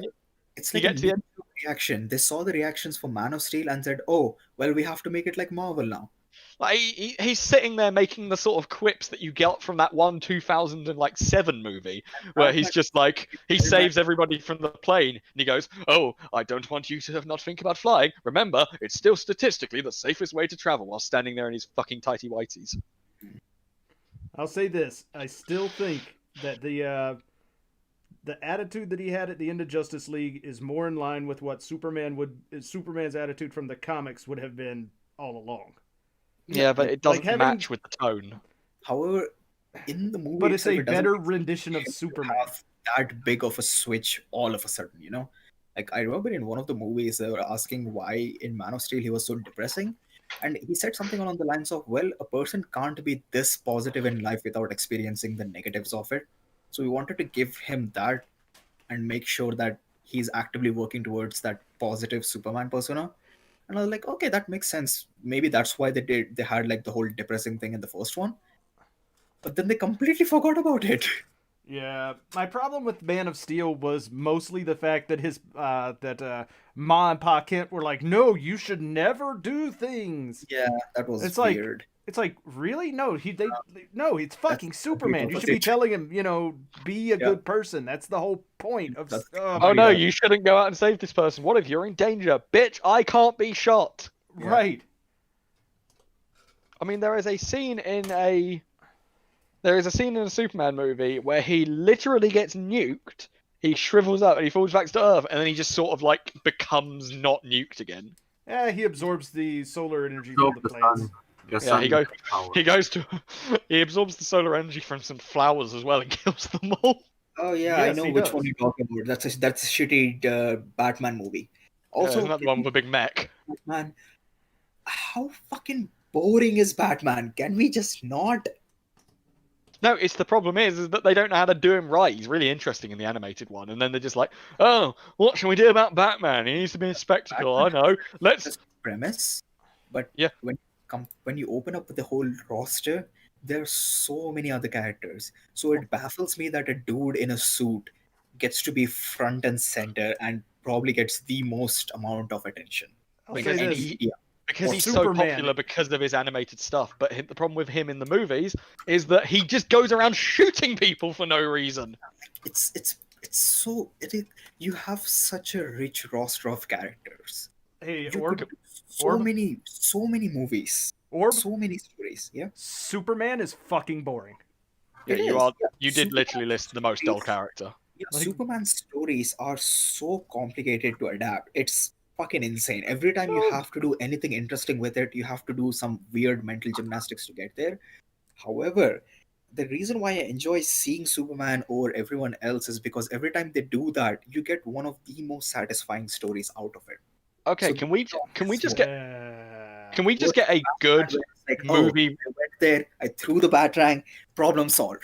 S2: It's
S3: you
S2: like
S3: get to the end.
S2: reaction. They saw the reactions for Man of Steel and said, "Oh, well, we have to make it like Marvel now."
S3: Like he's sitting there making the sort of quips that you get from that one 2007 movie, where he's just like he saves everybody from the plane, and he goes, "Oh, I don't want you to not think about flying. Remember, it's still statistically the safest way to travel," while standing there in his fucking tighty whities.
S1: I'll say this: I still think that the attitude that he had at the end of Justice League is more in line with what Superman's attitude from the comics would have been all along.
S3: Yeah, but it doesn't
S1: having-
S3: match with the tone.
S2: However, in the movie,
S1: But it's
S2: itself,
S1: a
S2: it doesn't
S1: better
S2: make
S1: rendition of
S2: him to
S1: Superman.
S2: have that big of a switch all of a sudden, Like, I remember in one of the movies, they were asking why in Man of Steel he was so depressing. And he said something along the lines of, well, a person can't be this positive in life without experiencing the negatives of it. So we wanted to give him that and make sure that he's actively working towards that positive Superman persona. And I was like, okay, that makes sense. Maybe that's why they had like the whole depressing thing in the first one. But then they completely forgot about it.
S1: Yeah, my problem with Man of Steel was mostly the fact that his Ma and Pa Kent were like, "No, you should never do things."
S2: Yeah, that was
S1: It's like-
S2: weird.
S1: It's like, really? No, no, it's fucking
S2: That's
S1: Superman. You should be
S2: opposite.
S1: telling him, be a
S2: Yeah.
S1: good person. That's the whole point of.
S2: That's-
S1: Oh,
S3: Oh
S1: my
S3: no,
S1: God.
S3: you shouldn't go out and save this person. What if you're in danger? Bitch, I can't be shot.
S2: Yeah.
S1: Right.
S3: I mean, there is a scene in a Superman movie where he literally gets nuked, he shrivels up and he falls back to Earth, and then he just sort of like becomes not nuked again.
S1: Yeah, he absorbs the solar energy
S4: So
S1: from the
S4: the
S1: plants.
S4: sun. The
S3: Yeah,
S4: sun
S3: he goes-
S4: power.
S3: He absorbs the solar energy from some flowers as well and kills them all.
S2: Oh yeah, I
S1: Yes,
S2: know
S1: he
S2: which
S1: does.
S2: one you're talking about. That's a shitty Batman movie. Also,
S3: Isn't that the one with a big mech?
S2: Batman. How fucking boring is Batman? Can we just not?
S3: No, it's the problem is that they don't know how to do him right. He's really interesting in the animated one, and then they're just like, "Oh, what should we do about Batman? He needs to be a spectacle." I know. Let's.
S2: Just premise, but
S3: Yeah.
S2: when you open up the whole roster, there's so many other characters. So it baffles me that a dude in a suit gets to be front and center and probably gets the most amount of attention.
S1: I'll
S3: Because
S1: say this.
S3: Because
S1: Or
S3: he's
S1: Superman.
S3: so popular because of his animated stuff. But the problem with him in the movies is that he just goes around shooting people for no reason.
S2: It's so you have such a rich roster of characters.
S1: Hey,
S2: You
S1: Orb,
S2: could do
S1: Orb?
S2: so many movies,
S1: Orb,
S2: so many stories. Yeah,
S1: Superman is fucking boring.
S3: Yeah,
S2: It
S3: you
S2: is,
S3: are.
S2: yeah.
S3: You did literally
S2: Superman
S3: list the most dull
S2: stories-
S3: character.
S2: yeah.
S1: Like-
S2: Superman's stories are so complicated to adapt. It's fucking insane. Every time you
S1: Well-
S2: have to do anything interesting with it, you have to do some weird mental gymnastics to get there. However, the reason why I enjoy seeing Superman over everyone else is because every time they do that, you get one of the most satisfying stories out of it.
S3: Okay,
S2: So
S3: can we just get a good
S2: It's like,
S3: movie?
S2: I went there, I threw the batarang, problem solved.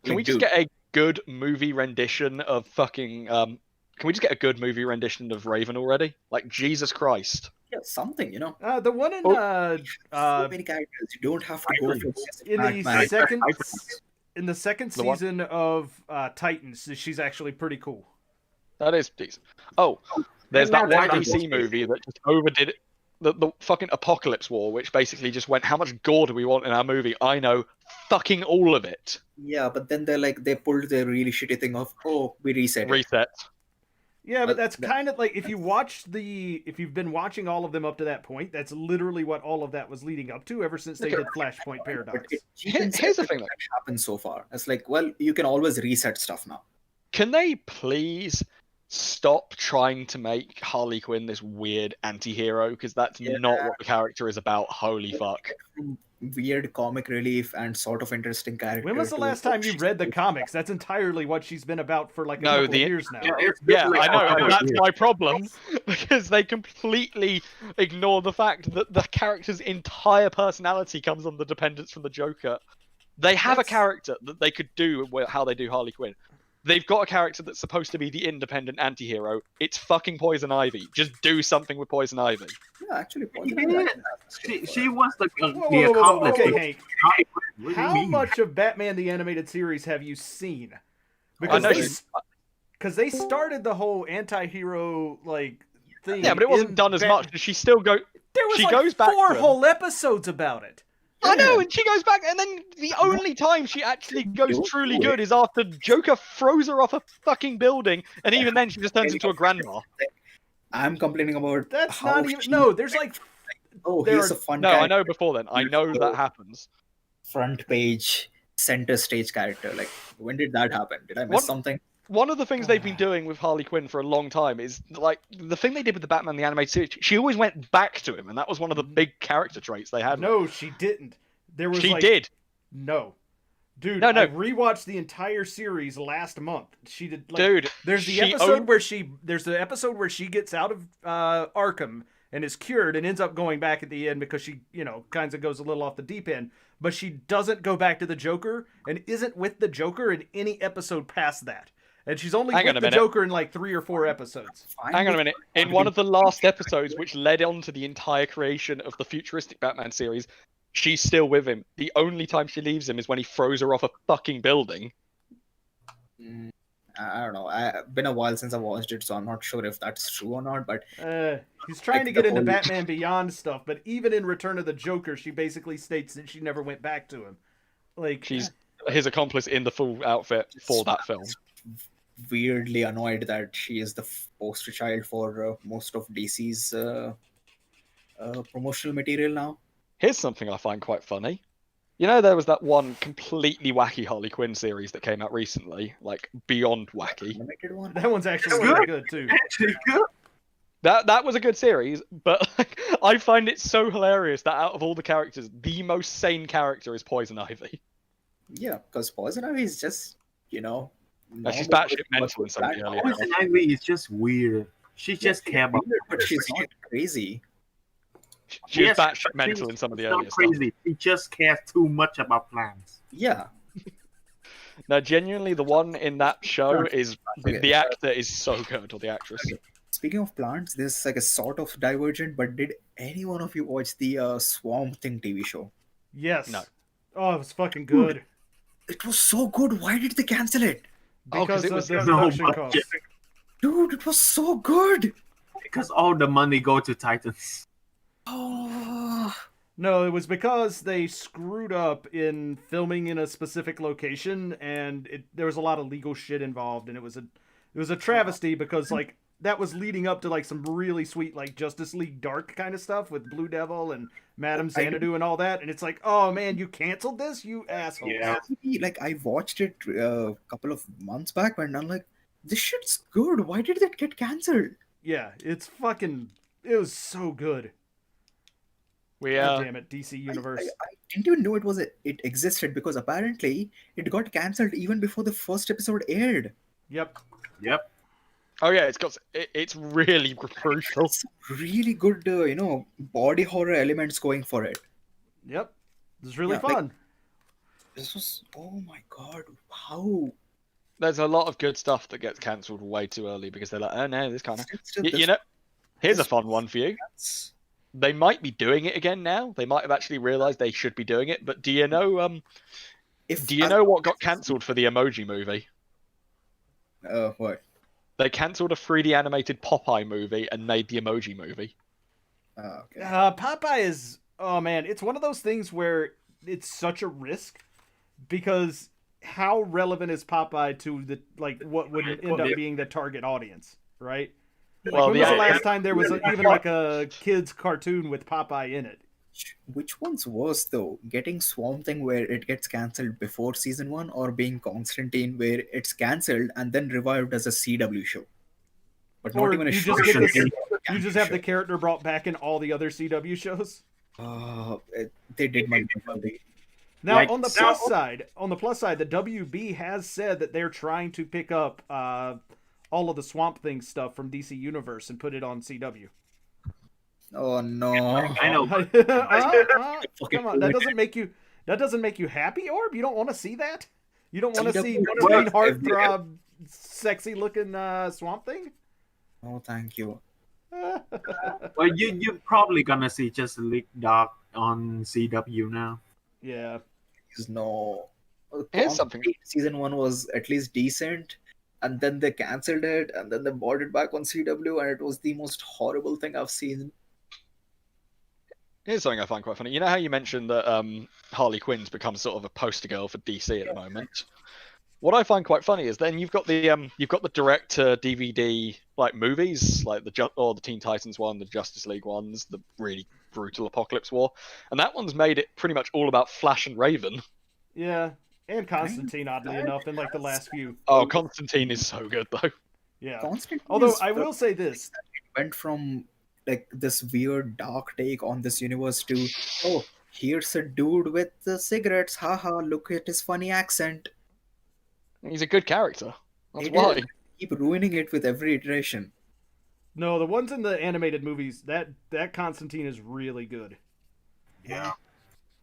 S3: Can
S2: Like,
S3: we just
S2: dude,
S3: get a good movie rendition of fucking Can we just get a good movie rendition of Raven already? Like Jesus Christ.
S2: yeah, something,
S1: the one in
S2: so many characters. You don't have to go for
S1: in the
S2: Batman.
S1: second
S4: Hyperman.
S1: in the second
S3: The what?
S1: season of Titans, she's actually pretty cool.
S3: That is decent. Oh, there's that
S4: Yeah,
S3: one
S4: Titans
S3: DC
S4: was
S3: movie that just overdid it. The fucking Apocalypse War, which basically just went, how much gore do we want in our movie? I know, fucking all of it.
S2: Yeah, but then they pulled the really shitty thing of, we reset it.
S3: Reset.
S1: Yeah,
S2: Well,
S1: but that's
S2: that-
S1: kind of like if you've been watching all of them up to that point, that's literally what all of that was leading up to ever since they
S3: Okay.
S1: did Flashpoint Paradox.
S2: But it
S3: Here's the thing, though.
S2: that happened so far. It's like, well, you can always reset stuff now.
S3: Can they please stop trying to make Harley Quinn this weird anti-hero? Because that's
S2: Yeah.
S3: not what the character is about. Holy fuck.
S2: Weird comic relief and sort of interesting character.
S1: When was the
S2: to-
S1: last time you read the comics? That's entirely what she's been about for like a
S3: No,
S1: couple
S3: the-
S1: of years now.
S3: Yeah, I know,
S4: outside
S3: and
S4: of
S3: that's
S4: it.
S3: my problem. Because they completely ignore the fact that the character's entire personality comes on the dependence from the Joker. They have
S1: That's-
S3: a character that they could do how they do Harley Quinn. They've got a character that's supposed to be the independent anti-hero. It's fucking Poison Ivy. Just do something with Poison Ivy.
S2: Yeah, actually,
S4: She
S2: Poison
S4: did.
S2: Ivy has
S4: She was the
S1: Whoa,
S4: accomplice.
S1: okay,
S4: of
S1: Hank.
S4: Harley Quinn. What do you
S1: How
S4: mean?
S1: much of Batman the Animated Series have you seen?
S3: I
S1: Because
S3: know
S1: they started the whole anti-hero like thing.
S3: Yeah, but it wasn't
S1: in
S3: done as
S1: Bat-
S3: much. She still go.
S1: There was
S3: she
S1: like
S3: goes back
S1: 4
S3: to them.
S1: whole episodes about it.
S3: I know, and she goes back, and then the only time she actually goes truly good is after Joker throws her off a fucking building, and even then she just turns into a grandma.
S2: I'm complaining about.
S1: That's
S2: how
S1: not even.
S2: she-
S1: No, there's like
S2: Oh,
S1: there
S2: he's
S1: are-
S2: a fun
S3: No,
S2: guy.
S3: I know before then. I know that happens.
S2: Front page center stage character. Like, when did that happen? Did I miss something?
S3: One of the things they've been doing with Harley Quinn for a long time is like the thing they did with the Batman the animated series. She always went back to him, and that was one of the big character traits they had.
S1: No, she didn't. There was
S3: she did.
S1: No. Dude,
S3: no.
S1: I rewatched the entire series last month. She did. Like,
S3: Dude,
S1: there's the episode where she gets out of Arkham and is cured and ends up going back at the end because she, kind of goes a little off the deep end. But she doesn't go back to the Joker and isn't with the Joker in any episode past that. And she's only with the Joker in like 3 or 4 episodes.
S3: Hang on a minute. In one of the last episodes, which led on to the entire creation of the futuristic Batman series, she's still with him. The only time she leaves him is when he throws her off a fucking building.
S2: I don't know. It's been a while since I watched it, so I'm not sure if that's true or not. But
S1: he's trying to get into Batman Beyond stuff, but even in Return of the Joker, she basically states that she never went back to him. Like,
S3: she's his accomplice in the full outfit for that film.
S2: Weirdly annoyed that she is the poster child for most of DC's promotional material now.
S3: Here's something I find quite funny. There was that one completely wacky Harley Quinn series that came out recently, like beyond wacky.
S1: That one's actually really good too.
S4: Actually good.
S3: That was a good series, but I find it so hilarious that out of all the characters, the most sane character is Poison Ivy.
S2: Yeah, because Poison Ivy is just,
S3: she's batshit mental in some of the earlier.
S4: Poison Ivy is just weird. She just cares about,
S2: but she's not crazy.
S3: She is batshit mental in some of the earlier
S4: stuff. Crazy. She just cares too much about plants.
S2: Yeah.
S3: No, genuinely, the one in that show is the actor is so good, or the actress.
S2: Okay. Speaking of plants, this is like a sort of divergent, but did any one of you watch the Swamp Thing TV show?
S1: Yes.
S3: No.
S1: Oh, it was fucking good.
S2: It was so good. Why did they cancel it?
S1: Because
S3: it was
S1: of the production costs.
S2: Dude, it was so good.
S4: Because all the money go to Titans.
S2: Oh.
S1: No, it was because they screwed up in filming in a specific location, and there was a lot of legal shit involved, and it was a travesty because like that was leading up to like some really sweet like Justice League Dark kind of stuff with Blue Devil and Madame Xanadu and all that, and it's like, oh man, you canceled this, you asshole.
S4: Yeah.
S2: Like I watched it a couple of months back, and I'm like, this shit's good. Why did it get canceled?
S1: Yeah, it was so good. God damn it, DC Universe.
S2: I didn't even know it existed because apparently it got cancelled even before the first episode aired.
S1: Yep.
S3: Oh yeah, it's really crucial.
S2: It's really good, body horror elements going for it.
S1: Yep. It was really fun.
S2: This was, oh my god, how?
S3: There's a lot of good stuff that gets cancelled way too early because they're like, oh no, this kind of... here's a fun one for you. They might be doing it again now. They might have actually realised they should be doing it. But do you know what got cancelled for the Emoji Movie?
S2: What?
S3: They cancelled a 3D animated Popeye movie and made the Emoji Movie.
S2: Okay.
S1: Popeye is, oh man, it's one of those things where it's such a risk because how relevant is Popeye to the what would end up being the target audience, right? When was the last time there was even like a kid's cartoon with Popeye in it?
S2: Which one's worse though? Getting Swamp Thing where it gets cancelled before season 1, or being Constantine where it's cancelled and then revived as a CW show? But
S1: or
S2: not even a show.
S1: You just have the character brought back in all the other CW shows?
S2: They did my
S1: Now, on the plus side, the WB has said that they're trying to pick up all of the Swamp Thing stuff from DC Universe and put it on CW.
S2: Oh no!
S4: I know.
S1: Come on, that doesn't make you happy, Orb? You don't want to see that? You don't want to see teen heartthrob, sexy looking Swamp Thing?
S2: Oh, thank you.
S4: Well, you're probably gonna see just League Dark on CW now.
S1: Yeah.
S2: No.
S3: Here's something.
S2: Season 1 was at least decent, and then they cancelled it, and then they brought it back on CW, and it was the most horrible thing I've seen.
S3: Here's something I find quite funny. You know how you mentioned that Harley Quinn's become sort of a poster girl for DC at the moment? What I find quite funny is then you've got the direct to DVD like movies, like the Teen Titans one, the Justice League ones, the really brutal Apocalypse War, and that one's made it pretty much all about Flash and Raven.
S1: Yeah. And Constantine, oddly enough, in like the last few.
S3: Oh, Constantine is so good though.
S1: Yeah.
S2: Constantine
S1: Although
S2: is
S1: I will say this.
S2: it went from like this weird dark take on this universe to, oh, here's a dude with the cigarettes, haha, look at his funny accent.
S3: He's a good character. That's
S2: It
S3: why.
S2: is. Keep ruining it with every iteration.
S1: No, the ones in the animated movies, that Constantine is really good.
S4: Yeah.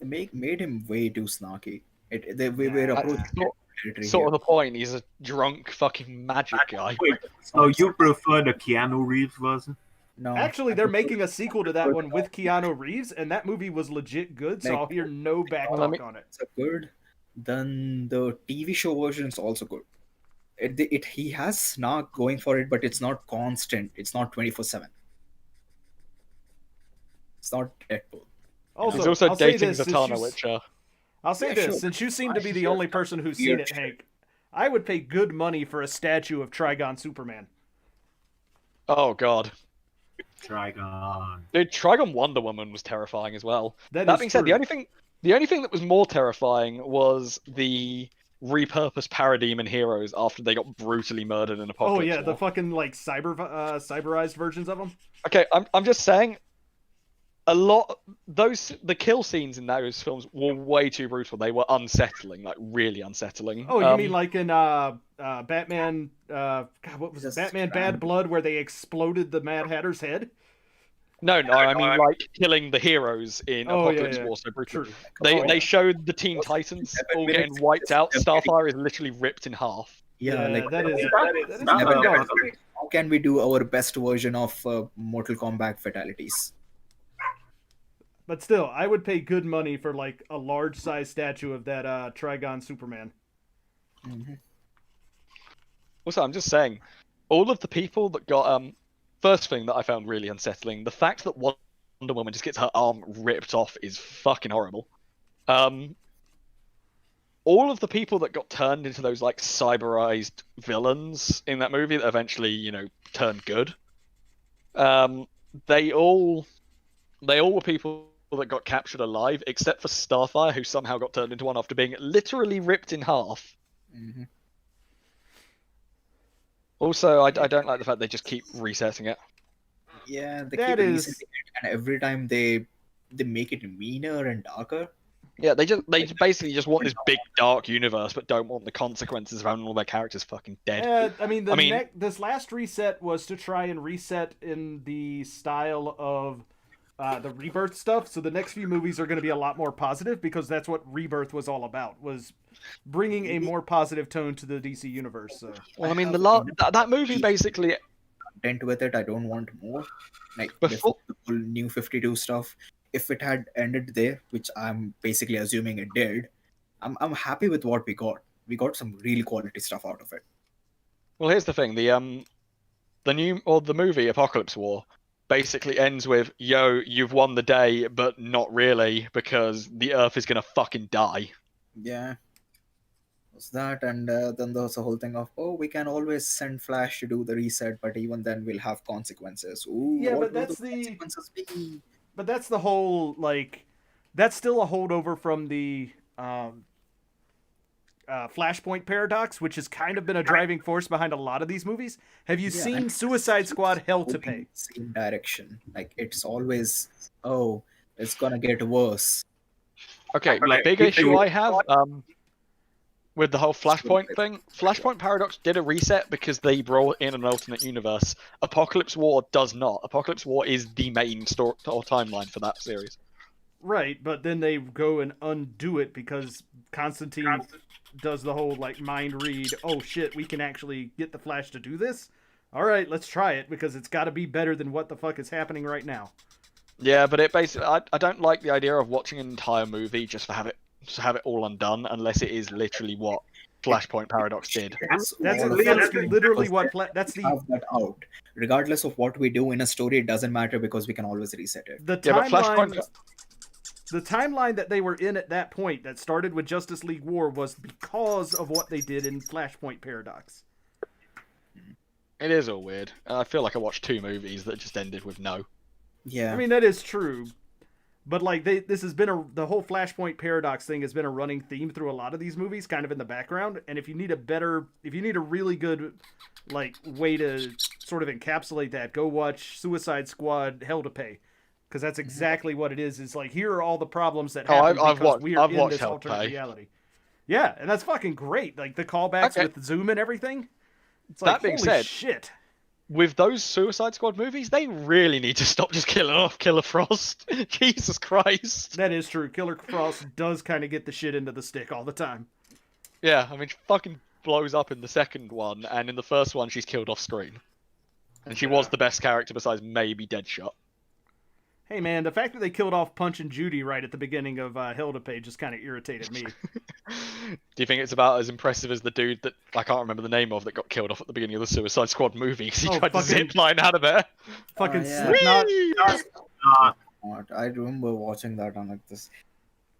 S2: They made him way too snarky. They were
S1: Yeah.
S2: approaching
S3: Sort-
S2: territory
S3: Sort
S2: here.
S3: of the point. He's a drunk fucking magic guy.
S4: Wait, so you prefer the Keanu Reeves version?
S2: No,
S1: Actually, they're making a sequel to that one with Keanu Reeves, and that movie was legit good, so
S2: Like-
S1: I'll hear no back
S3: Well, let
S1: talk
S3: me-
S1: on it.
S2: it's a good. Then the TV show version is also good. He has snark going for it, but it's not constant. It's not 24/7. It's not Deadpool.
S1: Also,
S3: He's also
S1: I'll say
S3: dating
S1: this, since
S3: Zatanna,
S1: you-
S3: which
S1: I'll say
S2: Yeah,
S1: this,
S2: sure.
S1: since you seem to be the
S2: Sure.
S1: only person who's seen
S2: Weird
S1: it,
S2: shit.
S1: Hank, I would pay good money for a statue of Trigon Superman.
S3: oh god.
S4: Trigon.
S3: Dude, Trigon Wonder Woman was terrifying as well.
S1: That
S3: That
S1: is
S3: being said,
S1: true.
S3: the only thing that was more terrifying was the repurposed Parademon heroes after they got brutally murdered in
S1: Oh
S3: Apocalypse
S1: yeah, the
S3: War.
S1: fucking like cyberized versions of them.
S3: Okay, I'm just saying, the kill scenes in those films were way too brutal. They were unsettling, like really unsettling.
S1: Oh, you mean like in Batman? God, what was it?
S2: Just
S1: Batman
S2: Batman.
S1: Bad Blood, where they exploded the Mad Hatter's head?
S3: No, I mean like killing the heroes in
S1: Oh, yeah,
S3: Apocalypse
S1: yeah.
S3: War so brutally.
S1: True.
S3: They
S1: Oh,
S3: they
S1: yeah.
S3: showed the Teen Titans
S2: 7
S3: all getting
S2: minutes,
S3: wiped out.
S2: just 7 minutes.
S3: Starfire is literally ripped in half.
S2: Yeah, like
S1: that is
S4: That-
S1: pretty dark.
S2: how can we do our best version of Mortal Kombat fatalities?
S1: But still, I would pay good money for like a large size statue of that Trigon Superman.
S2: Mhm.
S3: Also, I'm just saying, all of the people that got first thing that I found really unsettling, the fact that Wonder Woman just gets her arm ripped off is fucking horrible. All of the people that got turned into those like cyberized villains in that movie that eventually, turned good. They all were people that got captured alive, except for Starfire, who somehow got turned into one after being literally ripped in half.
S2: Mhm.
S3: Also, I don't like the fact they just keep resetting it.
S2: Yeah, they
S1: That
S2: keep
S1: is-
S2: resetting it, and every time they make it meaner and darker.
S3: Yeah, they basically just want this big dark universe, but don't want the consequences of having all their characters fucking dead.
S1: I mean, this last reset was to try and reset in the style of the Rebirth stuff. So the next few movies are going to be a lot more positive because that's what Rebirth was all about, was bringing a more positive tone to the DC universe. So
S3: Well, I mean,
S2: have
S3: that movie basically.
S2: Content with it. I don't want more. Like
S3: Before-
S2: the whole New 52 stuff. If it had ended there, which I'm basically assuming it did, I'm happy with what we got. We got some really quality stuff out of it.
S3: Well, here's the thing: the movie Apocalypse War basically ends with, "Yo, you've won the day, but not really, because the Earth is gonna fucking die."
S2: Yeah. Was that, and then there was the whole thing of, oh, we can always send Flash to do the reset, but even then we'll have consequences. Ooh,
S1: Yeah,
S2: what
S1: but
S2: will
S1: that's
S2: the
S1: the-
S2: consequences be?
S1: But that's the whole, like, that's still a holdover from the Flashpoint paradox, which has kind of been a driving force behind a lot of these movies. Have you
S2: Yeah,
S1: seen
S2: and
S1: Suicide Squad Hell to
S2: moving
S1: Pay?
S2: Same direction. Like it's always, oh, it's gonna get worse.
S3: Okay,
S4: Like,
S3: big
S4: if
S3: issue
S4: you-
S3: I have with the whole Flashpoint thing. Flashpoint Paradox did a reset because they brought in an alternate universe. Apocalypse War does not. Apocalypse War is the main story or timeline for that series.
S1: Right, but then they go and undo it because Constantine does the whole, like, mind read, oh shit, we can actually get the Flash to do this? Alright, let's try it, because it's gotta be better than what the fuck is happening right now.
S3: Yeah, but it basically I don't like the idea of watching an entire movie just to have it all undone unless it is literally what Flashpoint Paradox did.
S1: That's
S2: all of it.
S1: literally what, that's the
S2: Have that out. Regardless of what we do in a story, it doesn't matter because we can always reset it.
S1: the
S3: Yeah, but
S1: timeline.
S3: Flashpoint.
S1: The timeline that they were in at that point that started with Justice League War was because of what they did in Flashpoint Paradox.
S3: It is all weird. I feel like I watched two movies that just ended with no.
S2: Yeah.
S1: I mean, that is true. But like this has been the whole Flashpoint paradox thing has been a running theme through a lot of these movies, kind of in the background. And if you need a really good like way to sort of encapsulate that, go watch Suicide Squad: Hell to Pay, because that's exactly what it is. It's like, here are all the problems that happen because we're in this alternate reality. Yeah, and that's fucking great. Like the callbacks with Zoom and everything. It's like,
S3: that being
S1: holy
S3: said,
S1: shit.
S3: With those Suicide Squad movies, they really need to stop just killing off Killer Frost. Jesus Christ.
S1: That is true. Killer Frost does kind of get the shit into the stick all the time.
S3: Yeah, I mean, she fucking blows up in the second one, and in the first one, she's killed off screen. And she was the best character besides maybe Deadshot.
S1: Hey man, the fact that they killed off Punch and Judy right at the beginning of Hell to Pay just kind of irritated me.
S3: Do you think it's about as impressive as the dude that I can't remember the name of that got killed off at the beginning of the Suicide Squad movie because he tried to zip line out of there?
S1: Fucking
S2: yeah.
S1: Slipknot.
S2: I remember watching that on like this.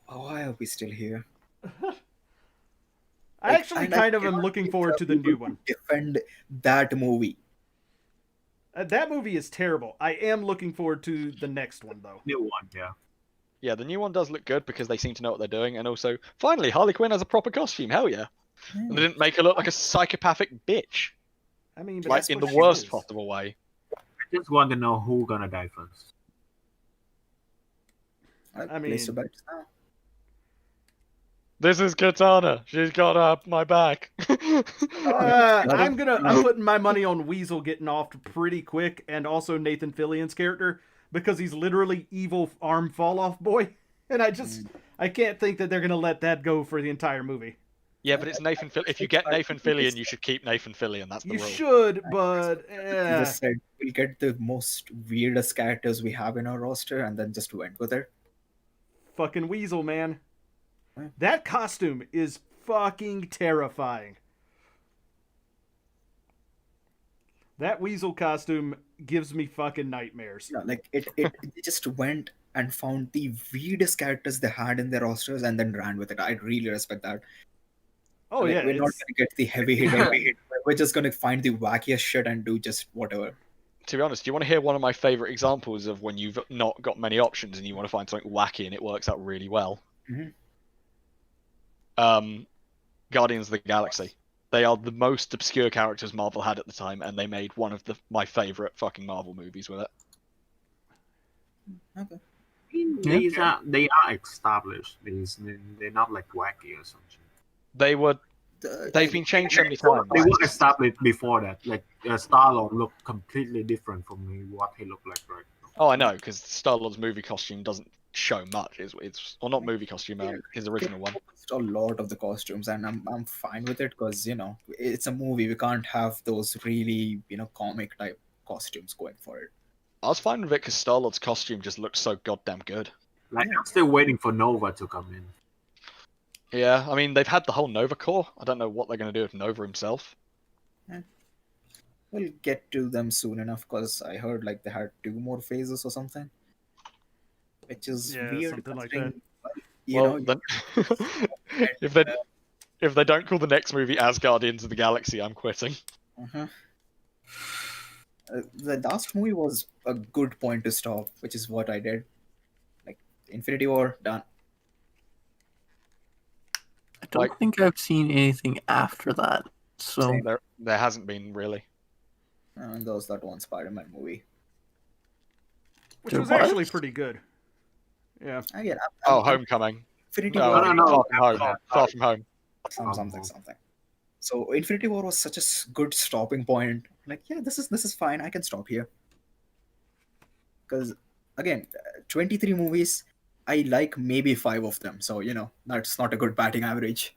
S2: Why are we still here?
S1: I actually kind of am looking forward to the new one.
S2: Defend that movie.
S1: That movie is terrible. I am looking forward to the next one, though.
S4: New one, yeah.
S3: Yeah, the new one does look good because they seem to know what they're doing, and also, finally, Harley Quinn has a proper costume. Hell yeah! And they didn't make her look like a psychopathic bitch.
S1: I mean,
S3: like in the worst possible way.
S4: I just want to know who's gonna die first.
S1: I mean,
S3: this is Katana. She's got my back.
S1: I'm putting my money on Weasel getting off pretty quick, and also Nathan Fillion's character, because he's literally evil arm fall off boy, and I can't think that they're gonna let that go for the entire movie.
S3: Yeah, but it's Nathan Fillion. If you get Nathan Fillion, you should keep Nathan Fillion. That's the rule.
S1: You should, but
S2: just said we'll get the most weirdest characters we have in our roster, and then just went with it.
S1: Fucking Weasel, man. That costume is fucking terrifying. That Weasel costume gives me fucking nightmares.
S2: Yeah, like it just went and found the weirdest characters they had in their rosters and then ran with it. I really respect that.
S1: Oh
S2: like,
S1: yeah,
S2: we're not gonna get the heavy hit. We're just gonna find the wackiest shit and do just whatever.
S3: To be honest, do you want to hear one of my favorite examples of when you've not got many options and you want to find something wacky and it works out really well?
S2: Mm-hmm.
S3: Guardians of the Galaxy. They are the most obscure characters Marvel had at the time, and they made one of my favorite fucking Marvel movies with it.
S2: Okay.
S4: They are established. They're not like wacky or something.
S3: They've been changed so many times.
S4: They were established before that. Like Star-Lord looked completely different from what he looked like right now.
S3: Oh, I know, because Star-Lord's movie costume doesn't show much. It's or not movie costume, his original one.
S2: A lot of the costumes, and I'm fine with it because it's a movie. We can't have those really comic type costumes going for it.
S3: I was fine with it because Star-Lord's costume just looks so goddamn good.
S4: Like I'm still waiting for Nova to come in.
S3: Yeah, I mean they've had the whole Nova Corps. I don't know what they're going to do with Nova himself.
S2: We'll get to them soon enough because I heard like they had 2 more phases or something, which is weird.
S1: Something like that.
S3: Then, if they don't call the next movie as Guardians of the Galaxy, I'm quitting.
S2: The last movie was a good point to stop, which is what I did. Like Infinity War, done.
S6: I don't think I've seen anything after that. So
S3: there hasn't been really.
S2: And there was that one Spider-Man movie,
S1: which was actually pretty good. Yeah.
S2: Again,
S3: Homecoming.
S2: Infinity
S3: War.
S2: No.
S3: Far from home.
S2: Something. So Infinity War was such a good stopping point. Like, yeah, this is fine. I can stop here. Because again, 23 movies. I like maybe 5 of them. So that's not a good batting average.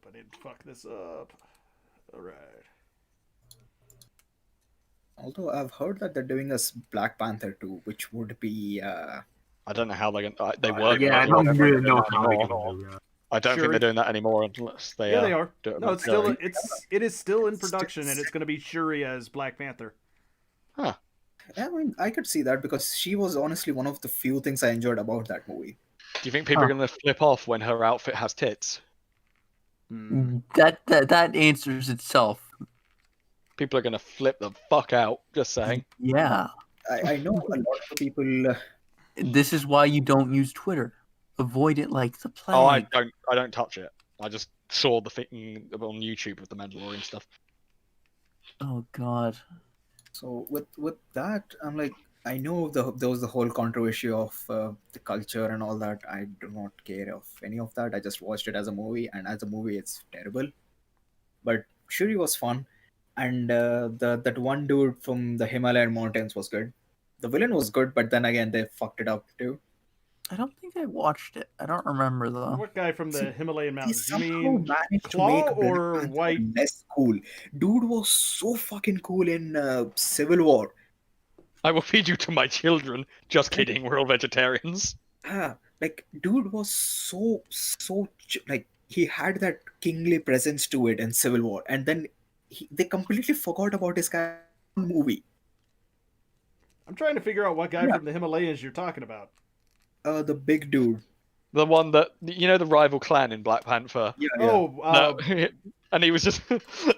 S1: I didn't fuck this up. All right.
S2: Although I've heard that they're doing a Black Panther 2, which would be.
S3: I don't know how they're going. They were.
S4: Yeah, I don't really know how they're going to do that.
S3: I don't think they're doing that anymore unless they.
S1: Yeah, they are. No, it is still in
S2: It's
S1: production,
S2: just-
S1: and it's going to be Shuri as Black Panther.
S3: Huh.
S2: I mean, I could see that because she was honestly one of the few things I enjoyed about that movie.
S3: Do you think people are going to flip off when her outfit has tits?
S6: that answers itself.
S3: People are gonna flip the fuck out. Just saying.
S6: Yeah.
S2: I know a lot of the people.
S6: This is why you don't use Twitter. Avoid it like the plague.
S3: Oh, I don't touch it. I just saw the thing on YouTube of the Mandalorian stuff.
S6: Oh God.
S2: So with that, I'm like, I know there was the whole controversy of the culture and all that. I do not care of any of that. I just watched it as a movie, and as a movie, it's terrible. But Shuri was fun, and that one dude from the Himalayan mountains was good. The villain was good, but then again, they fucked it up too.
S6: I don't think I watched it. I don't remember though.
S1: What guy from the Himalayan
S2: He
S1: Mountains? You
S2: somehow
S1: mean
S2: managed to
S1: Claw
S2: make Black
S1: or
S2: Panther
S1: White?
S2: less cool. Dude was so fucking cool in Civil War.
S3: I will feed you to my children. Just kidding. We're all vegetarians.
S2: Like dude was like he had that kingly presence to it in Civil War, and then they completely forgot about his movie.
S1: I'm trying to figure out what guy
S2: Yeah.
S1: from the Himalayas you're talking about.
S2: The big dude.
S3: The one that the rival clan in Black Panther.
S2: Yeah.
S1: Oh,
S3: No, and he was just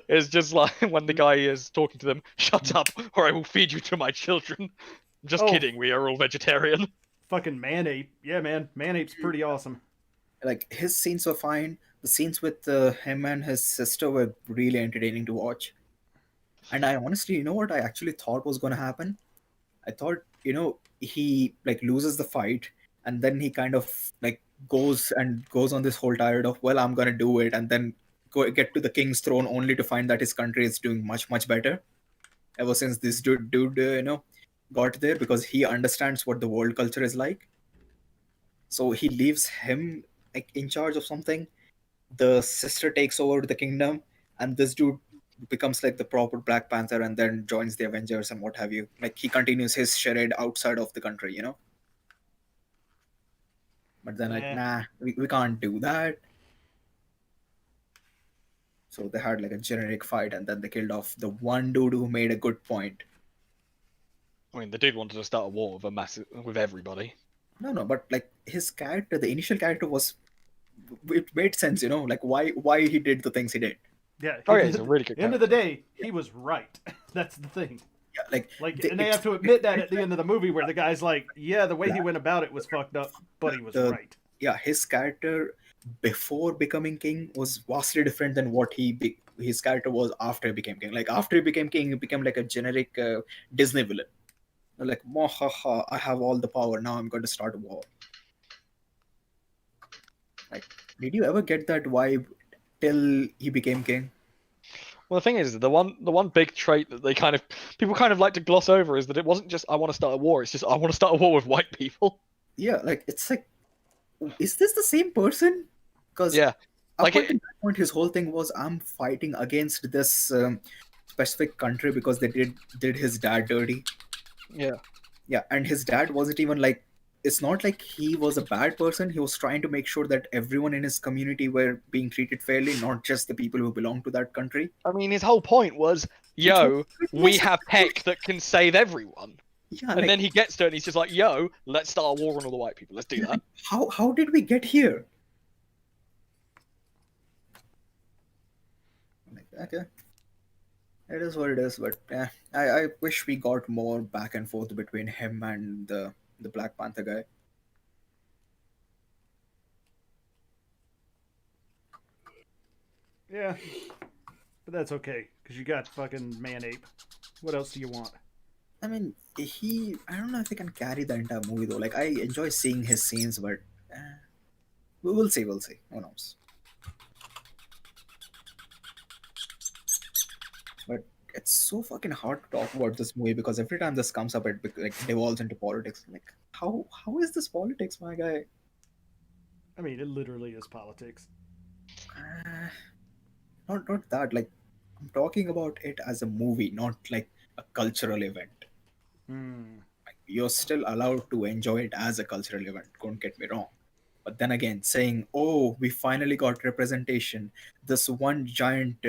S3: it's just like when the guy is talking to them, shut up or I will feed you to my children. Just
S1: Oh.
S3: kidding, we are all vegetarian.
S1: fucking Manape. Yeah, man. Manape's pretty awesome.
S2: Like his scenes were fine. The scenes with him and his sister were really entertaining to watch. And I honestly, you know what I actually thought was going to happen? I thought, he like loses the fight, and then he kind of like goes on this whole tirade of, well, I'm gonna do it, and then get to the king's throne only to find that his country is doing much better. Ever since this dude got there, because he understands what the world culture is like. So he leaves him like in charge of something. The sister takes over the kingdom, and this dude becomes like the proper Black Panther, and then joins the Avengers and what have you. Like he continues his charade outside of the country. But then like, nah, we can't do that. So they had like a generic fight, and then they killed off the one dude who made a good point.
S3: I mean, the dude wanted to start a war with everybody.
S2: No, but like his character, the initial character it made sense, like why he did the things he did.
S1: Yeah.
S3: Oh yeah, he's a really good
S1: End of the day, he was right. That's the thing.
S2: Yeah,
S1: and they have to admit that at the end of the movie, where the guy's like, yeah, the way he went about it was fucked up, but he was right.
S2: Yeah, his character before becoming king was vastly different than what his character was after he became king. Like after he became king, he became like a generic Disney villain. Like, I have all the power now. I'm going to start a war. Like, did you ever get that vibe till he became king?
S3: Well, the thing is, the one big trait that people kind of like to gloss over is that it wasn't just I want to start a war. It's just I want to start a war with white people.
S2: Yeah, like it's like, is this the same person? Because
S3: yeah,
S2: up until that point, his whole thing was, I'm fighting against this specific country because they did his dad dirty. Yeah, and his dad wasn't even like, it's not like he was a bad person. He was trying to make sure that everyone in his community were being treated fairly, not just the people who belong to that country.
S3: I mean, his whole point was, we have tech that can save everyone.
S2: Yeah,
S3: and then he gets to it and he's just like, yo, let's start a war on all the white people. Let's do that.
S2: How did we get here? Like, okay. It is what it is, but yeah, I wish we got more back and forth between him and the Black Panther guy.
S1: Yeah, but that's okay, because you got fucking Manape. What else do you want?
S2: I mean, I don't know if he can carry the entire movie though. Like, I enjoy seeing his scenes, but we'll see. Who knows? But it's so fucking hard to talk about this movie because every time this comes up, it like devolves into politics. Like, how is this politics, my guy?
S1: I mean, it literally is politics.
S2: Not that. Like, I'm talking about it as a movie, not like a cultural event. Like, you're still allowed to enjoy it as a cultural event. Don't get me wrong. But then again, saying, "Oh, we finally got representation," this one giant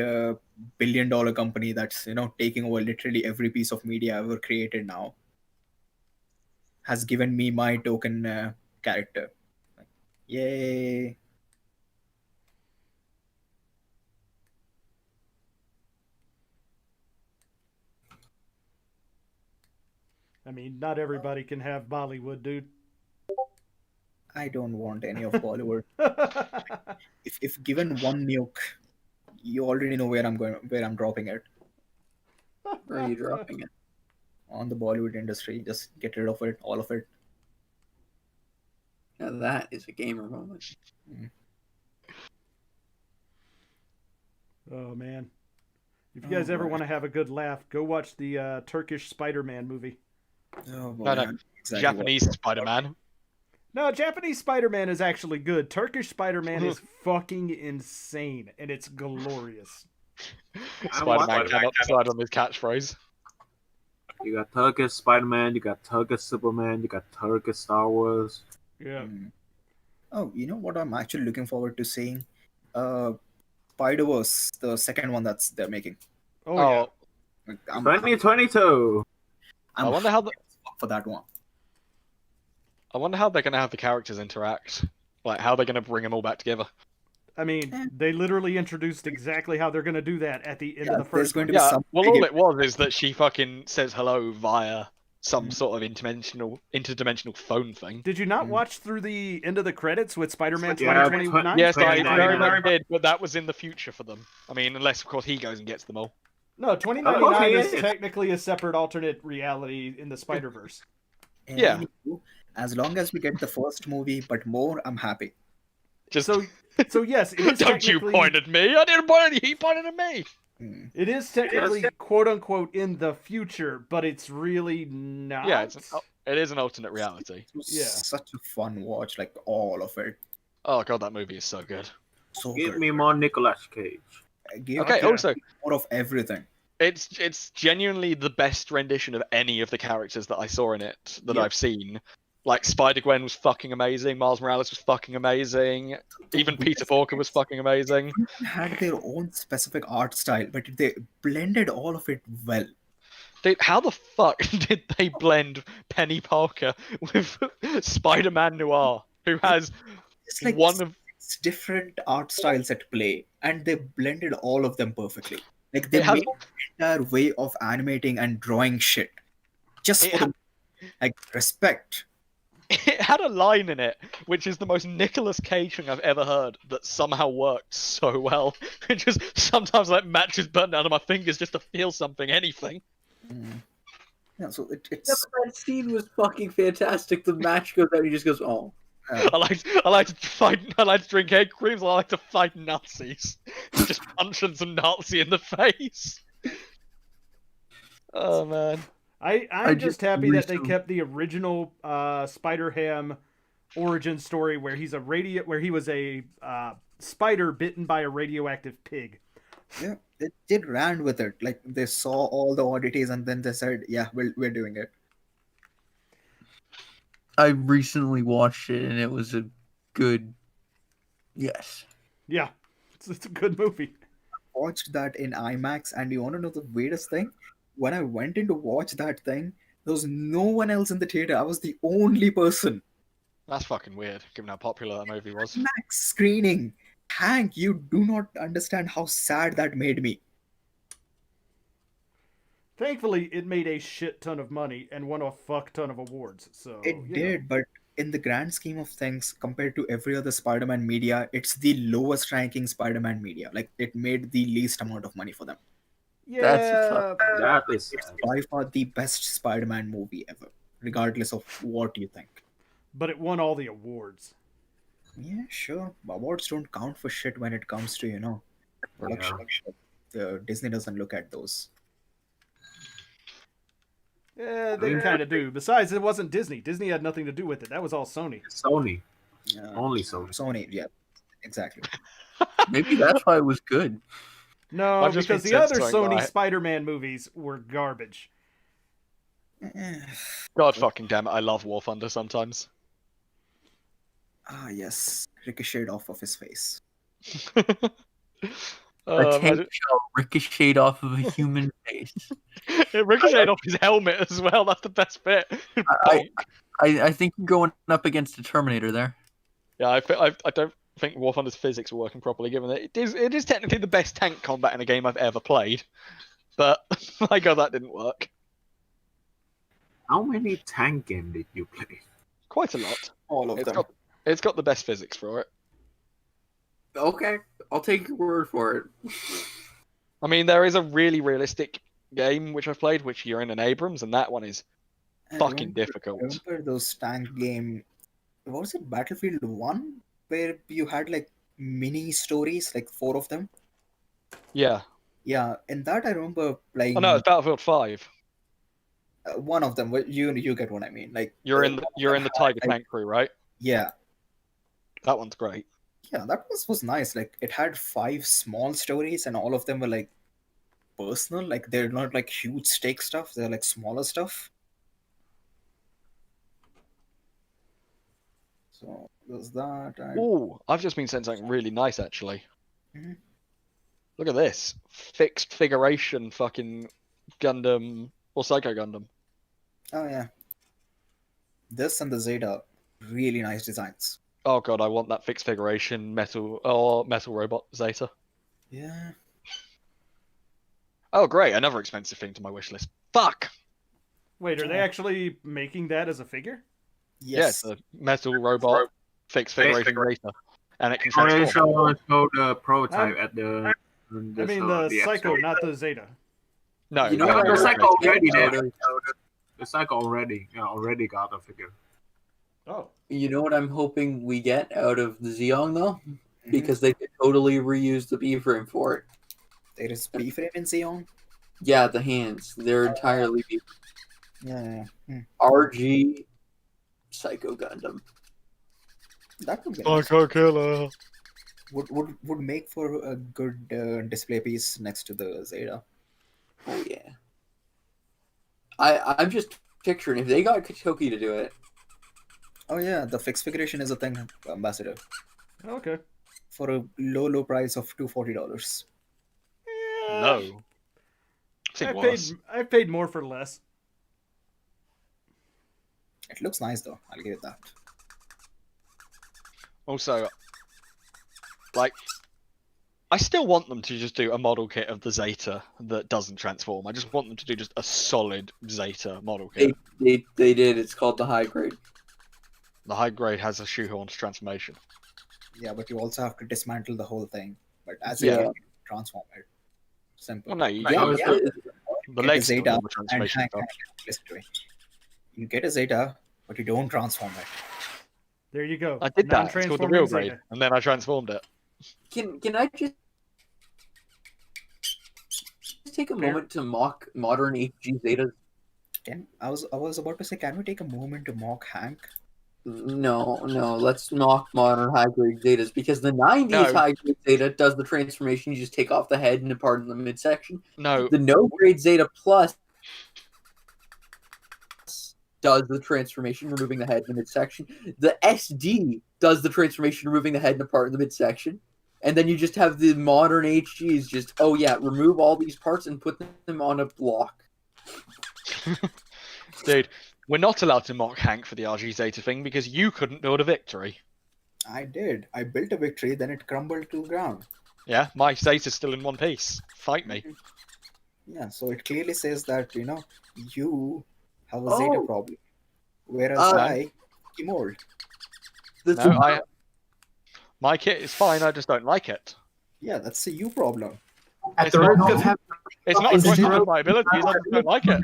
S2: billion-dollar company that's taking over literally every piece of media ever created now has given me my token character. Like, yay!
S1: I mean, not everybody can have Bollywood, dude.
S2: I don't want any of Bollywood. If given one nuke, you already know where I'm dropping it.
S7: Where are you dropping it?
S2: On the Bollywood industry. Just get rid of it, all of it.
S7: Now that is a gamer moment.
S1: Oh man. If you guys ever want to have a good laugh, go watch the Turkish Spider-Man movie.
S2: Oh, boy,
S3: No,
S2: I know exactly
S3: Japanese
S2: what-
S3: Spider-Man.
S1: No, Japanese Spider-Man is actually good. Turkish Spider-Man is fucking insane, and it's glorious.
S3: Spider-Man cannot decide on his catchphrase.
S4: You got Turkish Spider-Man, you got Turkish Superman, you got Turkish Star Wars.
S1: Yeah.
S2: Oh, you know what I'm actually looking forward to seeing? Spider-Verse, the second one that's they're making.
S1: Oh,
S2: Like,
S4: 2022.
S3: I wonder how
S2: for that one.
S3: I wonder how they're gonna have the characters interact. Like how they're gonna bring them all back together.
S1: I mean, they literally introduced exactly how they're going to do that at the end of the
S2: there's
S1: first
S2: going
S1: one.
S2: to be
S3: Yeah.
S2: some
S3: Well,
S2: big
S3: all it was is that she fucking says hello via some
S2: Mm.
S3: sort of interdimensional phone thing.
S1: Did you not watch through the end of the credits with Spider-Man
S4: Yeah,
S1: 2029?
S3: Yes, I
S4: 2099.
S3: very much did, but that was in the future for them. I mean, unless of course he goes and gets them all.
S1: No, 2099
S4: Okay,
S1: is
S4: yeah.
S1: technically a separate alternate reality in the Spider-Verse.
S3: Yeah.
S2: Anywho, as long as we get the first movie, but more, I'm happy.
S3: Just
S1: So yes, it is
S3: don't you
S1: technically-
S3: point at me! I didn't point at you. He pointed at me.
S1: It is technically quote unquote in the future, but it's really not.
S3: Yeah, it is an alternate reality.
S2: It was
S1: Yeah.
S2: such a fun watch, like all of it.
S3: Oh god, that movie is so good.
S2: So
S4: Give
S2: good.
S4: me more Nicolas Cage.
S2: Give
S3: Okay,
S2: me
S3: also
S2: more of everything.
S3: it's genuinely the best rendition of any of the characters that I saw in it that
S2: Yeah.
S3: I've seen. Like Spider-Gwen was fucking amazing, Miles Morales was fucking amazing, even Peter Porker was fucking amazing.
S2: They had their own specific art style, but they blended all of it well.
S3: Dude, how the fuck did they blend Penny Parker with Spider-Man Noir, who has
S2: It's like
S3: one of
S2: six different art styles at play, and they blended all of them perfectly. Like they
S3: It has-
S2: made an entire way of animating and drawing shit. Just
S3: It
S2: for the, like respect.
S3: it had a line in it which is the most Nicolas Cage thing I've ever heard that somehow worked so well. It just sometimes like matches burn down to my fingers just to feel something, anything.
S2: Yeah, so
S7: Yeah,
S2: it's
S7: but that scene was fucking fantastic. The match goes out and he just goes, oh.
S3: I like to fight. I like to drink egg creams. I like to fight Nazis. Just punching some Nazi in the face. Oh man.
S1: I'm
S7: I
S1: just
S7: just
S1: happy that they
S7: recently-
S1: kept the original Spider-Ham origin story where he was a spider bitten by a radioactive pig.
S2: yeah, they did ran with it. Like they saw all the oddities and then they said, "Yeah, we're doing it."
S7: I recently watched it and it was a good. Yes.
S1: Yeah, it's a good movie.
S2: Watched that in IMAX, and you want to know the weirdest thing? When I went in to watch that thing, there was no one else in the theater. I was the only person.
S3: That's fucking weird, given how popular that movie was.
S2: IMAX screening. Hank, you do not understand how sad that made me.
S1: Thankfully, it made a shit ton of money and won a fuck ton of awards. So
S2: It
S1: you know.
S2: did, but in the grand scheme of things, compared to every other Spider-Man media, it's the lowest ranking Spider-Man media. Like it made the least amount of money for them.
S1: Yeah,
S7: That's a
S4: That is
S2: It's by far the best Spider-Man movie ever, regardless of what you think.
S1: but it won all the awards.
S2: Yeah, sure. Awards don't count for shit when it comes to, production. Disney doesn't look at those.
S1: Yeah, they kind of do. Besides, it wasn't Disney. Disney had nothing to do with it. That was all Sony.
S4: Sony.
S2: Yeah.
S4: Only Sony.
S2: Sony, yeah, exactly.
S7: Maybe that's why it was good.
S1: No,
S3: I've just
S1: because
S3: been
S1: the other
S3: censoring
S1: Sony
S3: that.
S1: Spider-Man movies were garbage.
S3: God fucking damn it, I love War Thunder sometimes.
S2: Ah, yes. Ricocheted off of his face.
S7: A tank
S3: Imagine-
S7: shell ricocheted off of a human face.
S3: it ricocheted off his helmet as well. That's the best bit.
S7: I think you're going up against a Terminator there.
S3: Yeah, I don't think War Thunder's physics are working properly, given that it is technically the best tank combat in a game I've ever played. But my god, that didn't work.
S4: How many tank games did you play?
S3: Quite a lot.
S2: All of them.
S3: It's got the best physics for it.
S7: Okay, I'll take your word for it.
S3: I mean, there is a really realistic game which I've played, which you're in an Abrams, and that one is fucking difficult.
S2: Remember those tank game? What was it, Battlefield 1? Where you had like mini stories, like 4 of them?
S3: Yeah.
S2: Yeah, in that I remember playing
S3: Oh no, it's Battlefield 5.
S2: one of them. You get what I mean. Like
S3: You're in the Tiger
S2: like,
S3: tank crew, right?
S2: Yeah.
S3: That one's great.
S2: Yeah, that was nice. Like it had 5 small stories and all of them were like personal. Like they're not like huge stake stuff, they're like smaller stuff. So there's that.
S3: Ooh, I've just been sent something really nice actually.
S2: Mhm.
S3: Look at this. Fixed figuration fucking Gundam or Psycho Gundam.
S2: Oh yeah. This and the Zeta, really nice designs.
S3: Oh god, I want that fixed figuration metal robot Zeta.
S2: Yeah.
S3: Oh great, another expensive thing to my wish list. Fuck!
S1: Wait, are they actually making that as a figure?
S3: Yes,
S2: Yes.
S3: the metal robot fixed figuration Zeta. And it can
S4: I
S3: transform.
S4: showed the prototype at the.
S1: I mean the Psycho,
S4: expo.
S1: not the Zeta.
S3: No,
S7: You know
S3: no,
S7: what
S4: The
S7: I
S4: Psycho
S7: recommend
S4: already
S7: out
S4: there.
S7: of-
S4: The Psycho already got a figure.
S1: Oh.
S7: You know what I'm hoping we get out of the Xeon though, because they could totally reuse the B frame for it.
S2: There is B frame in Xeon.
S7: Yeah, the hands. They're entirely B.
S2: Yeah.
S7: RG Psycho Gundam.
S2: That would be nice.
S3: Psycho Killer.
S2: Would make for a good display piece next to the Zeta.
S7: Oh yeah. I'm just picturing if they got Kotoki to do it.
S2: Oh yeah, the fixed figuration is a thing, Ambassador.
S1: Okay.
S2: For a low price of $240.
S1: Yeah.
S3: No.
S1: I've paid more for less.
S2: It looks nice though, I'll give it that.
S3: Also, like, I still want them to just do a model kit of the Zeta that doesn't transform. I just want them to do just a solid Zeta model kit.
S7: They did. It's called the high grade.
S3: The high grade has a shoehorned transformation.
S2: Yeah, but you also have to dismantle the whole thing. But as
S7: Yeah.
S2: you can transform it. Simple.
S3: Well, no, you
S7: Yeah,
S3: get
S7: yeah.
S3: the legs still
S2: Zeta
S3: do the transformation
S2: and
S3: stuff.
S2: listen to me. You get a Zeta, but you don't transform it.
S1: There you go.
S3: I did that. It's called the
S1: Non-transforming
S3: real
S1: Zeta.
S3: grade, and then I transformed it.
S7: Can I just take a moment to mock modern HG Zetas?
S2: I was about to say, can we take a moment to mock Hank?
S7: No, let's mock modern high grade Zetas because the 90s
S3: No.
S7: high grade Zeta does the transformation. You just take off the head and part in the midsection.
S3: No,
S7: The no grade Zeta Plus does the transformation, removing the head in the midsection. The SD does the transformation, removing the head and a part in the midsection. And then you just have the modern HGs just, oh yeah, remove all these parts and put them on a block.
S3: dude, we're not allowed to mock Hank for the RG Zeta thing because you couldn't build a victory.
S2: I did. I built a victory, then it crumbled to the ground.
S3: Yeah, my Zeta's still in one piece. Fight me.
S2: Yeah, so it clearly says that, you have a Zeta
S7: Oh.
S2: problem. Whereas
S7: Uh,
S2: I mold.
S7: That's
S3: No, my kit is fine, I just don't like it.
S2: Yeah, that's a you problem.
S8: At
S3: It's
S8: the
S3: not-
S8: risk of having
S3: It's not a question of my abilities, I just don't like it.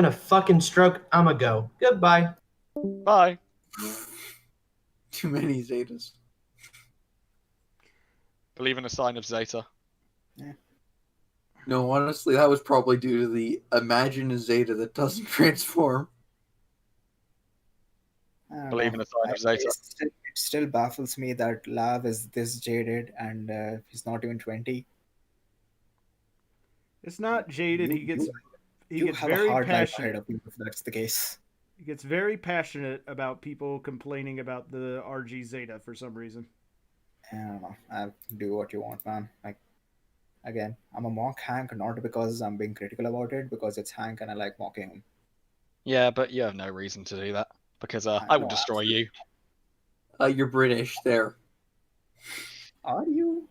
S8: a fucking stroke, I'ma go. Goodbye.
S3: Bye.
S7: too many Zetas.
S3: Believe in a sign of Zeta.
S7: No, honestly, that was probably due to the imagine a Zeta that doesn't transform.
S2: I don't
S3: Believe
S2: know.
S3: in a sign of Zeta.
S2: It still baffles me that Lav is this jaded and he's not even 20.
S1: It's not jaded.
S2: You-
S1: He gets
S2: You have a
S1: very
S2: hard life ahead
S1: passionate.
S2: of you if that's the case.
S1: He gets very passionate about people complaining about the RG Zeta for some reason.
S2: I don't know. I do what you want, man. Like, again, I'm a mock Hank not because I'm being critical about it, because it's Hank and I like mocking him.
S3: Yeah, but you have no reason to do that because I
S2: I
S3: will
S2: know,
S3: destroy you.
S7: You're British there.
S2: Are you?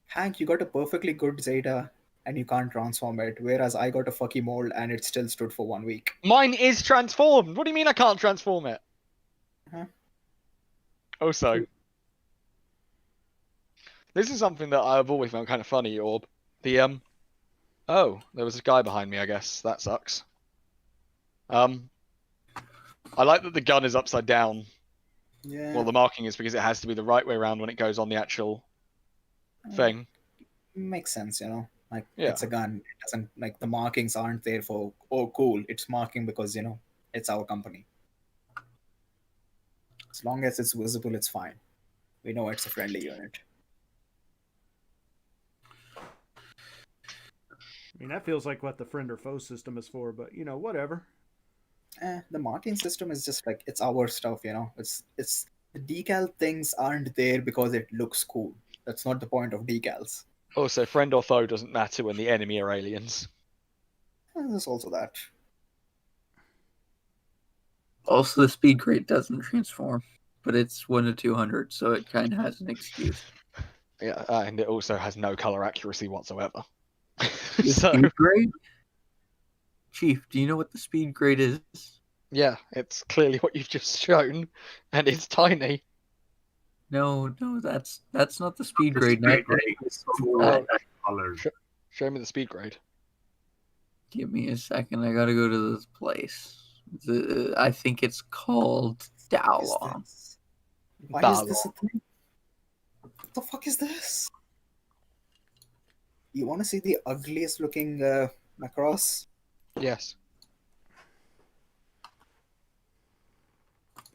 S2: Hank, you got a perfectly good Zeta, and you can't transform it. Whereas I got a fucky mold and it still stood for 1 week.
S3: Mine is transformed. What do you mean I can't transform it?
S2: Huh?
S3: Also, this is something that I've always found kind of funny, Orb. Oh, there was a guy behind me, I guess. That sucks. I like that the gun is upside down.
S2: Yeah.
S3: Well, the marking is because it has to be the right way around when it goes on the actual thing.
S2: Makes sense, you know. Like,
S3: Yeah.
S2: it's a gun. It doesn't, like, the markings aren't there for, oh, cool. It's marking because, you know, it's our company. As long as it's visible, it's fine. We know it's a friendly unit.
S1: I mean, that feels like what the friend or foe system is for, but, you know, whatever.
S2: The marking system is just like, it's our stuff, you know. It's the decal things aren't there because it looks cool. That's not the point of decals.
S3: Also, friend or foe doesn't matter when the enemy are aliens.
S2: There's also that.
S6: Also, the speed grade doesn't transform, but it's 1 to 200, so it kind of has an excuse.
S3: Yeah, and it also has no color accuracy whatsoever.
S6: The
S3: So,
S6: speed grade? Chief, do you know what the speed grade is?
S3: yeah, it's clearly what you've just shown, and it's tiny.
S6: No, that's not the speed
S4: The
S6: grade.
S4: speed
S6: Not
S4: grade is full
S3: Oh.
S4: of colors.
S3: Show me the speed grade.
S6: Give me a second. I gotta go to this place. I think it's called Dowlong.
S2: Why is this a thing? What the fuck is this? You want to see the ugliest looking Macross?
S3: Yes.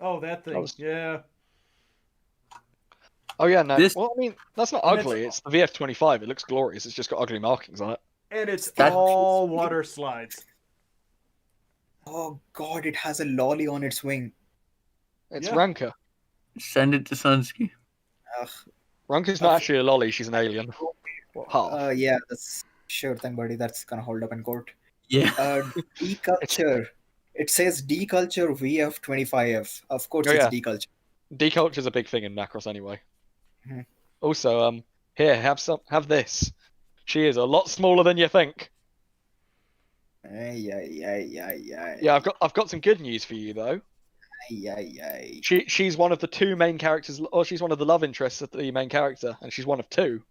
S1: Oh, that thing. Yeah.
S3: Oh yeah, no.
S6: This-
S3: Well, I mean, that's not
S1: And it's-
S3: ugly. It's the VF-25. It looks glorious. It's just got ugly markings on it.
S1: And it's
S6: That-
S1: all water slides.
S2: Oh god, it has a lolly on its wing.
S3: It's
S1: Yeah.
S3: Ranka.
S6: Send it to Sunsky.
S2: Ugh.
S3: Ranka's not actually a lolly. She's an alien. Well, half.
S2: Yeah, that's sure thing, buddy. That's gonna hold up in court.
S6: Yeah.
S2: Deculture. It says deculture VF25F. Of course,
S3: Oh,
S2: it's
S3: yeah.
S2: deculture.
S3: Deculture's a big thing in Macross anyway.
S2: Mhm.
S3: Also, here, have this. She is a lot smaller than you think. Yeah, I've got some good news for you though. She's one of the two main characters, or she's one of the love interests of the main character, and she's one of two.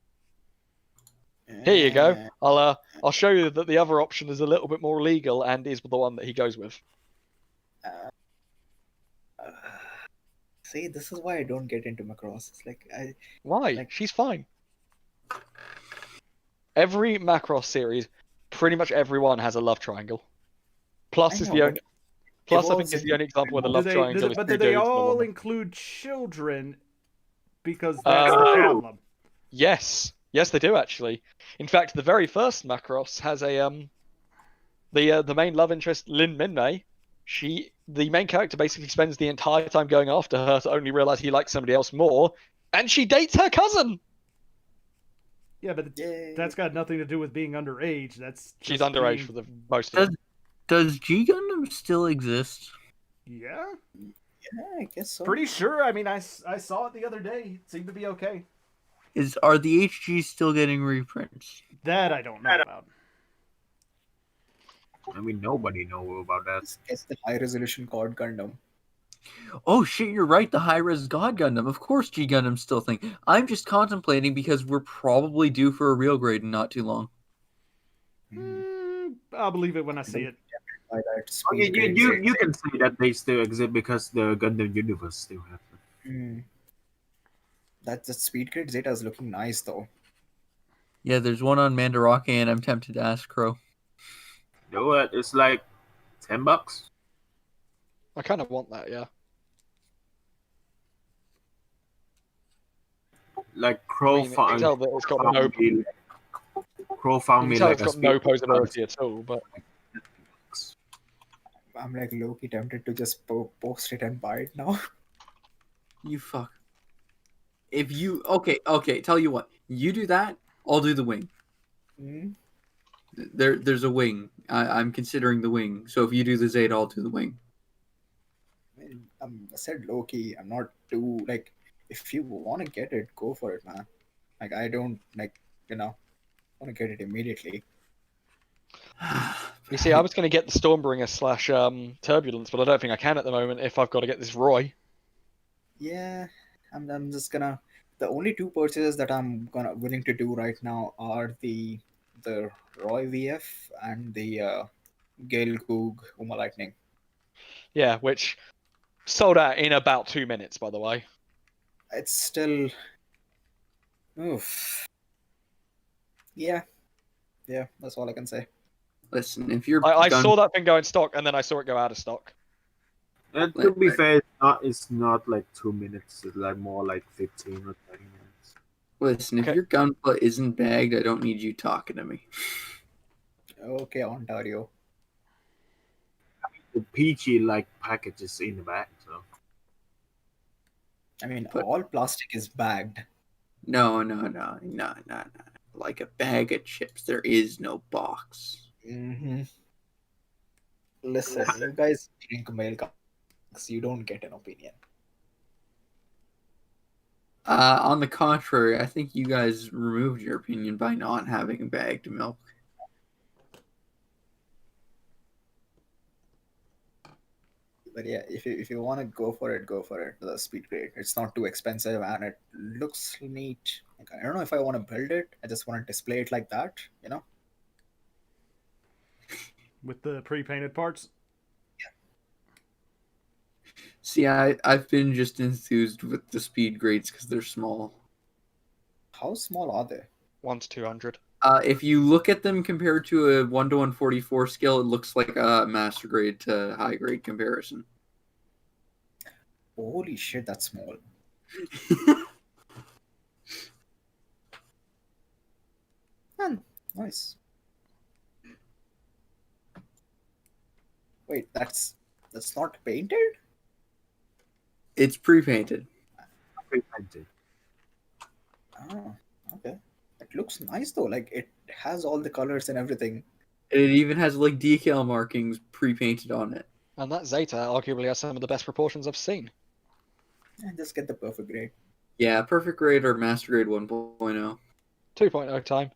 S3: Here you go. I'll show you that the other option is a little bit more legal and is the one that he goes with.
S2: See, this is why I don't get into Macross. It's like
S3: Why? She's fine. Every Macross series, pretty much everyone has a love triangle. Plus
S2: I
S3: is
S2: know,
S3: the only.
S2: but
S3: Plus, I
S2: evolves
S3: think is the
S2: into-
S3: only example where the
S1: Do
S3: love
S1: they,
S3: triangle is
S1: but
S3: two
S1: do they
S3: dudes and a
S1: all
S3: woman.
S1: include children? Because that's the problem.
S3: Yes, they do actually. In fact, the very first Macross has a the main love interest, Lin Minmei. The main character basically spends the entire time going after her to only realize he likes somebody else more, and she dates her cousin.
S1: Yeah, but that's got nothing to do with being underage. That's
S3: She's
S1: just
S3: underage
S1: being-
S3: for the most of them.
S6: Does G Gundam still exist?
S1: Yeah,
S2: I guess so.
S1: pretty sure. I mean, I saw it the other day. It seemed to be okay.
S6: Are the HGs still getting reprints?
S1: That I don't know about.
S4: I mean, nobody know about that.
S2: It's the high resolution COD Gundam.
S6: Oh shit, you're right. The high-res God Gundam. Of course, G Gundam's still a thing. I'm just contemplating because we're probably due for a real grade in not too long.
S1: I'll believe it when I see it.
S2: By that
S4: Oh,
S2: speed grade
S4: you can say that they still exist because the Gundam universe still have them.
S2: That speed grade Zeta is looking nice though.
S6: Yeah, there's one on Mandarake, and I'm tempted to ask Crow.
S4: You know what? It's like $10.
S3: I kind of want that, yeah.
S4: Like Crow
S3: I mean, you can tell that it's got no. You
S4: Crow found
S3: can
S4: me
S3: tell
S4: like
S3: it's
S4: a
S3: got no
S4: speed
S3: posability at all, but
S2: I'm like low-key tempted to just post it and buy it now.
S7: You fuck. If you okay, tell you what, you do that, I'll do the wing. There's a wing. I'm considering the wing. So if you do the Zeta, I'll do the wing.
S2: I said low-key. I'm not too like. If you want to get it, go for it, man. Like I don't want to get it immediately.
S3: You see, I was going to get the Stormbringer / Turbulence, but I don't think I can at the moment if I've got to get this Roy.
S2: Yeah, I'm just gonna. The only two purchases that I'm gonna willing to do right now are the Roy VF and the Gale Goog Uma Lightning.
S3: Yeah, which sold out in about 2 minutes, by the way.
S2: It's still. Oof. Yeah, that's all I can say.
S7: Listen, if you're
S3: I
S7: gun-
S3: saw that thing go in stock, and then I saw it go out of stock.
S4: And to be fair, it's not like 2 minutes. It's like more like 15 or 20 minutes.
S7: Listen, if
S3: Okay.
S7: your Gunpla isn't bagged, I don't need you talking to me.
S2: Okay, Ontario.
S4: The PG like packages in the back, so
S2: I mean,
S7: But-
S2: all plastic is bagged.
S7: No. Like a bag of chips, there is no box.
S2: Mm-hmm. Listen, you guys drink milk, you don't get an opinion.
S7: On the contrary, I think you guys removed your opinion by not having bagged milk.
S2: But yeah, if you want to go for it, go for it. The speed grade, it's not too expensive and it looks neat. Like, I don't know if I want to build it. I just want to display it like that, you know.
S1: With the pre-painted parts.
S7: See, I've been just enthused with the speed grades because they're small.
S2: How small are they?
S3: 1 to 200.
S7: If you look at them compared to a 1 to 144 scale, it looks like a master grade to high grade comparison.
S2: Holy shit, that's small. Nice. Wait, that's not painted?
S7: It's pre-painted.
S4: pre-painted.
S2: Oh, okay. It looks nice though. Like it has all the colors and everything.
S7: It even has like decal markings pre-painted on it.
S3: And that Zeta arguably has some of the best proportions I've seen.
S2: And just get the perfect grade.
S7: Yeah, perfect grade or master grade 1.0.
S3: 2.0 time.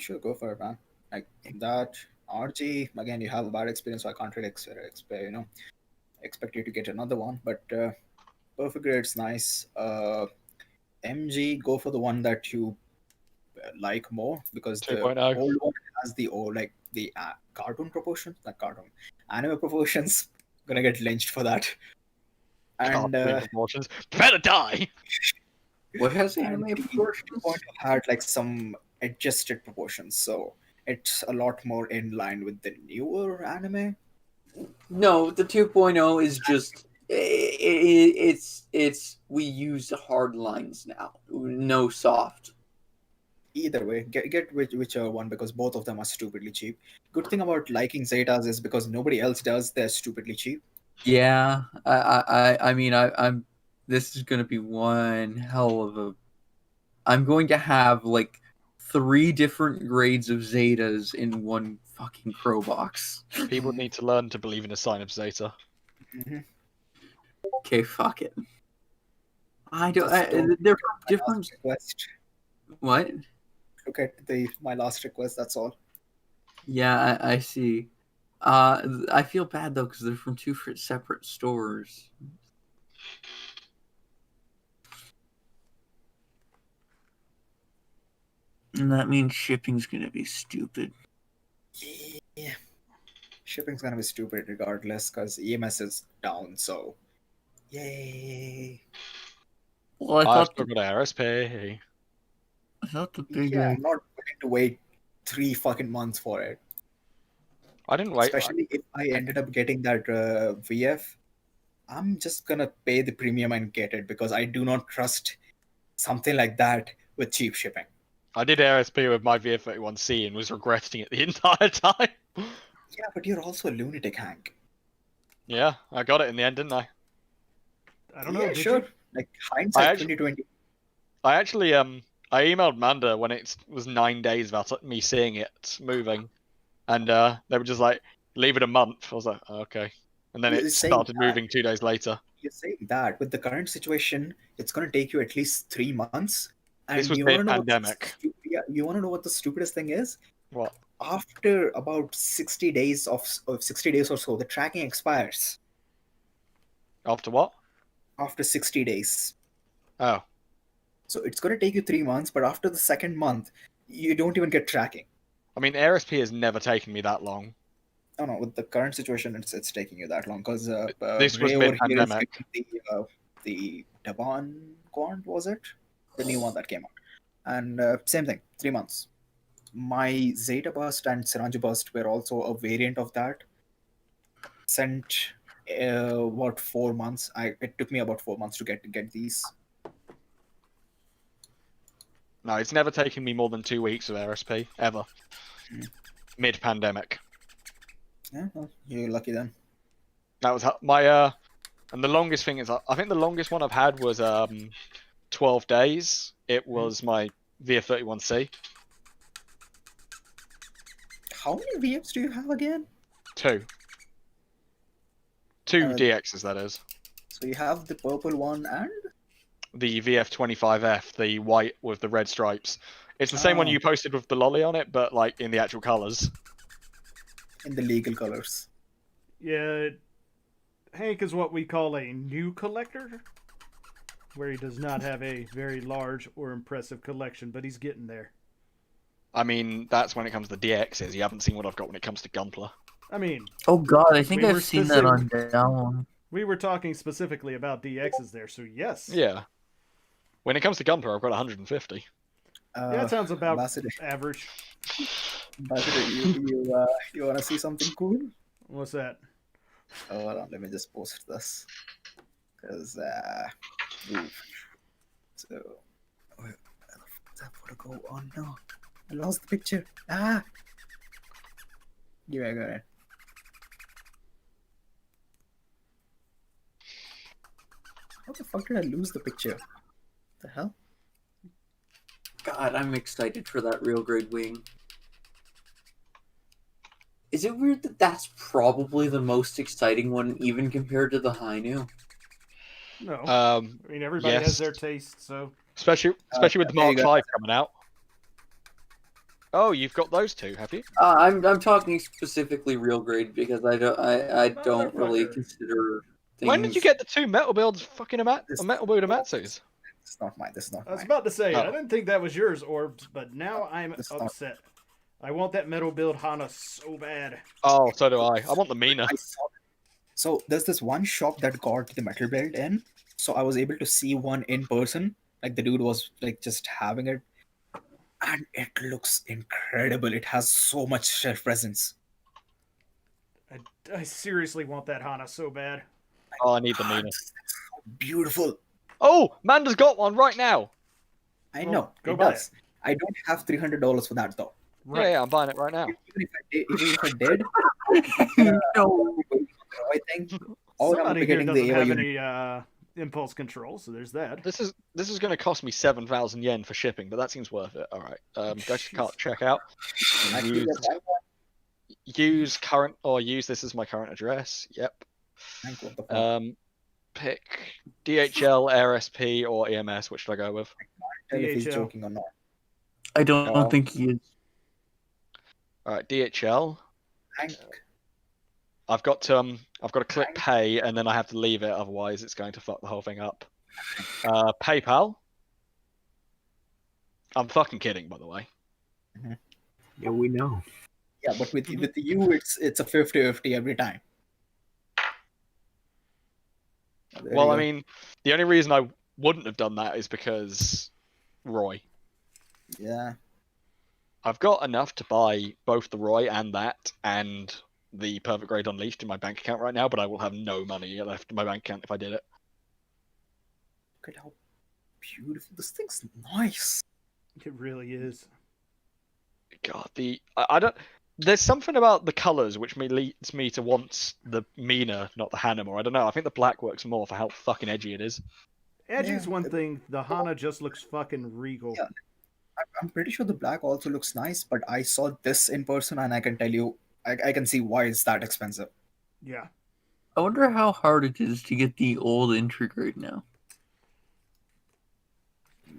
S2: Sure, go for it, man. Like that RG again. You have a bad experience, so I can't really expect you to get another one. But perfect grade's nice. MG, go for the one that you like more because the
S3: 2.0.
S2: old one has the cartoon proportions, not cartoon, anime proportions. Gonna get lynched for that. And
S3: Cartoon proportions. Better die!
S7: What has
S2: and
S7: anime
S2: the
S7: proportions?
S2: 2.0 had like some adjusted proportions, so it's a lot more in line with the newer anime.
S7: No, the 2.0 is just it's we use hard lines now, no soft.
S2: Either way, get whichever one because both of them are stupidly cheap. Good thing about liking Zetas is because nobody else does, they're stupidly cheap.
S7: Yeah, I mean, I'm. This is gonna be one hell of a. I'm going to have like 3 different grades of Zetas in one fucking crow box.
S3: People need to learn to believe in a sign of Zeta.
S2: Mm-hmm.
S7: Okay, fuck it. I don't.
S2: Just don't
S7: They're
S2: My
S7: different.
S2: last request.
S7: What?
S2: Look at my last request. That's all.
S7: Yeah, I see. I feel bad though because they're from 2 separate stores. And that means shipping's gonna be stupid.
S2: Yeah. Shipping's gonna be stupid regardless because EMS is down. So, yay!
S7: Well,
S3: I've still got RSP.
S7: I thought the big
S2: Yeah, I'm not willing to wait 3 fucking months for it.
S3: I didn't wait.
S2: Especially if I ended up getting that VF, I'm just gonna pay the premium and get it because I do not trust something like that with cheap shipping.
S3: I did RSP with my VF31C and was regretting it the entire time.
S2: Yeah, but you're also a lunatic, Hank.
S3: Yeah, I got it in the end, didn't I?
S1: I don't know.
S2: Yeah,
S1: did
S2: sure.
S1: you?
S2: Like hindsight,
S3: actually-
S2: 2020.
S3: I actually I emailed Manda when it was 9 days without me seeing it moving, and they were just like, leave it a month. I was like, oh, okay, and then
S2: You're
S3: it
S2: saying
S3: started
S2: that.
S3: moving 2 days later.
S2: You're saying that with the current situation, it's gonna take you at least 3 months. And
S3: This was
S2: you wanna know what's
S3: mid-pandemic.
S2: stupid? Yeah, you want to know what the stupidest thing is?
S3: What?
S2: After about 60 days of 60 days or so, the tracking expires.
S3: After what?
S2: After 60 days.
S3: Oh.
S2: So it's going to take you 3 months, but after the second month, you don't even get tracking.
S3: I mean, AirSP has never taken me that long.
S2: Oh no, with the current situation, it's taking you that long because
S3: This was
S2: Ray over here is
S3: mid-pandemic.
S2: getting the Devon Quant, was it? The new one that came out. And same thing, 3 months. My Zeta Burst and Siranju Burst were also a variant of that. Sent what 4 months. It took me about 4 months to get these.
S3: No, it's never taken me more than 2 weeks of AirSP, ever. Mid-pandemic.
S2: Yeah, well, you're lucky then.
S3: That was my and the longest thing is I think the longest one I've had was 12 days. It was my VF31C.
S2: How many VFs do you have again?
S3: 2 DXs, that is.
S2: So you have the purple one and
S3: The VF25F, the white with the red stripes. It's the same one
S2: Oh.
S3: you posted with the lolly on it, but like in the actual colors.
S2: in the legal colors.
S1: Yeah, Hank is what we call a new collector, where he does not have a very large or impressive collection, but he's getting there.
S3: I mean, that's when it comes to DXs. You haven't seen what I've got when it comes to Gunpla.
S1: I mean,
S6: Oh god, I think
S1: We were
S6: I've seen that on down.
S1: we were talking specifically about DXs there, so yes.
S3: Yeah. When it comes to Gunpla, I've got 150.
S1: Yeah, that sounds about
S2: Ambassador,
S1: average.
S2: you want to see something cool?
S1: What's that?
S2: Oh, hold on, let me just post this. Because, so, where the fuck is that photo go? Oh no, I lost the picture. Ah! Yeah, I got it. How the fuck did I lose the picture? The hell?
S7: God, I'm excited for that real grade wing. Is it weird that that's probably the most exciting one, even compared to the Hainu?
S1: No.
S3: I
S1: I mean, everybody
S3: yes.
S1: has their taste, so.
S3: Especially with the
S2: there you
S3: Mark
S2: go.
S3: 5 coming out. Oh, you've got those two, have you?
S7: I'm talking specifically real grade because I don't really
S1: Motherfucker.
S7: consider things.
S3: When did you get the 2 metal builds fucking metal build Amatsus?
S2: This is not mine. This is not
S1: I was
S2: mine.
S1: about to say, I
S3: Oh.
S1: didn't think that was yours, Orbs, but now I'm
S2: It's not.
S1: upset. I want that metal build Hana so bad.
S3: Oh, so do I. I want the Mina.
S2: I saw it. So there's this one shop that got the metal build in, so I was able to see one in person. Like the dude was like just having it, and it looks incredible. It has so much shelf presence.
S1: I seriously want that Hana so bad.
S3: Oh, I need the
S2: God,
S3: Mina.
S2: this is so beautiful.
S3: Oh, Manda's got one right now.
S2: I
S1: Well,
S2: know
S1: go
S2: it
S1: buy
S2: does. I don't have $300 for that though.
S1: Right.
S3: Yeah, I'm buying it right now.
S2: Even if I did,
S7: No.
S2: I think all I'm
S1: Somebody here
S2: getting
S1: doesn't
S2: the
S1: have
S2: AOU.
S1: any impulse control, so there's that.
S3: This is going to cost me 7,000 yen for shipping, but that seems worth it. All right, go to cart checkout.
S2: Actually,
S3: Use,
S2: yes, I want.
S3: use current or use this as my current address. Yep.
S2: Thank what the fuck.
S3: Pick DHL, RSP, or EMS. Which should I go with?
S2: Tell if he's
S1: DHL.
S2: joking or not.
S6: I don't
S3: Oh.
S6: think he is.
S3: All right, DHL.
S2: Thank.
S3: I've got to click pay, and then I have to leave it. Otherwise, it's going to fuck the whole thing up. PayPal. I'm fucking kidding, by the way.
S4: Yeah, we know.
S2: Yeah, but with you, it's a 50-50 every time. Oh, there
S3: Well,
S2: you
S3: I
S2: go.
S3: mean, the only reason I wouldn't have done that is because Roy.
S2: Yeah.
S3: I've got enough to buy both the Roy and that, and the Perfect Grade Unleashed in my bank account right now, but I will have no money left in my bank account if I did it.
S2: Look at how beautiful this thing's nice.
S1: It really is.
S3: God, I don't. There's something about the colours which leads me to want the Mina, not the Hana more. I don't know. I think the black works more for how fucking edgy it is.
S1: Edgy's
S2: Yeah.
S1: one thing. The Hana just looks fucking regal.
S2: Yeah. I'm pretty sure the black also looks nice, but I saw this in person and I can tell you, I can see why it's that expensive.
S1: Yeah.
S6: I wonder how hard it is to get the old entry grade now.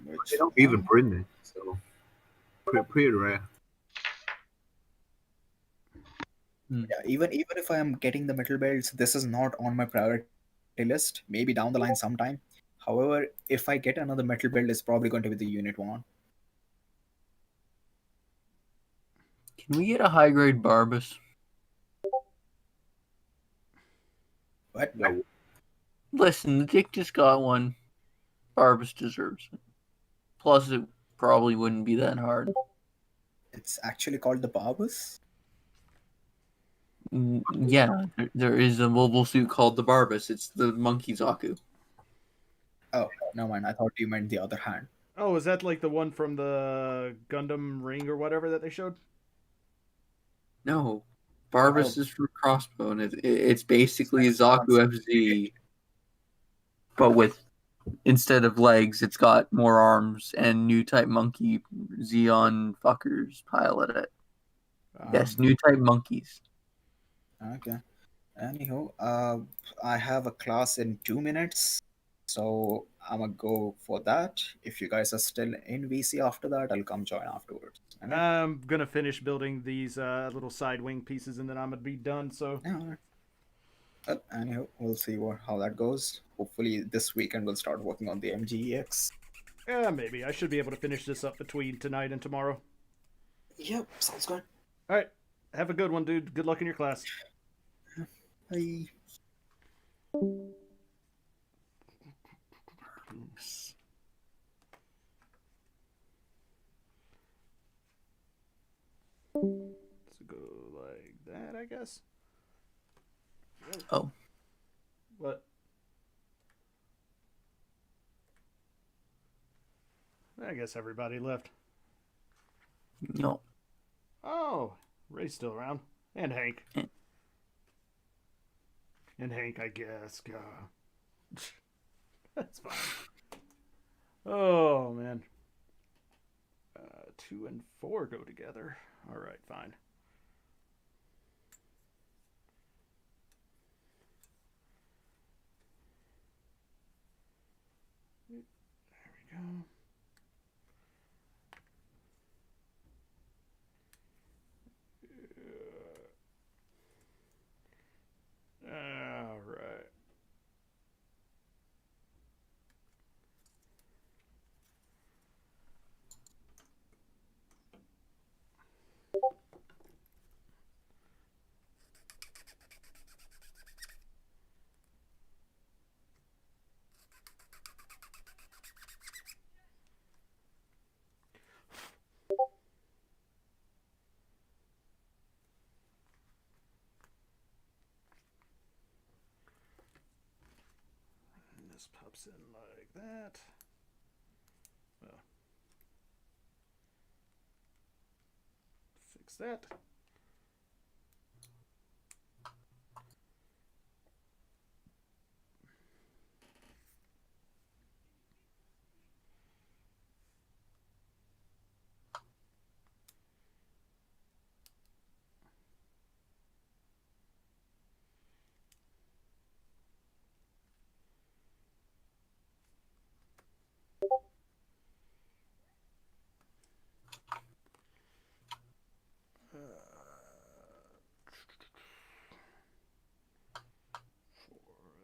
S2: Which,
S4: They don't even print it, so pretty rare.
S2: Yeah, even if I am getting the metal belts, this is not on my priority list. Maybe down the line sometime. However, if I get another metal belt, it's probably going to be the unit one.
S6: Can we get a high grade Barbas?
S2: But
S4: No,
S6: Listen, the Dick just got one. Barbas deserves it. Plus, it probably wouldn't be that hard.
S2: it's actually called the Barbus.
S6: Yeah, there is a mobile suit called the Barbas. It's the Monkey Zaku.
S2: Oh, no mind. I thought you meant the other hand.
S1: Oh, is that like the one from the Gundam Ring or whatever that they showed?
S6: No, Barbas
S2: Oh.
S6: is for crossbow, and it's basically Zaku FZ, but with instead of legs, it's got more arms and new type monkey Xeon fuckers pilot it. Yes, new type monkeys.
S2: Okay. Anywho, I have a class in 2 minutes, so I'm gonna go for that. If you guys are still in VC after that, I'll come join afterwards. Okay?
S1: I'm gonna finish building these little side wing pieces, and then I'm gonna be done. So
S2: Yeah, alright. Well, anywho, we'll see how that goes. Hopefully, this weekend we'll start working on the MGEX.
S1: yeah, maybe I should be able to finish this up between tonight and tomorrow.
S2: Yep, sounds good.
S1: All right, have a good one, dude. Good luck in your class.
S2: Bye.
S1: Let's go like that, I guess.
S6: Oh.
S1: What? I guess everybody left.
S6: No.
S1: Oh, Ray's still around. And Hank.
S6: Yeah.
S1: And Hank, I guess. God. That's fine. Oh, man. 2 and 4 go together. All right, fine. There we go. All right. This pops in like that. Well, fix that.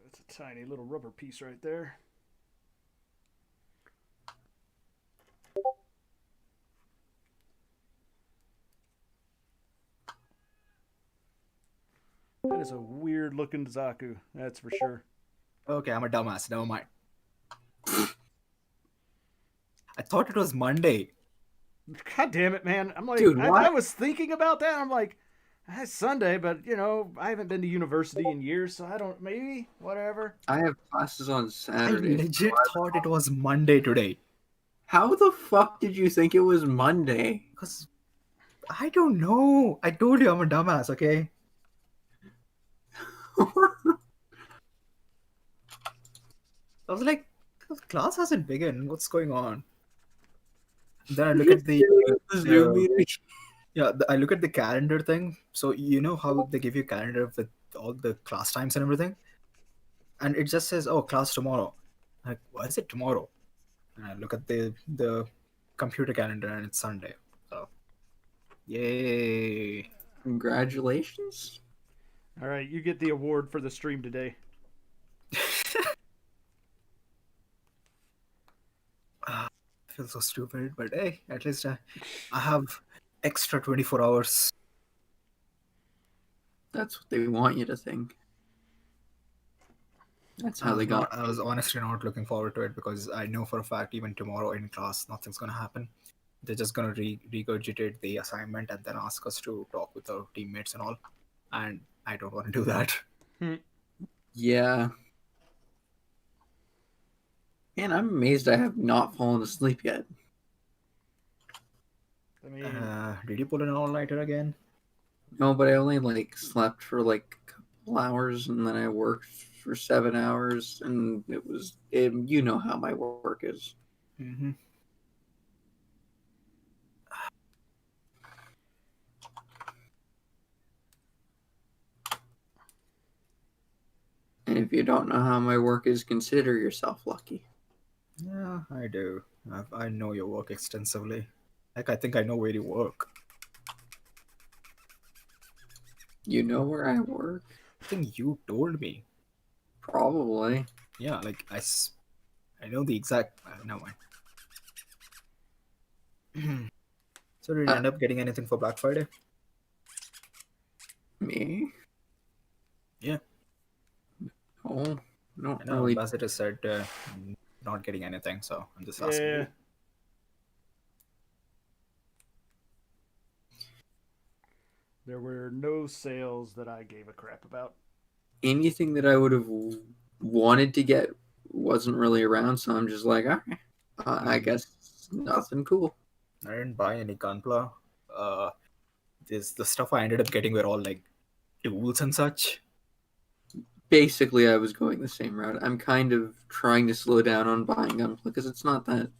S1: That's a tiny little rubber piece right there. That is a weird looking Zaku, that's for sure.
S2: Okay, I'm a dumbass. Never mind. I thought it was Monday.
S1: God damn it, man. I'm like,
S7: Dude,
S1: I
S7: what?
S1: was thinking about that. I'm like, it's Sunday, but, you know, I haven't been to university in years, so I don't, maybe, whatever.
S6: I have classes on
S2: I
S6: Saturday.
S2: legit thought it was Monday today.
S6: How the fuck did you think it was Monday?
S2: Because I don't know. I told you I'm a dumbass, okay? I was like, class hasn't begun. What's going on? Then I look at the
S6: Zoom meeting.
S2: I look at the calendar thing. So you know how they give you calendar with all the class times and everything, and it just says, "Oh, class tomorrow." I'm like, why is it tomorrow? And I look at the computer calendar and it's Sunday. So Yay!
S6: Congratulations.
S1: All right, you get the award for the stream today.
S2: I feel so stupid, but hey, at least I have extra 24 hours.
S6: That's what they want you to think. That's how they got.
S2: I was honestly not looking forward to it because I know for a fact even tomorrow in class nothing's gonna happen. They're just gonna regurgitate the assignment and then ask us to talk with our teammates and all. And I don't want to do that.
S6: Yeah. Man, I'm amazed I have not fallen asleep yet.
S1: I mean,
S2: Did you pull an all-nighter again?
S6: No, but I only like slept for like a couple hours and then I worked for 7 hours and you know how my work is.
S2: Mm-hmm.
S6: And if you don't know how my work is, consider yourself lucky.
S2: Yeah, I do. I know your work extensively. Like, I think I know where you work.
S6: You know where I work?
S2: I think you told me.
S6: Probably.
S2: Yeah, like, I know the exact... no mind. So did you end up getting anything for Black Friday?
S6: Me?
S2: Yeah.
S6: Oh, no,
S2: I know,
S6: really.
S2: Ambassador said not getting anything, so I'm just asking
S1: yeah.
S2: you.
S1: There were no sales that I gave a crap about.
S6: Anything that I would have wanted to get wasn't really around, so I'm just like, okay, I guess nothing cool.
S2: I didn't buy any Gunpla. The stuff I ended up getting were all like tools and such.
S6: Basically, I was going the same route. I'm kind of trying to slow down on buying Gunpla because it's not that.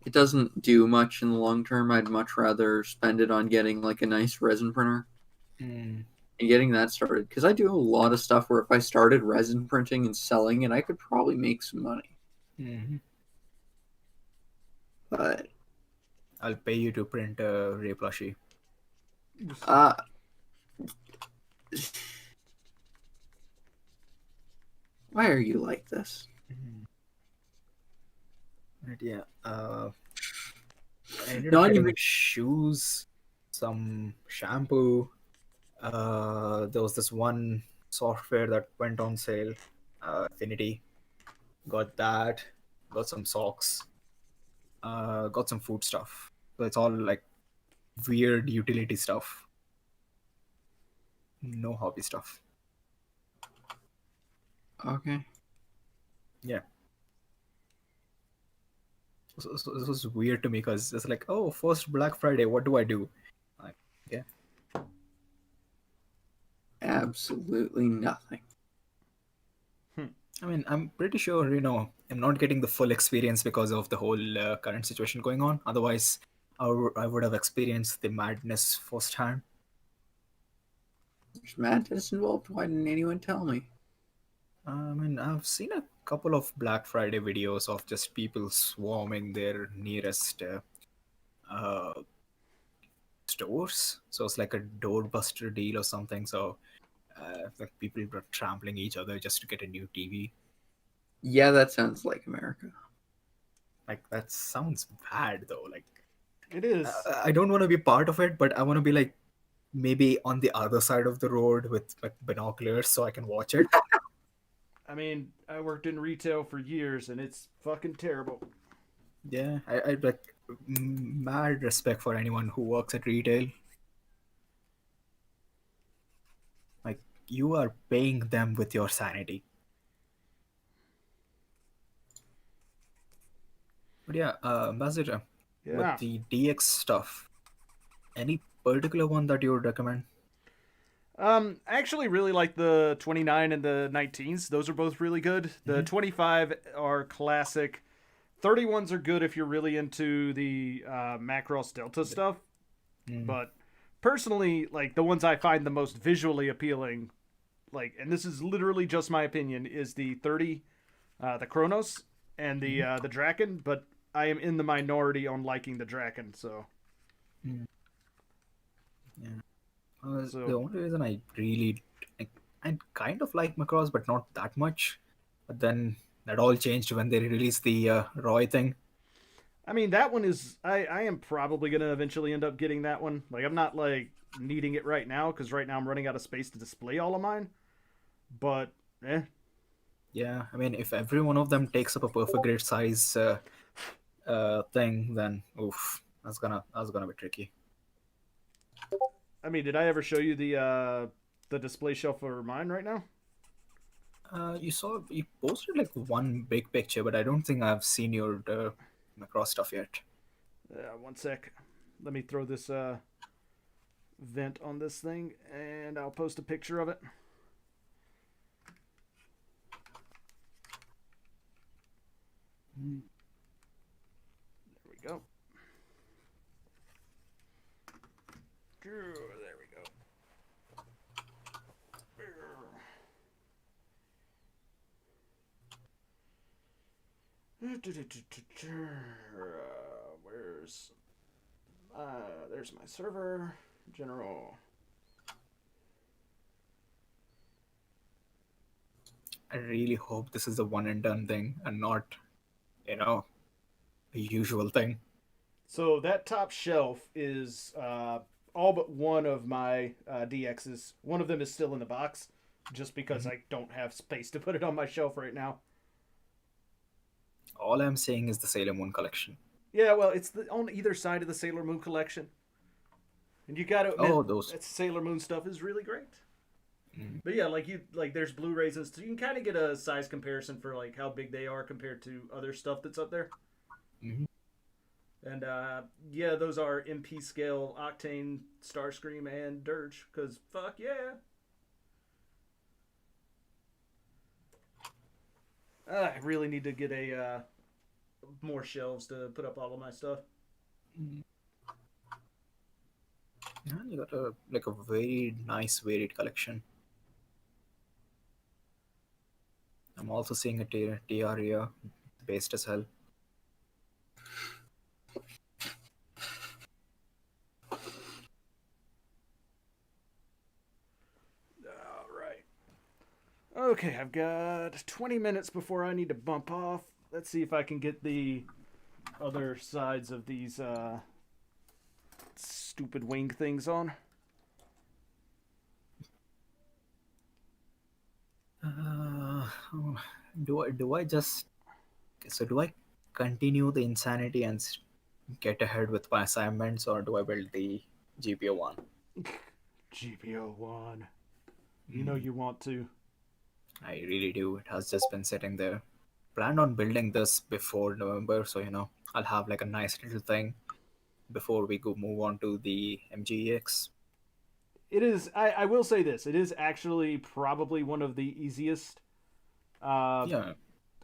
S6: It doesn't do much in the long term. I'd much rather spend it on getting like a nice resin printer and getting that started. Because I do a lot of stuff where if I started resin printing and selling it, I could probably make some money.
S2: Mm-hmm.
S6: But
S2: I'll pay you to print a Ray plushie.
S6: Why are you like this?
S2: Right, yeah. I ended
S6: Not
S2: up getting
S6: even-
S2: shoes, some shampoo. There was this one software that went on sale, Affinity. Got that. Got some socks. Got some food stuff. So it's all like weird utility stuff. No hobby stuff.
S6: Okay.
S2: Yeah. So this was weird to me because it's like, oh, first Black Friday, what do I do? Like, yeah.
S6: Absolutely nothing.
S2: I mean, I'm pretty sure, I'm not getting the full experience because of the whole current situation going on. Otherwise, I would have experienced the madness firsthand.
S6: There's madness involved. Why didn't anyone tell me?
S2: I mean, I've seen a couple of Black Friday videos of just people swarming their nearest stores. So it's like a doorbuster deal or something. So like people are trampling each other just to get a new TV.
S6: Yeah, that sounds like America.
S2: Like, that sounds bad though. Like,
S1: It is.
S2: I don't want to be part of it, but I want to be like maybe on the other side of the road with like binoculars so I can watch it.
S1: I mean, I worked in retail for years, and it's fucking terrible.
S2: Yeah, I like mad respect for anyone who works at retail. Like, you are paying them with your sanity. But yeah, Ambassador,
S1: Yeah.
S2: with the DX stuff, any particular one that you would recommend?
S1: I actually really like the 29 and the 19s. Those are both really good. The 25 are classic. 31s are good if you're really into the Macross Delta stuff. But personally, like, the ones I find the most visually appealing, like, and this is literally just my opinion, is the 30, the Kronos, and the Draken. But I am in the minority on liking the Draken, so. So-
S2: The only reason I kind of like Macross, but not that much. But then that all changed when they released the Roy thing.
S1: I mean, that one is. I am probably gonna eventually end up getting that one. Like, I'm not like needing it right now because right now I'm running out of space to display all of mine. But
S2: Yeah, I mean, if every one of them takes up a perfect grid size thing, then oof, that's gonna be tricky.
S1: I mean, did I ever show you the display shelf for mine right now?
S2: You posted like one big picture, but I don't think I've seen your Macross stuff yet.
S1: One sec. Let me throw this vent on this thing, and I'll post a picture of it. There we go. There we go. Where's there's my server general.
S2: I really hope this is the one and done thing and not, a usual thing.
S1: So that top shelf is all but one of my DXs. One of them is still in the box, just because I don't have space to put it on my shelf right now.
S2: All I'm saying is the Sailor Moon collection.
S1: Yeah, well, it's on either side of the Sailor Moon collection, and you got to admit,
S2: those.
S1: that Sailor Moon stuff is really great. But yeah, there's Blu-rays, and so you can kind of get a size comparison for like how big they are compared to other stuff that's up there.
S2: Mhm.
S1: And yeah, those are MP scale Octane, Starscream, and Dirge. Cause fuck yeah. I really need to get a more shelves to put up all of my stuff.
S2: Yeah, you got a very nice varied collection. I'm also seeing a TR based as hell.
S1: Alright. Okay, I've got 20 minutes before I need to bump off. Let's see if I can get the other sides of these stupid wing things on.
S2: Do I just do I continue the insanity and get ahead with my assignments, or do I build the GPO one?
S1: GPO 1. You know you want to.
S2: I really do. It has just been sitting there. Planned on building this before November, so I'll have like a nice little thing before we move on to the MGEX.
S1: It is. I will say this. It is actually probably one of the easiest
S2: Yeah.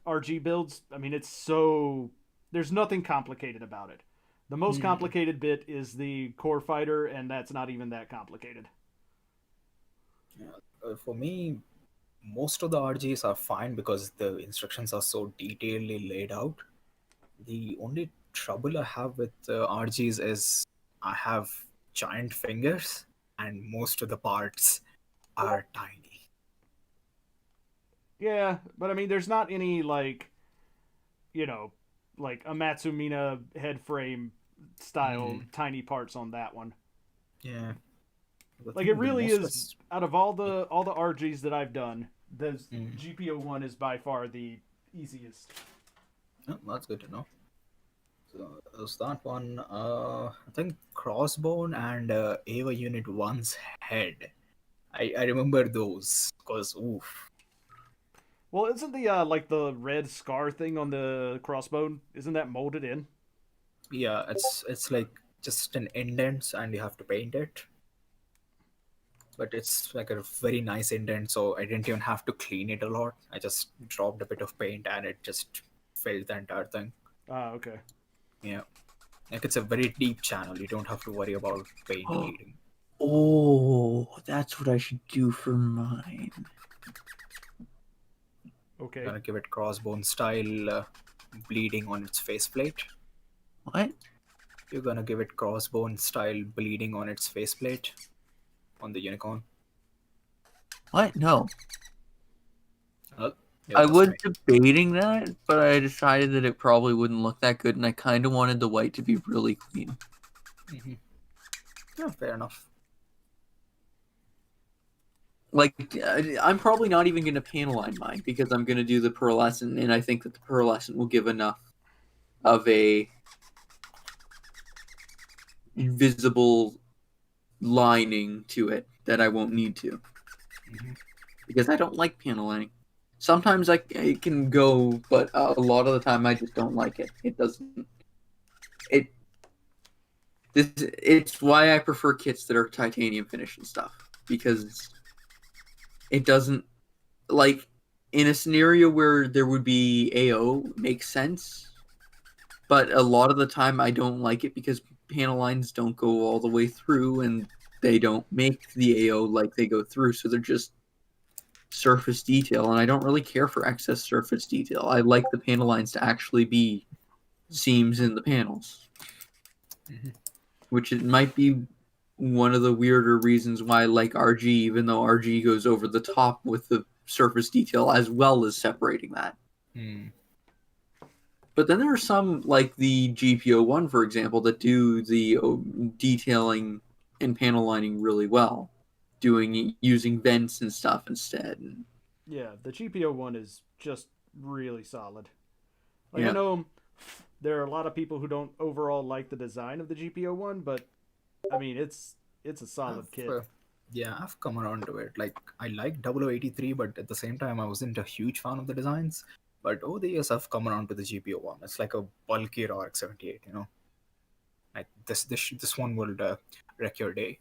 S1: RG builds. I mean, it's so. There's nothing complicated about it. The most complicated bit is the core fighter, and that's not even that complicated.
S2: For me, most of the RGs are fine because the instructions are so detailedly laid out. The only trouble I have with RGs is I have giant fingers and most of the parts are tiny.
S1: Yeah, but I mean, there's not any like a Matsumina head frame style tiny parts on that one.
S2: Yeah.
S1: Like it really is. Out of all the RGs that I've done, the GPO 1 is by far the easiest.
S2: Oh, that's good to know. So there's that one. I think Crossbone and Ava Unit 1's head. I remember those because oof.
S1: Well, isn't the like the red scar thing on the crossbone? Isn't that molded in?
S2: Yeah, it's like just an indent and you have to paint it. But it's like a very nice indent, so I didn't even have to clean it a lot. I just dropped a bit of paint and it just filled the entire thing.
S1: Ah, okay.
S2: Yeah. Like it's a very deep channel. You don't have to worry about paint bleeding.
S6: Oh, that's what I should do for mine.
S1: Okay.
S2: Gonna give it crossbone style bleeding on its faceplate.
S6: What?
S2: You're gonna give it crossbone style bleeding on its faceplate. on the unicorn.
S6: What? No.
S2: Yeah,
S6: I
S2: that's
S6: was
S2: right.
S6: debating that, but I decided that it probably wouldn't look that good, and I kind of wanted the white to be really clean.
S2: Yeah, fair enough.
S6: Like, I'm probably not even going to panel line mine because I'm going to do the pearlescent, and I think that the pearlescent will give enough of a visible lining to it that I won't need to. Because I don't like panel lining. Sometimes it can go, but a lot of the time I just don't like it. It doesn't. It's why I prefer kits that are titanium finish and stuff, because it doesn't, like, in a scenario where there would be AO makes sense, but a lot of the time I don't like it because panel lines don't go all the way through and they don't make the AO like they go through, so they're just surface detail, and I don't really care for excess surface detail. I like the panel lines to actually be seams in the panels. Which it might be one of the weirder reasons why I like RG, even though RG goes over the top with the surface detail as well as separating that. But then there are some, like the GPO1, for example, that do the detailing and panel lining really well, using vents and stuff instead.
S1: Yeah, the GPO one is just really solid. Like,
S6: Yeah.
S1: I know there are a lot of people who don't overall like the design of the GPO one, but I mean, it's a solid kit.
S2: Yeah, I've come around to it. Like, I like 0083, but at the same time, I wasn't a huge fan of the designs. But over the years, I've come around to the GPO one. It's like a bulkier RX-78, you know. Like this one will wreck your day.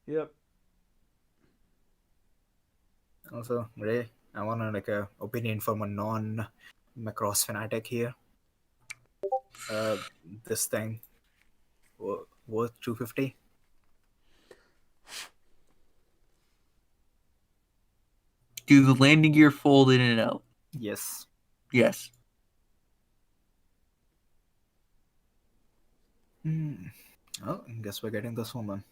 S1: Yep.
S2: Also, Ray, I want like a opinion from a non-Macross fanatic here. This thing worth 250.
S6: Do the landing gear fold in and out?
S2: Yes.
S6: Yes.
S2: Oh, I guess we're getting this one then.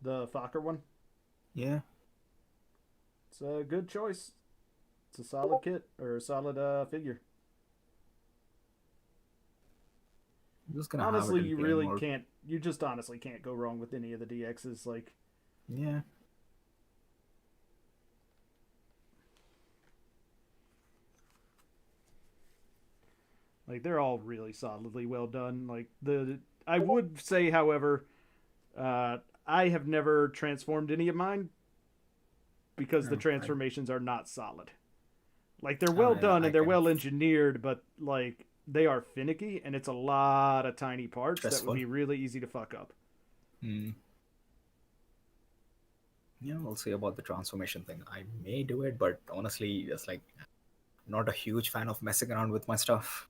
S1: The Fokker one.
S2: Yeah.
S1: It's a good choice. It's a solid kit, or a solid figure.
S2: I'm just gonna
S1: Honestly,
S2: have it in
S1: you
S2: game
S1: really
S2: mode.
S1: can't. You just honestly can't go wrong with any of the DXs. Like,
S2: Yeah.
S1: they're all really solidly well done. I would say, however, I have never transformed any of mine because the transformations are not solid. Like, they're well done and they're well engineered, but like, they are finicky and it's a lot of tiny parts that would be really easy to fuck up.
S2: Yeah, we'll see about the transformation thing. I may do it, but honestly, it's like not a huge fan of messing around with my stuff.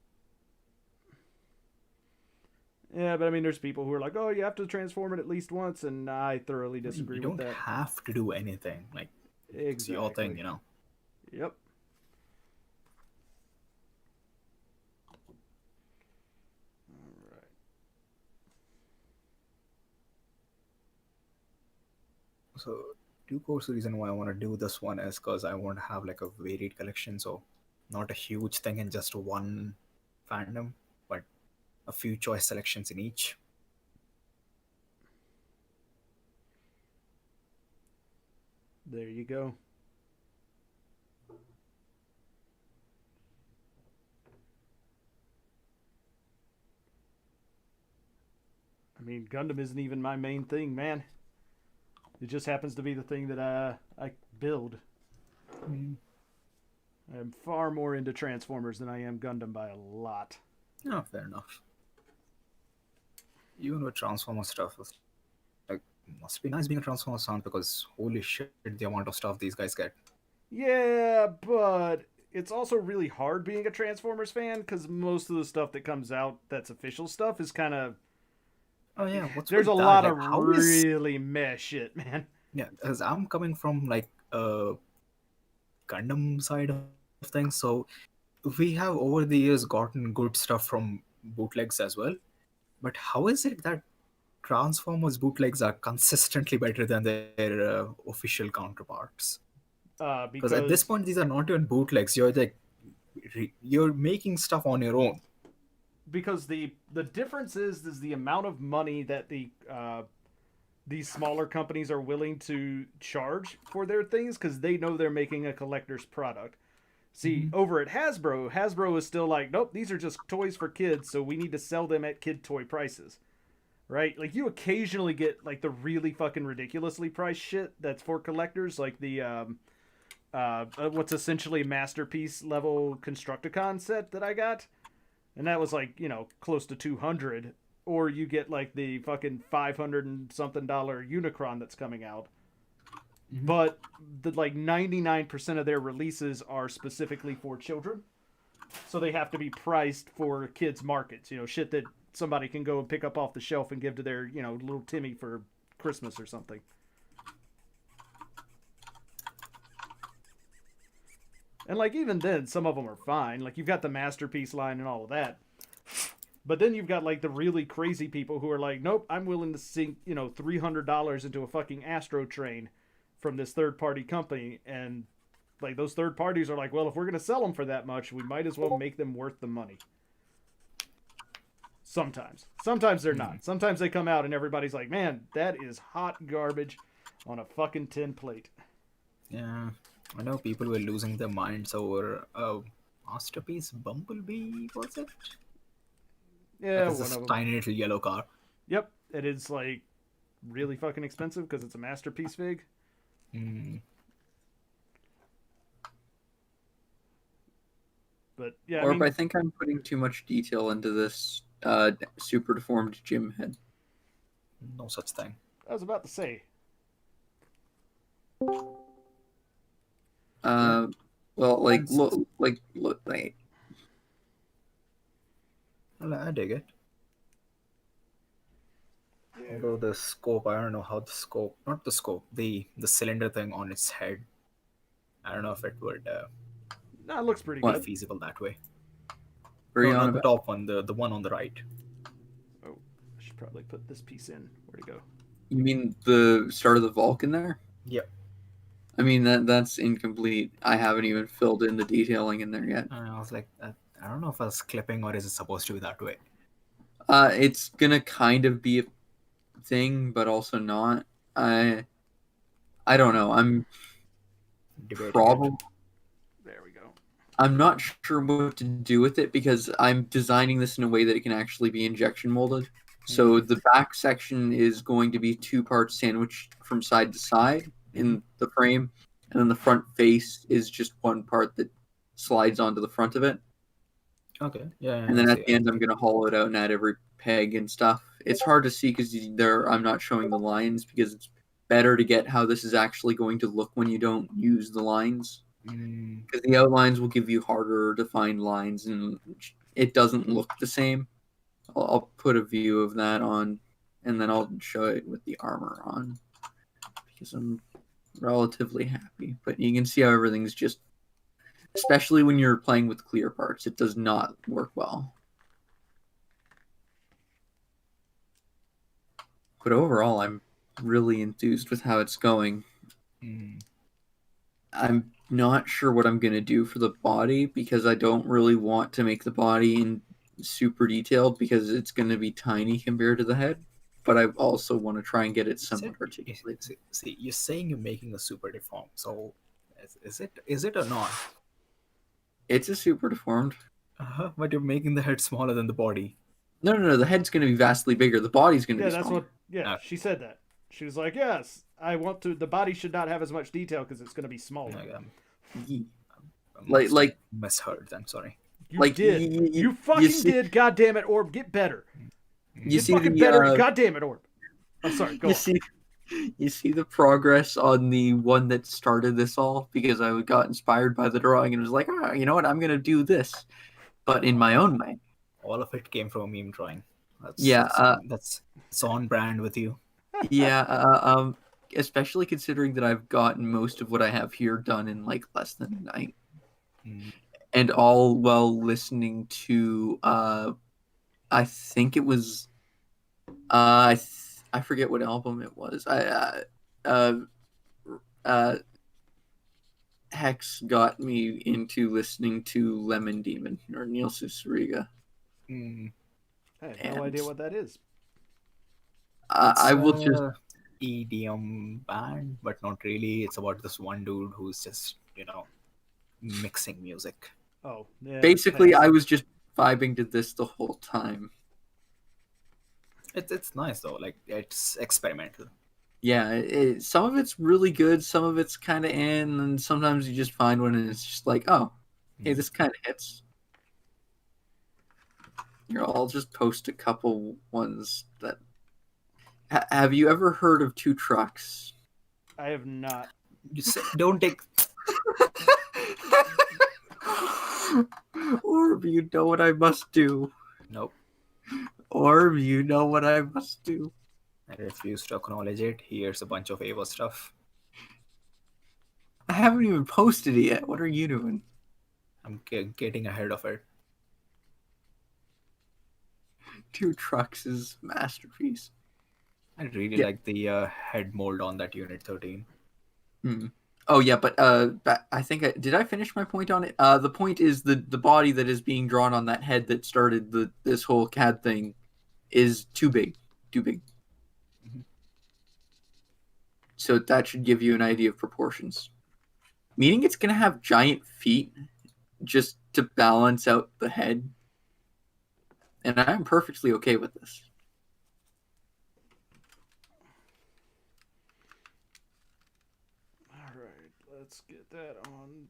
S1: Yeah, but I mean, there's people who are like, "Oh, you have to transform it at least once," and I thoroughly disagree with that.
S2: You don't have to do anything. Like, it's your thing, you know.
S1: Yep. All right.
S2: So, two course reason why I want to do this one is because I want to have like a varied collection, so not a huge thing in just one fandom, but a few choice selections in each.
S1: There you go. I mean, Gundam isn't even my main thing, man. It just happens to be the thing that I build. I'm far more into Transformers than I am Gundam by a lot.
S2: Oh, fair enough. Even with Transformer stuff, like, must be nice being a Transformer fan because holy shit, the amount of stuff these guys get.
S1: Yeah, but it's also really hard being a Transformers fan because most of the stuff that comes out that's official stuff is kind of.
S2: Oh yeah,
S1: there's a lot of really meh shit, man.
S2: Yeah, because I'm coming from like a Gundam side of things, so we have over the years gotten good stuff from bootlegs as well. But how is it that Transformers bootlegs are consistently better than their official counterparts. Because at this point, these are not even bootlegs. You're like, you're making stuff on your own.
S1: Because the difference is the amount of money that these smaller companies are willing to charge for their things, because they know they're making a collector's product. See, over at Hasbro is still like, nope, these are just toys for kids, so we need to sell them at kid toy prices. Right? Like, you occasionally get, like, the really fucking ridiculously priced shit that's for collectors, like the, what's essentially Masterpiece level Constructicon set that I got. And that was, like, you know, close to 200. Or you get, like, the fucking $500 and something Unicron that's coming out. But the like 99% of their releases are specifically for children, so they have to be priced for kids markets. You know, shit that somebody can go and pick up off the shelf and give to their, you know, little Timmy for Christmas or something. And like, even then, some of them are fine. Like, you've got the Masterpiece line and all of that. But then you've got, like, the really crazy people who are like, nope, I'm willing to sink, you know, $300 into a fucking Astro train from this third-party company. And, like, those third parties are like, well, if we're going to sell them for that much, we might as well make them worth the money. Sometimes. Sometimes they're not. Sometimes they come out and everybody's like, man, that is hot garbage on a fucking tin plate.
S2: Yeah. I know people were losing their minds over Masterpiece Bumblebee, was it?
S1: Yeah,
S2: one of them. Tiny little yellow car.
S1: Yep, it is like really fucking expensive because it's a Masterpiece fig. But yeah,
S7: Orb, I think I'm putting too much detail into this super deformed gym head.
S2: No such thing.
S1: I was about to say.
S7: Well, like, look, wait.
S2: Well, I dig it. Although the scope, I don't know how the scope, not the scope, the cylinder thing on its head, I don't know if it would
S1: No, it looks pretty
S2: be
S1: good.
S2: feasible that way.
S7: No,
S2: not the top one, the one on the right.
S1: Oh, I should probably put this piece in. Where'd it go?
S7: You mean the start of the Vulcan there?
S2: Yep.
S7: I mean, that's incomplete. I haven't even filled in the detailing in there yet.
S2: I was like, I don't know if I was clipping or is it supposed to be that way.
S7: It's gonna kind of be a thing, but also not. I don't know. I'm probably.
S1: There we go.
S7: I'm not sure what to do with it because I'm designing this in a way that it can actually be injection molded. So the back section is going to be 2 parts sandwiched from side to side in the frame, and then the front face is just 1 part that slides onto the front of it.
S2: Okay. Yeah.
S7: And then at the end, I'm going to hollow it out and add every peg and stuff. It's hard to see because I'm not showing the lines because it's better to get how this is actually going to look when you don't use the lines. Because the outlines will give you harder defined lines and it doesn't look the same. I'll put a view of that on, and then I'll show it with the armor on because I'm relatively happy. But you can see how everything's just, especially when you're playing with clear parts, it does not work well. But overall, I'm really enthused with how it's going. I'm not sure what I'm going to do for the body because I don't really want to make the body in super detailed because it's going to be tiny compared to the head. But I also want to try and get it somewhat articulated.
S2: See, you're saying you're making a super deformed. So is it or not?
S7: It's a super deformed.
S2: But you're making the head smaller than the body.
S7: No. The head's going to be vastly bigger. The body's going to be smaller.
S1: She said that. She was like, yes, I want to. The body should not have as much detail because it's going to be smaller.
S7: Like
S2: misheard. I'm sorry.
S1: You did. You fucking did. God damn it, Orb. Get better.
S7: Get fucking
S1: better. God damn it, Orb. I'm sorry. Go on.
S7: You see the progress on the one that started this all because I got inspired by the drawing and was like, you know what? I'm going to do this, but in my own way.
S2: All of it came from a meme drawing. That's on brand with you.
S7: Yeah. Especially considering that I've gotten most of what I have here done in like less than a night. And all while listening to I think it was I forget what album it was. Hex got me into listening to Lemon Demon or Neil Susuriga.
S2: Mm.
S1: I have
S7: And-
S1: no idea what that is.
S7: I will just
S2: EDM band, but not really. It's about this one dude who's just mixing music.
S1: Oh, yeah.
S7: basically
S1: pass.
S7: I was just vibing to this the whole time.
S2: It's nice though. Like it's experimental.
S7: Yeah, some of it's really good, some of it's kind of and sometimes you just find one and it's just like, oh, hey, this kind of hits. Here, I'll just post a couple ones that. Have you ever heard of Two Trucks?
S1: I have not.
S2: You say, don't take.
S7: Orb, you know what I must do.
S2: Nope.
S7: Orb, you know what I must do.
S2: I refuse to acknowledge it. Here's a bunch of Ava stuff.
S7: I haven't even posted it yet. What are you doing?
S2: I'm getting ahead of it.
S7: Two Trucks is masterpiece.
S2: I really
S7: Yeah.
S2: like the head mold on that Unit 13.
S7: Oh yeah, but I think did I finish my point on it? The point is the body that is being drawn on that head that started this whole CAD thing is too big.
S2: Mhm.
S7: So that should give you an idea of proportions. Meaning it's gonna have giant feet just to balance out the head. And I'm perfectly okay with this.
S1: All right, let's get that on.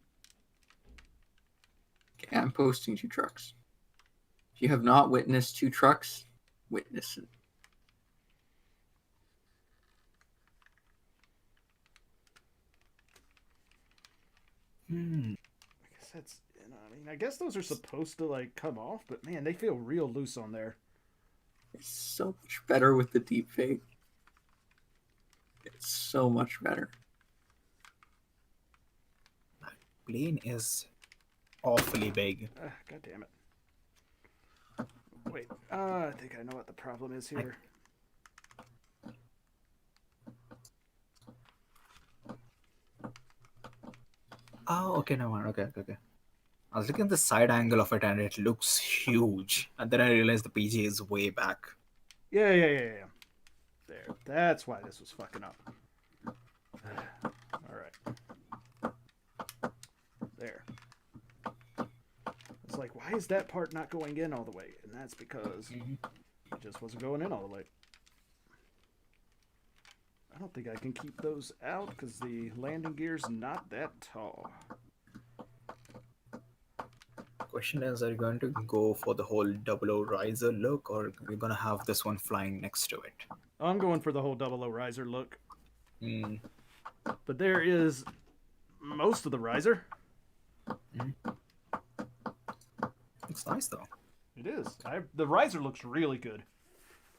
S7: Okay, I'm posting Two Trucks. If you have not witnessed Two Trucks, witness it.
S2: Hmm.
S1: I guess that's. I mean, I guess those are supposed to like come off, but man, they feel real loose on there.
S7: It's so much better with the deep fake. It's so much better.
S2: Plane is awfully big.
S1: God damn it. Wait, I think I know what the problem is here.
S2: Oh, okay, no one. Okay. I was looking at the side angle of it and it looks huge. And then I realized the PG is way back.
S1: Yeah. There. That's why this was fucking up. Alright. There. It's like, why is that part not going in all the way? And that's because it just wasn't going in all the way. I don't think I can keep those out because the landing gear's not that tall.
S2: Question is, are you going to go for the whole 00 riser look or are you going to have this one flying next to it?
S1: I'm going for the whole 00 riser look.
S2: Hmm.
S1: But there is most of the riser.
S2: Looks nice though.
S1: It is. The riser looks really good.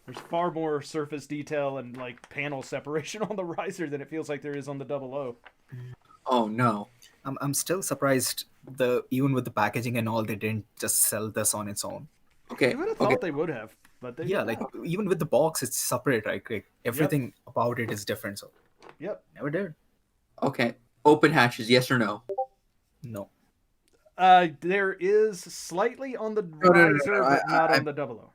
S1: There's far more surface detail and like panel separation on the riser than it feels like there is on the 00.
S7: Oh no.
S2: I'm still surprised even with the packaging and all, they didn't just sell this on its own.
S7: Okay.
S1: You would have thought they would have, but they
S2: Yeah,
S1: did
S2: like
S1: not.
S2: even with the box, it's separate, right? Like, everything about it is different. So
S1: Yep.
S2: never did.
S7: Okay. Open hatches, yes or no?
S2: No.
S1: There is slightly on the
S7: no,
S1: riser,
S7: no.
S1: but not
S7: I-
S1: on the 00.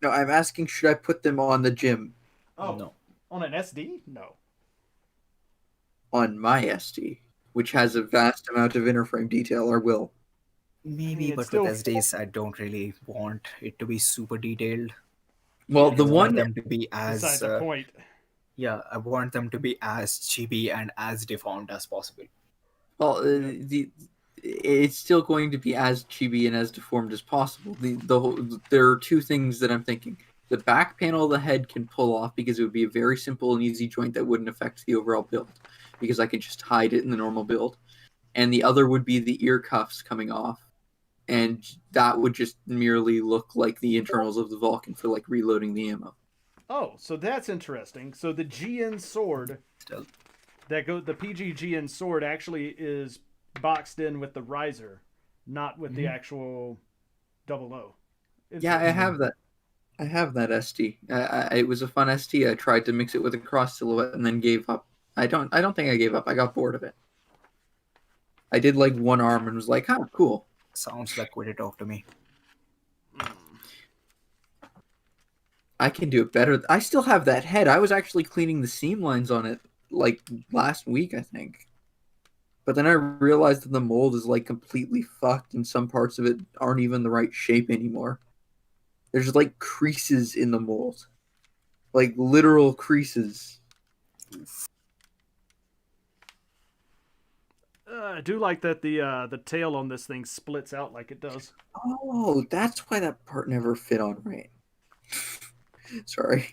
S7: No, I'm asking, should I put them on the gym?
S1: Oh,
S2: No.
S1: on an SD? No.
S7: On my SD, which has a vast amount of interframe detail, or will.
S2: Maybe,
S1: it's
S2: but
S1: still-
S2: with SDs, I don't really want it to be super detailed.
S7: Well, the
S2: I want
S7: one
S2: them to be
S1: Besides
S2: as
S1: the point.
S2: yeah, I want them to be as chibi and as deformed as possible.
S7: Well, it's still going to be as chibi and as deformed as possible. There are two things that I'm thinking. The back panel of the head can pull off because it would be a very simple and easy joint that wouldn't affect the overall build because I can just hide it in the normal build. And the other would be the ear cuffs coming off. And that would just merely look like the internals of the Vulcan for like reloading the ammo.
S1: Oh, so that's interesting. So the GN sword,
S2: Still.
S1: the PG GN sword actually is boxed in with the riser, not with the actual 00.
S7: Yeah, I have that. I have that ST. It was a fun ST. I tried to mix it with a cross silhouette and then gave up. I don't think I gave up. I got bored of it. I did like one arm and was like, "Huh, cool."
S2: Sounds like way to talk to me.
S7: I can do it better. I still have that head. I was actually cleaning the seam lines on it like last week, I think. But then I realized that the mold is like completely fucked and some parts of it aren't even the right shape anymore. There's like creases in the mold. Like literal creases.
S1: I do like that the tail on this thing splits out like it does.
S7: Oh, that's why that part never fit on right. Sorry.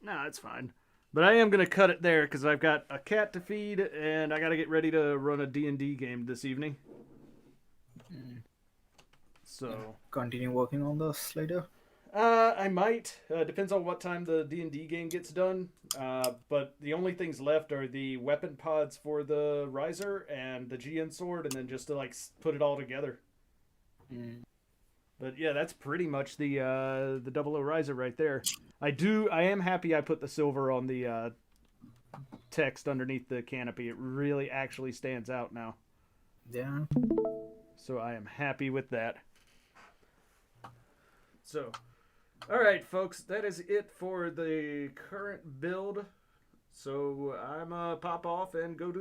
S1: No, it's fine. But I am going to cut it there because I've got a cat to feed and I got to get ready to run a D&D game this evening. So
S2: Continue working on this later.
S1: I might. Depends on what time the D&D game gets done. But the only things left are the weapon pods for the riser and the GN sword, and then just to like put it all together. But yeah, that's pretty much the 00 riser right there. I am happy I put the silver on the text underneath the canopy. It really actually stands out now.
S2: Yeah.
S1: So I am happy with that. So, all right, folks, that is it for the current build. So I'm pop off and go do the